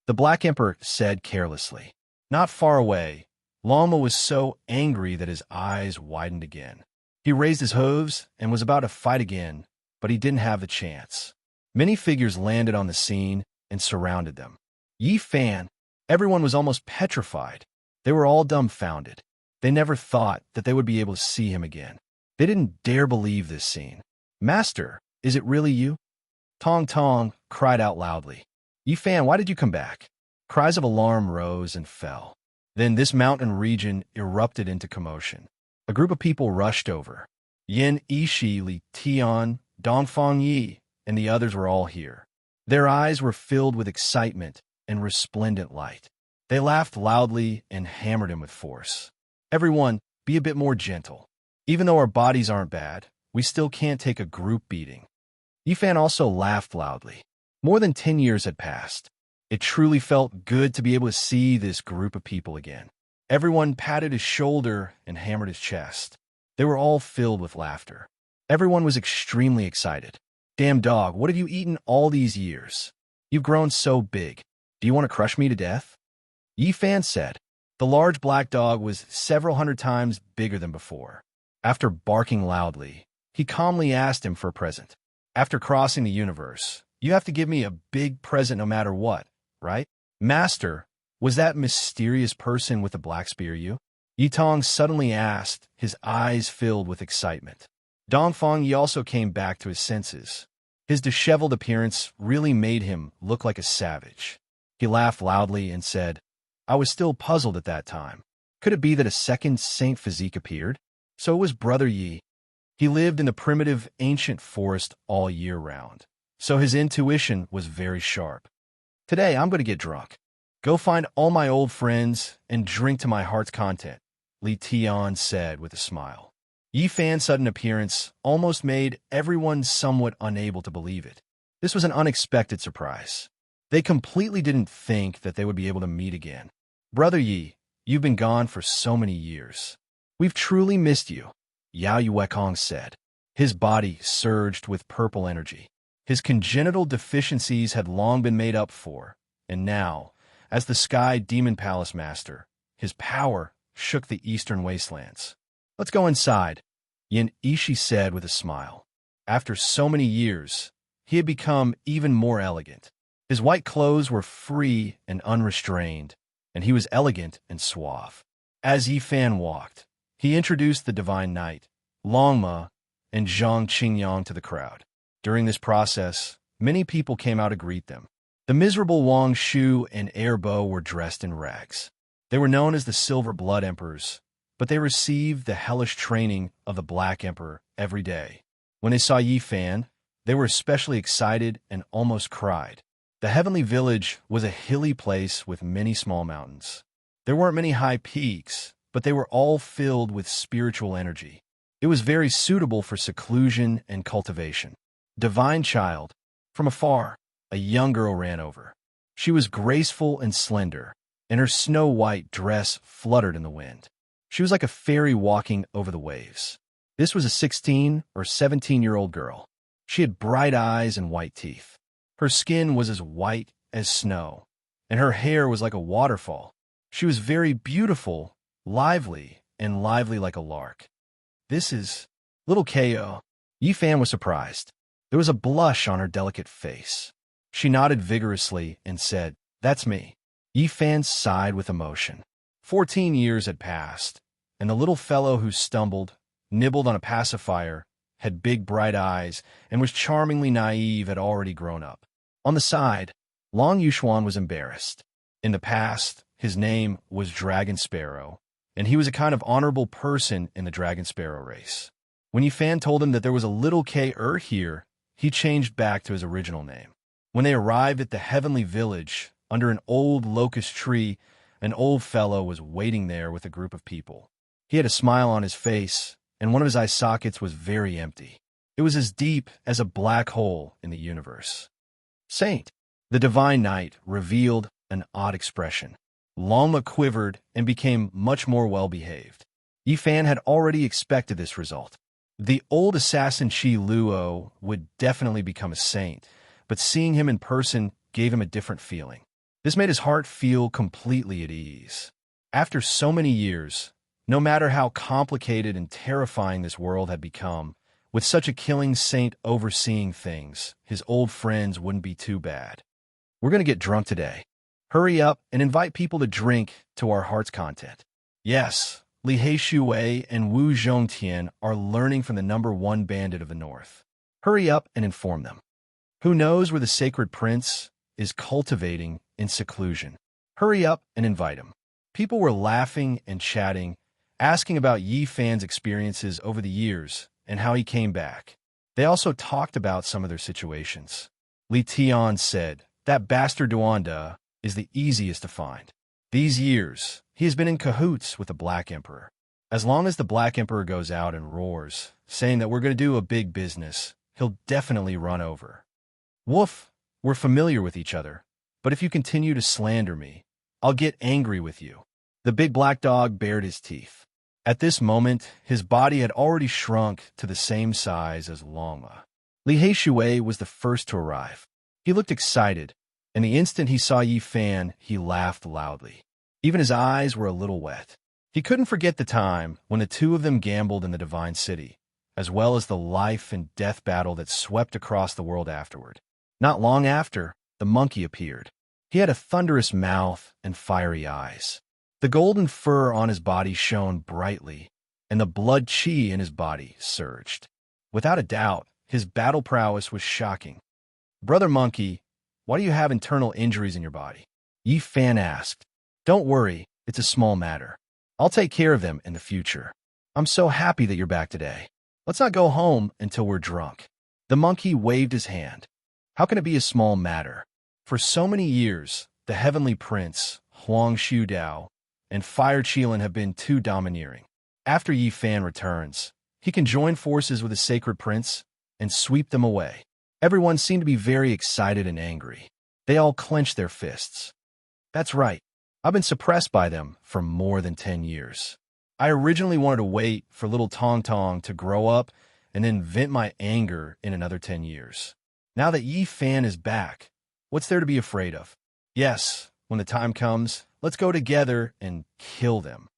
The Black Emperor said carelessly. Not far away, Lama was so angry that his eyes widened again. He raised his hooves and was about to fight again, but he didn't have the chance. Many figures landed on the scene and surrounded them. Yifan, Everyone was almost petrified. They were all dumbfounded. They never thought that they would be able to see him again. They didn't dare believe this scene. "Master, is it really you?" Tong Tong cried out loudly. "Yi Fan, why did you come back?" Cries of alarm rose and fell. Then this mountain region erupted into commotion. A group of people rushed over. Yin Yishi, Li Tian, Dongfang Yi, and the others were all here. Their eyes were filled with excitement and resplendent light. They laughed loudly and hammered him with force. "Everyone, be a bit more gentle. Even though our bodies aren't bad, we still can't take a group beating." Yi Fan also laughed loudly. More than 10 years had passed. It truly felt good to be able to see this group of people again. Everyone patted his shoulder and hammered his chest. They were all filled with laughter. Everyone was extremely excited. "Damn dog, what have you eaten all these years? You've grown so big. Do you want to crush me to death?" Yi Fan said. The large black dog was several hundred times bigger than before. After barking loudly, he calmly asked him for a present. "After crossing the universe, you have to give me a big present no matter what, right?" "Master, was that mysterious person with the black spear you?" Yi Tong suddenly asked, his eyes filled with excitement. Dongfang Yi also came back to his senses. His disheveled appearance really made him look like a savage. He laughed loudly and said, "I was still puzzled at that time. Could it be that a second Saint Physique appeared? So it was Brother Yi. He lived in the primitive, ancient forest all year round, so his intuition was very sharp. Today, I'm going to get drunk. Go find all my old friends and drink to my heart's content," Li Tian said with a smile. Yi Fan's sudden appearance almost made everyone somewhat unable to believe it. This was an unexpected surprise. They completely didn't think that they would be able to meet again. "Brother Yi, you've been gone for so many years. We've truly missed you," Yao Yuekong said. His body surged with purple energy. His congenital deficiencies had long been made up for, and now, as the Sky Demon Palace Master, his power shook the eastern wastelands. "Let's go inside," Yin Ishi said with a smile. After so many years, he had become even more elegant. His white clothes were free and unrestrained, and he was elegant and suave. As Yi Fan walked, he introduced the Divine Knight, Longma, and Zhang Qingyang to the crowd. During this process, many people came out to greet them. The miserable Wang Shu and Air Bo were dressed in rags. They were known as the Silver Blood Emperors, but they received the hellish training of the Black Emperor every day. When they saw Yi Fan, they were especially excited and almost cried. The Heavenly Village was a hilly place with many small mountains. There weren't many high peaks, but they were all filled with spiritual energy. It was very suitable for seclusion and cultivation. Divine Child, from afar, a young girl ran over. She was graceful and slender, and her snow-white dress fluttered in the wind. She was like a fairy walking over the waves. This was a 16 or 17-year-old girl. She had bright eyes and white teeth. Her skin was as white as snow, and her hair was like a waterfall. She was very beautiful, lively like a lark. "This is little Ko." Yi Fan was surprised. There was a blush on her delicate face. She nodded vigorously and said, "That's me." Yi Fan sighed with emotion. 14 years had passed, and the little fellow who stumbled, nibbled on a pacifier, had big bright eyes, and was charmingly naive had already grown up. On the side, Long Yuxuan was embarrassed. In the past, his name was Dragon Sparrow, and he was a kind of honorable person in the Dragon Sparrow race. When Yi Fan told him that there was a little K-er here, he changed back to his original name. When they arrived at the Heavenly Village, under an old locust tree, an old fellow was waiting there with a group of people. He had a smile on his face, and one of his eye sockets was very empty. It was as deep as a black hole in the universe. "Saint," the Divine Knight revealed an odd expression. Longma quivered and became much more well-behaved. Yi Fan had already expected this result. The old assassin Shi Luo would definitely become a saint, but seeing him in person gave him a different feeling. This made his heart feel completely at ease. After so many years, no matter how complicated and terrifying this world had become, with such a killing saint overseeing things, his old friends wouldn't be too bad. "We're going to get drunk today. Hurry up and invite people to drink to our heart's content. Yes, Li Shui and Wu Zhongtian are learning from the #1 bandit of the north. Hurry up and inform them. Who knows where the sacred prince is cultivating in seclusion? Hurry up and invite him. People were laughing and chatting, asking about Yi Fan's experiences over the years and how he came back. They also talked about some of their situations. Li Tian said, "That bastard Duanda is the easiest to find. These years, he has been in cahoots with the Black Emperor. As long as the Black Emperor goes out and roars, saying that we're going to do a big business, he'll definitely run over. Woof, we're familiar with each other, but if you continue to slander me, I'll get angry with you." The big black dog bared his teeth. At this moment, his body had already shrunk to the same size as Longma. Li Shui was the first to arrive. He looked excited, and the instant he saw Yi Fan, he laughed loudly. Even his eyes were a little wet. He couldn't forget the time when the two of them gambled in the Divine City, as well as the life and death battle that swept across the world afterward. Not long after, the monkey appeared. He had a thunderous mouth and fiery eyes. The golden fur on his body shone brightly, and the blood qi in his body surged. Without a doubt, his battle prowess was shocking. "Brother Monkey, why do you have internal injuries in your body?" Yi Fan asked. "Don't worry, it's a small matter. I'll take care of them in the future. I'm so happy that you're back today. Let's not go home until we're drunk." The monkey waved his hand. How can it be a small matter? For so many years, the Heavenly Prince, Huang Shudao, and Fire Qilin have been too domineering. After Yi Fan returns, he can join forces with the Sacred Prince and sweep them away. Everyone seemed to be very excited and angry. They all clenched their fists. That's right. I've been suppressed by them for more than 10 years. I originally wanted to wait for little Tong Tong to grow up and then vent my anger in another 10 years. Now that Yi Fan is back, what's there to be afraid of? Yes, when the time comes, let's go together and kill them.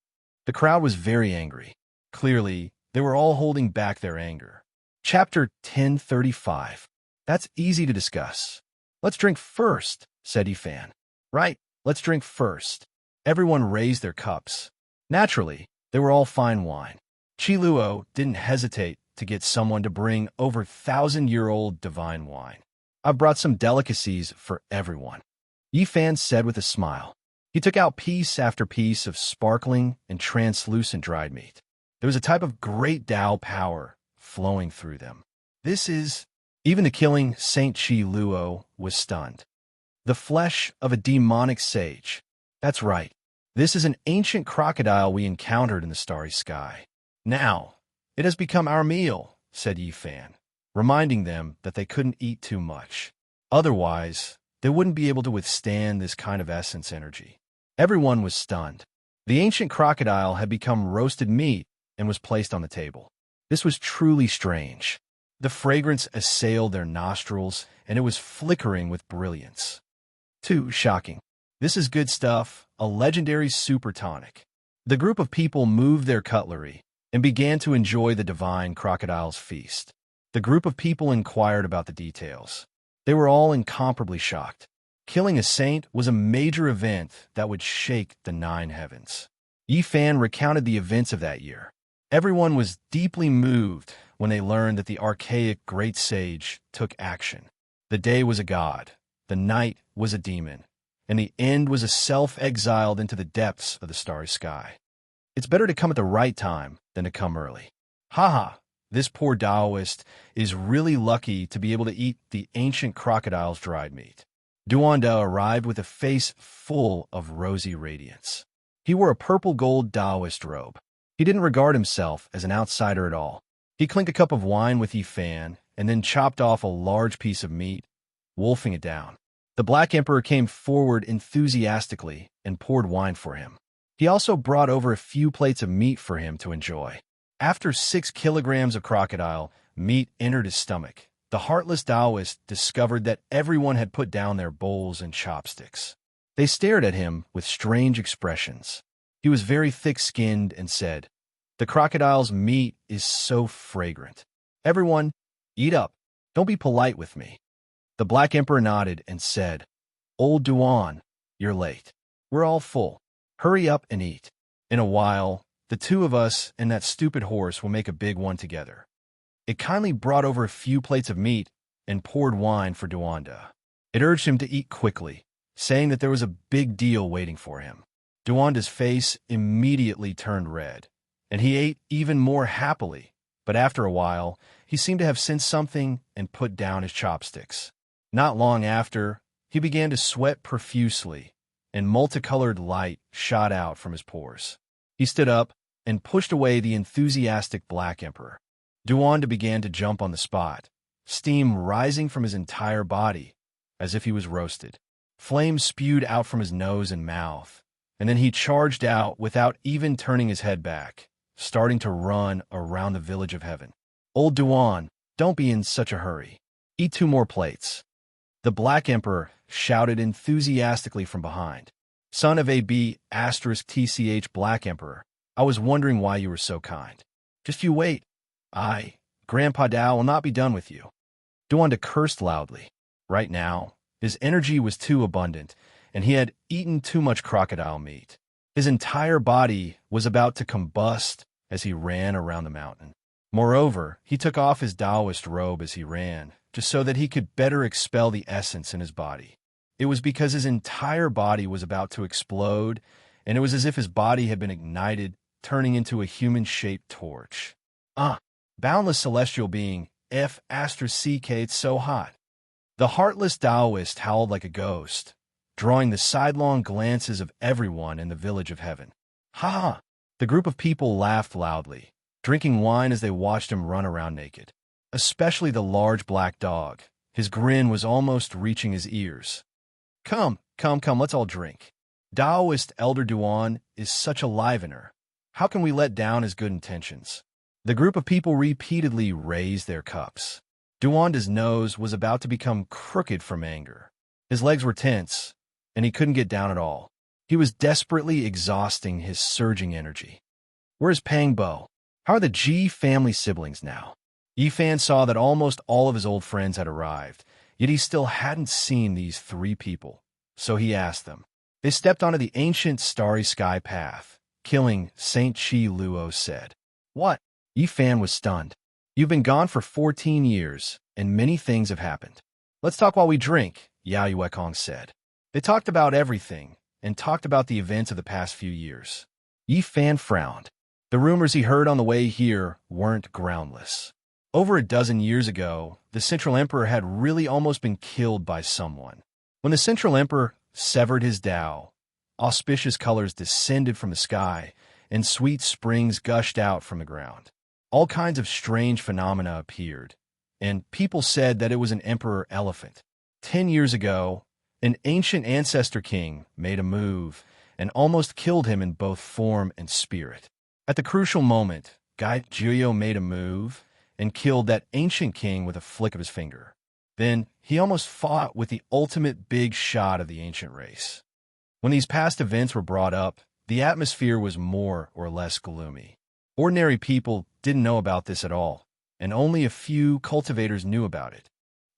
The crowd was very angry. Clearly, they were all holding back their anger. Chapter 1035. That's easy to discuss. Let's drink first, said Yi Fan. Right, let's drink first. Everyone raised their cups. Naturally, they were all fine wine. Qi Luo didn't hesitate to get someone to bring over 1,000-year-old divine wine. I've brought some delicacies for everyone, Yi Fan said with a smile. He took out piece after piece of sparkling and translucent dried meat. There was a type of great Tao power flowing through them. This is... Even the killing Saint Qi Luo was stunned. The flesh of a demonic sage. That's right. This is an ancient crocodile we encountered in the starry sky. Now, it has become our meal, said Yi Fan, reminding them that they couldn't eat too much. Otherwise, they wouldn't be able to withstand this kind of essence energy. Everyone was stunned. The ancient crocodile had become roasted meat and was placed on the table. This was truly strange. The fragrance assailed their nostrils, and it was flickering with brilliance. Too shocking. This is good stuff, a legendary super tonic. The group of people moved their cutlery and began to enjoy the divine crocodile's feast. The group of people inquired about the details. They were all incomparably shocked. Killing a saint was a major event that would shake the 9 heavens. Yi Fan recounted the events of that year. Everyone was deeply moved when they learned that the archaic great sage took action. The day was a god, the night was a demon, and the end was a self-exiled into the depths of the starry sky. It's better to come at the right time than to come early. Haha, this poor Taoist is really lucky to be able to eat the ancient crocodile's dried meat. Duanda arrived with a face full of rosy radiance. He wore a purple-gold Taoist robe. He didn't regard himself as an outsider at all. He clinked a cup of wine with Yi Fan and then chopped off a large piece of meat, wolfing it down. The Black Emperor came forward enthusiastically and poured wine for him. He also brought over a few plates of meat for him to enjoy. After 6 kilograms of crocodile, meat entered his stomach. The heartless Taoist discovered that everyone had put down their bowls and chopsticks. They stared at him with strange expressions. He was very thick-skinned and said, "The crocodile's meat is so fragrant. Everyone, eat up. Don't be polite with me." The Black Emperor nodded and said, "Old Duan, you're late. We're all full. Hurry up and eat. In a while, the two of us and that stupid horse will make a big one together. It kindly brought over a few plates of meat and poured wine for Duanda. It urged him to eat quickly, saying that there was a big deal waiting for him. Duanda's face immediately turned red, and he ate even more happily, but after a while, he seemed to have sensed something and put down his chopsticks. Not long after, he began to sweat profusely, and multicolored light shot out from his pores. He stood up and pushed away the enthusiastic Black Emperor. Duanda began to jump on the spot, steam rising from his entire body, as if he was roasted. Flames spewed out from his nose and mouth, and then he charged out without even turning his head back, starting to run around the village of heaven. Old Duan, don't be in such a hurry. Eat 2 more plates. The Black Emperor shouted enthusiastically from behind. Son of A.B. *TCH Black Emperor, I was wondering why you were so kind. Just you wait. Grandpa Dao will not be done with you. Duanda cursed loudly. Right now, his energy was too abundant, and he had eaten too much crocodile meat. His entire body was about to combust as he ran around the mountain. Moreover, he took off his Taoist robe as he ran, just so that he could better expel the essence in his body. It was because his entire body was about to explode, and it was as if his body had been ignited, turning into a human-shaped torch. Boundless celestial being, *CK, it's so hot. The heartless Taoist howled like a ghost, drawing the sidelong glances of everyone in the village of heaven. Ha ha! The group of people laughed loudly, drinking wine as they watched him run around naked. Especially the large black dog. His grin was almost reaching his ears. Come, let's all drink. Taoist Elder Duan is such a livener. How can we let down his good intentions? The group of people repeatedly raised their cups. Duanda's nose was about to become crooked from anger. His legs were tense, and he couldn't get down at all. He was desperately exhausting his surging energy. Where's Pang Bo? How are the Ji family siblings now? Yifan saw that almost all of his old friends had arrived, yet he still hadn't seen these 3 people, so he asked them. They stepped onto the ancient starry sky path, killing Saint Chi Luo said. What? Yifan was stunned. You've been gone for 14 years, and many things have happened. Let's talk while we drink, Yao Yuekong said. They talked about everything, and talked about the events of the past few years. Yifan frowned. The rumors he heard on the way here weren't groundless. Over a dozen years ago, the Central Emperor had really almost been killed by someone. When the Central Emperor severed his Tao, auspicious colors descended from the sky, and sweet springs gushed out from the ground. All kinds of strange phenomena appeared, and people said that it was an emperor elephant. 10 years ago, an ancient ancestor king made a move and almost killed him in both form and spirit. At the crucial moment, Gai Jiuyo made a move and killed that ancient king with a flick of his finger. Then he almost fought with the ultimate big shot of the ancient race. When these past events were brought up, the atmosphere was more or less gloomy. Ordinary people didn't know about this at all, and only a few cultivators knew about it.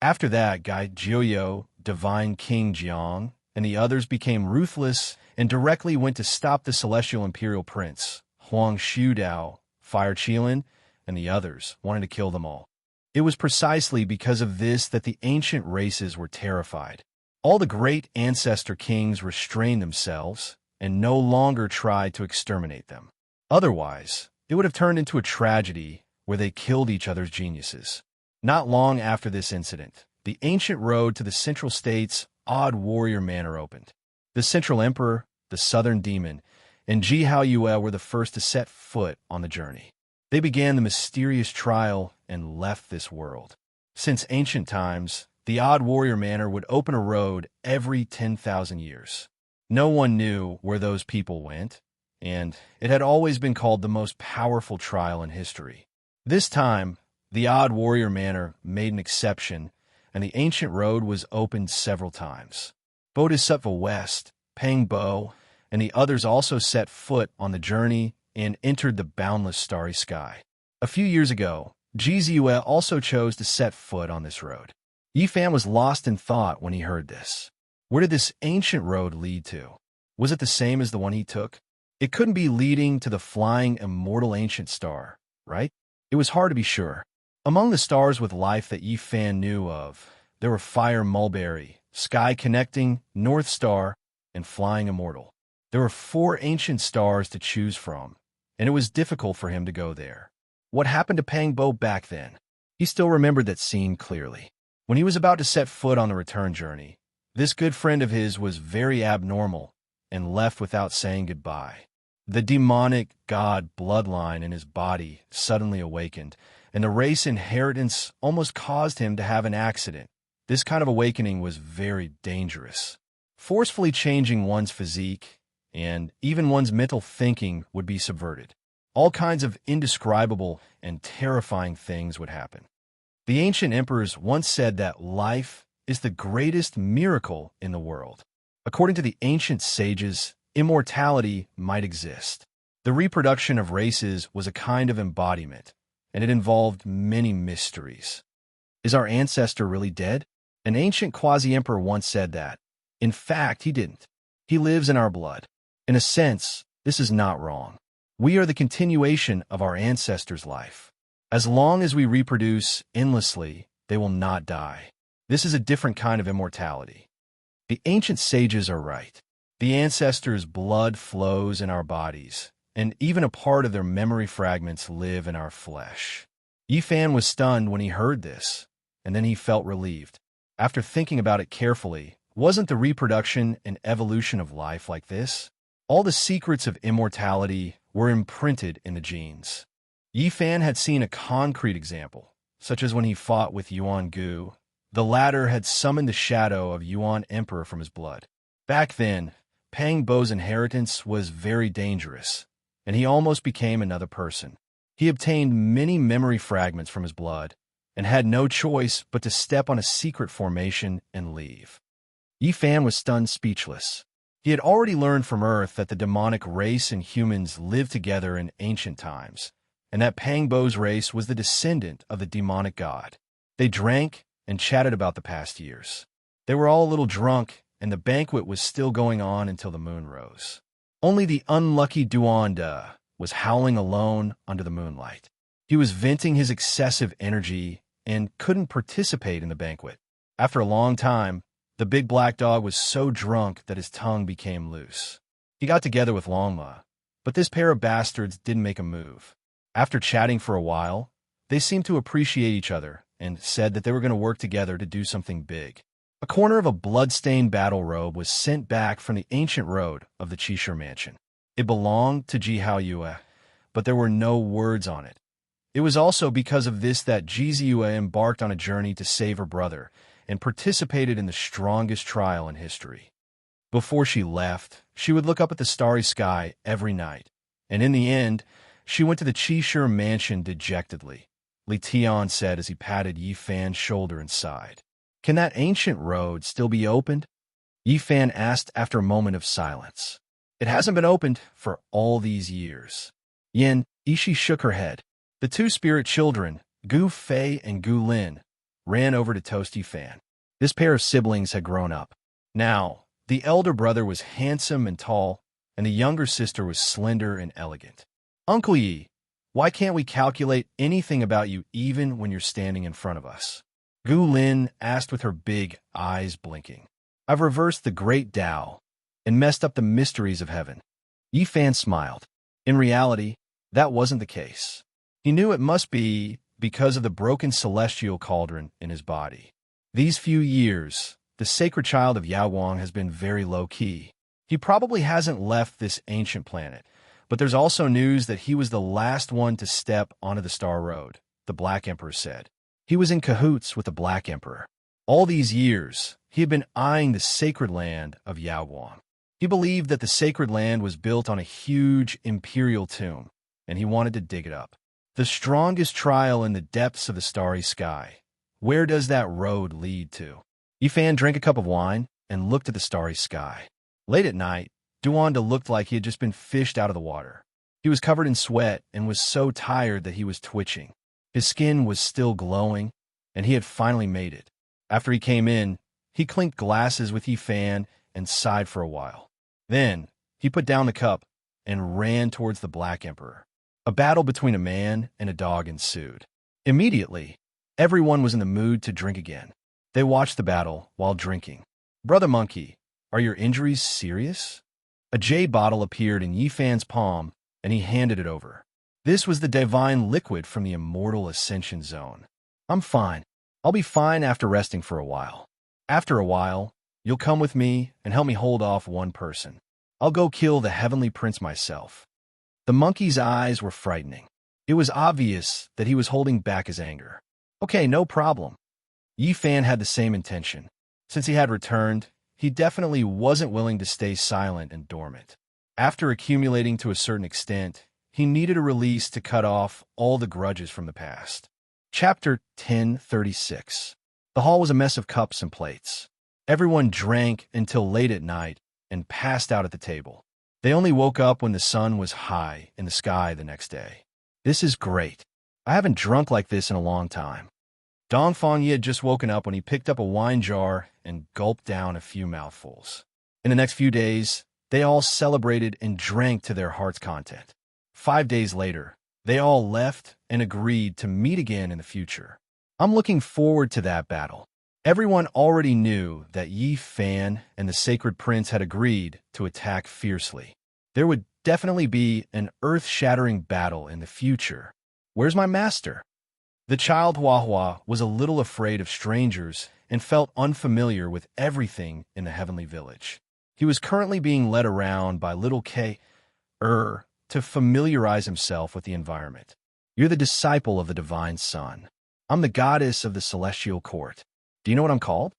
After that, Gai Jiuyo, Divine King Jiang, and the others became ruthless and directly went to stop the Celestial Imperial Prince, Huang Shudao, Fire Qilin, and the others, wanting to kill them all. It was precisely because of this that the ancient races were terrified. All the great ancestor kings restrained themselves and no longer tried to exterminate them. Otherwise, it would have turned into a tragedy where they killed each other's geniuses. Not long after this incident, the ancient road to the Central State's Odd Warrior Manor opened. The Central Emperor, the Southern Demon, and Ji Hao Yue were the first to set foot on the journey. They began the mysterious trial and left this world. Since ancient times, the Odd Warrior Manor would open a road every 10,000 years. No one knew where those people went, and it had always been called the most powerful trial in history. This time, the Odd Warrior Manor made an exception, and the ancient road was opened several times. Bodhisattva West, Pang Bo, and the others also set foot on the journey and entered the boundless starry sky. A few years ago, Ji Ziyue also chose to set foot on this road. Yifan was lost in thought when he heard this. Where did this ancient road lead to? Was it the same as the one he took? It couldn't be leading to the flying immortal ancient star, right? It was hard to be sure. Among the stars with life that Yi Fan knew of, there were Fire Mulberry, Sky Connecting, North Star, and Flying Immortal. There were 4 ancient stars to choose from, and it was difficult for him to go there. What happened to Pang Bo back then? He still remembered that scene clearly. When he was about to set foot on the return journey, this good friend of his was very abnormal and left without saying goodbye. The demonic god bloodline in his body suddenly awakened, and the race inheritance almost caused him to have an accident. This kind of awakening was very dangerous. Forcefully changing one's physique and even one's mental thinking would be subverted. All kinds of indescribable and terrifying things would happen. The ancient emperors once said that life is the greatest miracle in the world. According to the ancient sages, immortality might exist. The reproduction of races was a kind of embodiment, and it involved many mysteries. Is our ancestor really dead? An ancient quasi-emperor once said that. In fact, he didn't. He lives in our blood. In a sense, this is not wrong. We are the continuation of our ancestors' life. As long as we reproduce endlessly, they will not die. This is a different kind of immortality. The ancient sages are right. The ancestors' blood flows in our bodies, and even a part of their memory fragments live in our flesh. Yi Fan was stunned when he heard this, and then he felt relieved. After thinking about it carefully, wasn't the reproduction and evolution of life like this? All the secrets of immortality were imprinted in the genes. Yi Fan had seen a concrete example, such as when he fought with Yuan Gu. The latter had summoned the shadow of Yuan Emperor from his blood. Back then, Pang Bo's inheritance was very dangerous, and he almost became another person. He obtained many memory fragments from his blood, and had no choice but to step on a secret formation and leave. Yi Fan was stunned speechless. He had already learned from Earth that the demonic race and humans lived together in ancient times, and that Pang Bo's race was the descendant of the demonic god. They drank and chatted about the past years. They were all a little drunk, and the banquet was still going on until the moon rose. Only the unlucky Duanda was howling alone under the moonlight. He was venting his excessive energy and couldn't participate in the banquet. After a long time, the big black dog was so drunk that his tongue became loose. He got together with Longma, but this pair of bastards didn't make a move. After chatting for a while, they seemed to appreciate each other and said that they were going to work together to do something big. A corner of a blood-stained battle robe was sent back from the ancient road of the Qishir mansion. It belonged to Ji Haoyue, but there were no words on it. It was also because of this that Ji Ziyue embarked on a journey to save her brother and participated in the strongest trial in history. Before she left, she would look up at the starry sky every night, and in the end, she went to the Qishir mansion dejectedly. Li Tian said as he patted Yi Fan's shoulder and sighed. Can that ancient road still be opened? Yi Fan asked after a moment of silence. It hasn't been opened for all these years. Yin Ishi shook her head. The 2 spirit children, Gu Fei and Gu Lin, ran over to toast Yi Fan. This pair of siblings had grown up. Now, the elder brother was handsome and tall, and the younger sister was slender and elegant. Uncle Yi, why can't we calculate anything about you even when you're standing in front of us? Gu Lin asked with her big eyes blinking. I've reversed the great Tao and messed up the mysteries of heaven. Yi Fan smiled. In reality, that wasn't the case. He knew it must be because of the broken celestial cauldron in his body. These few years, the sacred child of Yao Wang has been very low-key. He probably hasn't left this ancient planet, but there's also news that he was the last one to step onto the Star Road, the Black Emperor said. He was in cahoots with the Black Emperor. All these years, he had been eyeing the sacred land of Yao Wang. He believed that the sacred land was built on a huge imperial tomb, and he wanted to dig it up. The strongest trial in the depths of the starry sky. Where does that road lead to? Yi Fan drank a cup of wine and looked at the starry sky. Late at night, Duanda looked like he had just been fished out of the water. He was covered in sweat and was so tired that he was twitching. His skin was still glowing, and he had finally made it. After he came in, He clinked glasses with Yi Fan and sighed for a while. Then, he put down the cup and ran towards the Black Emperor. A battle between a man and a dog ensued. Immediately, everyone was in the mood to drink again. They watched the battle while drinking. "Brother Monkey, are your injuries serious?" A jade bottle appeared in Yi Fan's palm, and he handed it over. This was the divine liquid from the immortal ascension zone. "I'm fine. I'll be fine after resting for a while. After a while, you'll come with me and help me hold off one person. I'll go kill the heavenly prince myself." The monkey's eyes were frightening. It was obvious that he was holding back his anger. "Okay, no problem." Yi Fan had the same intention. Since he had returned, he definitely wasn't willing to stay silent and dormant. After accumulating to a certain extent, he needed a release to cut off all the grudges from the past. Chapter 1036. The hall was a mess of cups and plates. Everyone drank until late at night and passed out at the table. They only woke up when the sun was high in the sky the next day. "This is great. I haven't drunk like this in a long time." Dong Fangyi had just woken up when he picked up a wine jar and gulped down a few mouthfuls. In the next few days, they all celebrated and drank to their heart's content. 5 days later, they all left and agreed to meet again in the future. "I'm looking forward to that battle." Everyone already knew that Yi Fan and the Sacred Prince had agreed to attack fiercely. There would definitely be an earth-shattering battle in the future. "Where's my master?" The child Hua was a little afraid of strangers and felt unfamiliar with everything in the heavenly village. He was currently being led around by little K. To familiarize himself with the environment. "You're the disciple of the divine sun. I'm the goddess of the celestial court. Do you know what I'm called?"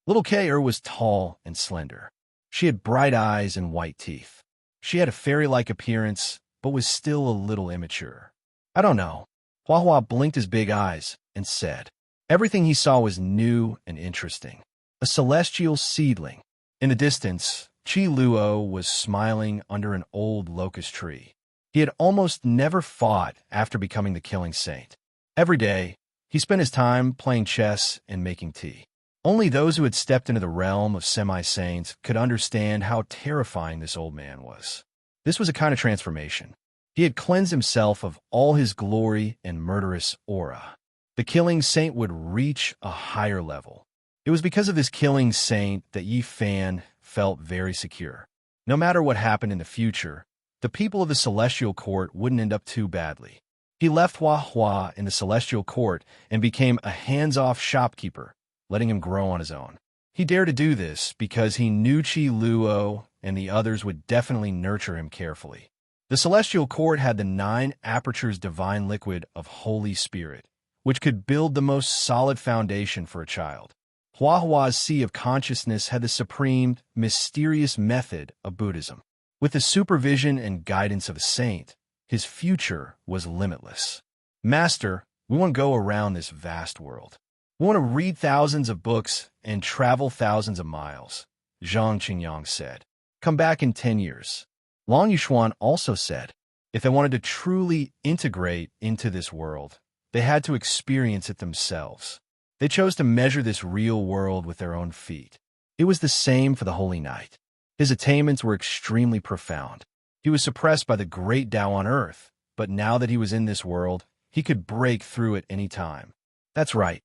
Little K. was tall and slender. She had bright eyes and white teeth. She had a fairy-like appearance, but was still a little immature. "I don't know." Hua blinked his big eyes and said. Everything he saw was new and interesting. A celestial seedling. In the distance, Qi Luo was smiling under an old locust tree. He had almost never fought after becoming the killing saint. Every day, he spent his time playing chess and making tea. Only those who had stepped into the realm of semi-saints could understand how terrifying this old man was. This was a kind of transformation. He had cleansed himself of all his glory and murderous aura. The killing saint would reach a higher level. It was because of this killing saint that Yi Fan felt very secure. No matter what happened in the future, the people of the Celestial Court wouldn't end up too badly. He left Hua in the Celestial Court and became a hands-off shopkeeper, letting him grow on his own. He dared to do this because he knew Qi Luo and the others would definitely nurture him carefully. The Celestial Court had the 9 apertures divine liquid of Holy Spirit, which could build the most solid foundation for a child. Hua's Sea of Consciousness had the supreme, mysterious method of Buddhism. With the supervision and guidance of a saint, his future was limitless. "Master, we want to go around this vast world. We want to read thousands of books and travel thousands of miles," Zhang Qingyang said. "Come back in 10 years. Long Yuxuan also said, if they wanted to truly integrate into this world, they had to experience it themselves. They chose to measure this real world with their own feet. It was the same for the Holy Knight. His attainments were extremely profound. He was suppressed by the great Tao on earth, but now that he was in this world, he could break through it any time. That's right.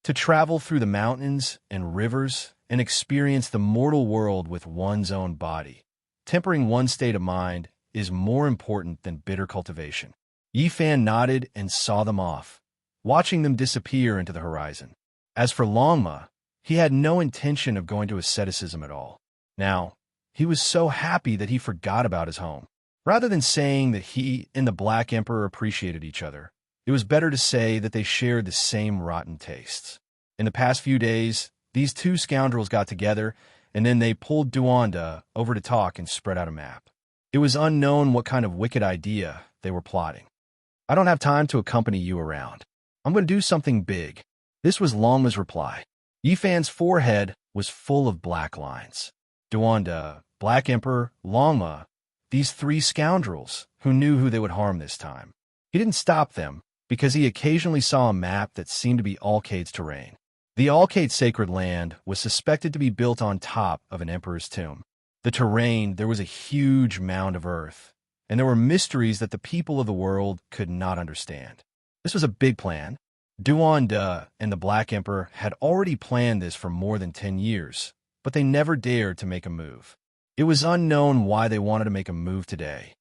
To travel through the mountains and rivers and experience the mortal world with one's own body, tempering one's state of mind, is more important than bitter cultivation." Yi Fan nodded and saw them off, watching them disappear into the horizon. As for Longma, he had no intention of going to asceticism at all. Now, he was so happy that he forgot about his home. Rather than saying that he and the Black Emperor appreciated each other, it was better to say that they shared the same rotten tastes. In the past few days, these two scoundrels got together, and then they pulled Duanda over to talk and spread out a map. It was unknown what kind of wicked idea they were plotting. "I don't have time to accompany you around. I'm going to do something big." This was Longma's reply. Yi Fan's forehead was full of black lines. Duanda, Black Emperor, Longma, these 3 scoundrels who knew who they would harm this time. He didn't stop them because he occasionally saw a map that seemed to be Alcade's terrain. The Alcate sacred land was suspected to be built on top of an emperor's tomb. The terrain, there was a huge mound of earth, and there were mysteries that the people of the world could not understand. This was a big plan. Duan De and the Black Emperor had already planned this for more than 10 years, but they never dared to make a move. It was unknown why they wanted to make a move today.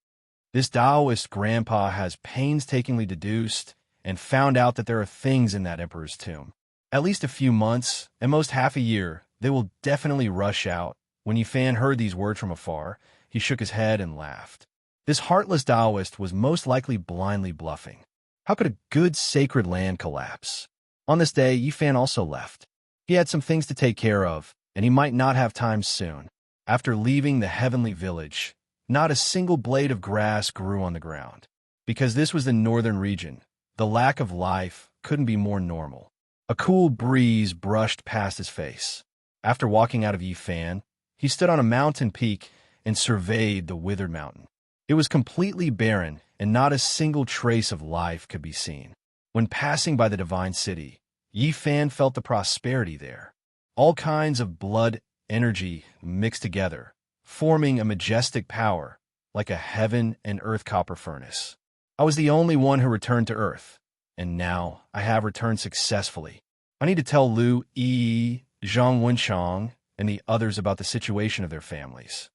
This Taoist grandpa has painstakingly deduced and found out that there are things in that emperor's tomb. At least a few months, at most half a year, they will definitely rush out. When Yifan heard these words from afar, he shook his head and laughed. This heartless Taoist was most likely blindly bluffing. How could a good sacred land collapse? On this day, Yifan also left. He had some things to take care of, and he might not have time soon. After leaving the heavenly village, not a single blade of grass grew on the ground. Because this was the northern region, the lack of life couldn't be more normal. A cool breeze brushed past his face. After walking out of Yifan, he stood on a mountain peak and surveyed the withered mountain. It was completely barren, and not a single trace of life could be seen. When passing by the divine city, Yifan felt the prosperity there. All kinds of blood energy mixed together, forming a majestic power, like a heaven and earth copper furnace. I was the only one who returned to Earth, and now I have returned successfully. I need to tell Lu Yi, Zhang Wenshang, and the others about the situation of their families.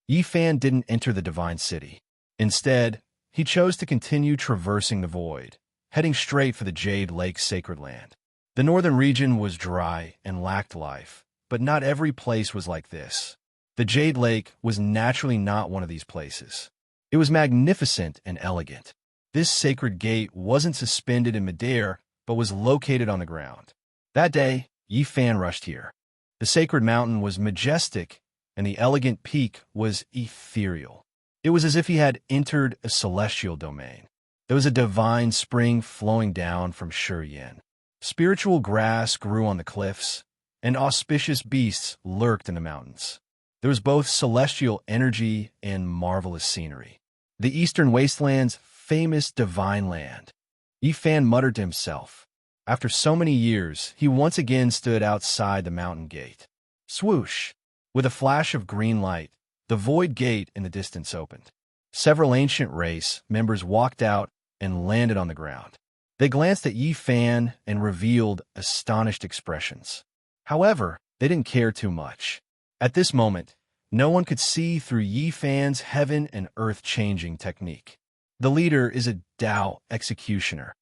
Yifan didn't enter the divine city. Instead, he chose to continue traversing the void, heading straight for the Jade Lake sacred land. The northern region was dry and lacked life, but not every place was like this. The Jade Lake was naturally not one of these places. It was magnificent and elegant. This sacred gate wasn't suspended in midair, but was located on the ground. That day, Yifan rushed here. The sacred mountain was majestic, and the elegant peak was ethereal. It was as if he had entered a celestial domain. There was a divine spring flowing down from Shiyin. Spiritual grass grew on the cliffs, and auspicious beasts lurked in the mountains. There was both celestial energy and marvelous scenery. The eastern wasteland's famous divine land. Yifan muttered to himself. After so many years, he once again stood outside the mountain gate. Swoosh! With a flash of green light, the void gate in the distance opened. Several ancient race members walked out and landed on the ground. They glanced at Yifan and revealed astonished expressions. However, they didn't care too much. At this moment, no one could see through Yifan's heaven and earth-changing technique. The leader is a Tao executioner.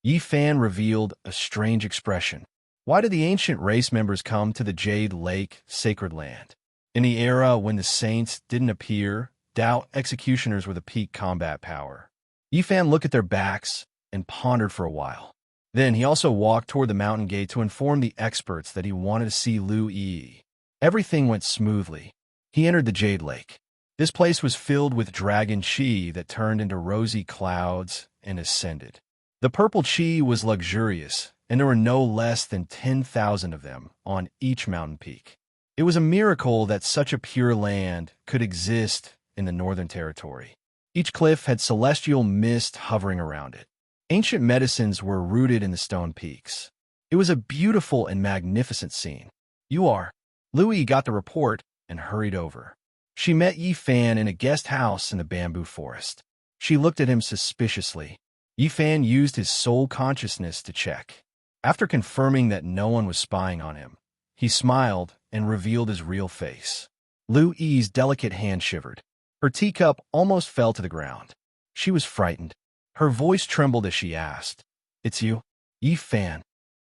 Yifan revealed a strange expression. Why did the ancient race members come to the Jade Lake sacred land? In the era when the saints didn't appear, Tao executioners were the peak combat power. Yifan looked at their backs and pondered for a while. Then he also walked toward the mountain gate to inform the experts that he wanted to see Lu Yi. Everything went smoothly. He entered the Jade Lake. This place was filled with dragon chi that turned into rosy clouds and ascended. The purple chi was luxurious, and there were no less than 10,000 of them on each mountain peak. It was a miracle that such a pure land could exist in the Northern Territory. Each cliff had celestial mist hovering around it. Ancient medicines were rooted in the stone peaks. It was a beautiful and magnificent scene. Louis got the report and hurried over. She met Yifan in a guest house in the bamboo forest. She looked at him suspiciously. Yifan used his soul consciousness to check. After confirming that no one was spying on him, he smiled and revealed his real face. Lu Yi's delicate hand shivered. Her teacup almost fell to the ground. She was frightened. Her voice trembled as she asked, "It's you, Yifan?"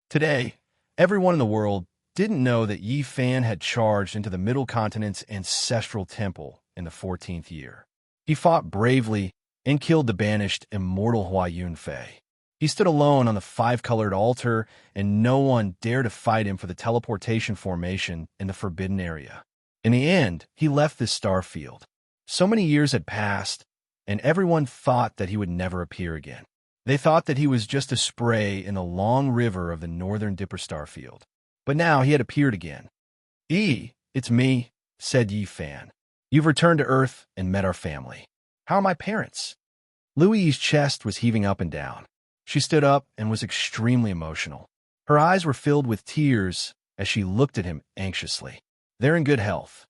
Today, everyone in the world didn't know that Yifan had charged into the Middle Continent's ancestral temple in the 14th year. He fought bravely and killed the banished immortal Hua Yunfei. He stood alone on the five-colored altar, and no one dared to fight him for the teleportation formation in the forbidden area. In the end, he left this star field. So many years had passed, and everyone thought that he would never appear again. They thought that he was just a spray in the long river of the northern Dipper star field. But now he had appeared again. It's me," said Yifan. "You've returned to Earth and met our family. How are my parents?" Louis's chest was heaving up and down. She stood up and was extremely emotional. Her eyes were filled with tears as she looked at him anxiously. "They're in good health."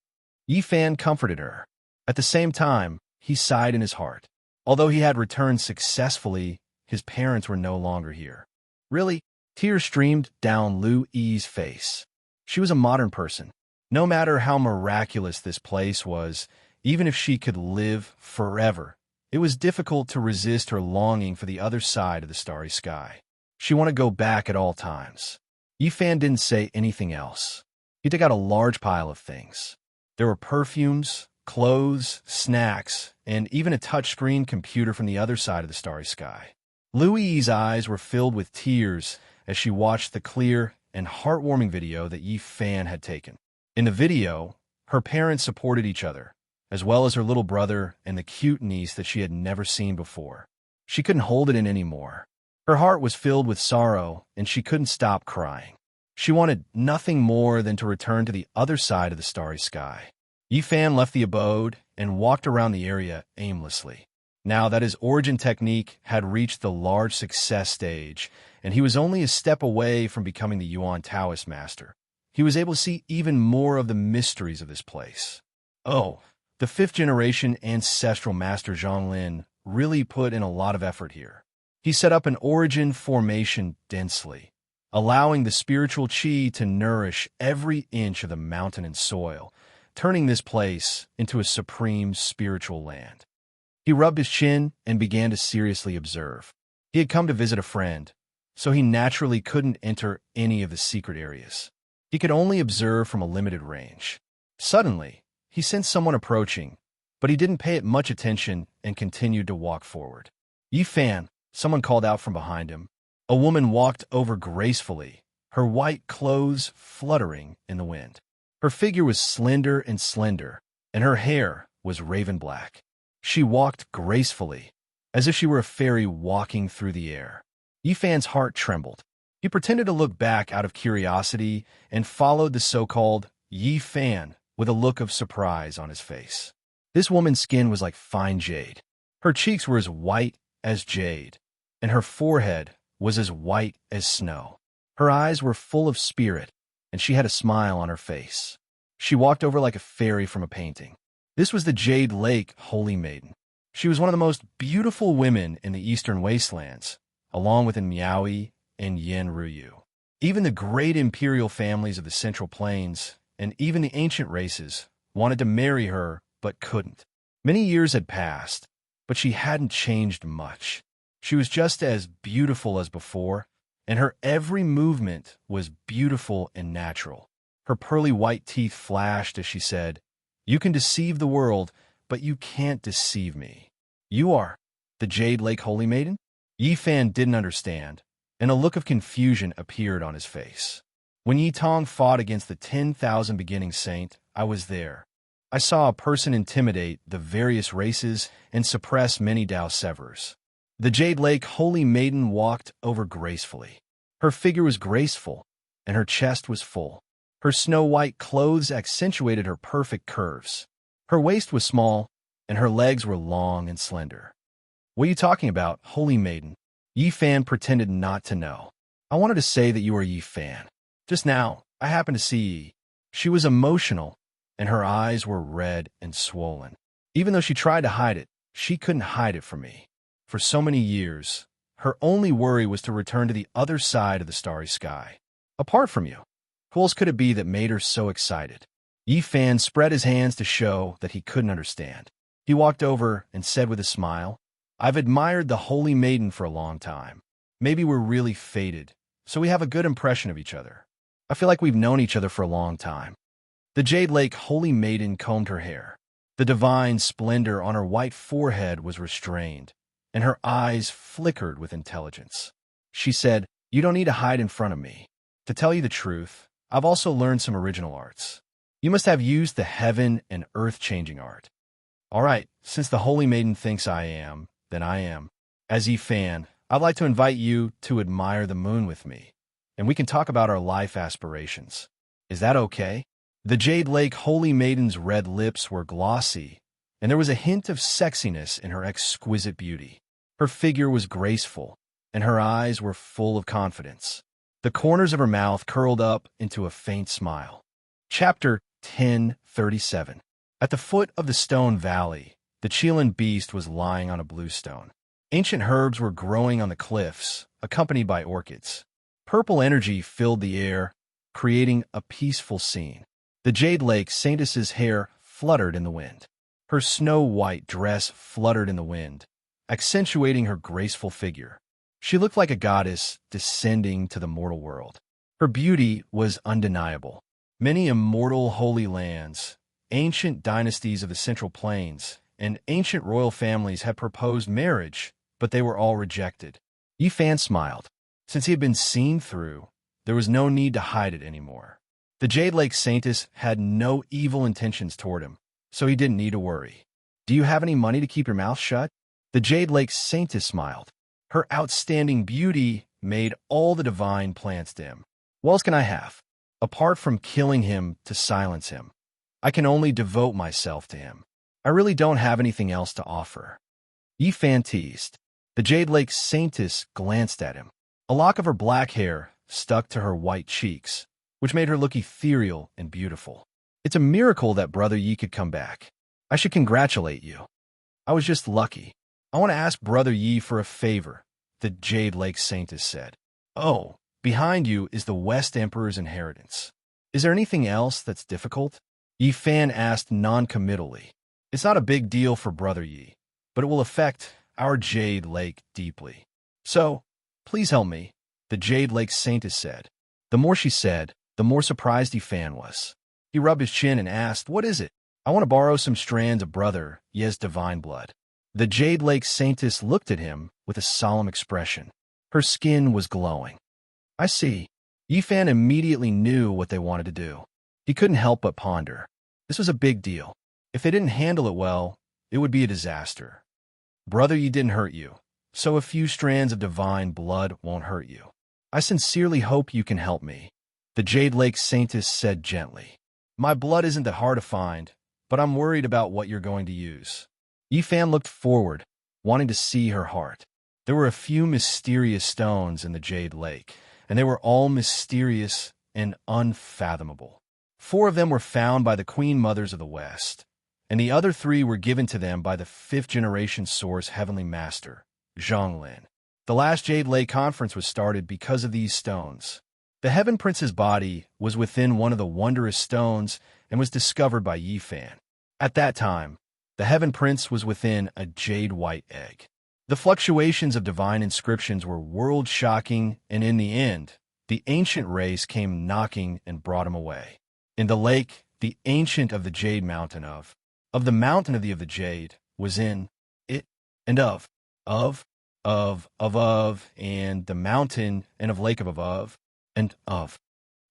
Yi Fan comforted her. At the same time, he sighed in his heart. Although he had returned successfully, his parents were no longer here. Really? Tears streamed down Lu Yi's face. She was a modern person. No matter how miraculous this place was, even if she could live forever, it was difficult to resist her longing for the other side of the starry sky. She wanted to go back at all times. Yi Fan didn't say anything else. He took out a large pile of things. There were perfumes, clothes, snacks, and even a touchscreen computer from the other side of the starry sky. Lu Yi's eyes were filled with tears as she watched the clear and heartwarming video that Yi Fan had taken. In the video, her parents supported each other, as well as her little brother and the cute niece that she had never seen before. She couldn't hold it in anymore. Her heart was filled with sorrow, and she couldn't stop crying. She wanted nothing more than to return to the other side of the starry sky. Yi Fan left the abode and walked around the area aimlessly. Now that his origin technique had reached the large success stage, and he was only a step away from becoming the Yuan Taoist master, he was able to see even more of the mysteries of this place. Oh, the fifth-generation ancestral master Zhonglin really put in a lot of effort here. He set up an origin formation densely, allowing the spiritual qi to nourish every inch of the mountain and soil, turning this place into a supreme spiritual land. He rubbed his chin and began to seriously observe. He had come to visit a friend, so he naturally couldn't enter any of the secret areas. He could only observe from a limited range. Suddenly, he sensed someone approaching, but he didn't pay it much attention and continued to walk forward. "Yi Fan," someone called out from behind him. A woman walked over gracefully, her white clothes fluttering in the wind. Her figure was slender, and her hair was raven black. She walked gracefully, as if she were a fairy walking through the air. Yi Fan's heart trembled. He pretended to look back out of curiosity and followed the so-called Yi Fan with a look of surprise on his face. This woman's skin was like fine jade. Her cheeks were as white as jade, and her forehead was as white as snow. Her eyes were full of spirit, and she had a smile on her face. She walked over like a fairy from a painting. This was the Jade Lake Holy Maiden. She was one of the most beautiful women in the eastern wastelands, along with Miaoyi and Yen Ruyu. Even the great imperial families of the Central Plains, and even the ancient races, wanted to marry her but couldn't. Many years had passed, but she hadn't changed much. She was just as beautiful as before, and her every movement was beautiful and natural. Her pearly white teeth flashed as she said, "You can deceive the world, but you can't deceive me." "You are the Jade Lake Holy Maiden?" Yi Fan didn't understand, and a look of confusion appeared on his face. "When Yi Tong fought against the 10,000 beginning saint, I was there. I saw a person intimidate the various races and suppress many Dao Severs." The Jade Lake Holy Maiden walked over gracefully. Her figure was graceful, and her chest was full. Her snow-white clothes accentuated her perfect curves. Her waist was small, and her legs were long and slender. "What are you talking about, Holy Maiden?" Yi Fan pretended not to know. "I wanted to say that you are Yi Fan. Just now, I happened to see Yi." She was emotional, and her eyes were red and swollen. Even though she tried to hide it, she couldn't hide it from me. For so many years, her only worry was to return to the other side of the starry sky. Apart from you, who else could it be that made her so excited? Yi Fan spread his hands to show that he couldn't understand. He walked over and said with a smile, "I've admired the Holy Maiden for a long time. Maybe we're really fated, so we have a good impression of each other. I feel like we've known each other for a long time." The Jade Lake Holy Maiden combed her hair. The divine splendor on her white forehead was restrained, and her eyes flickered with intelligence. She said, "You don't need to hide in front of me. To tell you the truth, I've also learned some original arts. You must have used the heaven and earth-changing art." "All right, since the Holy Maiden thinks I am, then I am. As Yi Fan, I'd like to invite you to admire the moon with me, and we can talk about our life aspirations. Is that okay?" The Jade Lake Holy Maiden's red lips were glossy, and there was a hint of sexiness in her exquisite beauty. Her figure was graceful, and her eyes were full of confidence. The corners of her mouth curled up into a faint smile. Chapter 10:37. At the foot of the stone valley, the Chilean beast was lying on a blue stone. Ancient herbs were growing on the cliffs, accompanied by orchids. Purple energy filled the air, creating a peaceful scene. The Jade Lake Saintess's hair fluttered in the wind. Her snow-white dress fluttered in the wind, accentuating her graceful figure. She looked like a goddess descending to the mortal world. Her beauty was undeniable. Many immortal holy lands, ancient dynasties of the Central Plains, and ancient royal families had proposed marriage, but they were all rejected. Yi Fan smiled. Since he had been seen through, there was no need to hide it anymore. The Jade Lake Saintess had no evil intentions toward him, so he didn't need to worry. Do you have any money to keep your mouth shut? The Jade Lake Saintess smiled. Her outstanding beauty made all the divine plants dim. What else can I have? Apart from killing him to silence him, I can only devote myself to him. I really don't have anything else to offer. Yi Fan teased. The Jade Lake Saintess glanced at him. A lock of her black hair stuck to her white cheeks, which made her look ethereal and beautiful. It's a miracle that Brother Yi could come back. I should congratulate you. I was just lucky. I want to ask Brother Yi for a favor, the Jade Lake Saintess said. Oh, behind you is the West Emperor's inheritance. Is there anything else that's difficult? Yi Fan asked non-committally. It's not a big deal for Brother Yi, but it will affect our Jade Lake deeply. So, please help me, the Jade Lake Saintess said. The more she said, the more surprised Yi Fan was. He rubbed his chin and asked, what is it? I want to borrow some strands of Brother Yi's divine blood. The Jade Lake Saintess looked at him with a solemn expression. Her skin was glowing. I see. Yi Fan immediately knew what they wanted to do. He couldn't help but ponder. This was a big deal. If they didn't handle it well, it would be a disaster. Brother Yi didn't hurt you, so a few strands of divine blood won't hurt you. I sincerely hope you can help me, the Jade Lake Saintess said gently. My blood isn't that hard to find, but I'm worried about what you're going to use. Yi Fan looked forward, wanting to see her heart. There were a few mysterious stones in the Jade Lake, and they were all mysterious and unfathomable. 4 of them were found by the Queen Mothers of the West, and the other 3 were given to them by the 5th-generation Source Heavenly Master, Zhonglin. The last Jade Lake Conference was started because of these stones. The Heaven Prince's body was within one of the wondrous stones and was discovered by Yi Fan. At that time, the Heaven Prince was within a jade-white egg. The fluctuations of divine inscriptions were world-shocking, and in the end, the ancient race came knocking and brought him away. In the lake, the ancient of the Jade Mountain of the mountain of the Jade, was in it, and of, and the mountain, and of lake of, and of.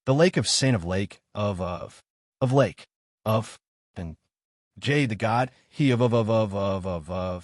The lake of Saint of lake, of lake, of, and Jade the god, he of, the,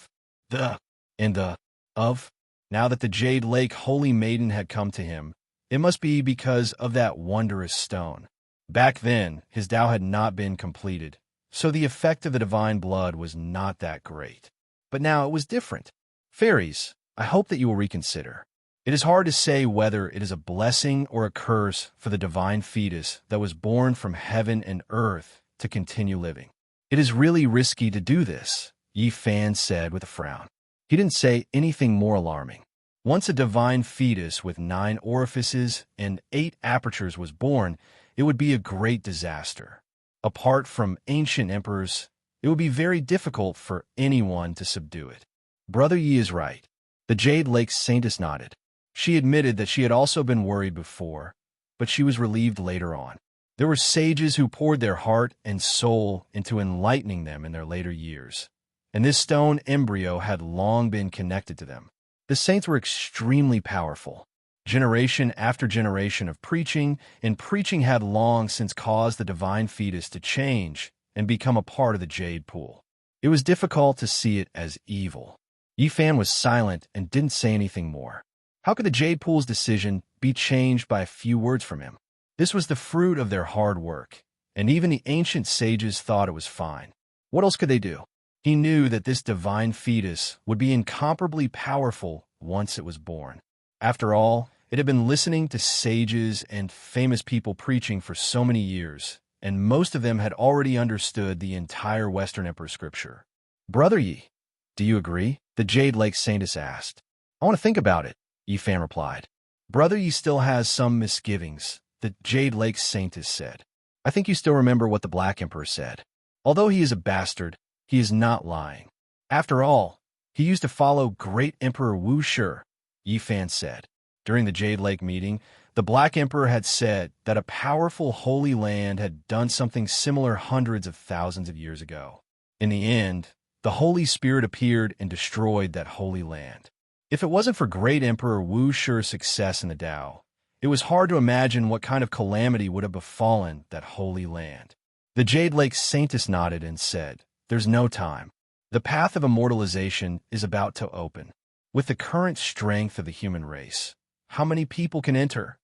and the, of. Now that the Jade Lake Holy Maiden had come to him, it must be because of that wondrous stone. Back then, his Tao had not been completed, so the effect of the divine blood was not that great. But now it was different. Fairies, I hope that you will reconsider. It is hard to say whether it is a blessing or a curse for the divine fetus that was born from heaven and earth to continue living. It is really risky to do this, Yi Fan said with a frown. He didn't say anything more alarming. Once a divine fetus with 9 orifices and 8 apertures was born, it would be a great disaster. Apart from ancient emperors, it would be very difficult for anyone to subdue it. Brother Yi is right. The Jade Lake Saintess nodded. She admitted that she had also been worried before, but she was relieved later on. There were sages who poured their heart and soul into enlightening them in their later years, and this stone embryo had long been connected to them. The saints were extremely powerful. Generation after generation of preaching, and preaching had long since caused the divine fetus to change and become a part of the Jade Pool. It was difficult to see it as evil. Yi Fan was silent and didn't say anything more. How could the Jade Pool's decision be changed by a few words from him? This was the fruit of their hard work, and even the ancient sages thought it was fine. What else could they do? He knew that this divine fetus would be incomparably powerful once it was born. After all, It had been listening to sages and famous people preaching for so many years, and most of them had already understood the entire Western Emperor scripture. "Brother Yi, do you agree?" the Jade Lake Saintess asked. "I want to think about it," Yi Fan replied. "Brother Yi still has some misgivings," the Jade Lake Saintess said. "I think you still remember what the Black Emperor said. Although he is a bastard, he is not lying. After all, he used to follow Great Emperor Wu Shi," Yi Fan said. During the Jade Lake meeting, the Black Emperor had said that a powerful Holy Land had done something similar hundreds of thousands of years ago. In the end, the Holy Spirit appeared and destroyed that Holy Land. If it wasn't for Great Emperor Wu Shi's success in the Tao, it was hard to imagine what kind of calamity would have befallen that Holy Land. The Jade Lake Saintess nodded and said, "There's no time. The path of immortalization is about to open. With the current strength of the human race, how many people can enter?"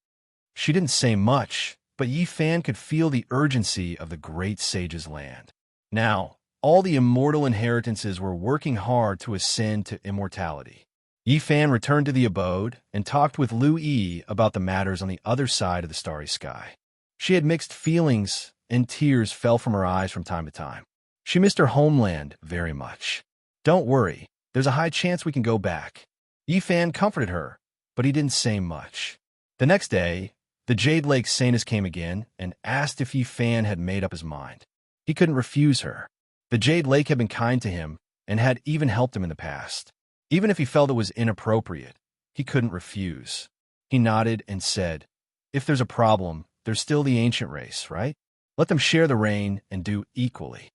She didn't say much, but Yi Fan could feel the urgency of the great sage's land. Now, all the immortal inheritances were working hard to ascend to immortality. Yi Fan returned to the abode and talked with Lu Yi about the matters on the other side of the starry sky. She had mixed feelings, and tears fell from her eyes from time to time. She missed her homeland very much. "Don't worry, there's a high chance we can go back." Yi Fan comforted her, but he didn't say much. The next day, the Jade Lake Saintess came again and asked if Yi Fan had made up his mind. He couldn't refuse her. The Jade Lake had been kind to him and had even helped him in the past. Even if he felt it was inappropriate, he couldn't refuse. He nodded and said, "If there's a problem, there's still the ancient race, right? Let them share the rain and do equally."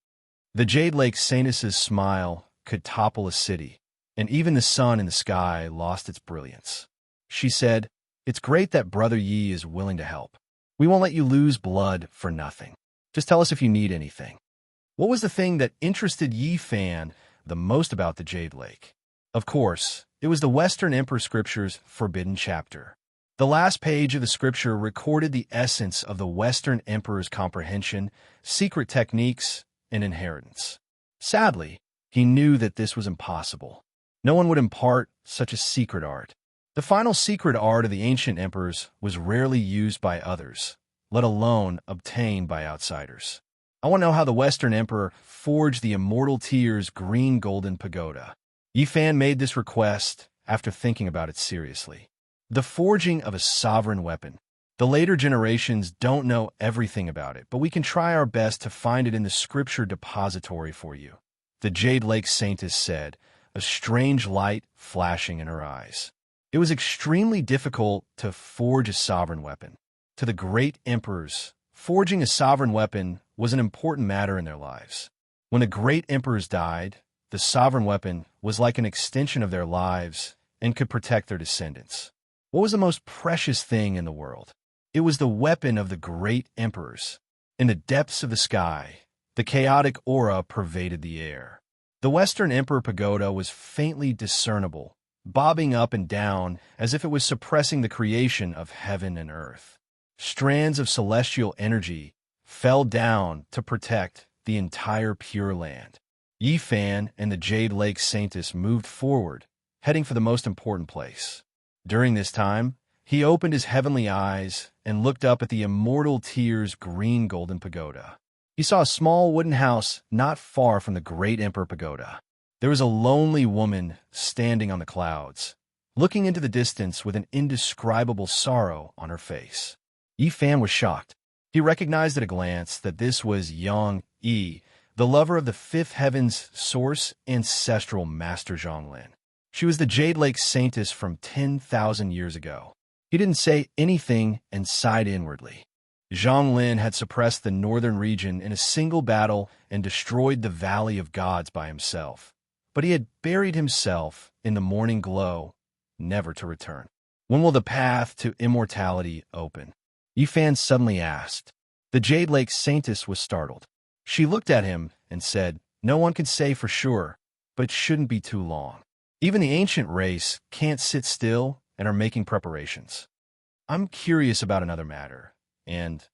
The Jade Lake Saintess's smile could topple a city, and even the sun in the sky lost its brilliance. She said, "It's great that Brother Yi is willing to help. We won't let you lose blood for nothing. Just tell us if you need anything." What was the thing that interested Yi Fan the most about the Jade Lake? Of course, it was the Western Emperor Scripture's forbidden chapter. The last page of the scripture recorded the essence of the Western Emperor's comprehension, secret techniques, and inheritance. Sadly, he knew that this was impossible. No one would impart such a secret art. The final secret art of the ancient emperors was rarely used by others, let alone obtained by outsiders. I want to know how the Western Emperor forged the immortal Tier's green golden pagoda. Yi Fan made this request after thinking about it seriously. The forging of a sovereign weapon. The later generations don't know everything about it, but we can try our best to find it in the scripture depository for you, the Jade Lake Saintess said, a strange light flashing in her eyes. It was extremely difficult to forge a sovereign weapon. To the great emperors, forging a sovereign weapon was an important matter in their lives. When the great emperors died, the sovereign weapon was like an extension of their lives and could protect their descendants. What was the most precious thing in the world? It was the weapon of the great emperors. In the depths of the sky, the chaotic aura pervaded the air. The Western Emperor Pagoda was faintly discernible, bobbing up and down as if it was suppressing the creation of heaven and earth. Strands of celestial energy fell down to protect the entire Pure Land. Yi Fan and the Jade Lake Saintess moved forward, heading for the most important place. During this time, he opened his heavenly eyes and looked up at the immortal Tier's green golden pagoda. He saw a small wooden house not far from the great Emperor Pagoda. There was a lonely woman standing on the clouds, looking into the distance with an indescribable sorrow on her face. Yi Fan was shocked. He recognized at a glance that this was Yang Yi, the lover of the fifth heaven's source, ancestral Master Zhonglin. She was the Jade Lake Saintess from 10,000 years ago. He didn't say anything and sighed inwardly. Zhonglin had suppressed the northern region in a single battle and destroyed the Valley of Gods by himself. But he had buried himself in the morning glow, never to return. When will the path to immortality open? Yi Fan suddenly asked. The Jade Lake Saintess was startled. She looked at him and said, "No one can say for sure, but it shouldn't be too long. Even the ancient race can't sit still and are making preparations. I'm curious about another matter, and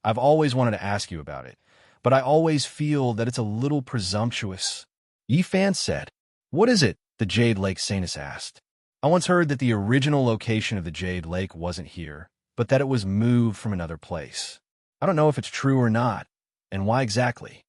I've always wanted to ask you about it, but I always feel that it's a little presumptuous." Yi Fan said. "What is it?" the Jade Lake Saintess asked. I once heard that the original location of the Jade Lake wasn't here, but that it was moved from another place. I don't know if it's true or not, and why exactly.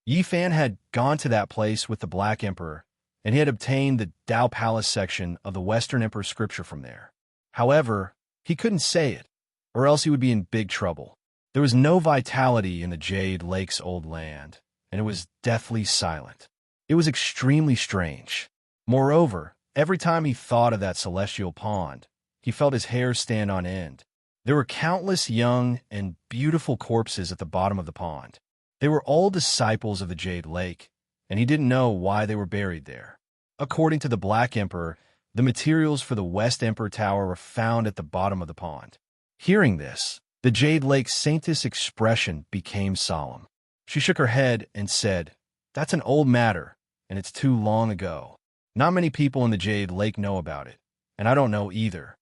Yi Fan had gone to that place with the Black Emperor, and he had obtained the Dao Palace section of the Western Emperor scripture from there. However, he couldn't say it, or else he would be in big trouble. There was no vitality in the Jade Lake's old land, and it was deathly silent. It was extremely strange. Moreover, every time he thought of that celestial pond, he felt his hair stand on end. There were countless young and beautiful corpses at the bottom of the pond. They were all disciples of the Jade Lake, and he didn't know why they were buried there. According to the Black Emperor, the materials for the West Emperor Tower were found at the bottom of the pond. Hearing this, the Jade Lake's saintess expression became solemn. She shook her head and said, "That's an old matter, and it's too long ago. Not many people in the Jade Lake know about it, and I don't know either."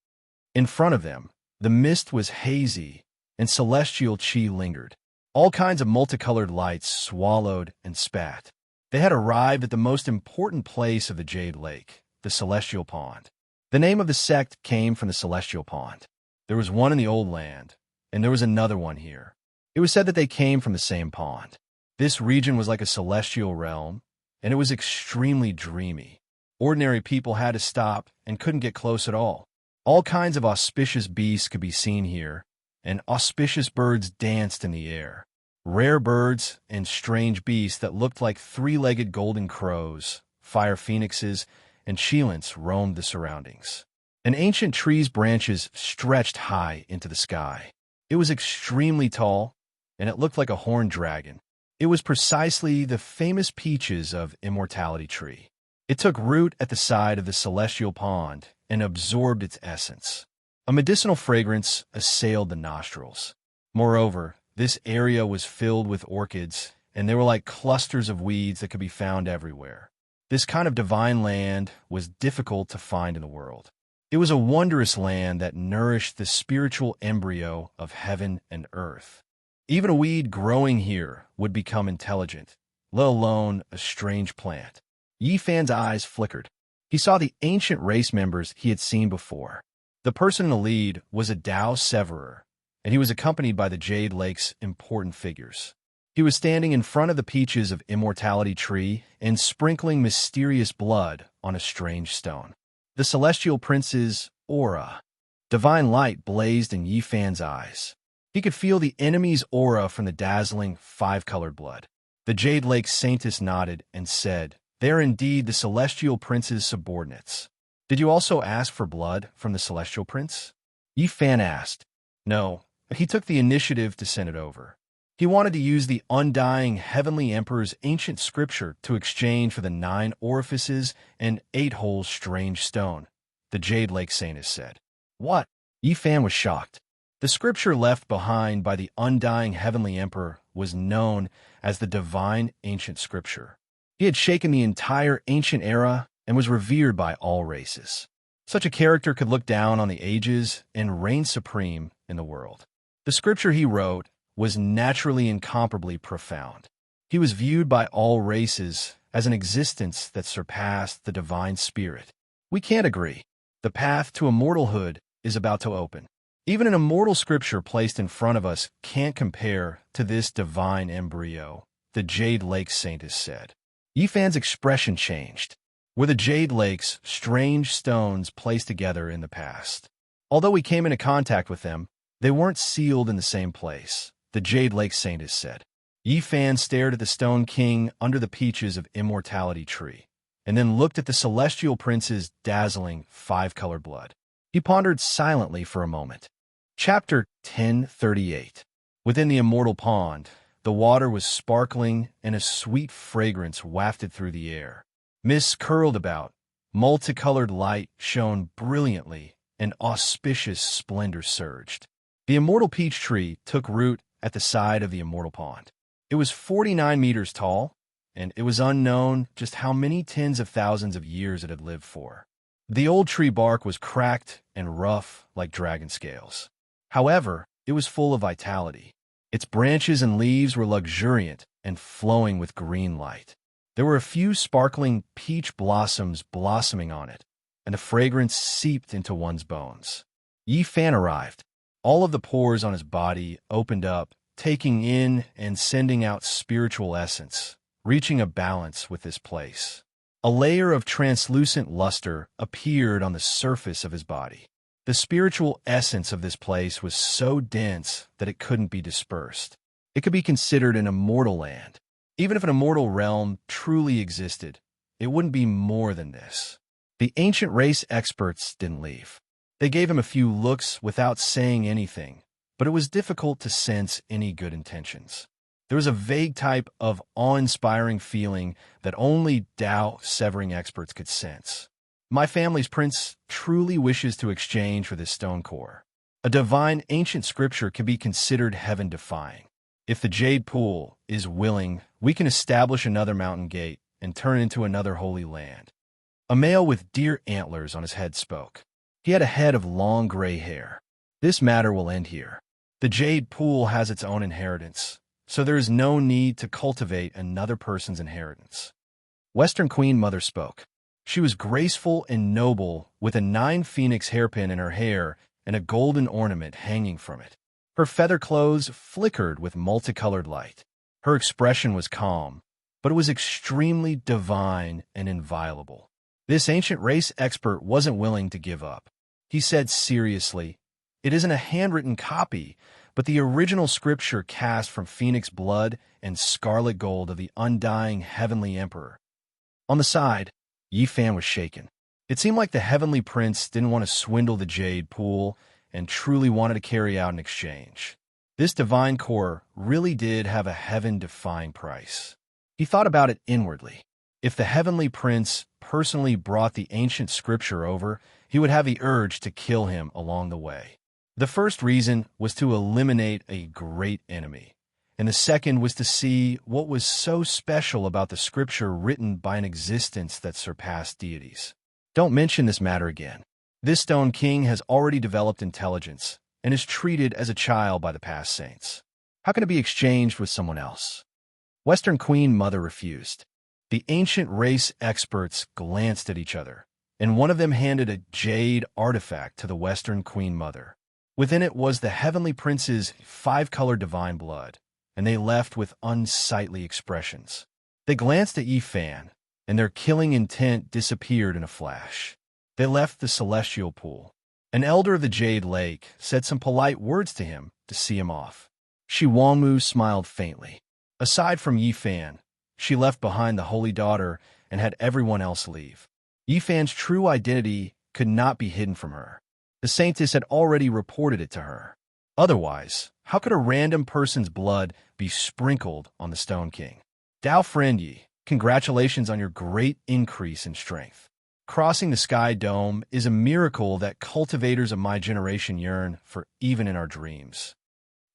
In front of them, the mist was hazy, and celestial chi lingered. All kinds of multicolored lights swallowed and spat. They had arrived at the most important place of the Jade Lake, the Celestial Pond. The name of the sect came from the Celestial Pond. There was one in the old land, and there was another one here. It was said that they came from the same pond. This region was like a celestial realm, and it was extremely dreamy. Ordinary people had to stop and couldn't get close at all. All kinds of auspicious beasts could be seen here, and auspicious birds danced in the air. Rare birds and strange beasts that looked like three-legged golden crows, fire phoenixes, and cheilants roamed the surroundings. An ancient tree's branches stretched high into the sky. It was extremely tall, and it looked like a horned dragon. It was precisely the famous peaches of Immortality Tree. It took root at the side of the celestial pond and absorbed its essence. A medicinal fragrance assailed the nostrils. Moreover, this area was filled with orchids, and they were like clusters of weeds that could be found everywhere. This kind of divine land was difficult to find in the world. It was a wondrous land that nourished the spiritual embryo of heaven and earth. Even a weed growing here would become intelligent, let alone a strange plant. Yi Fan's eyes flickered. He saw the ancient race members he had seen before. The person in the lead was a Dao Severer, and he was accompanied by the Jade Lake's important figures. He was standing in front of the peaches of Immortality Tree and sprinkling mysterious blood on a strange stone. The Celestial Prince's aura. Divine light blazed in Yi Fan's eyes. He could feel the enemy's aura from the dazzling five-colored blood. The Jade Lake Saintess nodded and said, "They are indeed the Celestial Prince's subordinates. Did you also ask for blood from the Celestial Prince?" Yi Fan asked. No, but he took the initiative to send it over. He wanted to use the undying Heavenly Emperor's ancient scripture to exchange for the 9 orifices and 8-hole strange stone, the Jade Lake Saintess said. What? Yi Fan was shocked. The scripture left behind by the undying Heavenly Emperor was known as the Divine Ancient Scripture. He had shaken the entire ancient era and was revered by all races. Such a character could look down on the ages and reign supreme in the world. The scripture he wrote was naturally incomparably profound. He was viewed by all races as an existence that surpassed the divine spirit. We can't agree. The path to immortalhood is about to open. Even an immortal scripture placed in front of us can't compare to this divine embryo, the Jade Lake Saintess said. Yi Fan's expression changed. Were the Jade Lake's strange stones placed together in the past? Although we came into contact with them, they weren't sealed in the same place, the Jade Lake Saintess said. Yi Fan stared at the Stone King under the peaches of Immortality Tree, and then looked at the Celestial Prince's dazzling 5-colored blood. He pondered silently for a moment. Chapter 1038. Within the immortal pond, the water was sparkling and a sweet fragrance wafted through the air. Mists curled about, multicolored light shone brilliantly, and auspicious splendor surged. The immortal peach tree took root at the side of the immortal pond. It was 49 meters tall, and it was unknown just how many tens of thousands of years it had lived for. The old tree bark was cracked and rough like dragon scales. However, it was full of vitality. Its branches and leaves were luxuriant and flowing with green light. There were a few sparkling peach blossoms blossoming on it. and the fragrance seeped into one's bones. Yi Fan arrived. All of the pores on his body opened up, taking in and sending out spiritual essence, reaching a balance with this place. A layer of translucent luster appeared on the surface of his body. The spiritual essence of this place was so dense that it couldn't be dispersed. It could be considered an immortal land. Even if an immortal realm truly existed, it wouldn't be more than this. The ancient race experts didn't leave. They gave him a few looks without saying anything, but it was difficult to sense any good intentions. There was a vague type of awe-inspiring feeling that only Tao-severing experts could sense. My family's prince truly wishes to exchange for this stone core. A divine ancient scripture can be considered heaven-defying. If the Jade Pool is willing, we can establish another mountain gate and turn it into another holy land. A male with deer antlers on his head spoke. He had a head of long gray hair. This matter will end here. The Jade Pool has its own inheritance, so there is no need to cultivate another person's inheritance. Western Queen Mother spoke. She was graceful and noble, with a 9-phoenix hairpin in her hair and a golden ornament hanging from it. Her feather clothes flickered with multicolored light. Her expression was calm, but it was extremely divine and inviolable. This ancient race expert wasn't willing to give up. He said seriously, "It isn't a handwritten copy, but the original scripture cast from phoenix blood and scarlet gold of the undying heavenly emperor." On the side, Yi Fan was shaken. It seemed like the heavenly prince didn't want to swindle the Jade Pool and truly wanted to carry out an exchange. This divine core really did have a heaven-defying price. He thought about it inwardly. If the heavenly prince personally brought the ancient scripture over, he would have the urge to kill him along the way. The first reason was to eliminate a great enemy, and the second was to see what was so special about the scripture written by an existence that surpassed deities. Don't mention this matter again. This Stone King has already developed intelligence and is treated as a child by the past saints. How can it be exchanged with someone else? Western Queen Mother refused. The ancient race experts glanced at each other, and one of them handed a jade artifact to the Western Queen Mother. Within it was the heavenly prince's 5-colored divine blood, and they left with unsightly expressions. They glanced at Yi Fan, and their killing intent disappeared in a flash. They left the celestial pool. An elder of the Jade Lake said some polite words to him to see him off. Shi Wangmu smiled faintly. Aside from Yi Fan, she left behind the holy daughter and had everyone else leave. Yi Fan's true identity could not be hidden from her. The saintess had already reported it to her. Otherwise, how could a random person's blood be sprinkled on the Stone King? Dao Friend Yi, congratulations on your great increase in strength. Crossing the Sky Dome is a miracle that cultivators of my generation yearn for even in our dreams.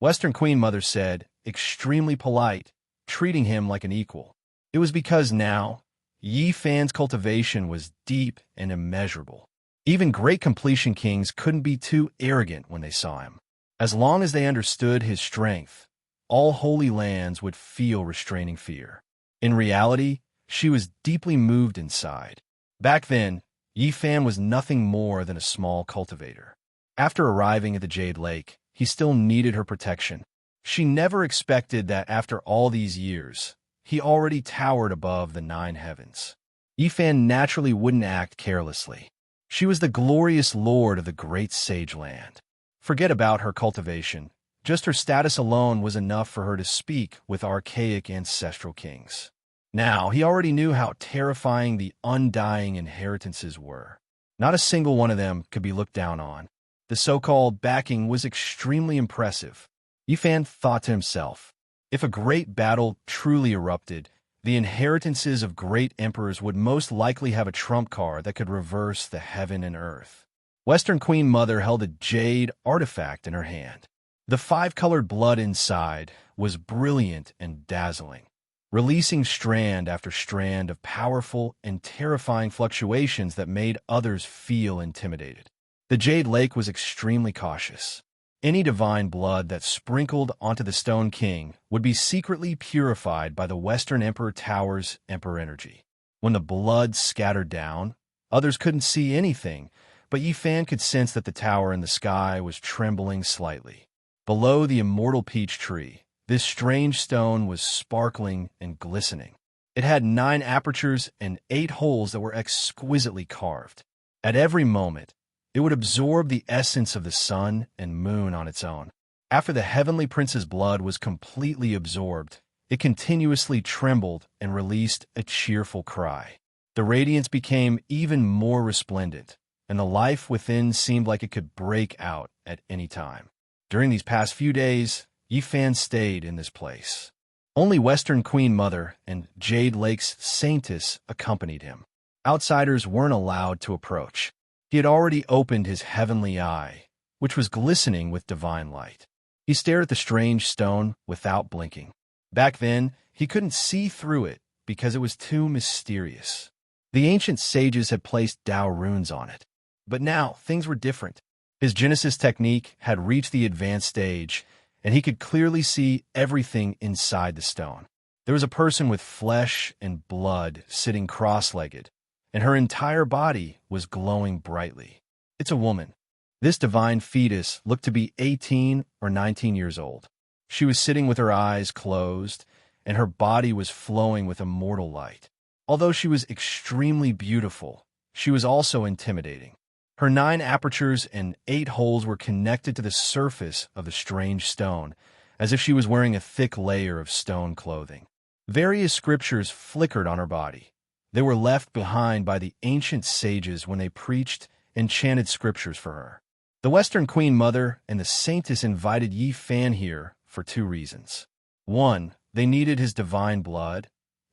Western Queen Mother said, extremely polite, treating him like an equal. It was because now, Yi Fan's cultivation was deep and immeasurable. Even great completion kings couldn't be too arrogant when they saw him. As long as they understood his strength, all holy lands would feel restraining fear. In reality, she was deeply moved inside. Back then, Yi Fan was nothing more than a small cultivator. After arriving at the Jade Lake, he still needed her protection. She never expected that after all these years, he already towered above the 9 heavens. Yi Fan naturally wouldn't act carelessly. She was the glorious lord of the great sage land. Forget about her cultivation. Just her status alone was enough for her to speak with archaic ancestral kings. Now, he already knew how terrifying the undying inheritances were. Not a single one of them could be looked down on. The so-called backing was extremely impressive. Yi Fan thought to himself, if a great battle truly erupted, the inheritances of great emperors would most likely have a trump card that could reverse the heaven and earth. Western Queen Mother held a jade artifact in her hand. The 5-colored blood inside was brilliant and dazzling, releasing strand after strand of powerful and terrifying fluctuations that made others feel intimidated. The Jade Lake was extremely cautious. Any divine blood that sprinkled onto the Stone King would be secretly purified by the Western Emperor Tower's Emperor energy. When the blood scattered down, Others couldn't see anything, but Yi Fan could sense that the tower in the sky was trembling slightly. Below the immortal peach tree, this strange stone was sparkling and glistening. It had 9 apertures and 8 holes that were exquisitely carved. At every moment, it would absorb the essence of the sun and moon on its own. After the heavenly prince's blood was completely absorbed, it continuously trembled and released a cheerful cry. The radiance became even more resplendent, and the life within seemed like it could break out at any time. During these past few days, Yi Fan stayed in this place. Only Western Queen Mother and Jade Lake's Saintess accompanied him. Outsiders weren't allowed to approach. He had already opened his heavenly eye, which was glistening with divine light. He stared at the strange stone without blinking. Back then, he couldn't see through it because it was too mysterious. The ancient sages had placed Tao runes on it. But now, things were different. His Genesis technique had reached the advanced stage, and he could clearly see everything inside the stone. There was a person with flesh and blood sitting cross-legged, and her entire body was glowing brightly. It's a woman. This divine fetus looked to be 18 or 19 years old. She was sitting with her eyes closed, and her body was flowing with immortal light. Although she was extremely beautiful, she was also intimidating. Her 9 apertures and 8 holes were connected to the surface of the strange stone, as if she was wearing a thick layer of stone clothing. Various scriptures flickered on her body. They were left behind by the ancient sages when they preached and chanted scriptures for her. The Western Queen Mother and the Saintess invited Yi Fan here for 2 reasons. 1, they needed his divine blood,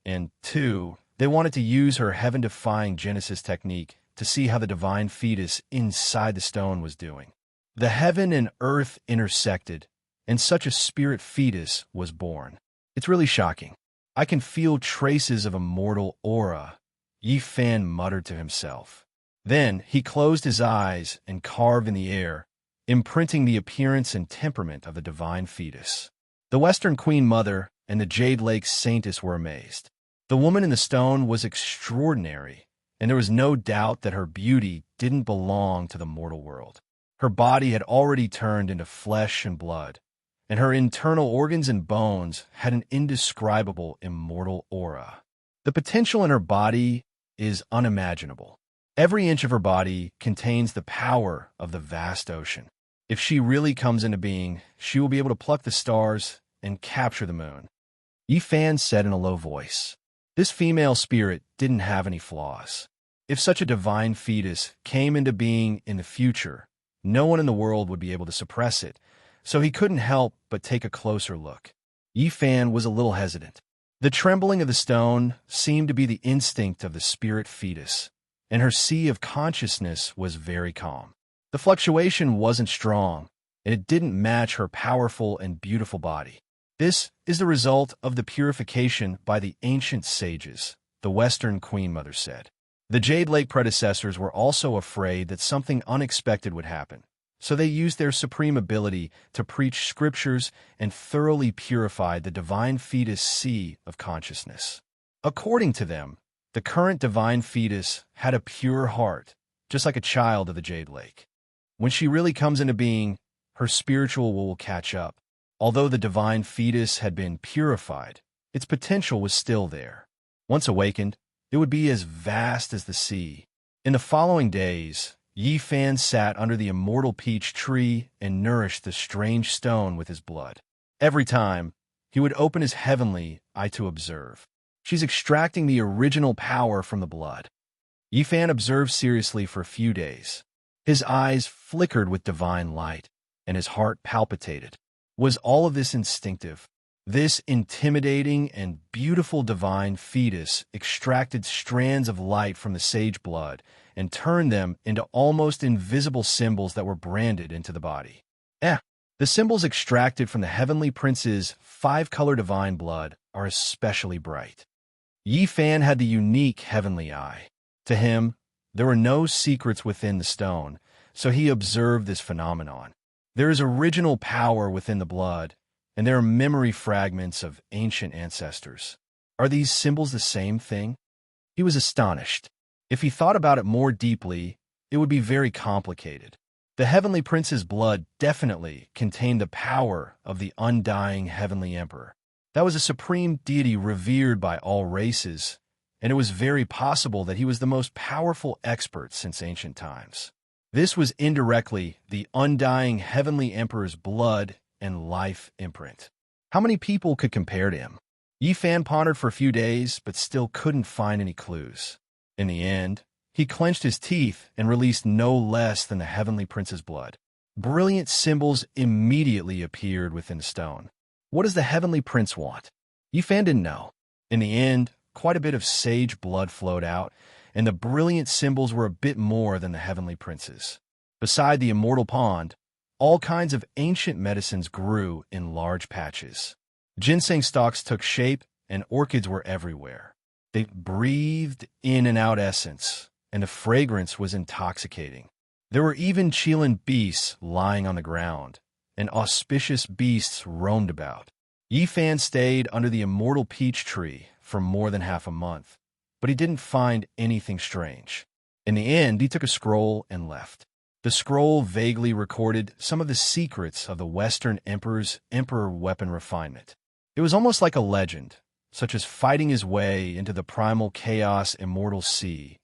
and 2, they wanted to use her heaven-defying Genesis technique to see how the divine fetus inside the stone was doing. The heaven and earth intersected, and such a spirit fetus was born. It's really shocking. I can feel traces of immortal aura, Yi Fan muttered to himself. Then he closed his eyes and carved in the air, imprinting the appearance and temperament of the divine fetus. The Western Queen Mother and the Jade Lake Saintess were amazed. The woman in the stone was extraordinary, and there was no doubt that her beauty didn't belong to the mortal world. Her body had already turned into flesh and blood, and her internal organs and bones had an indescribable immortal aura. The potential in her body is unimaginable. Every inch of her body contains the power of the vast ocean. If she really comes into being, she will be able to pluck the stars and capture the moon. Yi Fan said in a low voice. This female spirit didn't have any flaws. If such a divine fetus came into being in the future, no one in the world would be able to suppress it, so he couldn't help but take a closer look. Yi Fan was a little hesitant. The trembling of the stone seemed to be the instinct of the spirit fetus, and her sea of consciousness was very calm. The fluctuation wasn't strong, and it didn't match her powerful and beautiful body. This is the result of the purification by the ancient sages, the Western Queen Mother said. The Jade Lake predecessors were also afraid that something unexpected would happen, so they used their supreme ability to preach scriptures and thoroughly purified the divine fetus sea of consciousness. According to them, the current divine fetus had a pure heart, just like a child of the Jade Lake. When she really comes into being, her spiritual will catch up. Although the divine fetus had been purified, its potential was still there. Once awakened, it would be as vast as the sea. In the following days, Yi Fan sat under the immortal peach tree and nourished the strange stone with his blood. Every time, he would open his heavenly eye to observe. She's extracting the original power from the blood. Yi Fan observed seriously for a few days. His eyes flickered with divine light, and his heart palpitated. Was all of this instinctive? This intimidating and beautiful divine fetus extracted strands of light from the sage blood and turned them into almost invisible symbols that were branded into the body. The symbols extracted from the heavenly prince's 5-color divine blood are especially bright. Yi Fan had the unique heavenly eye. To him, there were no secrets within the stone, so he observed this phenomenon. There is original power within the blood, and there are memory fragments of ancient ancestors. Are these symbols the same thing? He was astonished. If he thought about it more deeply, it would be very complicated. The Heavenly Prince's blood definitely contained the power of the undying Heavenly Emperor. That was a supreme deity revered by all races, and it was very possible that he was the most powerful expert since ancient times. This was indirectly the undying Heavenly Emperor's blood and life imprint. How many people could compare to him? Yi Fan pondered for a few days, but still couldn't find any clues. In the end, he clenched his teeth and released no less than the Heavenly Prince's blood. Brilliant symbols immediately appeared within the stone. What does the Heavenly Prince want? Yi Fan didn't know. In the end, quite a bit of sage blood flowed out, and the brilliant symbols were a bit more than the Heavenly Prince's. Beside the immortal pond, all kinds of ancient medicines grew in large patches. Ginseng stalks took shape, and orchids were everywhere. They breathed in and out essence, and the fragrance was intoxicating. There were even Qilin beasts lying on the ground, and auspicious beasts roamed about. Yi Fan stayed under the immortal peach tree for more than half a month, but he didn't find anything strange. In the end, he took a scroll and left. The scroll vaguely recorded some of the secrets of the Western Emperor's emperor weapon refinement. It was almost like a legend, such as fighting his way into the primal chaos immortal sea,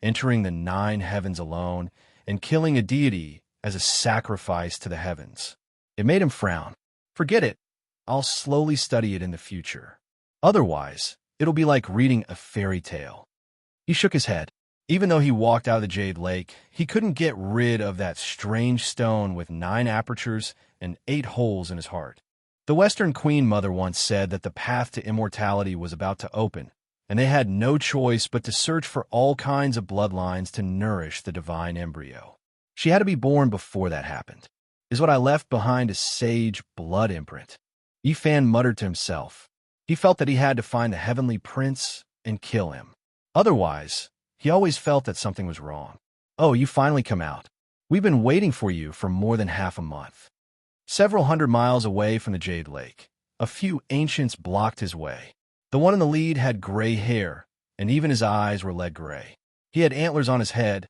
entering the 9 heavens alone, and killing a deity as a sacrifice to the heavens. It made him frown. Forget it. I'll slowly study it in the future. Otherwise, it'll be like reading a fairy tale. He shook his head. Even though he walked out of the Jade Lake, he couldn't get rid of that strange stone with 9 apertures and 8 holes in his heart. The Western Queen Mother once said that the path to immortality was about to open, and they had no choice but to search for all kinds of bloodlines to nourish the divine embryo. She had to be born before that happened. Is what I left behind a sage blood imprint? Yi Fan muttered to himself. He felt that he had to find the Heavenly Prince and kill him. Otherwise, he always felt that something was wrong. Oh, you finally come out. We've been waiting for you for more than half a month. Several hundred miles away from the Jade Lake, a few ancients blocked his way. The one in the lead had gray hair, and even his eyes were lead gray. He had antlers on his head,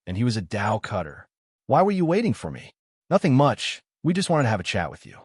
and he was a Dao cutter. Why were you waiting for me? Nothing much. We just wanted to have a chat with you.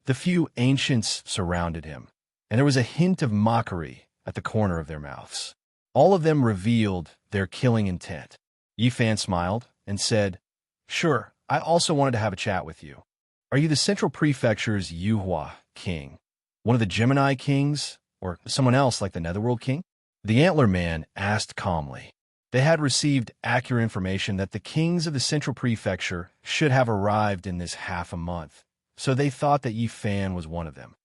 The few ancients surrounded him, and there was a hint of mockery at the corner of their mouths. All of them revealed their killing intent. Yi Fan smiled and said, "Sure, I also wanted to have a chat with you. Are you the Central Prefecture's Yuhua king? One of the Gemini kings? Or someone else like the Netherworld king?" The Antler Man asked calmly. They had received accurate information that the kings of the Central Prefecture should have arrived in this half a month, so they thought that Yi Fan was one of them.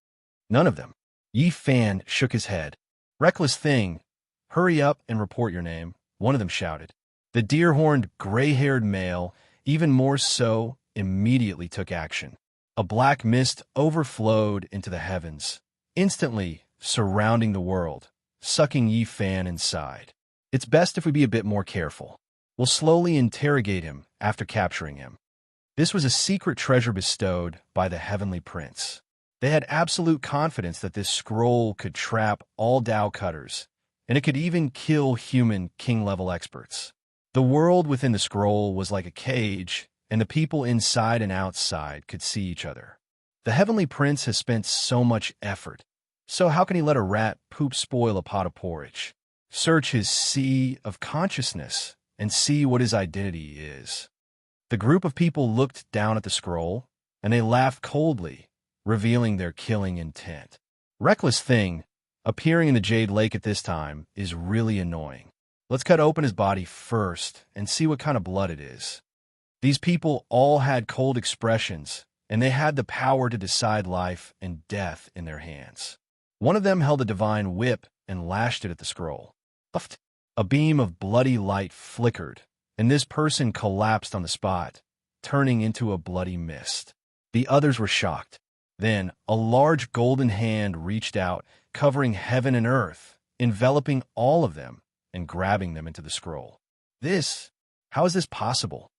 None of them. Yi Fan shook his head. "Reckless thing. Hurry up and report your name," one of them shouted. The deer-horned, gray-haired male, even more so, immediately took action. A black mist overflowed into the heavens, instantly surrounding the world, sucking Yi Fan inside. "It's best if we be a bit more careful. We'll slowly interrogate him after capturing him." This was a secret treasure bestowed by the Heavenly Prince. They had absolute confidence that this scroll could trap all Dao cutters, and it could even kill human king-level experts. The world within the scroll was like a cage, and the people inside and outside could see each other. The Heavenly Prince has spent so much effort, so how can he let a rat poop spoil a pot of porridge? Search his sea of consciousness and see what his identity is. The group of people looked down at the scroll, and they laughed coldly, revealing their killing intent. Reckless thing, appearing in the Jade Lake at this time is really annoying. Let's cut open his body first and see what kind of blood it is. These people all had cold expressions, and they had the power to decide life and death in their hands. One of them held a divine whip and lashed it at the scroll. Puffed. A beam of bloody light flickered, and this person collapsed on the spot, turning into a bloody mist. The others were shocked. Then a large golden hand reached out, covering heaven and earth, enveloping all of them and grabbing them into the scroll. How is this possible?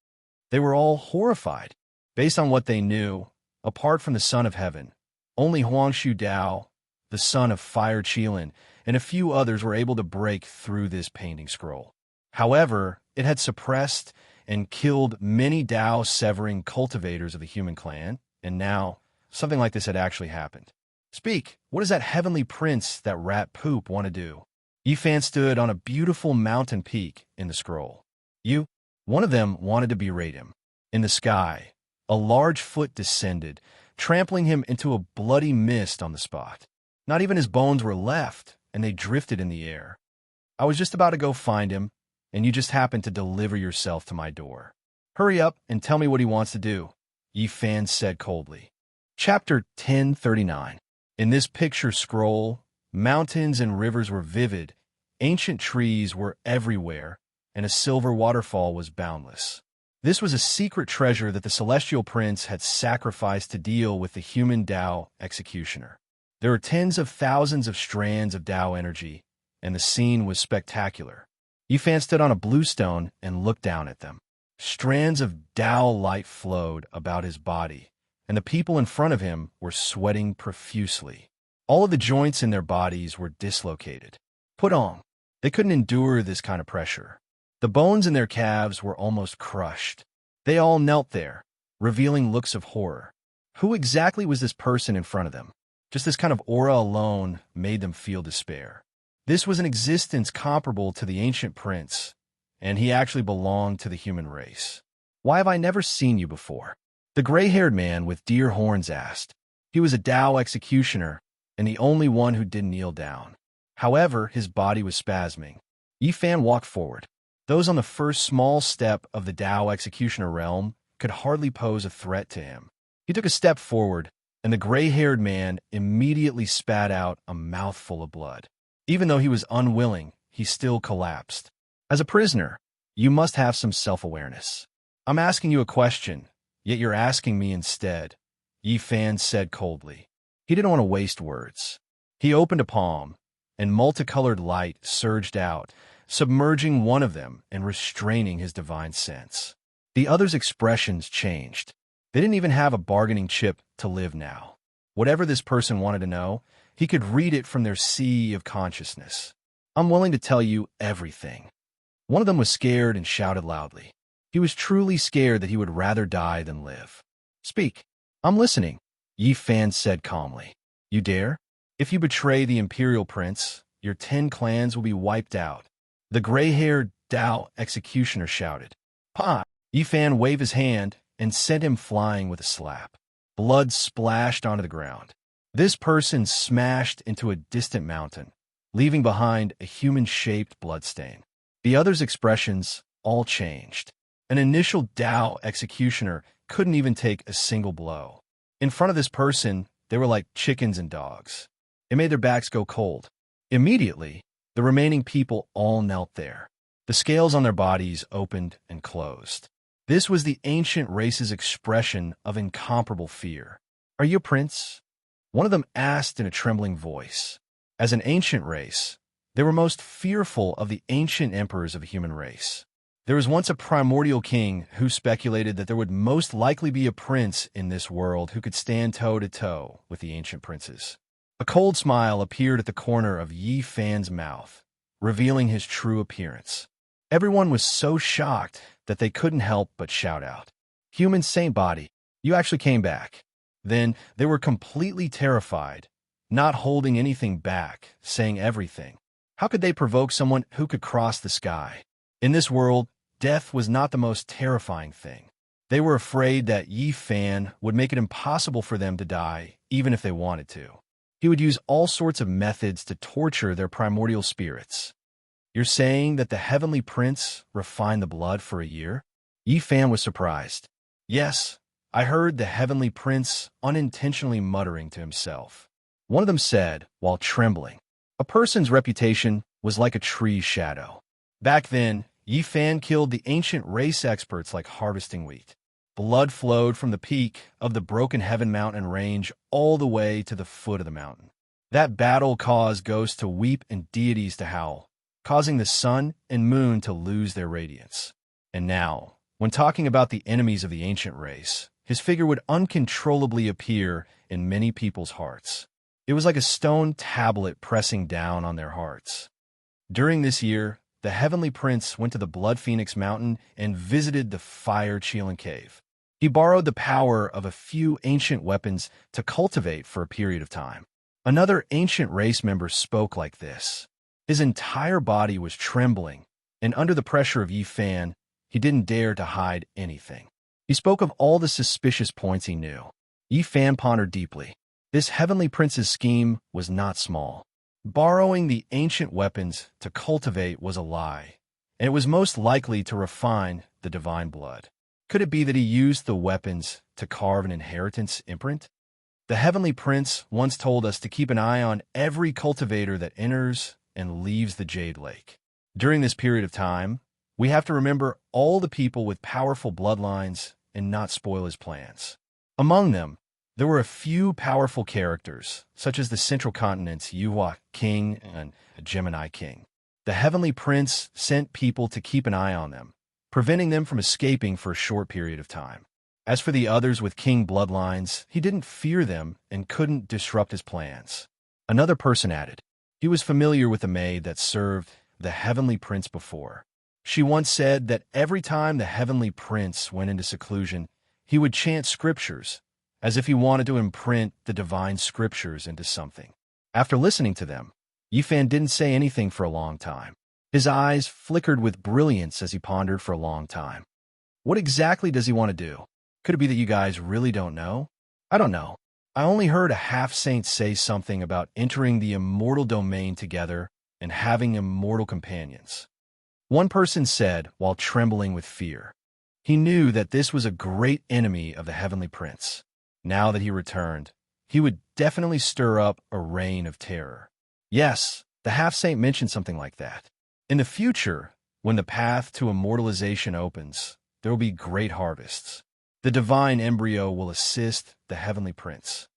They were all horrified. Based on what they knew, apart from the Son of Heaven, only Huangshu Dao, the son of Fire Qilin, and a few others were able to break through this painting scroll. However, it had suppressed and killed many Tao-severing cultivators of the human clan, and now something like this had actually happened. Speak, what does that heavenly prince, that rat poop, want to do? Yifan stood on a beautiful mountain peak in the scroll. One of them wanted to berate him. In the sky, a large foot descended, trampling him into a bloody mist on the spot. Not even his bones were left, and they drifted in the air. I was just about to go find him, and you just happened to deliver yourself to my door. Hurry up and tell me what he wants to do, Yifan said coldly. Chapter 1039. In this picture scroll, mountains and rivers were vivid, ancient trees were everywhere, and a silver waterfall was boundless. This was a secret treasure that the celestial prince had sacrificed to deal with the human Tao executioner. There were tens of thousands of strands of Tao energy, and the scene was spectacular. Yifan stood on a blue stone and looked down at them. Strands of Tao light flowed about his body, and the people in front of him were sweating profusely. All of the joints in their bodies were dislocated. Put on. They couldn't endure this kind of pressure. The bones in their calves were almost crushed. They all knelt there, revealing looks of horror. Who exactly was this person in front of them? Just this kind of aura alone made them feel despair. This was an existence comparable to the ancient prince, and he actually belonged to the human race. Why have I never seen you before? The gray-haired man with deer horns asked. He was a Tao executioner, and the only one who didn't kneel down. However, his body was spasming. Yifan walked forward. Those on the first small step of the Tao executioner realm could hardly pose a threat to him. He took a step forward, and the gray-haired man immediately spat out a mouthful of blood. Even though he was unwilling, he still collapsed. As a prisoner, you must have some self-awareness. I'm asking you a question, yet you're asking me instead, Yifan said coldly. He didn't want to waste words. He opened a palm, and multicolored light surged out, submerging one of them and restraining his divine sense. The other's expressions changed. They didn't even have a bargaining chip to live now. Whatever this person wanted to know, he could read it from their sea of consciousness. I'm willing to tell you everything. One of them was scared and shouted loudly. He was truly scared that he would rather die than live. Speak. I'm listening, Yifan said calmly. You dare? If you betray the imperial prince, your 10 clans will be wiped out. The gray-haired Tao executioner shouted. Pa! Yifan waved his hand and sent him flying with a slap. Blood splashed onto the ground. This person smashed into a distant mountain, leaving behind a human-shaped bloodstain. The other's expressions all changed. An initial Tao executioner couldn't even take a single blow. In front of this person, they were like chickens and dogs. It made their backs go cold. Immediately, the remaining people all knelt there. The scales on their bodies opened and closed. This was the ancient race's expression of incomparable fear. Are you a prince? One of them asked in a trembling voice. As an ancient race, they were most fearful of the ancient emperors of the human race. There was once a primordial king who speculated that there would most likely be a prince in this world who could stand toe-to-toe with the ancient princes. A cold smile appeared at the corner of Yifan's mouth, revealing his true appearance. Everyone was so shocked that they couldn't help but shout out. Human saint body, you actually came back. Then they were completely terrified, not holding anything back, saying everything. How could they provoke someone who could cross the sky? In this world, death was not the most terrifying thing. They were afraid that Yifan would make it impossible for them to die, even if they wanted to. He would use all sorts of methods to torture their primordial spirits. You're saying that the heavenly prince refined the blood for a year? Yifan was surprised. Yes, I heard the heavenly prince unintentionally muttering to himself. One of them said, while trembling, a person's reputation was like a tree's shadow. Back then, Yifan killed the ancient race experts like harvesting wheat. Blood flowed from the peak of the Broken Heaven Mountain range all the way to the foot of the mountain. That battle caused ghosts to weep and deities to howl, causing the sun and moon to lose their radiance. And now, when talking about the enemies of the ancient race, his figure would uncontrollably appear in many people's hearts. It was like a stone tablet pressing down on their hearts. During this year, the Heavenly Prince went to the Blood Phoenix Mountain and visited the Fire Chelan Cave. He borrowed the power of a few ancient weapons to cultivate for a period of time. Another ancient race member spoke like this. His entire body was trembling, and under the pressure of Yi Fan, he didn't dare to hide anything. He spoke of all the suspicious points he knew. Yi Fan pondered deeply. This Heavenly Prince's scheme was not small. Borrowing the ancient weapons to cultivate was a lie, and it was most likely to refine the divine blood. Could it be that he used the weapons to carve an inheritance imprint? The Heavenly Prince once told us to keep an eye on every cultivator that enters and leaves the Jade Lake. During this period of time, we have to remember all the people with powerful bloodlines and not spoil his plans. Among them, there were a few powerful characters, such as the Central Continent's Yuhua King and Gemini King. The Heavenly Prince sent people to keep an eye on them, preventing them from escaping for a short period of time. As for the others with king bloodlines, he didn't fear them and couldn't disrupt his plans. Another person added, he was familiar with a maid that served the Heavenly Prince before. She once said that every time the Heavenly Prince went into seclusion, he would chant scriptures, as if he wanted to imprint the divine scriptures into something. After listening to them, Yi Fan didn't say anything for a long time. His eyes flickered with brilliance as he pondered for a long time. What exactly does he want to do? Could it be that you guys really don't know? I don't know. I only heard a half-saint say something about entering the immortal domain together and having immortal companions. One person said, while trembling with fear, he knew that this was a great enemy of the Heavenly Prince. Now that he returned, he would definitely stir up a reign of terror. Yes, the half-saint mentioned something like that. In the future, when the path to immortalization opens, there will be great harvests. The divine embryo will assist the Heavenly Prince.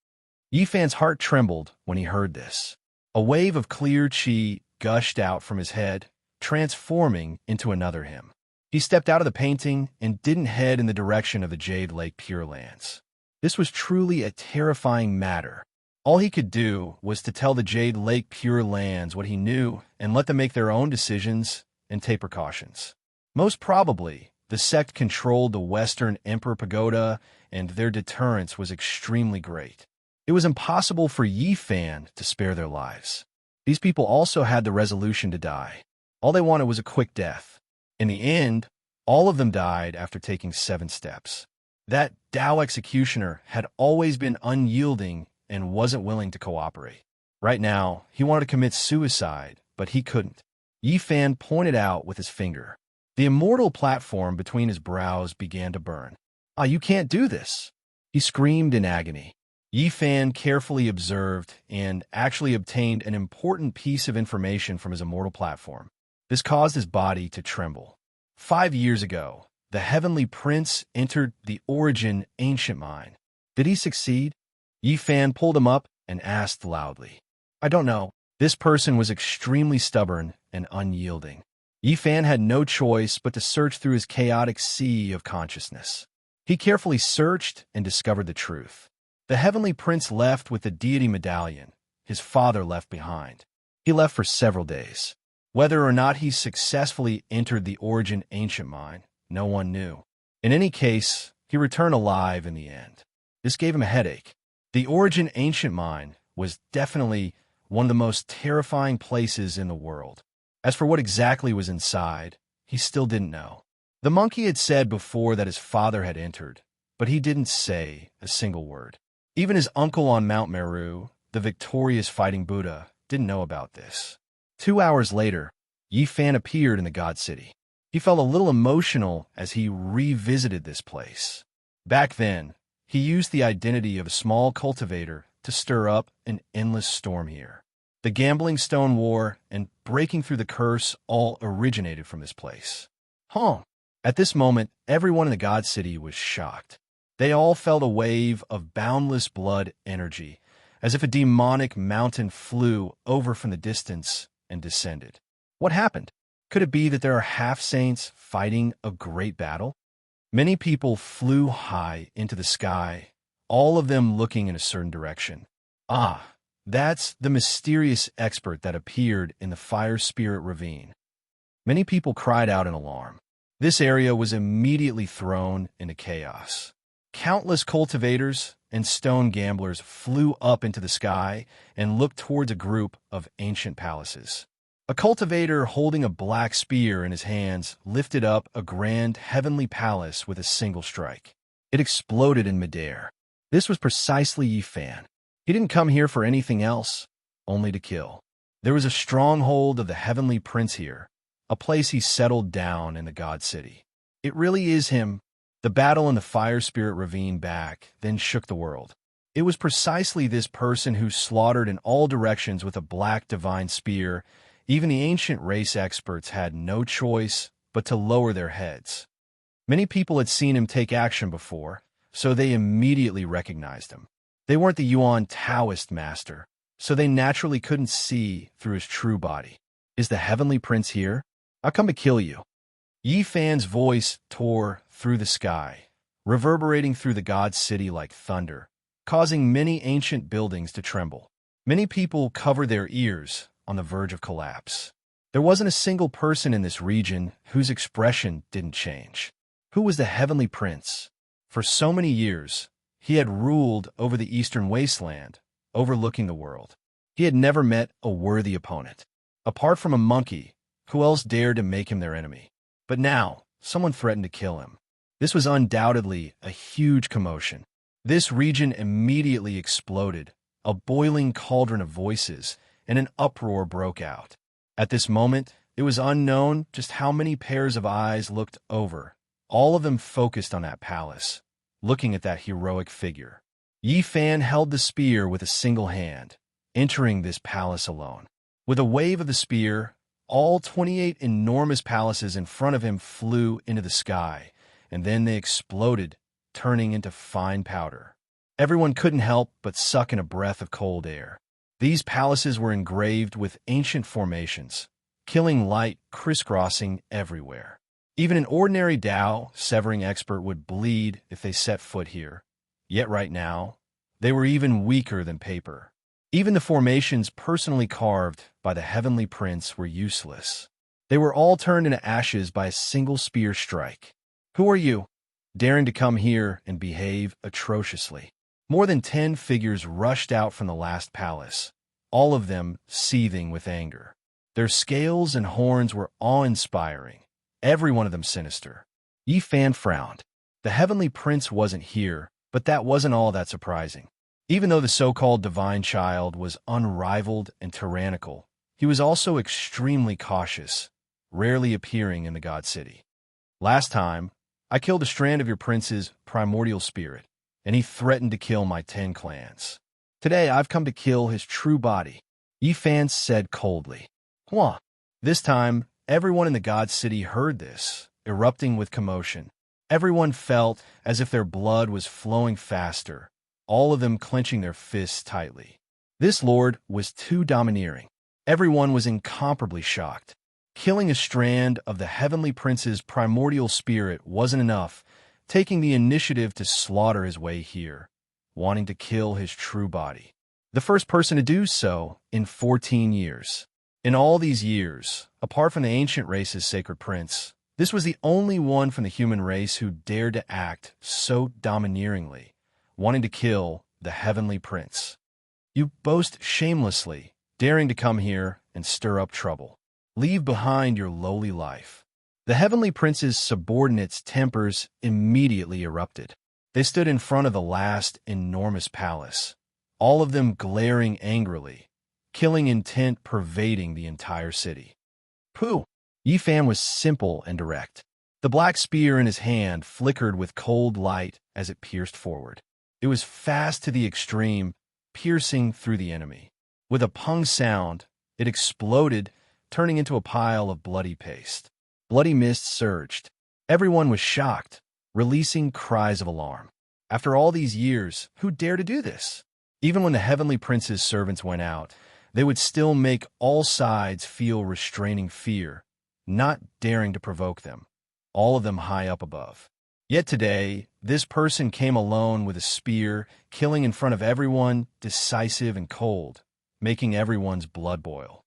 Yi Fan's heart trembled when he heard this. A wave of clear chi gushed out from his head, transforming into another him. He stepped out of the painting and didn't head in the direction of the Jade Lake Pure Lands. This was truly a terrifying matter. All he could do was to tell the Jade Lake Pure Lands what he knew and let them make their own decisions and take precautions. Most probably, the sect controlled the Western Emperor Pagoda, and their deterrence was extremely great. It was impossible for Yi Fan to spare their lives. These people also had the resolution to die. All they wanted was a quick death. In the end, all of them died after taking 7 steps. That Dao executioner had always been unyielding and wasn't willing to cooperate. Right now, he wanted to commit suicide, but he couldn't. Yi Fan pointed out with his finger. The immortal platform between his brows began to burn. "Ah, you can't do this!" He screamed in agony. Yi Fan carefully observed and actually obtained an important piece of information from his immortal platform. This caused his body to tremble. 5 years ago, the Heavenly Prince entered the Origin Ancient Mine. Did he succeed? Yi Fan pulled him up and asked loudly. "I don't know." This person was extremely stubborn and unyielding. Yi Fan had no choice but to search through his chaotic sea of consciousness. He carefully searched and discovered the truth. The Heavenly Prince left with the deity medallion his father left behind. He left for several days. Whether or not he successfully entered the Origin Ancient Mine, no one knew. In any case, he returned alive in the end. This gave him a headache. The Origin Ancient Mine was definitely one of the most terrifying places in the world. As for what exactly was inside, he still didn't know. The monkey had said before that his father had entered, but he didn't say a single word. Even his uncle on Mount Meru, the victorious fighting Buddha, didn't know about this. 2 hours later, Yi Fan appeared in the God City. He felt a little emotional as he revisited this place. Back then, he used the identity of a small cultivator to stir up an endless storm here. The Gambling Stone War and breaking through the curse all originated from this place. At this moment, everyone in the God City was shocked. They all felt a wave of boundless blood energy, as if a demonic mountain flew over from the distance and descended. What happened? Could it be that there are half-saints fighting a great battle? Many people flew high into the sky, all of them looking in a certain direction. That's the mysterious expert that appeared in the Fire Spirit Ravine. Many people cried out in alarm. This area was immediately thrown into chaos. Countless cultivators and stone gamblers flew up into the sky and looked towards a group of ancient palaces. A cultivator holding a black spear in his hands lifted up a grand heavenly palace with a single strike. It exploded in midair. This was precisely Yi Fan. He didn't come here for anything else, only to kill. There was a stronghold of the heavenly prince here, a place he settled down in the God City. It really is him. The battle in the fire spirit ravine back then shook the world. It was precisely this person who slaughtered in all directions with a black divine spear. Even the ancient race experts had no choice but to lower their heads. Many people had seen him take action before, so they immediately recognized him. They weren't the Yuan Taoist master, so they naturally couldn't see through his true body. Is the heavenly prince here? I'll come to kill you. Yi Fan's voice tore through the sky, reverberating through the God City like thunder, causing many ancient buildings to tremble. Many people covered their ears on the verge of collapse. There wasn't a single person in this region whose expression didn't change. Who was the heavenly prince? For so many years, he had ruled over the eastern wasteland, overlooking the world. He had never met a worthy opponent. Apart from a monkey, who else dared to make him their enemy? But now, someone threatened to kill him. This was undoubtedly a huge commotion. This region immediately exploded. A boiling cauldron of voices and an uproar broke out. At this moment, it was unknown just how many pairs of eyes looked over, all of them focused on that palace, looking at that heroic figure. Yi Fan held the spear with a single hand, entering this palace alone. With a wave of the spear, all 28 enormous palaces in front of him flew into the sky, and then they exploded, turning into fine powder. Everyone couldn't help but suck in a breath of cold air. These palaces were engraved with ancient formations, killing light crisscrossing everywhere. Even an ordinary Dao severing expert would bleed if they set foot here. Yet right now, they were even weaker than paper. Even the formations personally carved by the heavenly prince were useless. They were all turned into ashes by a single spear strike. Who are you, daring to come here and behave atrociously? More than 10 figures rushed out from the last palace, all of them seething with anger. Their scales and horns were awe-inspiring, every one of them sinister. Yi Fan frowned. The heavenly prince wasn't here, but that wasn't all that surprising. Even though the so-called divine child was unrivaled and tyrannical, he was also extremely cautious, rarely appearing in the God City. Last time, I killed a strand of your prince's primordial spirit, and he threatened to kill my 10 clans. Today, I've come to kill his true body, Yi Fan said coldly. Huh. This time, everyone in the God City heard this, erupting with commotion. Everyone felt as if their blood was flowing faster, all of them clenching their fists tightly. This lord was too domineering. Everyone was incomparably shocked. Killing a strand of the heavenly prince's primordial spirit wasn't enough, taking the initiative to slaughter his way here, wanting to kill his true body. The first person to do so in 14 years. In all these years, apart from the ancient race's sacred prince, this was the only one from the human race who dared to act so domineeringly, wanting to kill the heavenly prince. You boast shamelessly, daring to come here and stir up trouble. Leave behind your lowly life. The heavenly prince's subordinates' tempers immediately erupted. They stood in front of the last enormous palace, all of them glaring angrily, killing intent pervading the entire city. Pooh! Yi Fan was simple and direct. The black spear in his hand flickered with cold light as it pierced forward. It was fast to the extreme, piercing through the enemy. With a pung sound, it exploded, turning into a pile of bloody paste. Bloody mist surged. Everyone was shocked, releasing cries of alarm. After all these years, who dared to do this? Even when the heavenly prince's servants went out, they would still make all sides feel restraining fear, not daring to provoke them, all of them high up above. Yet today, this person came alone with a spear, killing in front of everyone, decisive and cold, making everyone's blood boil.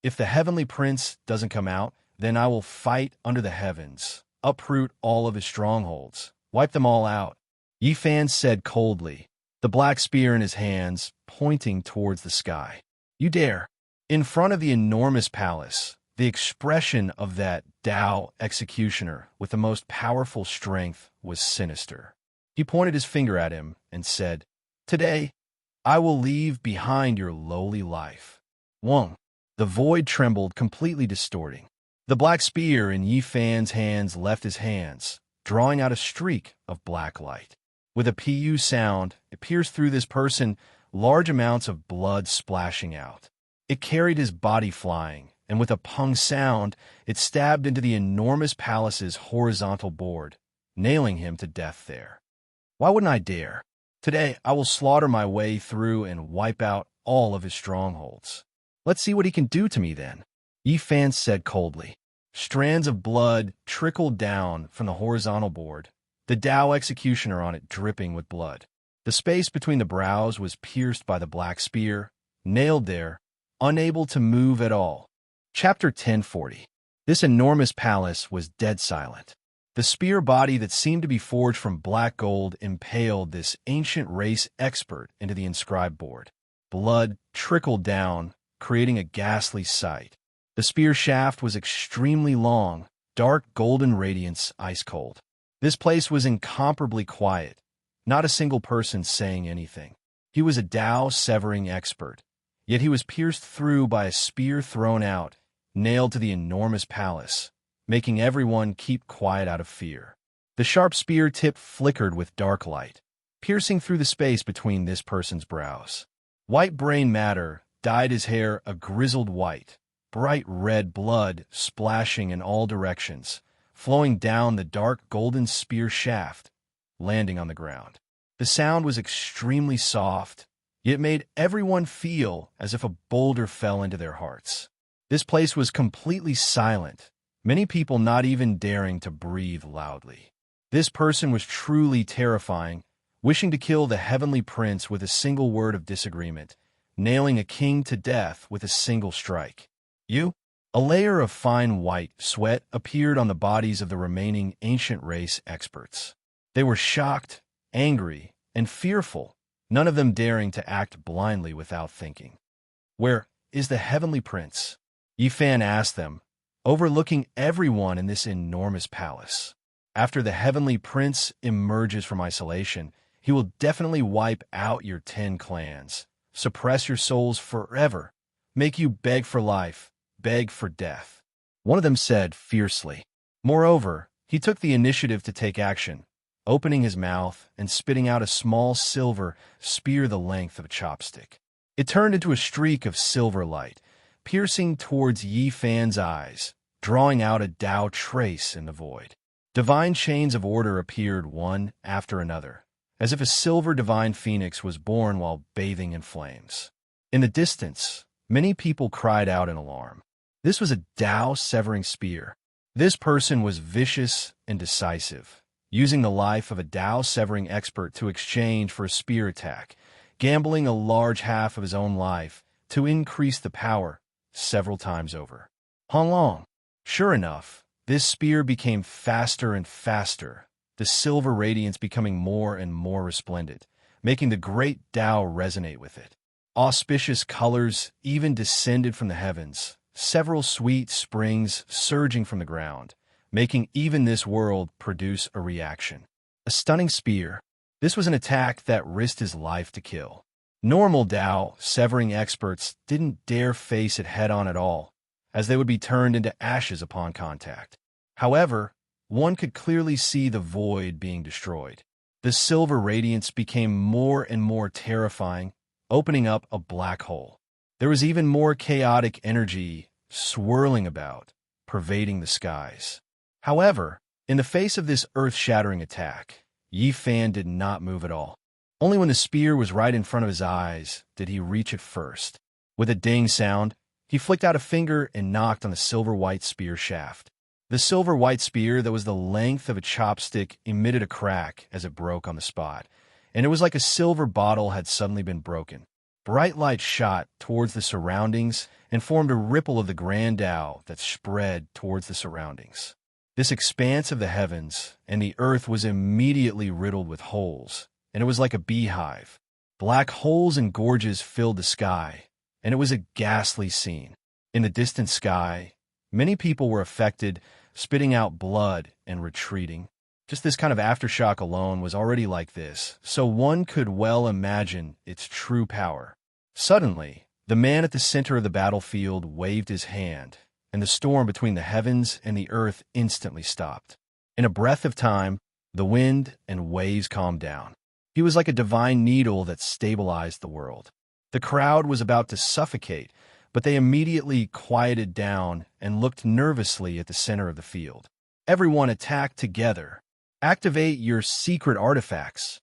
If the heavenly prince doesn't come out, Then I will fight under the heavens, uproot all of his strongholds, wipe them all out, Yi Fan said coldly, the black spear in his hands, pointing towards the sky. You dare? In front of the enormous palace, the expression of that Tao executioner with the most powerful strength was sinister. He pointed his finger at him and said, Today, I will leave behind your lowly life. Wong. The void trembled, completely distorting. The black spear in Yi Fan's hands left his hands, drawing out a streak of black light. With a pu sound, it pierced through this person, large amounts of blood splashing out. It carried his body flying, and with a pung sound, it stabbed into the enormous palace's horizontal board, nailing him to death there. Why wouldn't I dare? Today, I will slaughter my way through and wipe out all of his strongholds. Let's see what he can do to me then, Yi Fan said coldly. Strands of blood trickled down from the horizontal board, the Tao executioner on it dripping with blood. The space between the brows was pierced by the black spear, nailed there, unable to move at all. Chapter 1040. This enormous palace was dead silent. The spear body that seemed to be forged from black gold impaled this ancient race expert into the inscribed board. Blood trickled down, creating a ghastly sight. The spear shaft was extremely long, dark golden radiance ice cold. This place was incomparably quiet, not a single person saying anything. He was a Tao-severing expert, yet he was pierced through by a spear thrown out, nailed to the enormous palace, making everyone keep quiet out of fear. The sharp spear tip flickered with dark light, piercing through the space between this person's brows. White brain matter dyed his hair a grizzled white, bright red blood splashing in all directions, flowing down the dark golden spear shaft, landing on the ground. The sound was extremely soft, yet made everyone feel as if a boulder fell into their hearts. This place was completely silent, many people not even daring to breathe loudly. This person was truly terrifying, wishing to kill the heavenly prince with a single word of disagreement, nailing a king to death with a single strike. You? A layer of fine white sweat appeared on the bodies of the remaining ancient race experts. They were shocked, angry, and fearful, none of them daring to act blindly without thinking. Where is the heavenly prince? Yi Fan asked them, overlooking everyone in this enormous palace. After the heavenly prince emerges from isolation, he will definitely wipe out your 10 clans, suppress your souls forever, make you beg for life, beg for death. One of them said fiercely. Moreover, he took the initiative to take action, opening his mouth and spitting out a small silver spear the length of a chopstick. It turned into a streak of silver light, piercing towards Yi Fan's eyes, drawing out a Tao trace in the void. Divine chains of order appeared one after another, as if a silver divine phoenix was born while bathing in flames. In the distance, many people cried out in alarm. This was a Tao-severing spear. This person was vicious and decisive, using the life of a Tao-severing expert to exchange for a spear attack, gambling a large half of his own life to increase the power several times over. Long. Sure enough, this spear became faster and faster, the silver radiance becoming more and more resplendent, making the great Tao resonate with it. Auspicious colors even descended from the heavens, several sweet springs surging from the ground, making even this world produce a reaction. A stunning spear. This was an attack that risked his life to kill. Normal Tao-severing experts didn't dare face it head-on at all, as they would be turned into ashes upon contact. However, one could clearly see the void being destroyed. The silver radiance became more and more terrifying, opening up a black hole. There was even more chaotic energy swirling about, pervading the skies. However, in the face of this earth-shattering attack, Yi Fan did not move at all. Only when the spear was right in front of his eyes did he reach it first. With a ding sound, he flicked out a finger and knocked on the silver-white spear shaft. The silver-white spear that was the length of a chopstick emitted a crack as it broke on the spot, and it was like a silver bottle had suddenly been broken. bright light shot towards the surroundings and formed a ripple of the grand Tao that spread towards the surroundings. This expanse of the heavens and the earth was immediately riddled with holes, and it was like a beehive. Black holes and gorges filled the sky, and it was a ghastly scene. In the distant sky, many people were affected, spitting out blood and retreating. Just this kind of aftershock alone was already like this, so one could well imagine its true power. Suddenly, the man at the center of the battlefield waved his hand, and the storm between the heavens and the earth instantly stopped. In a breath of time, the wind and waves calmed down. He was like a divine needle that stabilized the world. The crowd was about to suffocate, but they immediately quieted down and looked nervously at the center of the field. Everyone attacked together. Activate your secret artifacts.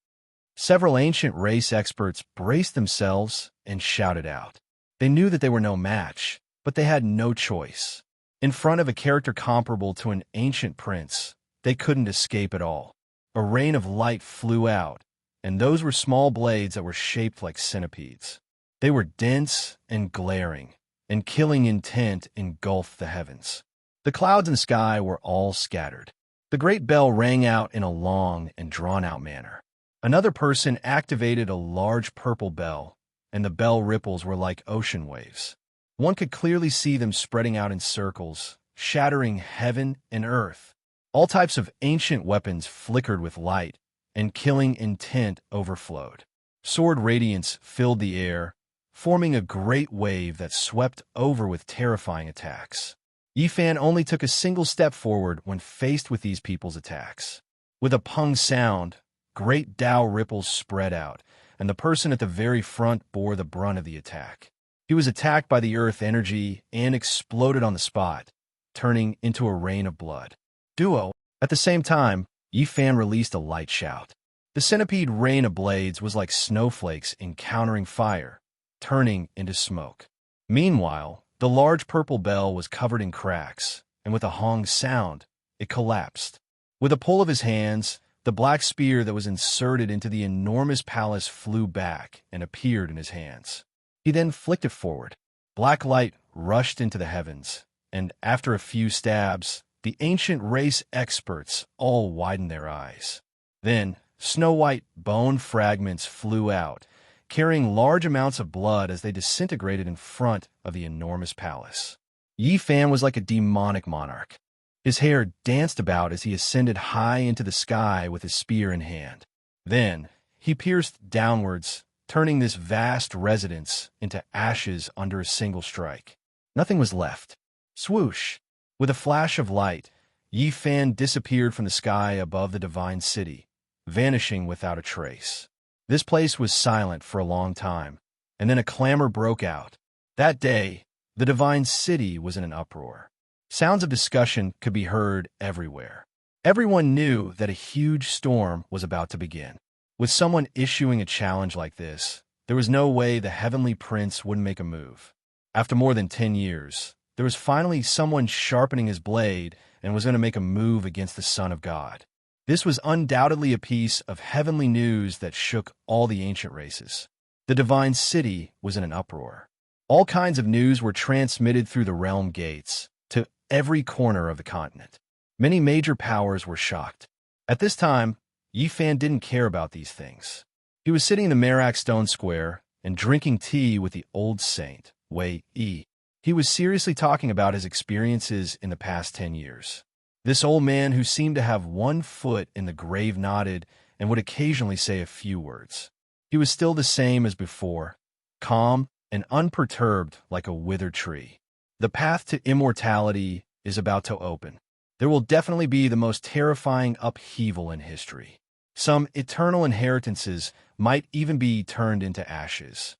Several ancient race experts braced themselves and shouted out. They knew that they were no match, but they had no choice. In front of a character comparable to an ancient prince, they couldn't escape at all. A rain of light flew out, and those were small blades that were shaped like centipedes. They were dense and glaring, and killing intent engulfed the heavens. The clouds and sky were all scattered. The great bell rang out in a long and drawn-out manner. Another person activated a large purple bell, and the bell ripples were like ocean waves. One could clearly see them spreading out in circles, shattering heaven and earth. All types of ancient weapons flickered with light, and killing intent overflowed. Sword radiance filled the air, forming a great wave that swept over with terrifying attacks. Yifan only took a single step forward when faced with these people's attacks. With a pung sound, great Tao ripples spread out, and the person at the very front bore the brunt of the attack. He was attacked by the earth energy and exploded on the spot, turning into a rain of blood. Duo. At the same time, Yifan released a light shout. The centipede rain of blades was like snowflakes encountering fire, turning into smoke. Meanwhile, the large purple bell was covered in cracks, and with a hong sound, it collapsed. With a pull of his hands, the black spear that was inserted into the enormous palace flew back and appeared in his hands. He then flicked it forward. Black light rushed into the heavens, and after a few stabs, the ancient race experts all widened their eyes. Then, snow-white bone fragments flew out, carrying large amounts of blood as they disintegrated in front of the enormous palace. Yifan was like a demonic monarch. His hair danced about as he ascended high into the sky with his spear in hand. Then, he pierced downwards, turning this vast residence into ashes under a single strike. Nothing was left. Swoosh! With a flash of light, Yifan disappeared from the sky above the divine city, vanishing without a trace. This place was silent for a long time, and then a clamor broke out. That day, the divine city was in an uproar. Sounds of discussion could be heard everywhere. Everyone knew that a huge storm was about to begin. With someone issuing a challenge like this, there was no way the heavenly prince wouldn't make a move. After more than 10 years, there was finally someone sharpening his blade and was going to make a move against the Son of God. This was undoubtedly a piece of heavenly news that shook all the ancient races. The divine city was in an uproar. All kinds of news were transmitted through the realm gates to every corner of the continent. Many major powers were shocked. At this time, Yifan didn't care about these things. He was sitting in the Merak Stone Square and drinking tea with the old saint, Wei Yi. He was seriously talking about his experiences in the past 10 years. This old man who seemed to have one foot in the grave nodded and would occasionally say a few words. He was still the same as before, calm and unperturbed like a withered tree. The path to immortality is about to open. There will definitely be the most terrifying upheaval in history. Some eternal inheritances might even be turned into ashes.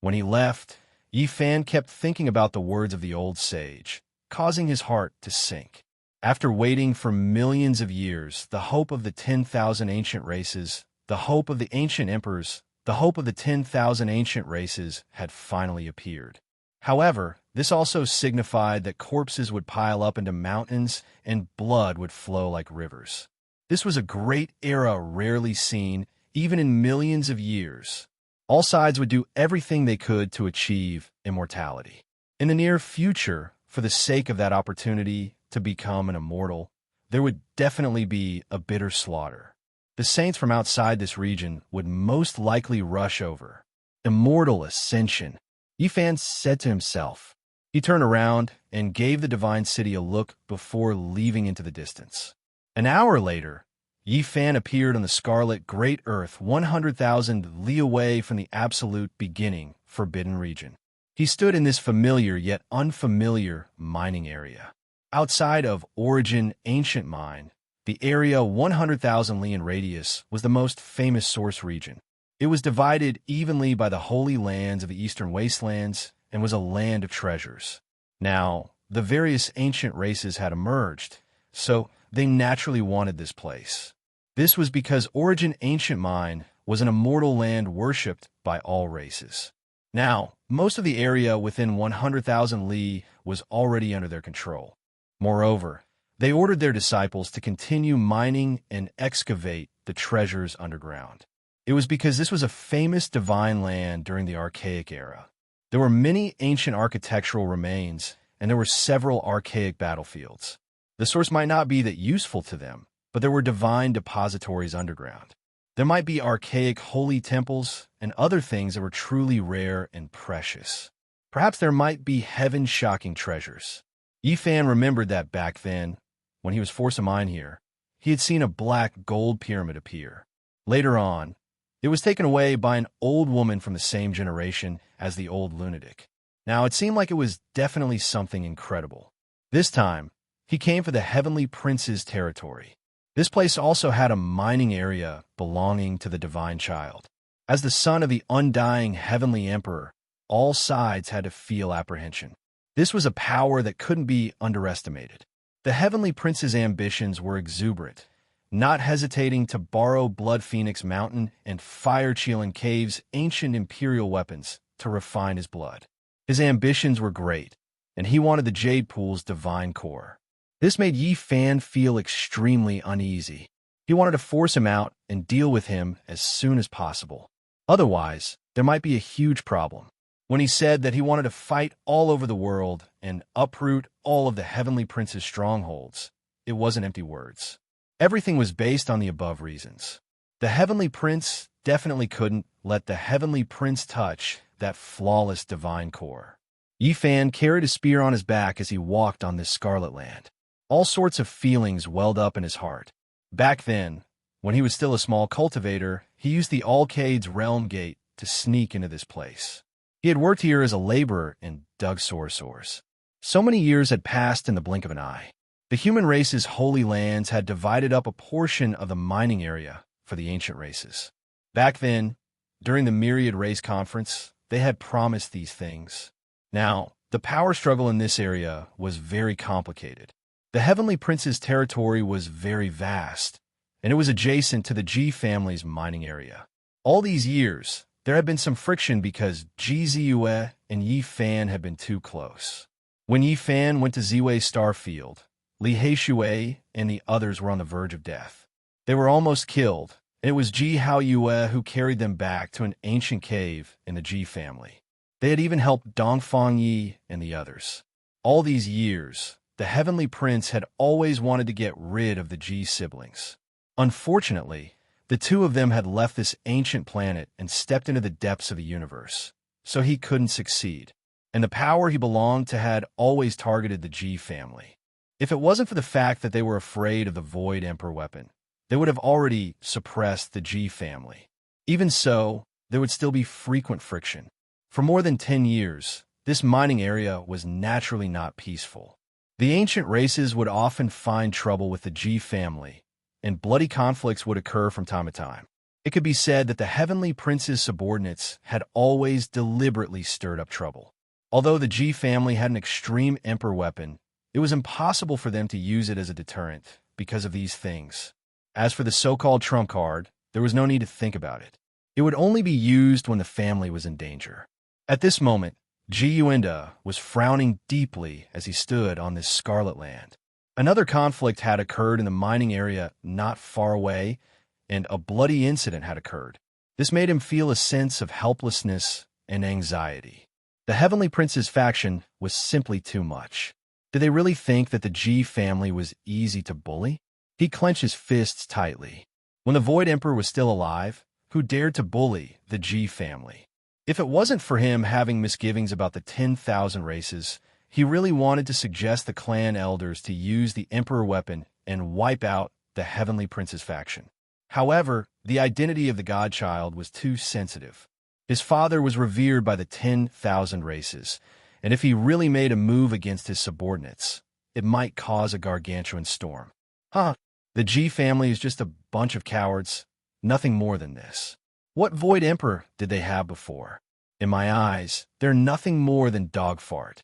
When he left, Yifan kept thinking about the words of the old sage, causing his heart to sink. After waiting for millions of years, the hope of the 10,000 ancient races, the hope of the ancient emperors, the hope of the 10,000 ancient races had finally appeared. However, this also signified that corpses would pile up into mountains and blood would flow like rivers. This was a great era rarely seen, even in millions of years. All sides would do everything they could to achieve immortality. In the near future, for the sake of that opportunity to become an immortal, there would definitely be a bitter slaughter. The saints from outside this region would most likely rush over. Immortal ascension, Yifan said to himself. He turned around and gave the divine city a look before leaving into the distance. An hour later, Yifan appeared on the scarlet Great Earth 100,000 li away from the absolute beginning forbidden region. He stood in this familiar yet unfamiliar mining area. Outside of Origin Ancient Mine, the area 100,000 li in radius was the most famous source region. It was divided evenly by the holy lands of the eastern wastelands and was a land of treasures. Now, the various ancient races had emerged, so they naturally wanted this place. This was because Origin Ancient Mine was an immortal land worshipped by all races. Now, most of the area within 100,000 li was already under their control. Moreover, they ordered their disciples to continue mining and excavate the treasures underground. It was because this was a famous divine land during the Archaic era. There were many ancient architectural remains, and there were several archaic battlefields. The source might not be that useful to them, but there were divine depositories underground. There might be archaic holy temples and other things that were truly rare and precious. Perhaps there might be heaven-shocking treasures. Yifan remembered that back then, when he was forced to mine here, he had seen a black gold pyramid appear. Later on, it was taken away by an old woman from the same generation as the old lunatic. Now, it seemed like it was definitely something incredible. This time, he came for the Heavenly Prince's territory. This place also had a mining area belonging to the Divine Child. As the son of the undying Heavenly Emperor, all sides had to feel apprehension. This was a power that couldn't be underestimated. The Heavenly Prince's ambitions were exuberant, not hesitating to borrow Blood Phoenix Mountain and Fire Cheelan Cave's ancient imperial weapons to refine his blood. His ambitions were great, and he wanted the Jade Pool's divine core. This made Yifan feel extremely uneasy. He wanted to force him out and deal with him as soon as possible. Otherwise, there might be a huge problem. When he said that he wanted to fight all over the world and uproot all of the Heavenly Prince's strongholds, it wasn't empty words. Everything was based on the above reasons. The Heavenly Prince definitely couldn't let the Heavenly Prince touch that flawless divine core. Yifan carried a spear on his back as he walked on this scarlet land. All sorts of feelings welled up in his heart. Back then, when he was still a small cultivator, he used the Alcade's Realm Gate to sneak into this place. He had worked here as a laborer and dug sorcerers. So many years had passed in the blink of an eye. The human race's holy lands had divided up a portion of the mining area for the ancient races. Back then, during the Myriad Race Conference, they had promised these things. Now, the power struggle in this area was very complicated. The Heavenly Prince's territory was very vast, and it was adjacent to the Ji family's mining area. All these years, there had been some friction because Ji Ziyue and Yifan had been too close. When Yifan went to Ziwei Starfield, Li Heishui and the others were on the verge of death. They were almost killed, and it was Ji Haoyue who carried them back to an ancient cave in the Ji family. They had even helped Dongfang Yi and the others. All these years, the Heavenly Prince had always wanted to get rid of the Ji siblings. Unfortunately, the two of them had left this ancient planet and stepped into the depths of the universe, so he couldn't succeed. And the power he belonged to had always targeted the Ji family. If it wasn't for the fact that they were afraid of the Void Emperor weapon, they would have already suppressed the Ji family. Even so, there would still be frequent friction. For more than 10 years, this mining area was naturally not peaceful. The ancient races would often find trouble with the Ji family, and bloody conflicts would occur from time to time. It could be said that the Heavenly Prince's subordinates had always deliberately stirred up trouble. Although the Ji family had an extreme Emperor weapon, it was impossible for them to use it as a deterrent because of these things. As for the so-called trump card, there was no need to think about it. It would only be used when the family was in danger. At this moment, Ji Yuenda was frowning deeply as he stood on this scarlet land. Another conflict had occurred in the mining area not far away, and a bloody incident had occurred. This made him feel a sense of helplessness and anxiety. The Heavenly Prince's faction was simply too much. Did they really think that the G family was easy to bully? He clenched his fists tightly. When the Void Emperor was still alive, who dared to bully the G family? If it wasn't for him having misgivings about the 10,000 races, he really wanted to suggest the clan elders to use the Emperor weapon and wipe out the Heavenly Prince's faction. However, the identity of the godchild was too sensitive. His father was revered by the 10,000 races, and if he really made a move against his subordinates, it might cause a gargantuan storm. The G family is just a bunch of cowards, nothing more than this. What Void Emperor did they have before? In my eyes, they're nothing more than dog fart.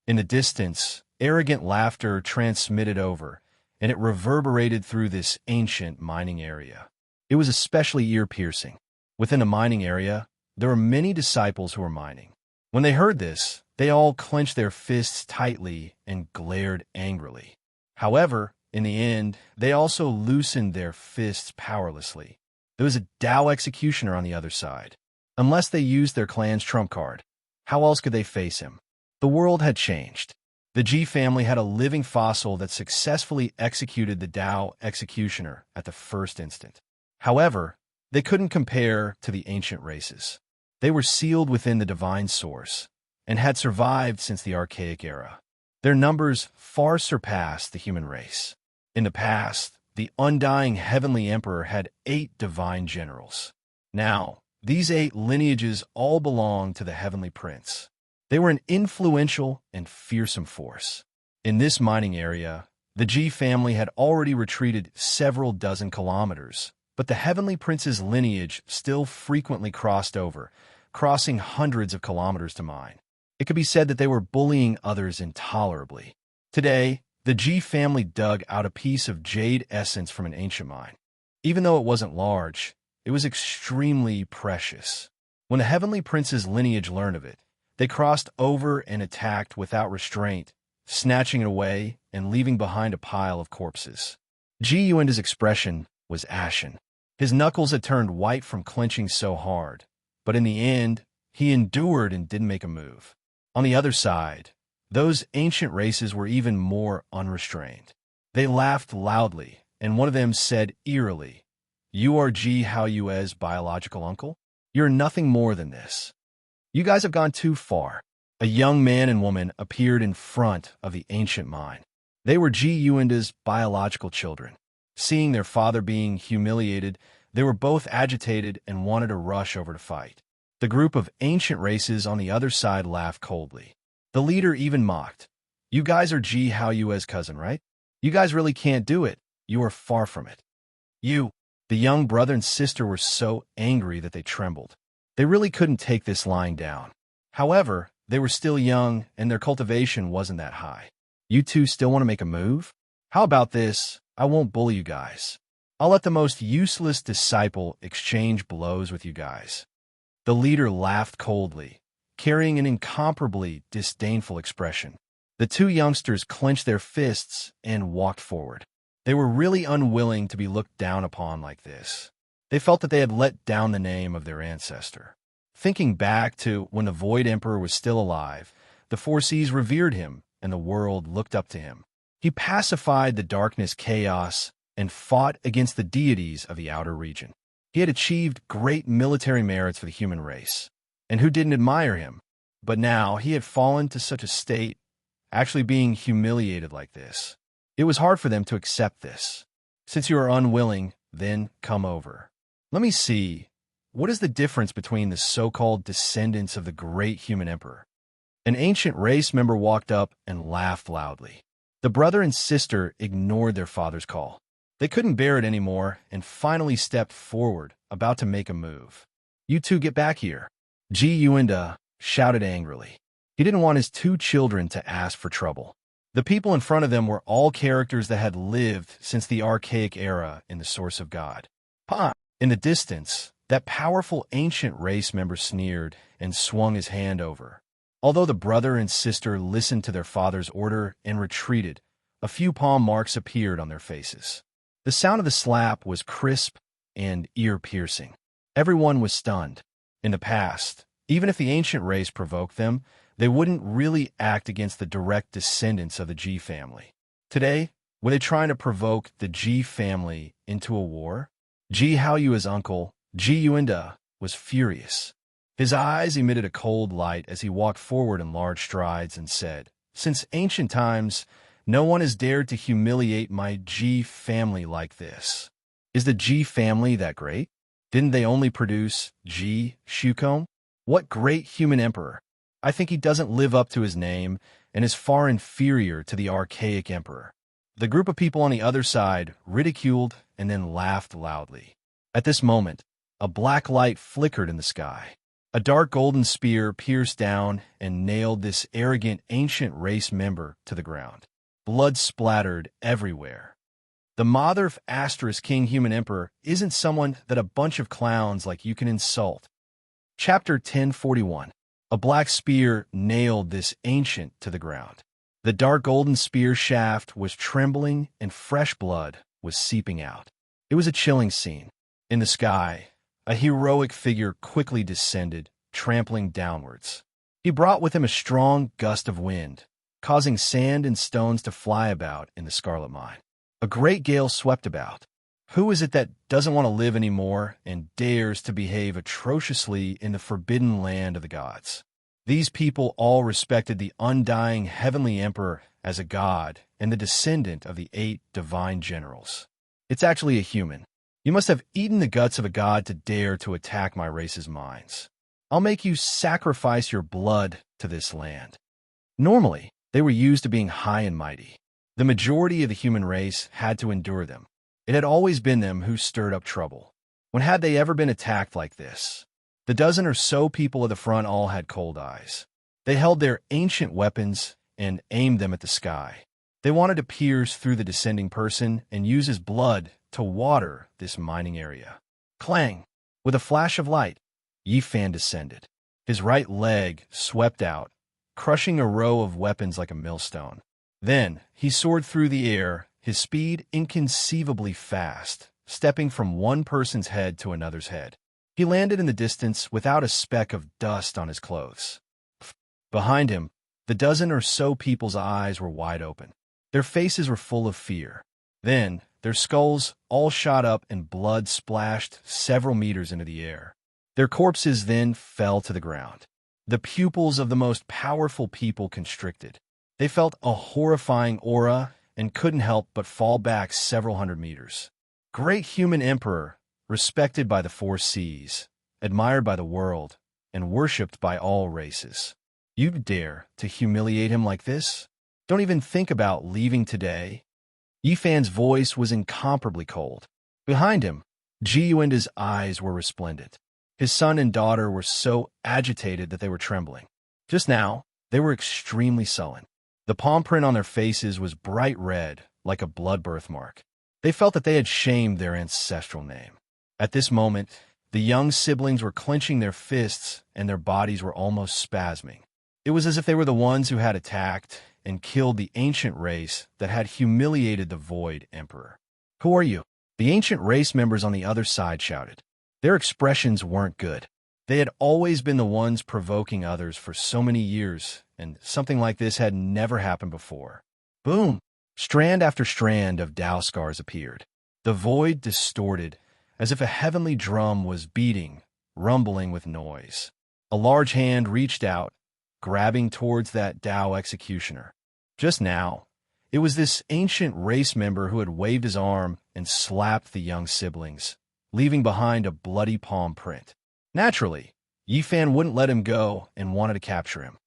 In the distance, arrogant laughter transmitted over, and it reverberated through this ancient mining area. It was especially ear-piercing. Within a mining area, there were many disciples who were mining. When they heard this, they all clenched their fists tightly and glared angrily. However, in the end, they also loosened their fists powerlessly. There was a Tao executioner on the other side. Unless they used their clan's trump card, how else could they face him? The world had changed. The G family had a living fossil that successfully executed the Tao executioner at the first instant. However, they couldn't compare to the ancient races. They were sealed within the divine source and had survived since the archaic era. Their numbers far surpassed the human race. In the past, the undying Heavenly Emperor had 8 divine generals. Now, these 8 lineages all belonged to the Heavenly Prince. They were an influential and fearsome force. In this mining area, the G family had already retreated several dozen kilometers, but the Heavenly Prince's lineage still frequently crossed over, crossing hundreds of kilometers to mine. It could be said that they were bullying others intolerably. Today, the G family dug out a piece of jade essence from an ancient mine. Even though it wasn't large, it was extremely precious. When the Heavenly Prince's lineage learned of it, they crossed over and attacked without restraint, snatching it away and leaving behind a pile of corpses. Ji Yuanda's expression was ashen. His knuckles had turned white from clenching so hard, but in the end, he endured and didn't make a move. On the other side, those ancient races were even more unrestrained. They laughed loudly, and one of them said eerily, "You are Ji Haoyue's biological uncle? You're nothing more than this. You guys have gone too far." A young man and woman appeared in front of the ancient mine. They were Ji Yuanda's biological children. Seeing their father being humiliated, they were both agitated and wanted to rush over to fight. The group of ancient races on the other side laughed coldly. The leader even mocked. "You guys are Ji Haoyue's cousin, right? You guys really can't do it. You are far from it." The young brother and sister were so angry that they trembled. They really couldn't take this lying down. However, they were still young and their cultivation wasn't that high. "You two still want to make a move? How about this? I won't bully you guys. I'll let the most useless disciple exchange blows with you guys." The leader laughed coldly, carrying an incomparably disdainful expression. The two youngsters clenched their fists and walked forward. They were really unwilling to be looked down upon like this. They felt that they had let down the name of their ancestor. Thinking back to when the Void Emperor was still alive, the Four Seas revered him and the world looked up to him. He pacified the darkness chaos and fought against the deities of the outer region. He had achieved great military merits for the human race. And who didn't admire him? But now he had fallen to such a state, actually being humiliated like this. It was hard for them to accept this. "Since you are unwilling, then come over. Let me see. What is the difference between the so-called descendants of the great human emperor?" An ancient race member walked up and laughed loudly. The brother and sister ignored their father's call. They couldn't bear it anymore and finally stepped forward, about to make a move. "You two get back here." Ji Yuanda shouted angrily. He didn't want his 2 children to ask for trouble. The people in front of them were all characters that had lived since the archaic era in the Source of God. In the distance, that powerful ancient race member sneered and swung his hand over. Although the brother and sister listened to their father's order and retreated, a few palm marks appeared on their faces. The sound of the slap was crisp and ear-piercing. Everyone was stunned. In the past, even if the ancient race provoked them, they wouldn't really act against the direct descendants of the G family. Today, were they trying to provoke the G family into a war? Ji Haoyu's uncle, Ji Yuanda, was furious. His eyes emitted a cold light as he walked forward in large strides and said, "Since ancient times, no one has dared to humiliate my Ji family like this. Is the Ji family that great? Didn't they only produce Ji Shukom? What great human emperor! I think he doesn't live up to his name and is far inferior to the archaic emperor." The group of people on the other side ridiculed and then laughed loudly. At this moment, a black light flickered in the sky. A dark golden spear pierced down and nailed this arrogant ancient race member to the ground. Blood splattered everywhere. The mother of Asterisk King Human Emperor isn't someone that a bunch of clowns like you can insult. Chapter 1041. A black spear nailed this ancient to the ground. The dark golden spear shaft was trembling and fresh blood was seeping out. It was a chilling scene. In the sky, a heroic figure quickly descended, trampling downwards. He brought with him a strong gust of wind, causing sand and stones to fly about in the Scarlet Mine. A great gale swept about. Who is it that doesn't want to live anymore and dares to behave atrociously in the forbidden land of the gods? These people all respected the undying heavenly emperor as a god and the descendant of the 8 divine generals. It's actually a human. You must have eaten the guts of a god to dare to attack my race's minds. I'll make you sacrifice your blood to this land. Normally, they were used to being high and mighty. The majority of the human race had to endure them. It had always been them who stirred up trouble. When had they ever been attacked like this? The dozen or so people at the front all had cold eyes. They held their ancient weapons and aimed them at the sky. They wanted to pierce through the descending person and use his blood to water this mining area. Clang! With a flash of light, Yi Fan descended. His right leg swept out, crushing a row of weapons like a millstone. Then he soared through the air, his speed inconceivably fast, stepping from one person's head to another's head. He landed in the distance without a speck of dust on his clothes. Behind him, the dozen or so people's eyes were wide open. Their faces were full of fear. Then, their skulls all shot up and blood splashed several meters into the air. Their corpses then fell to the ground. The pupils of the most powerful people constricted. They felt a horrifying aura and couldn't help but fall back several hundred meters. Great human emperor, respected by the 4 seas, admired by the world, and worshipped by all races. You dare to humiliate him like this? Don't even think about leaving today. Yi Fan's voice was incomparably cold. Behind him, Ji Yuanda's eyes were resplendent. His son and daughter were so agitated that they were trembling. Just now, they were extremely sullen. The palm print on their faces was bright red, like a blood birthmark. They felt that they had shamed their ancestral name. At this moment, the young siblings were clenching their fists and their bodies were almost spasming. It was as if they were the ones who had attacked and killed the ancient race that had humiliated the Void Emperor. "Who are you?" The ancient race members on the other side shouted. Their expressions weren't good. They had always been the ones provoking others for so many years, and something like this had never happened before. Boom! Strand after strand of Dao scars appeared. The void distorted, as if a heavenly drum was beating, rumbling with noise. A large hand reached out, grabbing towards that Dao executioner. Just now, it was this ancient race member who had waved his arm and slapped the young siblings, leaving behind a bloody palm print. Naturally, Yi Fan wouldn't let him go and wanted to capture him.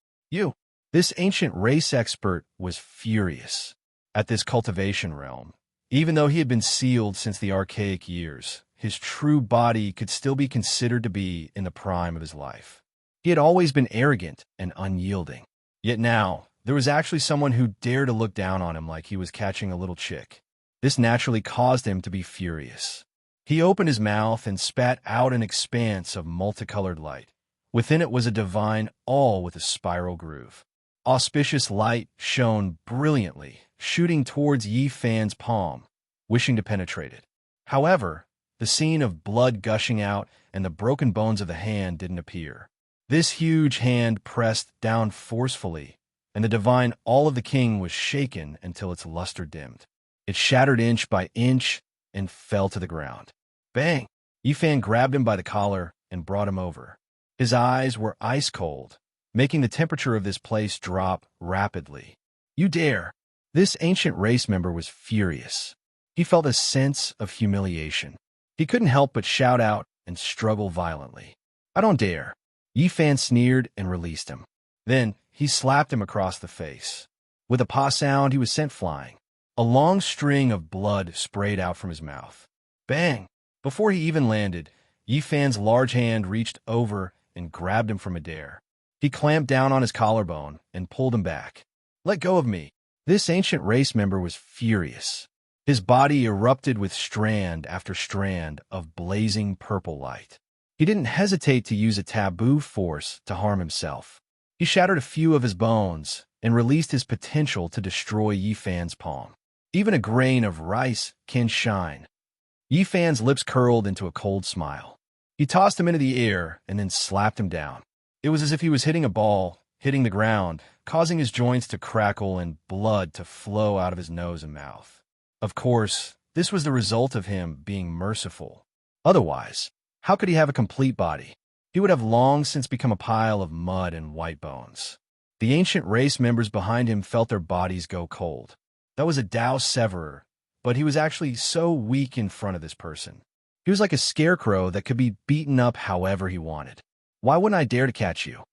This ancient race expert was furious. At this cultivation realm, even though he had been sealed since the archaic years, his true body could still be considered to be in the prime of his life. He had always been arrogant and unyielding. Yet now, there was actually someone who dared to look down on him like he was catching a little chick. This naturally caused him to be furious. He opened his mouth and spat out an expanse of multicolored light. Within it was a divine awl with a spiral groove. Auspicious light shone brilliantly, shooting towards Yi Fan's palm, wishing to penetrate it. However, the scene of blood gushing out and the broken bones of the hand didn't appear. This huge hand pressed down forcefully, and the divine all of the king was shaken until its luster dimmed. It shattered inch by inch and fell to the ground. Bang! Yifan grabbed him by the collar and brought him over. His eyes were ice cold, making the temperature of this place drop rapidly. You dare! This ancient race member was furious. He felt a sense of humiliation. He couldn't help but shout out and struggle violently. I don't dare. Yifan sneered and released him. Then he slapped him across the face. With a paw sound, he was sent flying. A long string of blood sprayed out from his mouth. Bang! Before he even landed, Yifan's large hand reached over and grabbed him from midair. He clamped down on his collarbone and pulled him back. Let go of me. This ancient race member was furious. His body erupted with strand after strand of blazing purple light. He didn't hesitate to use a taboo force to harm himself. He shattered a few of his bones and released his potential to destroy Yifan's palm. Even a grain of rice can shine. Yifan's lips curled into a cold smile. He tossed him into the air and then slapped him down. It was as if he was hitting a ball, hitting the ground, causing his joints to crackle and blood to flow out of his nose and mouth. Of course, this was the result of him being merciful. Otherwise, how could he have a complete body? He would have long since become a pile of mud and white bones. The ancient race members behind him felt their bodies go cold. That was a Tao Severer, but he was actually so weak in front of this person. He was like a scarecrow that could be beaten up however he wanted. Why wouldn't I dare to catch you?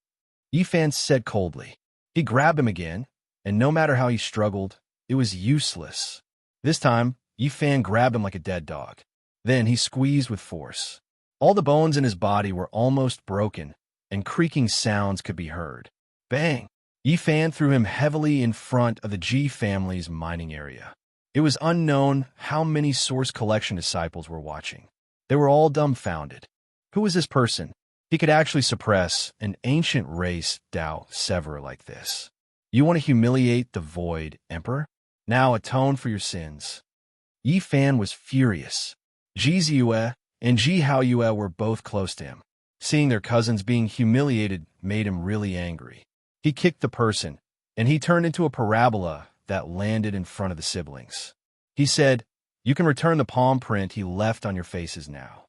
Yifan said coldly. He grabbed him again, and no matter how he struggled, it was useless. This time, Yifan grabbed him like a dead dog. Then he squeezed with force. All the bones in his body were almost broken, and creaking sounds could be heard. Bang! Yifan threw him heavily in front of the Ji family's mining area. It was unknown how many Source Collection disciples were watching. They were all dumbfounded. Who was this person? He could actually suppress an ancient race Tao Severer like this. You want to humiliate the Void Emperor? Now atone for your sins. Yifan was furious. Ji Ziyue and Ji Haoyue were both close to him. Seeing their cousins being humiliated made him really angry. He kicked the person, and he turned into a parabola that landed in front of the siblings. He said, You can return the palm print he left on your faces now.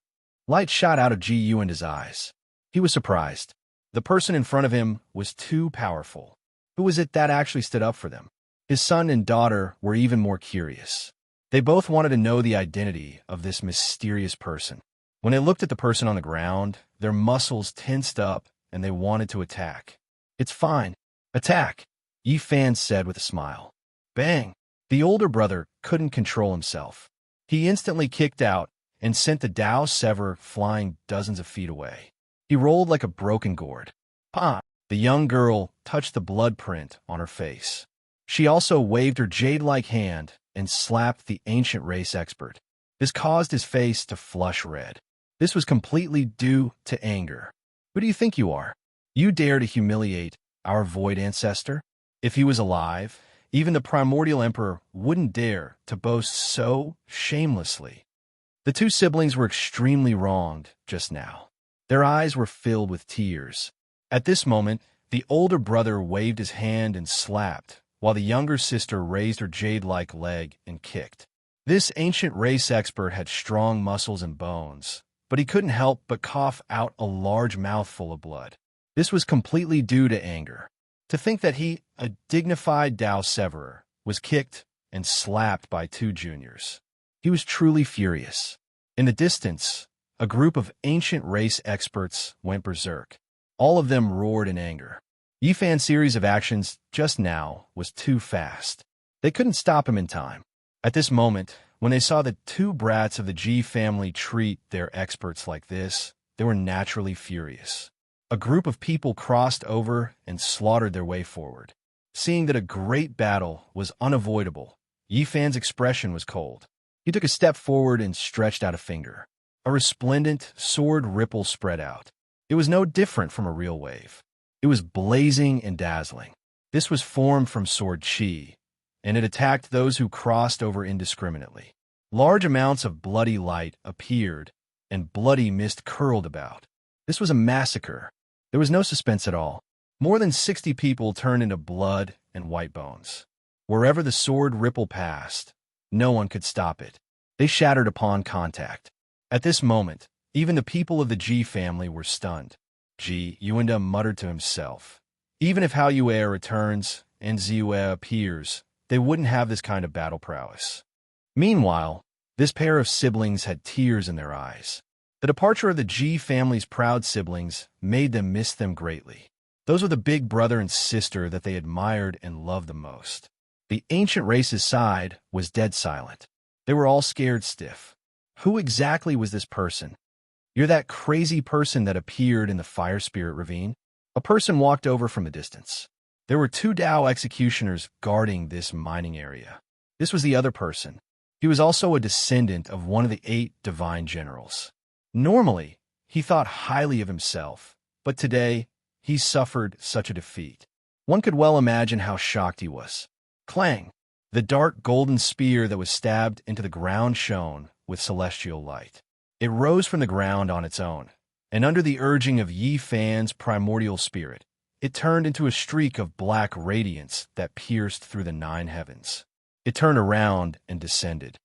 Light shot out of Ji Yuan's eyes. He was surprised. The person in front of him was too powerful. Who was it that actually stood up for them? His son and daughter were even more curious. They both wanted to know the identity of this mysterious person. When they looked at the person on the ground, their muscles tensed up and they wanted to attack. It's fine. Attack, Yifan said with a smile. Bang! The older brother couldn't control himself. He instantly kicked out and sent the Tao Severer flying dozens of feet away. He rolled like a broken gourd. Pa! The young girl touched the blood print on her face. She also waved her jade-like hand and slapped the ancient race expert. This caused his face to flush red. This was completely due to anger. Who do you think you are? You dare to humiliate our void ancestor? If he was alive, even the primordial emperor wouldn't dare to boast so shamelessly. The two siblings were extremely wronged just now. Their eyes were filled with tears. At this moment, the older brother waved his hand and slapped, while the younger sister raised her jade-like leg and kicked. This ancient race expert had strong muscles and bones, but he couldn't help but cough out a large mouthful of blood. This was completely due to anger. To think that he, a dignified Tao Severer, was kicked and slapped by two juniors. He was truly furious. In the distance, a group of ancient race experts went berserk. All of them roared in anger. Yifan's series of actions just now was too fast. They couldn't stop him in time. At this moment, when they saw the two brats of the Ji family treat their experts like this, they were naturally furious. A group of people crossed over and slaughtered their way forward. Seeing that a great battle was unavoidable, Yifan's expression was cold. He took a step forward and stretched out a finger. A resplendent sword ripple spread out. It was no different from a real wave. It was blazing and dazzling. This was formed from sword chi, and it attacked those who crossed over indiscriminately. Large amounts of bloody light appeared, and bloody mist curled about. This was a massacre. There was no suspense at all. More than 60 people turned into blood and white bones. Wherever the sword ripple passed, no one could stop it. They shattered upon contact. At this moment, even the people of the G family were stunned. Ji Yuanda muttered to himself, "Even if Hao Yue returns and Ziyue appears, they wouldn't have this kind of battle prowess." Meanwhile, this pair of siblings had tears in their eyes. The departure of the Ji family's proud siblings made them miss them greatly. Those were the big brother and sister that they admired and loved the most. The ancient race's side was dead silent. They were all scared stiff. Who exactly was this person? "You're that crazy person that appeared in the fire spirit ravine?" A person walked over from a distance. There were 2 Dao executioners guarding this mining area. This was the other person. He was also a descendant of one of the 8 divine generals. Normally, he thought highly of himself, but today, he suffered such a defeat. One could well imagine how shocked he was. Clang! The dark golden spear that was stabbed into the ground shone with celestial light. It rose from the ground on its own, and under the urging of Yi Fan's primordial spirit, it turned into a streak of black radiance that pierced through the 9 heavens. It turned around and descended.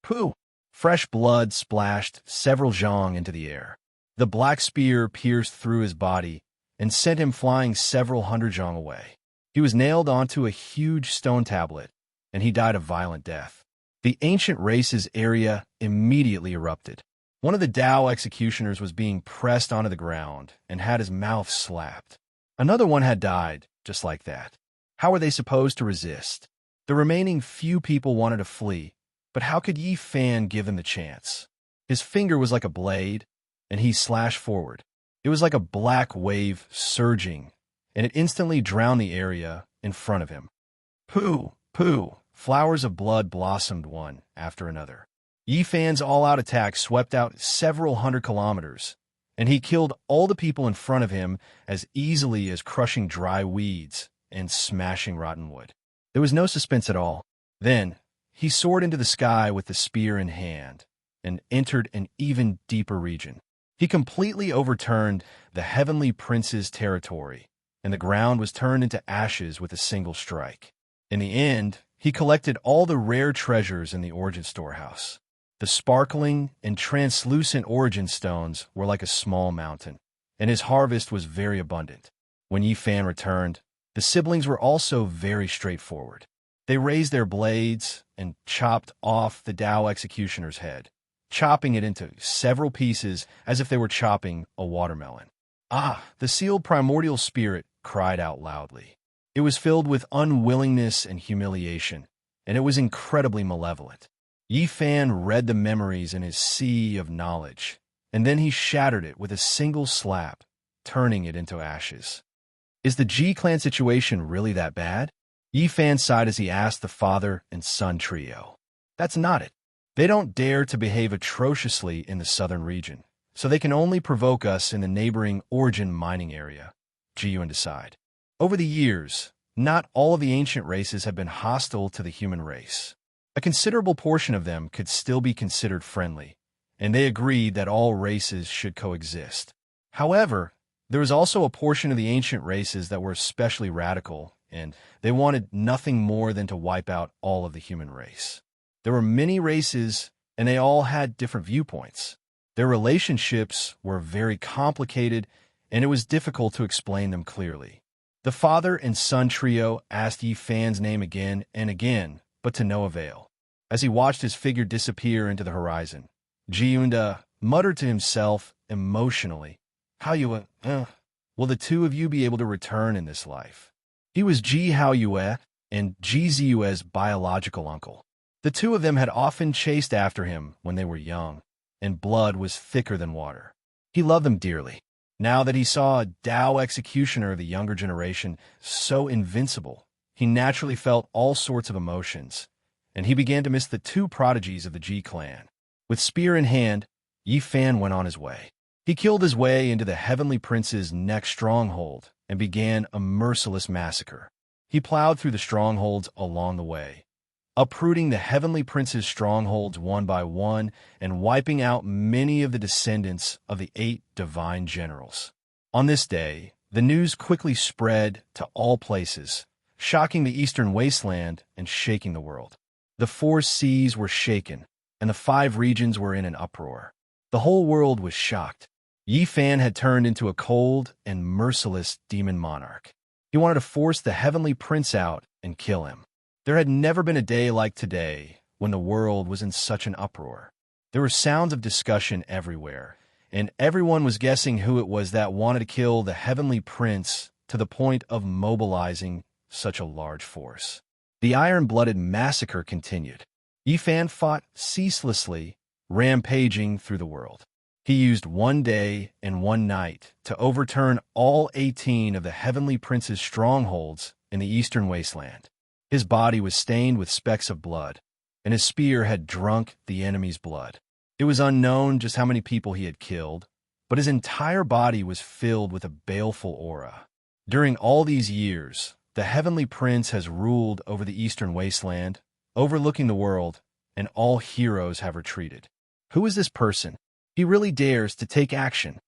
Pooh! Fresh blood splashed several zhang into the air. The black spear pierced through his body and sent him flying several hundred zhang away. He was nailed onto a huge stone tablet, and he died a violent death. The ancient race's area immediately erupted. One of the Dao executioners was being pressed onto the ground and had his mouth slapped. Another one had died, just like that. How were they supposed to resist? The remaining few people wanted to flee, but how could Yi Fan give them the chance? His finger was like a blade, and he slashed forward. It was like a black wave surging, and it instantly drowned the area in front of him. Pooh! Pooh! Flowers of blood blossomed one after another. Yi Fan's all-out attack swept out several hundred kilometers, and he killed all the people in front of him as easily as crushing dry weeds and smashing rotten wood. There was no suspense at all. Then, he soared into the sky with the spear in hand and entered an even deeper region. He completely overturned the heavenly prince's territory, and the ground was turned into ashes with a single strike. In the end, he collected all the rare treasures in the origin storehouse. The sparkling and translucent origin stones were like a small mountain, and his harvest was very abundant. When Yi Fan returned, the siblings were also very straightforward. They raised their blades and chopped off the Dao executioner's head, chopping it into several pieces as if they were chopping a watermelon. Ah! The sealed primordial spirit cried out loudly. It was filled with unwillingness and humiliation, and it was incredibly malevolent. Yi Fan read the memories in his sea of knowledge, and then he shattered it with a single slap, turning it into ashes. Is the Ji clan situation really that bad? Yi Fan sighed as he asked the father and son trio. That's not it. They don't dare to behave atrociously in the southern region, so they can only provoke us in the neighboring origin mining area, Ji Yuanda sighed. Over the years, not all of the ancient races have been hostile to the human race. A considerable portion of them could still be considered friendly, and they agreed that all races should coexist. However, there was also a portion of the ancient races that were especially radical, and they wanted nothing more than to wipe out all of the human race. There were many races, and they all had different viewpoints. Their relationships were very complicated, and it was difficult to explain them clearly. The father and son trio asked Yi Fan's name again and again, but to no avail. As he watched his figure disappear into the horizon, Ji Yuanda muttered to himself emotionally, "Hao Yue, will the 2 of you be able to return in this life?" He was Ji Hao Yue and Ji Ziyue's biological uncle. The 2 of them had often chased after him when they were young, and blood was thicker than water. He loved them dearly. Now that he saw a Dao executioner of the younger generation so invincible, he naturally felt all sorts of emotions, and he began to miss the 2 prodigies of the Ji clan. With spear in hand, Yi Fan went on his way. He killed his way into the Heavenly Prince's next stronghold and began a merciless massacre. He plowed through the strongholds along the way, uprooting the Heavenly Prince's strongholds one by one and wiping out many of the descendants of the 8 divine generals. On this day, the news quickly spread to all places, shocking the eastern wasteland and shaking the world. The 4 seas were shaken, and the 5 regions were in an uproar. The whole world was shocked. Yi Fan had turned into a cold and merciless demon monarch. He wanted to force the Heavenly Prince out and kill him. There had never been a day like today when the world was in such an uproar. There were sounds of discussion everywhere, and everyone was guessing who it was that wanted to kill the Heavenly Prince to the point of mobilizing such a large force. The iron-blooded massacre continued. Yi Fan fought ceaselessly, rampaging through the world. He used one day and one night to overturn all 18 of the Heavenly Prince's strongholds in the eastern wasteland. His body was stained with specks of blood, and his spear had drunk the enemy's blood. It was unknown just how many people he had killed, but his entire body was filled with a baleful aura. During all these years, the Heavenly Prince has ruled over the eastern wasteland, overlooking the world, and all heroes have retreated. Who is this person? He really dares to take action.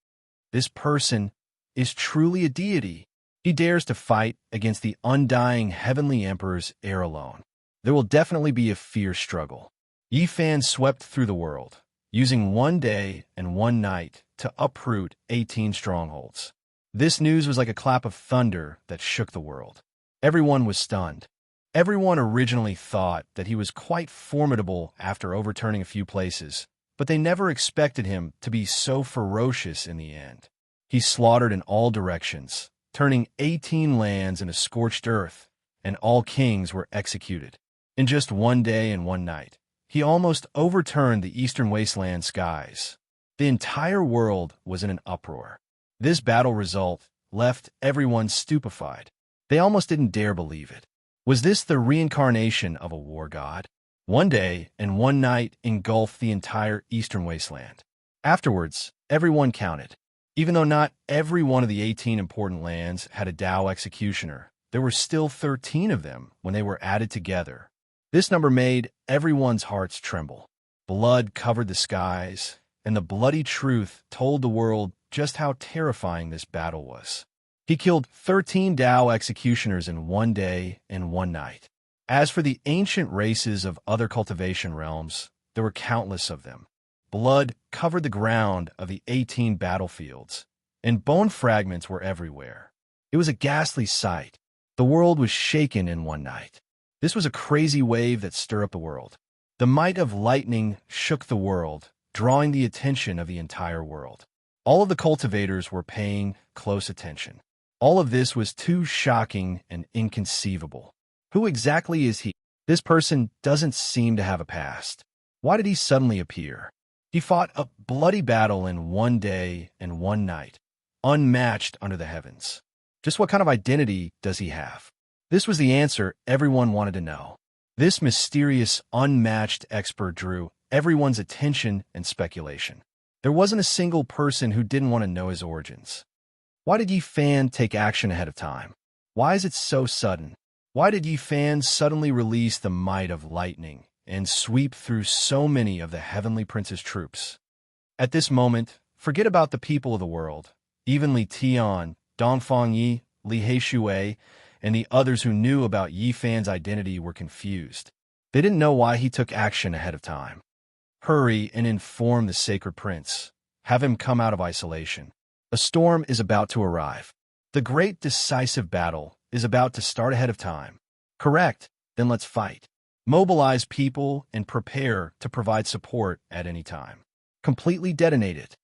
This person is truly a deity. He dares to fight against the undying Heavenly Emperor's heir alone. There will definitely be a fierce struggle. Yi Fan swept through the world, using one day and one night to uproot 18 strongholds. This news was like a clap of thunder that shook the world. Everyone was stunned. Everyone originally thought that he was quite formidable after overturning a few places, but they never expected him to be so ferocious in the end. He slaughtered in all directions, turning 18 lands into scorched earth, and all kings were executed. In just one day and one night, he almost overturned the eastern wasteland skies. The entire world was in an uproar. This battle result left everyone stupefied. They almost didn't dare believe it. Was this the reincarnation of a war god? One day and one night engulfed the entire eastern wasteland. Afterwards, everyone counted. Even though not every one of the 18 important lands had a Tao executioner, there were still 13 of them when they were added together. This number made everyone's hearts tremble. Blood covered the skies, and the bloody truth told the world just how terrifying this battle was. He killed 13 Tao executioners in one day and one night. As for the ancient races of other cultivation realms, there were countless of them. Blood covered the ground of the 18 battlefields, and bone fragments were everywhere. It was a ghastly sight. The world was shaken in one night. This was a crazy wave that stirred up the world. The might of lightning shook the world, drawing the attention of the entire world. All of the cultivators were paying close attention. All of this was too shocking and inconceivable. Who exactly is he? This person doesn't seem to have a past. Why did he suddenly appear? He fought a bloody battle in one day and one night, unmatched under the heavens. Just what kind of identity does he have? This was the answer everyone wanted to know. This mysterious, unmatched expert drew everyone's attention and speculation. There wasn't a single person who didn't want to know his origins. Why did Yi Fan take action ahead of time? Why is it so sudden? Why did Yi Fan suddenly release the might of lightning and sweep through so many of the Heavenly Prince's troops? At this moment, forget about the people of the world. Even Li Tian, Dongfang Yi, Li Heishui, and the others who knew about Yi Fan's identity were confused. They didn't know why he took action ahead of time. Hurry and inform the Sacred Prince. Have him come out of isolation. A storm is about to arrive. The great decisive battle is about to start ahead of time. Correct, then let's fight. Mobilize people and prepare to provide support at any time. Completely detonate it.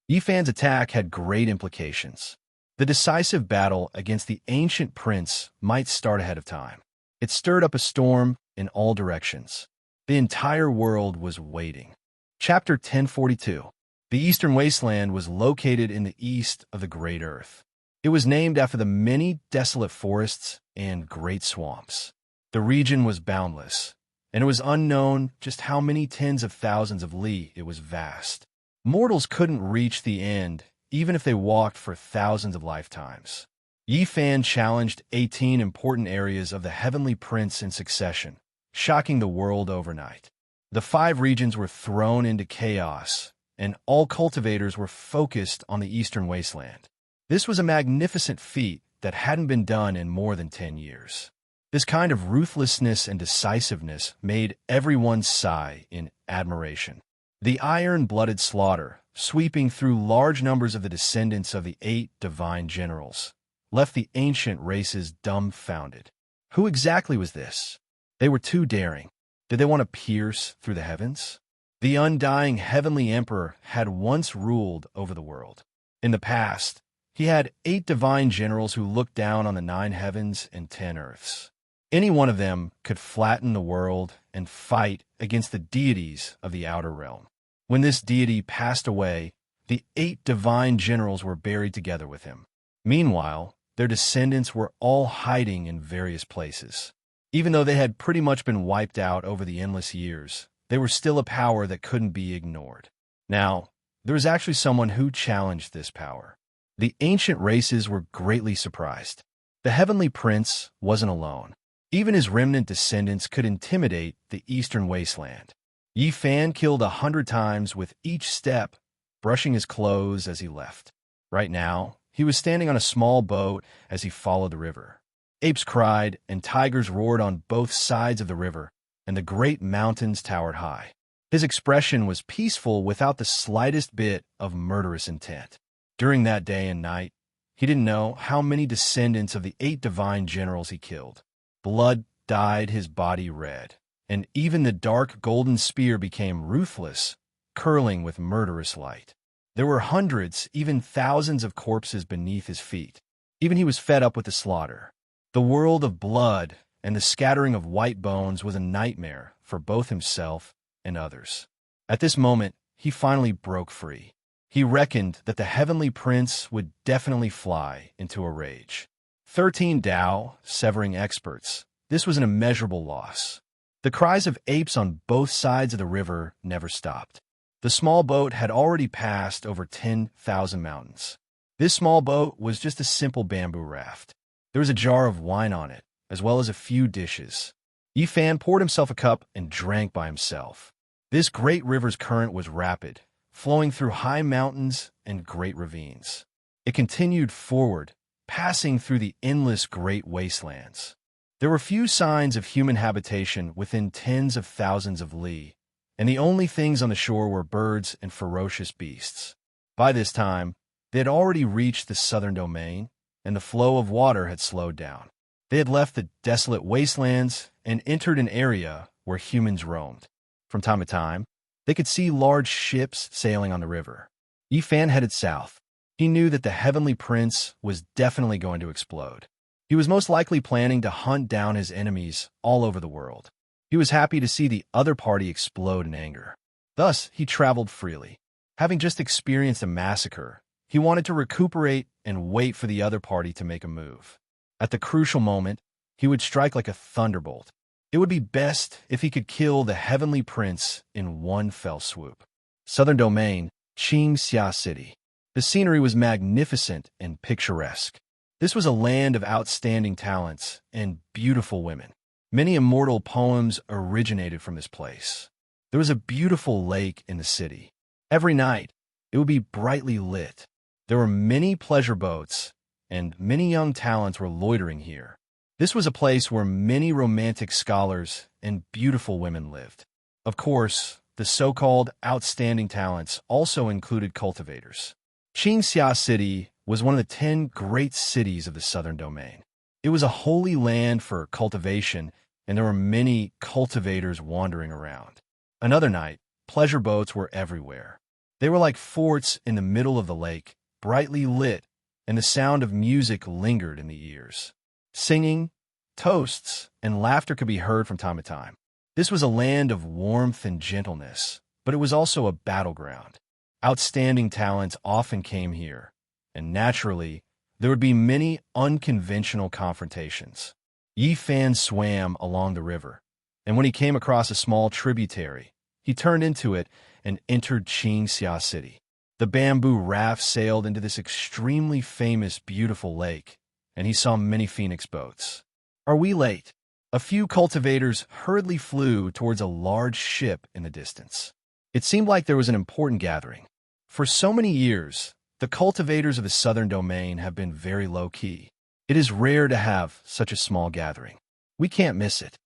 Yi Fan's attack had great implications. The decisive battle against the ancient prince might start ahead of time. It stirred up a storm in all directions. The entire world was waiting. Chapter 1042. The Eastern Wasteland was located in the east of the Great Earth. It was named after the many desolate forests and great swamps. The region was boundless, and it was unknown just how many tens of thousands of li it was vast. Mortals couldn't reach the end, even if they walked for thousands of lifetimes. Yi Fan challenged 18 important areas of the Heavenly Prince in succession, shocking the world overnight. The 5 regions were thrown into chaos, and all cultivators were focused on the eastern wasteland. This was a magnificent feat that hadn't been done in more than 10 years. This kind of ruthlessness and decisiveness made everyone sigh in admiration. The iron-blooded slaughter, sweeping through large numbers of the descendants of the 8 divine generals, left the ancient races dumbfounded. Who exactly was this? They were too daring. Did they want to pierce through the heavens? The undying heavenly emperor had once ruled over the world. In the past, he had 8 divine generals who looked down on the 9 heavens and 10 earths. Any one of them could flatten the world and fight against the deities of the outer realm. When this deity passed away, the 8 divine generals were buried together with him. Meanwhile, their descendants were all hiding in various places. Even though they had pretty much been wiped out over the endless years, they were still a power that couldn't be ignored. Now, there was actually someone who challenged this power. The ancient races were greatly surprised. The heavenly prince wasn't alone. Even his remnant descendants could intimidate the eastern wasteland. Yi Fan killed 100 times with each step, brushing his clothes as he left. Right now, he was standing on a small boat as he followed the river. Apes cried and tigers roared on both sides of the river, and the great mountains towered high. His expression was peaceful without the slightest bit of murderous intent. During that day and night, he didn't know how many descendants of the 8 divine generals he killed. Blood dyed his body red, and even the dark golden spear became ruthless, curling with murderous light. There were hundreds, even thousands of corpses beneath his feet. Even he was fed up with the slaughter. The world of blood and the scattering of white bones was a nightmare for both himself and others. At this moment, he finally broke free. He reckoned that the heavenly prince would definitely fly into a rage. 13 Dao, severing experts. This was an immeasurable loss. The cries of apes on both sides of the river never stopped. The small boat had already passed over 10,000 mountains. This small boat was just a simple bamboo raft. There was a jar of wine on it, as well as a few dishes. Yi Fan poured himself a cup and drank by himself. This great river's current was rapid, flowing through high mountains and great ravines. It continued forward, passing through the endless great wastelands. There were few signs of human habitation within tens of thousands of li, and the only things on the shore were birds and ferocious beasts. By this time, they had already reached the southern domain, and the flow of water had slowed down. They had left the desolate wastelands and entered an area where humans roamed. From time to time, they could see large ships sailing on the river. Yi Fan headed south. He knew that the heavenly prince was definitely going to explode. He was most likely planning to hunt down his enemies all over the world. He was happy to see the other party explode in anger. Thus, he traveled freely. Having just experienced a massacre, he wanted to recuperate and wait for the other party to make a move. At the crucial moment, he would strike like a thunderbolt. It would be best if he could kill the heavenly prince in one fell swoop. Southern Domain, Qingxia City. The scenery was magnificent and picturesque. This was a land of outstanding talents and beautiful women. Many immortal poems originated from this place. There was a beautiful lake in the city. Every night, it would be brightly lit. There were many pleasure boats, and many young talents were loitering here. This was a place where many romantic scholars and beautiful women lived. Of course, the so-called outstanding talents also included cultivators. Qingxia City was one of the 10 great cities of the Southern Domain. It was a holy land for cultivation, and there were many cultivators wandering around. Another night, pleasure boats were everywhere. They were like forts in the middle of the lake, brightly lit, and the sound of music lingered in the ears. Singing, toasts, and laughter could be heard from time to time. This was a land of warmth and gentleness, but it was also a battleground. Outstanding talents often came here, and naturally, there would be many unconventional confrontations. Yi Fan swam along the river, and when he came across a small tributary, he turned into it and entered Qingxia City. The bamboo raft sailed into this extremely famous, beautiful lake, and he saw many phoenix boats. "Are we late?" A few cultivators hurriedly flew towards a large ship in the distance. It seemed like there was an important gathering. For so many years, the cultivators of the southern domain have been very low-key. It is rare to have such a small gathering. We can't miss it.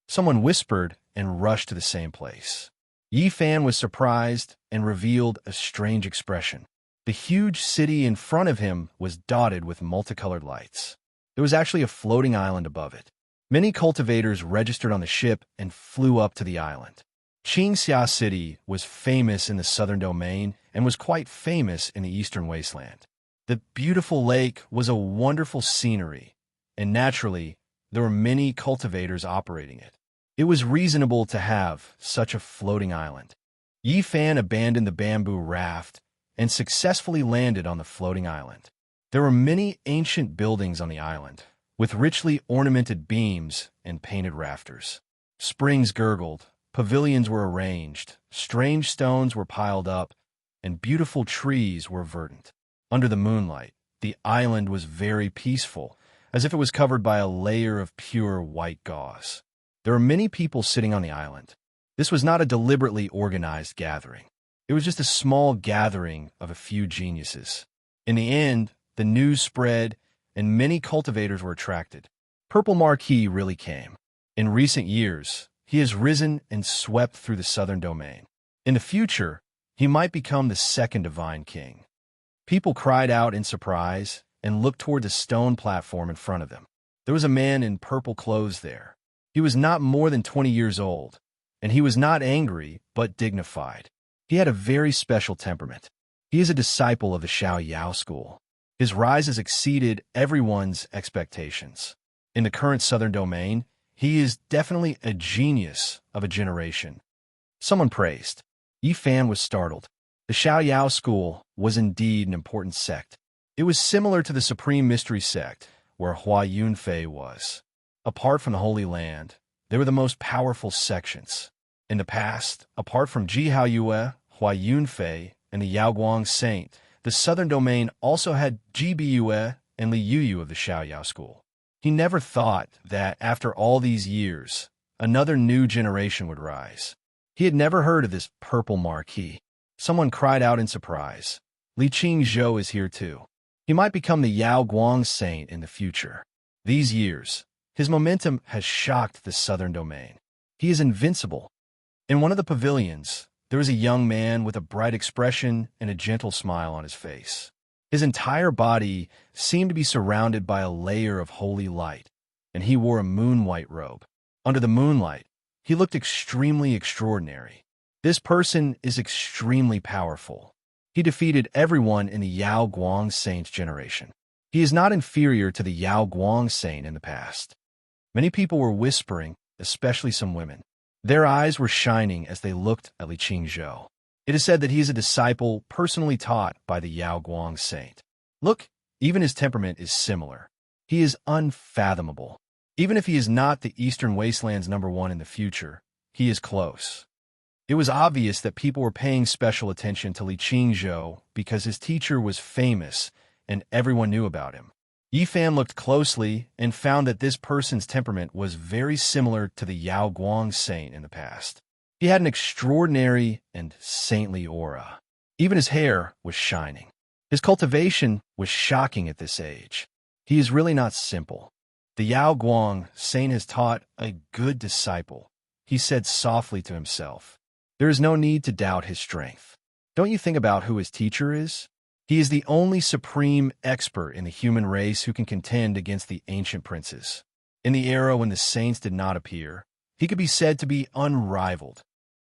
Someone whispered and rushed to the same place. Yi Fan was surprised and revealed a strange expression. The huge city in front of him was dotted with multicolored lights. There was actually a floating island above it. Many cultivators registered on the ship and flew up to the island. Qingxia City was famous in the southern domain and was quite famous in the eastern wasteland. The beautiful lake was a wonderful scenery, and naturally, there were many cultivators operating it. It was reasonable to have such a floating island. Yi Fan abandoned the bamboo raft and successfully landed on the floating island. There were many ancient buildings on the island, with richly ornamented beams and painted rafters. Springs gurgled, pavilions were arranged, strange stones were piled up, and beautiful trees were verdant. Under the moonlight, the island was very peaceful, as if it was covered by a layer of pure white gauze. There were many people sitting on the island. This was not a deliberately organized gathering. It was just a small gathering of a few geniuses. In the end, the news spread, and many cultivators were attracted. Purple Marquis really came. In recent years, he has risen and swept through the southern domain. In the future, he might become the second divine king. People cried out in surprise and looked toward the stone platform in front of them. There was a man in purple clothes there. He was not more than 20 years old, and he was not angry but dignified. He had a very special temperament. He is a disciple of the Xiaoyao school. His rise has exceeded everyone's expectations. In the current southern domain, he is definitely a genius of a generation. Someone praised. Yi Fan was startled. The Xiaoyao school was indeed an important sect. It was similar to the Supreme Mystery sect, where Hua Yunfei was. Apart from the Holy Land, they were the most powerful sections. In the past, apart from Ji Haoyue, Hua Yunfei, and the Yaoguang Saint, the southern domain also had Ji Biyue and Li Yuyu of the Xiaoyao school. He never thought that, after all these years, another new generation would rise. He had never heard of this Purple Marquis. Someone cried out in surprise. Li Qingzhou is here too. He might become the Yaoguang Saint in the future. These years, his momentum has shocked the southern domain. He is invincible. In one of the pavilions, there was a young man with a bright expression and a gentle smile on his face. His entire body seemed to be surrounded by a layer of holy light, and he wore a moon-white robe. Under the moonlight, he looked extremely extraordinary. This person is extremely powerful. He defeated everyone in the Yao Guang Saint's generation. He is not inferior to the Yao Guang Saint in the past. Many people were whispering, especially some women. Their eyes were shining as they looked at Li Qingzhou. It is said that he is a disciple personally taught by the Yao Guang Saint. Look, even his temperament is similar. He is unfathomable. Even if he is not the Eastern Wasteland's #1 in the future, he is close. It was obvious that people were paying special attention to Li Qingzhou because his teacher was famous and everyone knew about him. Yi Fan looked closely and found that this person's temperament was very similar to the Yao Guang Saint in the past. He had an extraordinary and saintly aura. Even his hair was shining. His cultivation was shocking at this age. He is really not simple. The Yao Guang Saint has taught a good disciple, he said softly to himself. There is no need to doubt his strength. Don't you think about who his teacher is? He is the only supreme expert in the human race who can contend against the ancient princes. In the era when the saints did not appear, he could be said to be unrivaled.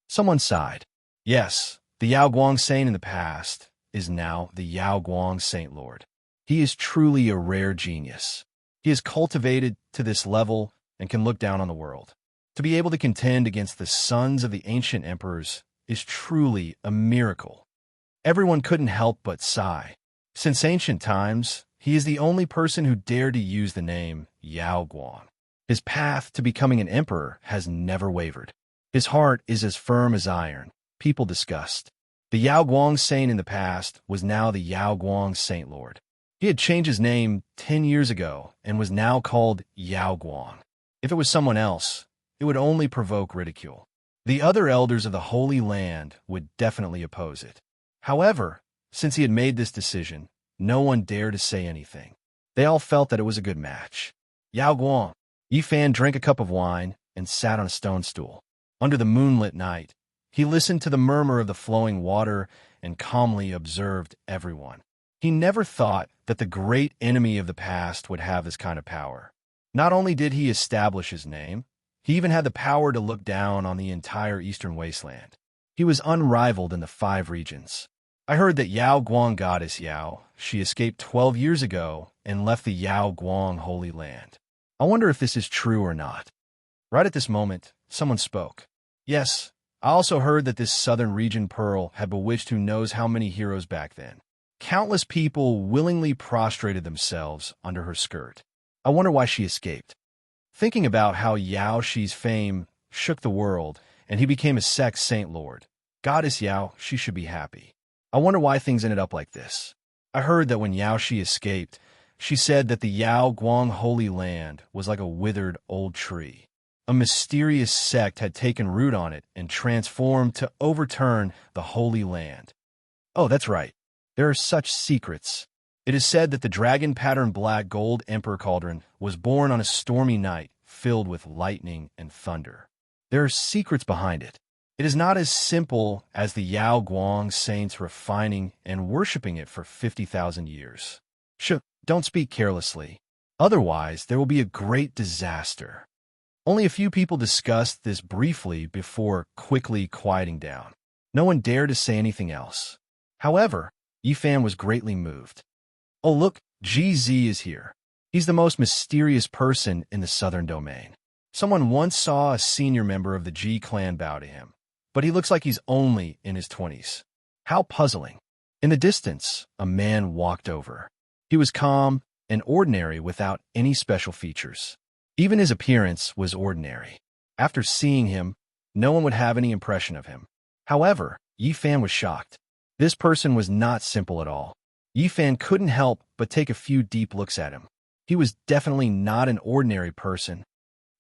Someone sighed. Yes, the Yao Guang Saint in the past is now the Yao Guang Saint Lord. He is truly a rare genius. He is cultivated to this level and can look down on the world. To be able to contend against the sons of the ancient emperors is truly a miracle. Everyone couldn't help but sigh. Since ancient times, he is the only person who dared to use the name Yao Guang. His path to becoming an emperor has never wavered. His heart is as firm as iron. People discussed. The Yao Guang Saint in the past was now the Yao Guang Saint Lord. He had changed his name 10 years ago and was now called Yao Guang. If it was someone else, it would only provoke ridicule. The other elders of the Holy Land would definitely oppose it. However, since he had made this decision, no one dared to say anything. They all felt that it was a good match. Yao Guang. Yi Fan drank a cup of wine and sat on a stone stool. Under the moonlit night, he listened to the murmur of the flowing water and calmly observed everyone. He never thought that the great enemy of the past would have this kind of power. Not only did he establish his name, he even had the power to look down on the entire eastern wasteland. He was unrivaled in the 5 regions. I heard that Yao Guang goddess Yao, she escaped 12 years ago and left the Yao Guang Holy Land. I wonder if this is true or not. Right at this moment, someone spoke. Yes, I also heard that this southern region Pearl had bewitched who knows how many heroes back then. Countless people willingly prostrated themselves under her skirt. I wonder why she escaped. Thinking about how Yao Shi's fame shook the world and he became a sex saint lord. Goddess Yao, she should be happy. I wonder why things ended up like this. I heard that when Yao Shi escaped, she said that the Yao Guang Holy Land was like a withered old tree. A mysterious sect had taken root on it and transformed to overturn the Holy Land. Oh, that's right. There are such secrets. It is said that the dragon-patterned black gold emperor cauldron was born on a stormy night filled with lightning and thunder. There are secrets behind it. It is not as simple as the Yao Guang saints refining and worshipping it for 50,000 years. Don't speak carelessly. Otherwise, there will be a great disaster. Only a few people discussed this briefly before quickly quieting down. No one dared to say anything else. However, Yi Fan was greatly moved. Oh look, GZ is here. He's the most mysterious person in the southern domain. Someone once saw a senior member of the G clan bow to him, but he looks like he's only in his 20s. How puzzling. In the distance, a man walked over. He was calm and ordinary without any special features. Even his appearance was ordinary. After seeing him, no one would have any impression of him. However, Yi Fan was shocked. This person was not simple at all. Yi Fan couldn't help but take a few deep looks at him. He was definitely not an ordinary person.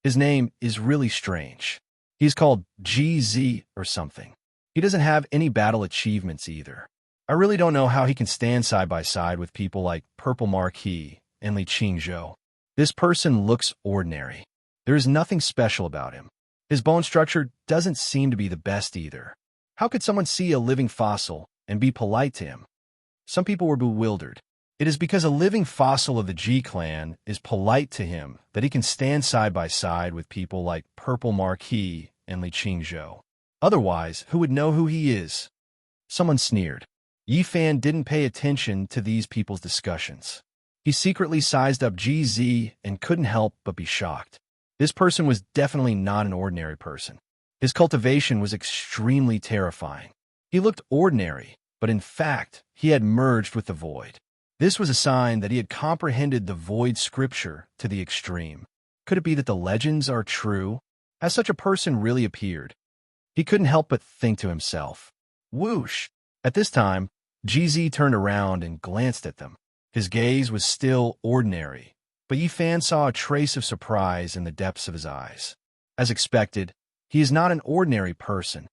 His name is really strange. He's called GZ or something. He doesn't have any battle achievements either. I really don't know how he can stand side by side with people like Purple Marquis and Li Qingzhou. This person looks ordinary. There is nothing special about him. His bone structure doesn't seem to be the best either. How could someone see a living fossil and be polite to him? Some people were bewildered. It is because a living fossil of the G clan is polite to him that he can stand side by side with people like Purple Marquis and Li Qingzhou. Otherwise, who would know who he is? Someone sneered. Yi Fan didn't pay attention to these people's discussions. He secretly sized up GZ and couldn't help but be shocked. This person was definitely not an ordinary person. His cultivation was extremely terrifying. He looked ordinary, but in fact, he had merged with the void. This was a sign that he had comprehended the void scripture to the extreme. Could it be that the legends are true? Has such a person really appeared? He couldn't help but think to himself. Whoosh! At this time, GZ turned around and glanced at them. His gaze was still ordinary, but Yi Fan saw a trace of surprise in the depths of his eyes. As expected, he is not an ordinary person.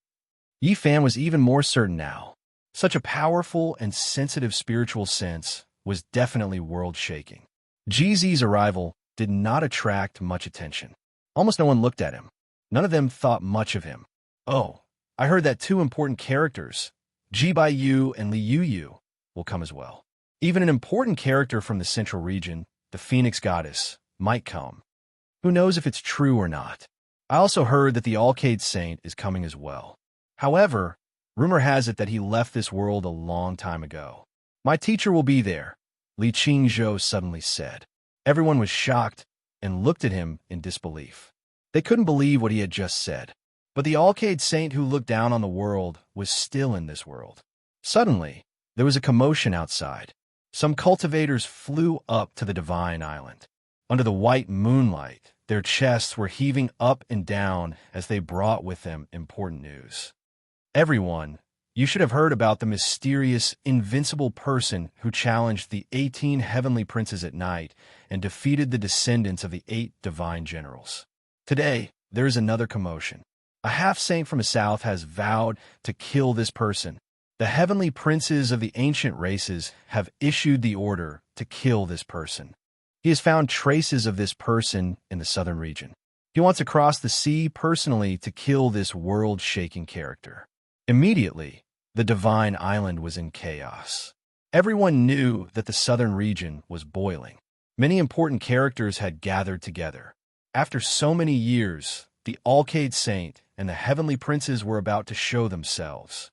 Yi Fan was even more certain now. Such a powerful and sensitive spiritual sense was definitely world-shaking. GZ's arrival did not attract much attention. Almost no one looked at him. None of them thought much of him. Oh, I heard that 2 important characters, Ji Baiyu and Li Yuyu, will come as well. Even an important character from the central region, the Phoenix Goddess, might come. Who knows if it's true or not? I also heard that the Alcade Saint is coming as well. However, rumor has it that he left this world a long time ago. My teacher will be there, Li Qingzhou suddenly said. Everyone was shocked and looked at him in disbelief. They couldn't believe what he had just said. But the Alcade Saint who looked down on the world was still in this world. Suddenly, there was a commotion outside. Some cultivators flew up to the Divine Island. Under the white moonlight, their chests were heaving up and down as they brought with them important news. Everyone, you should have heard about the mysterious, invincible person who challenged the 18 heavenly princes at night and defeated the descendants of the 8 divine generals. Today, there is another commotion. A half-saint from the south has vowed to kill this person. The heavenly princes of the ancient races have issued the order to kill this person. He has found traces of this person in the southern region. He wants to cross the sea personally to kill this world-shaking character. Immediately, the divine island was in chaos. Everyone knew that the southern region was boiling. Many important characters had gathered together. After so many years, the Alcade Saint and the heavenly princes were about to show themselves.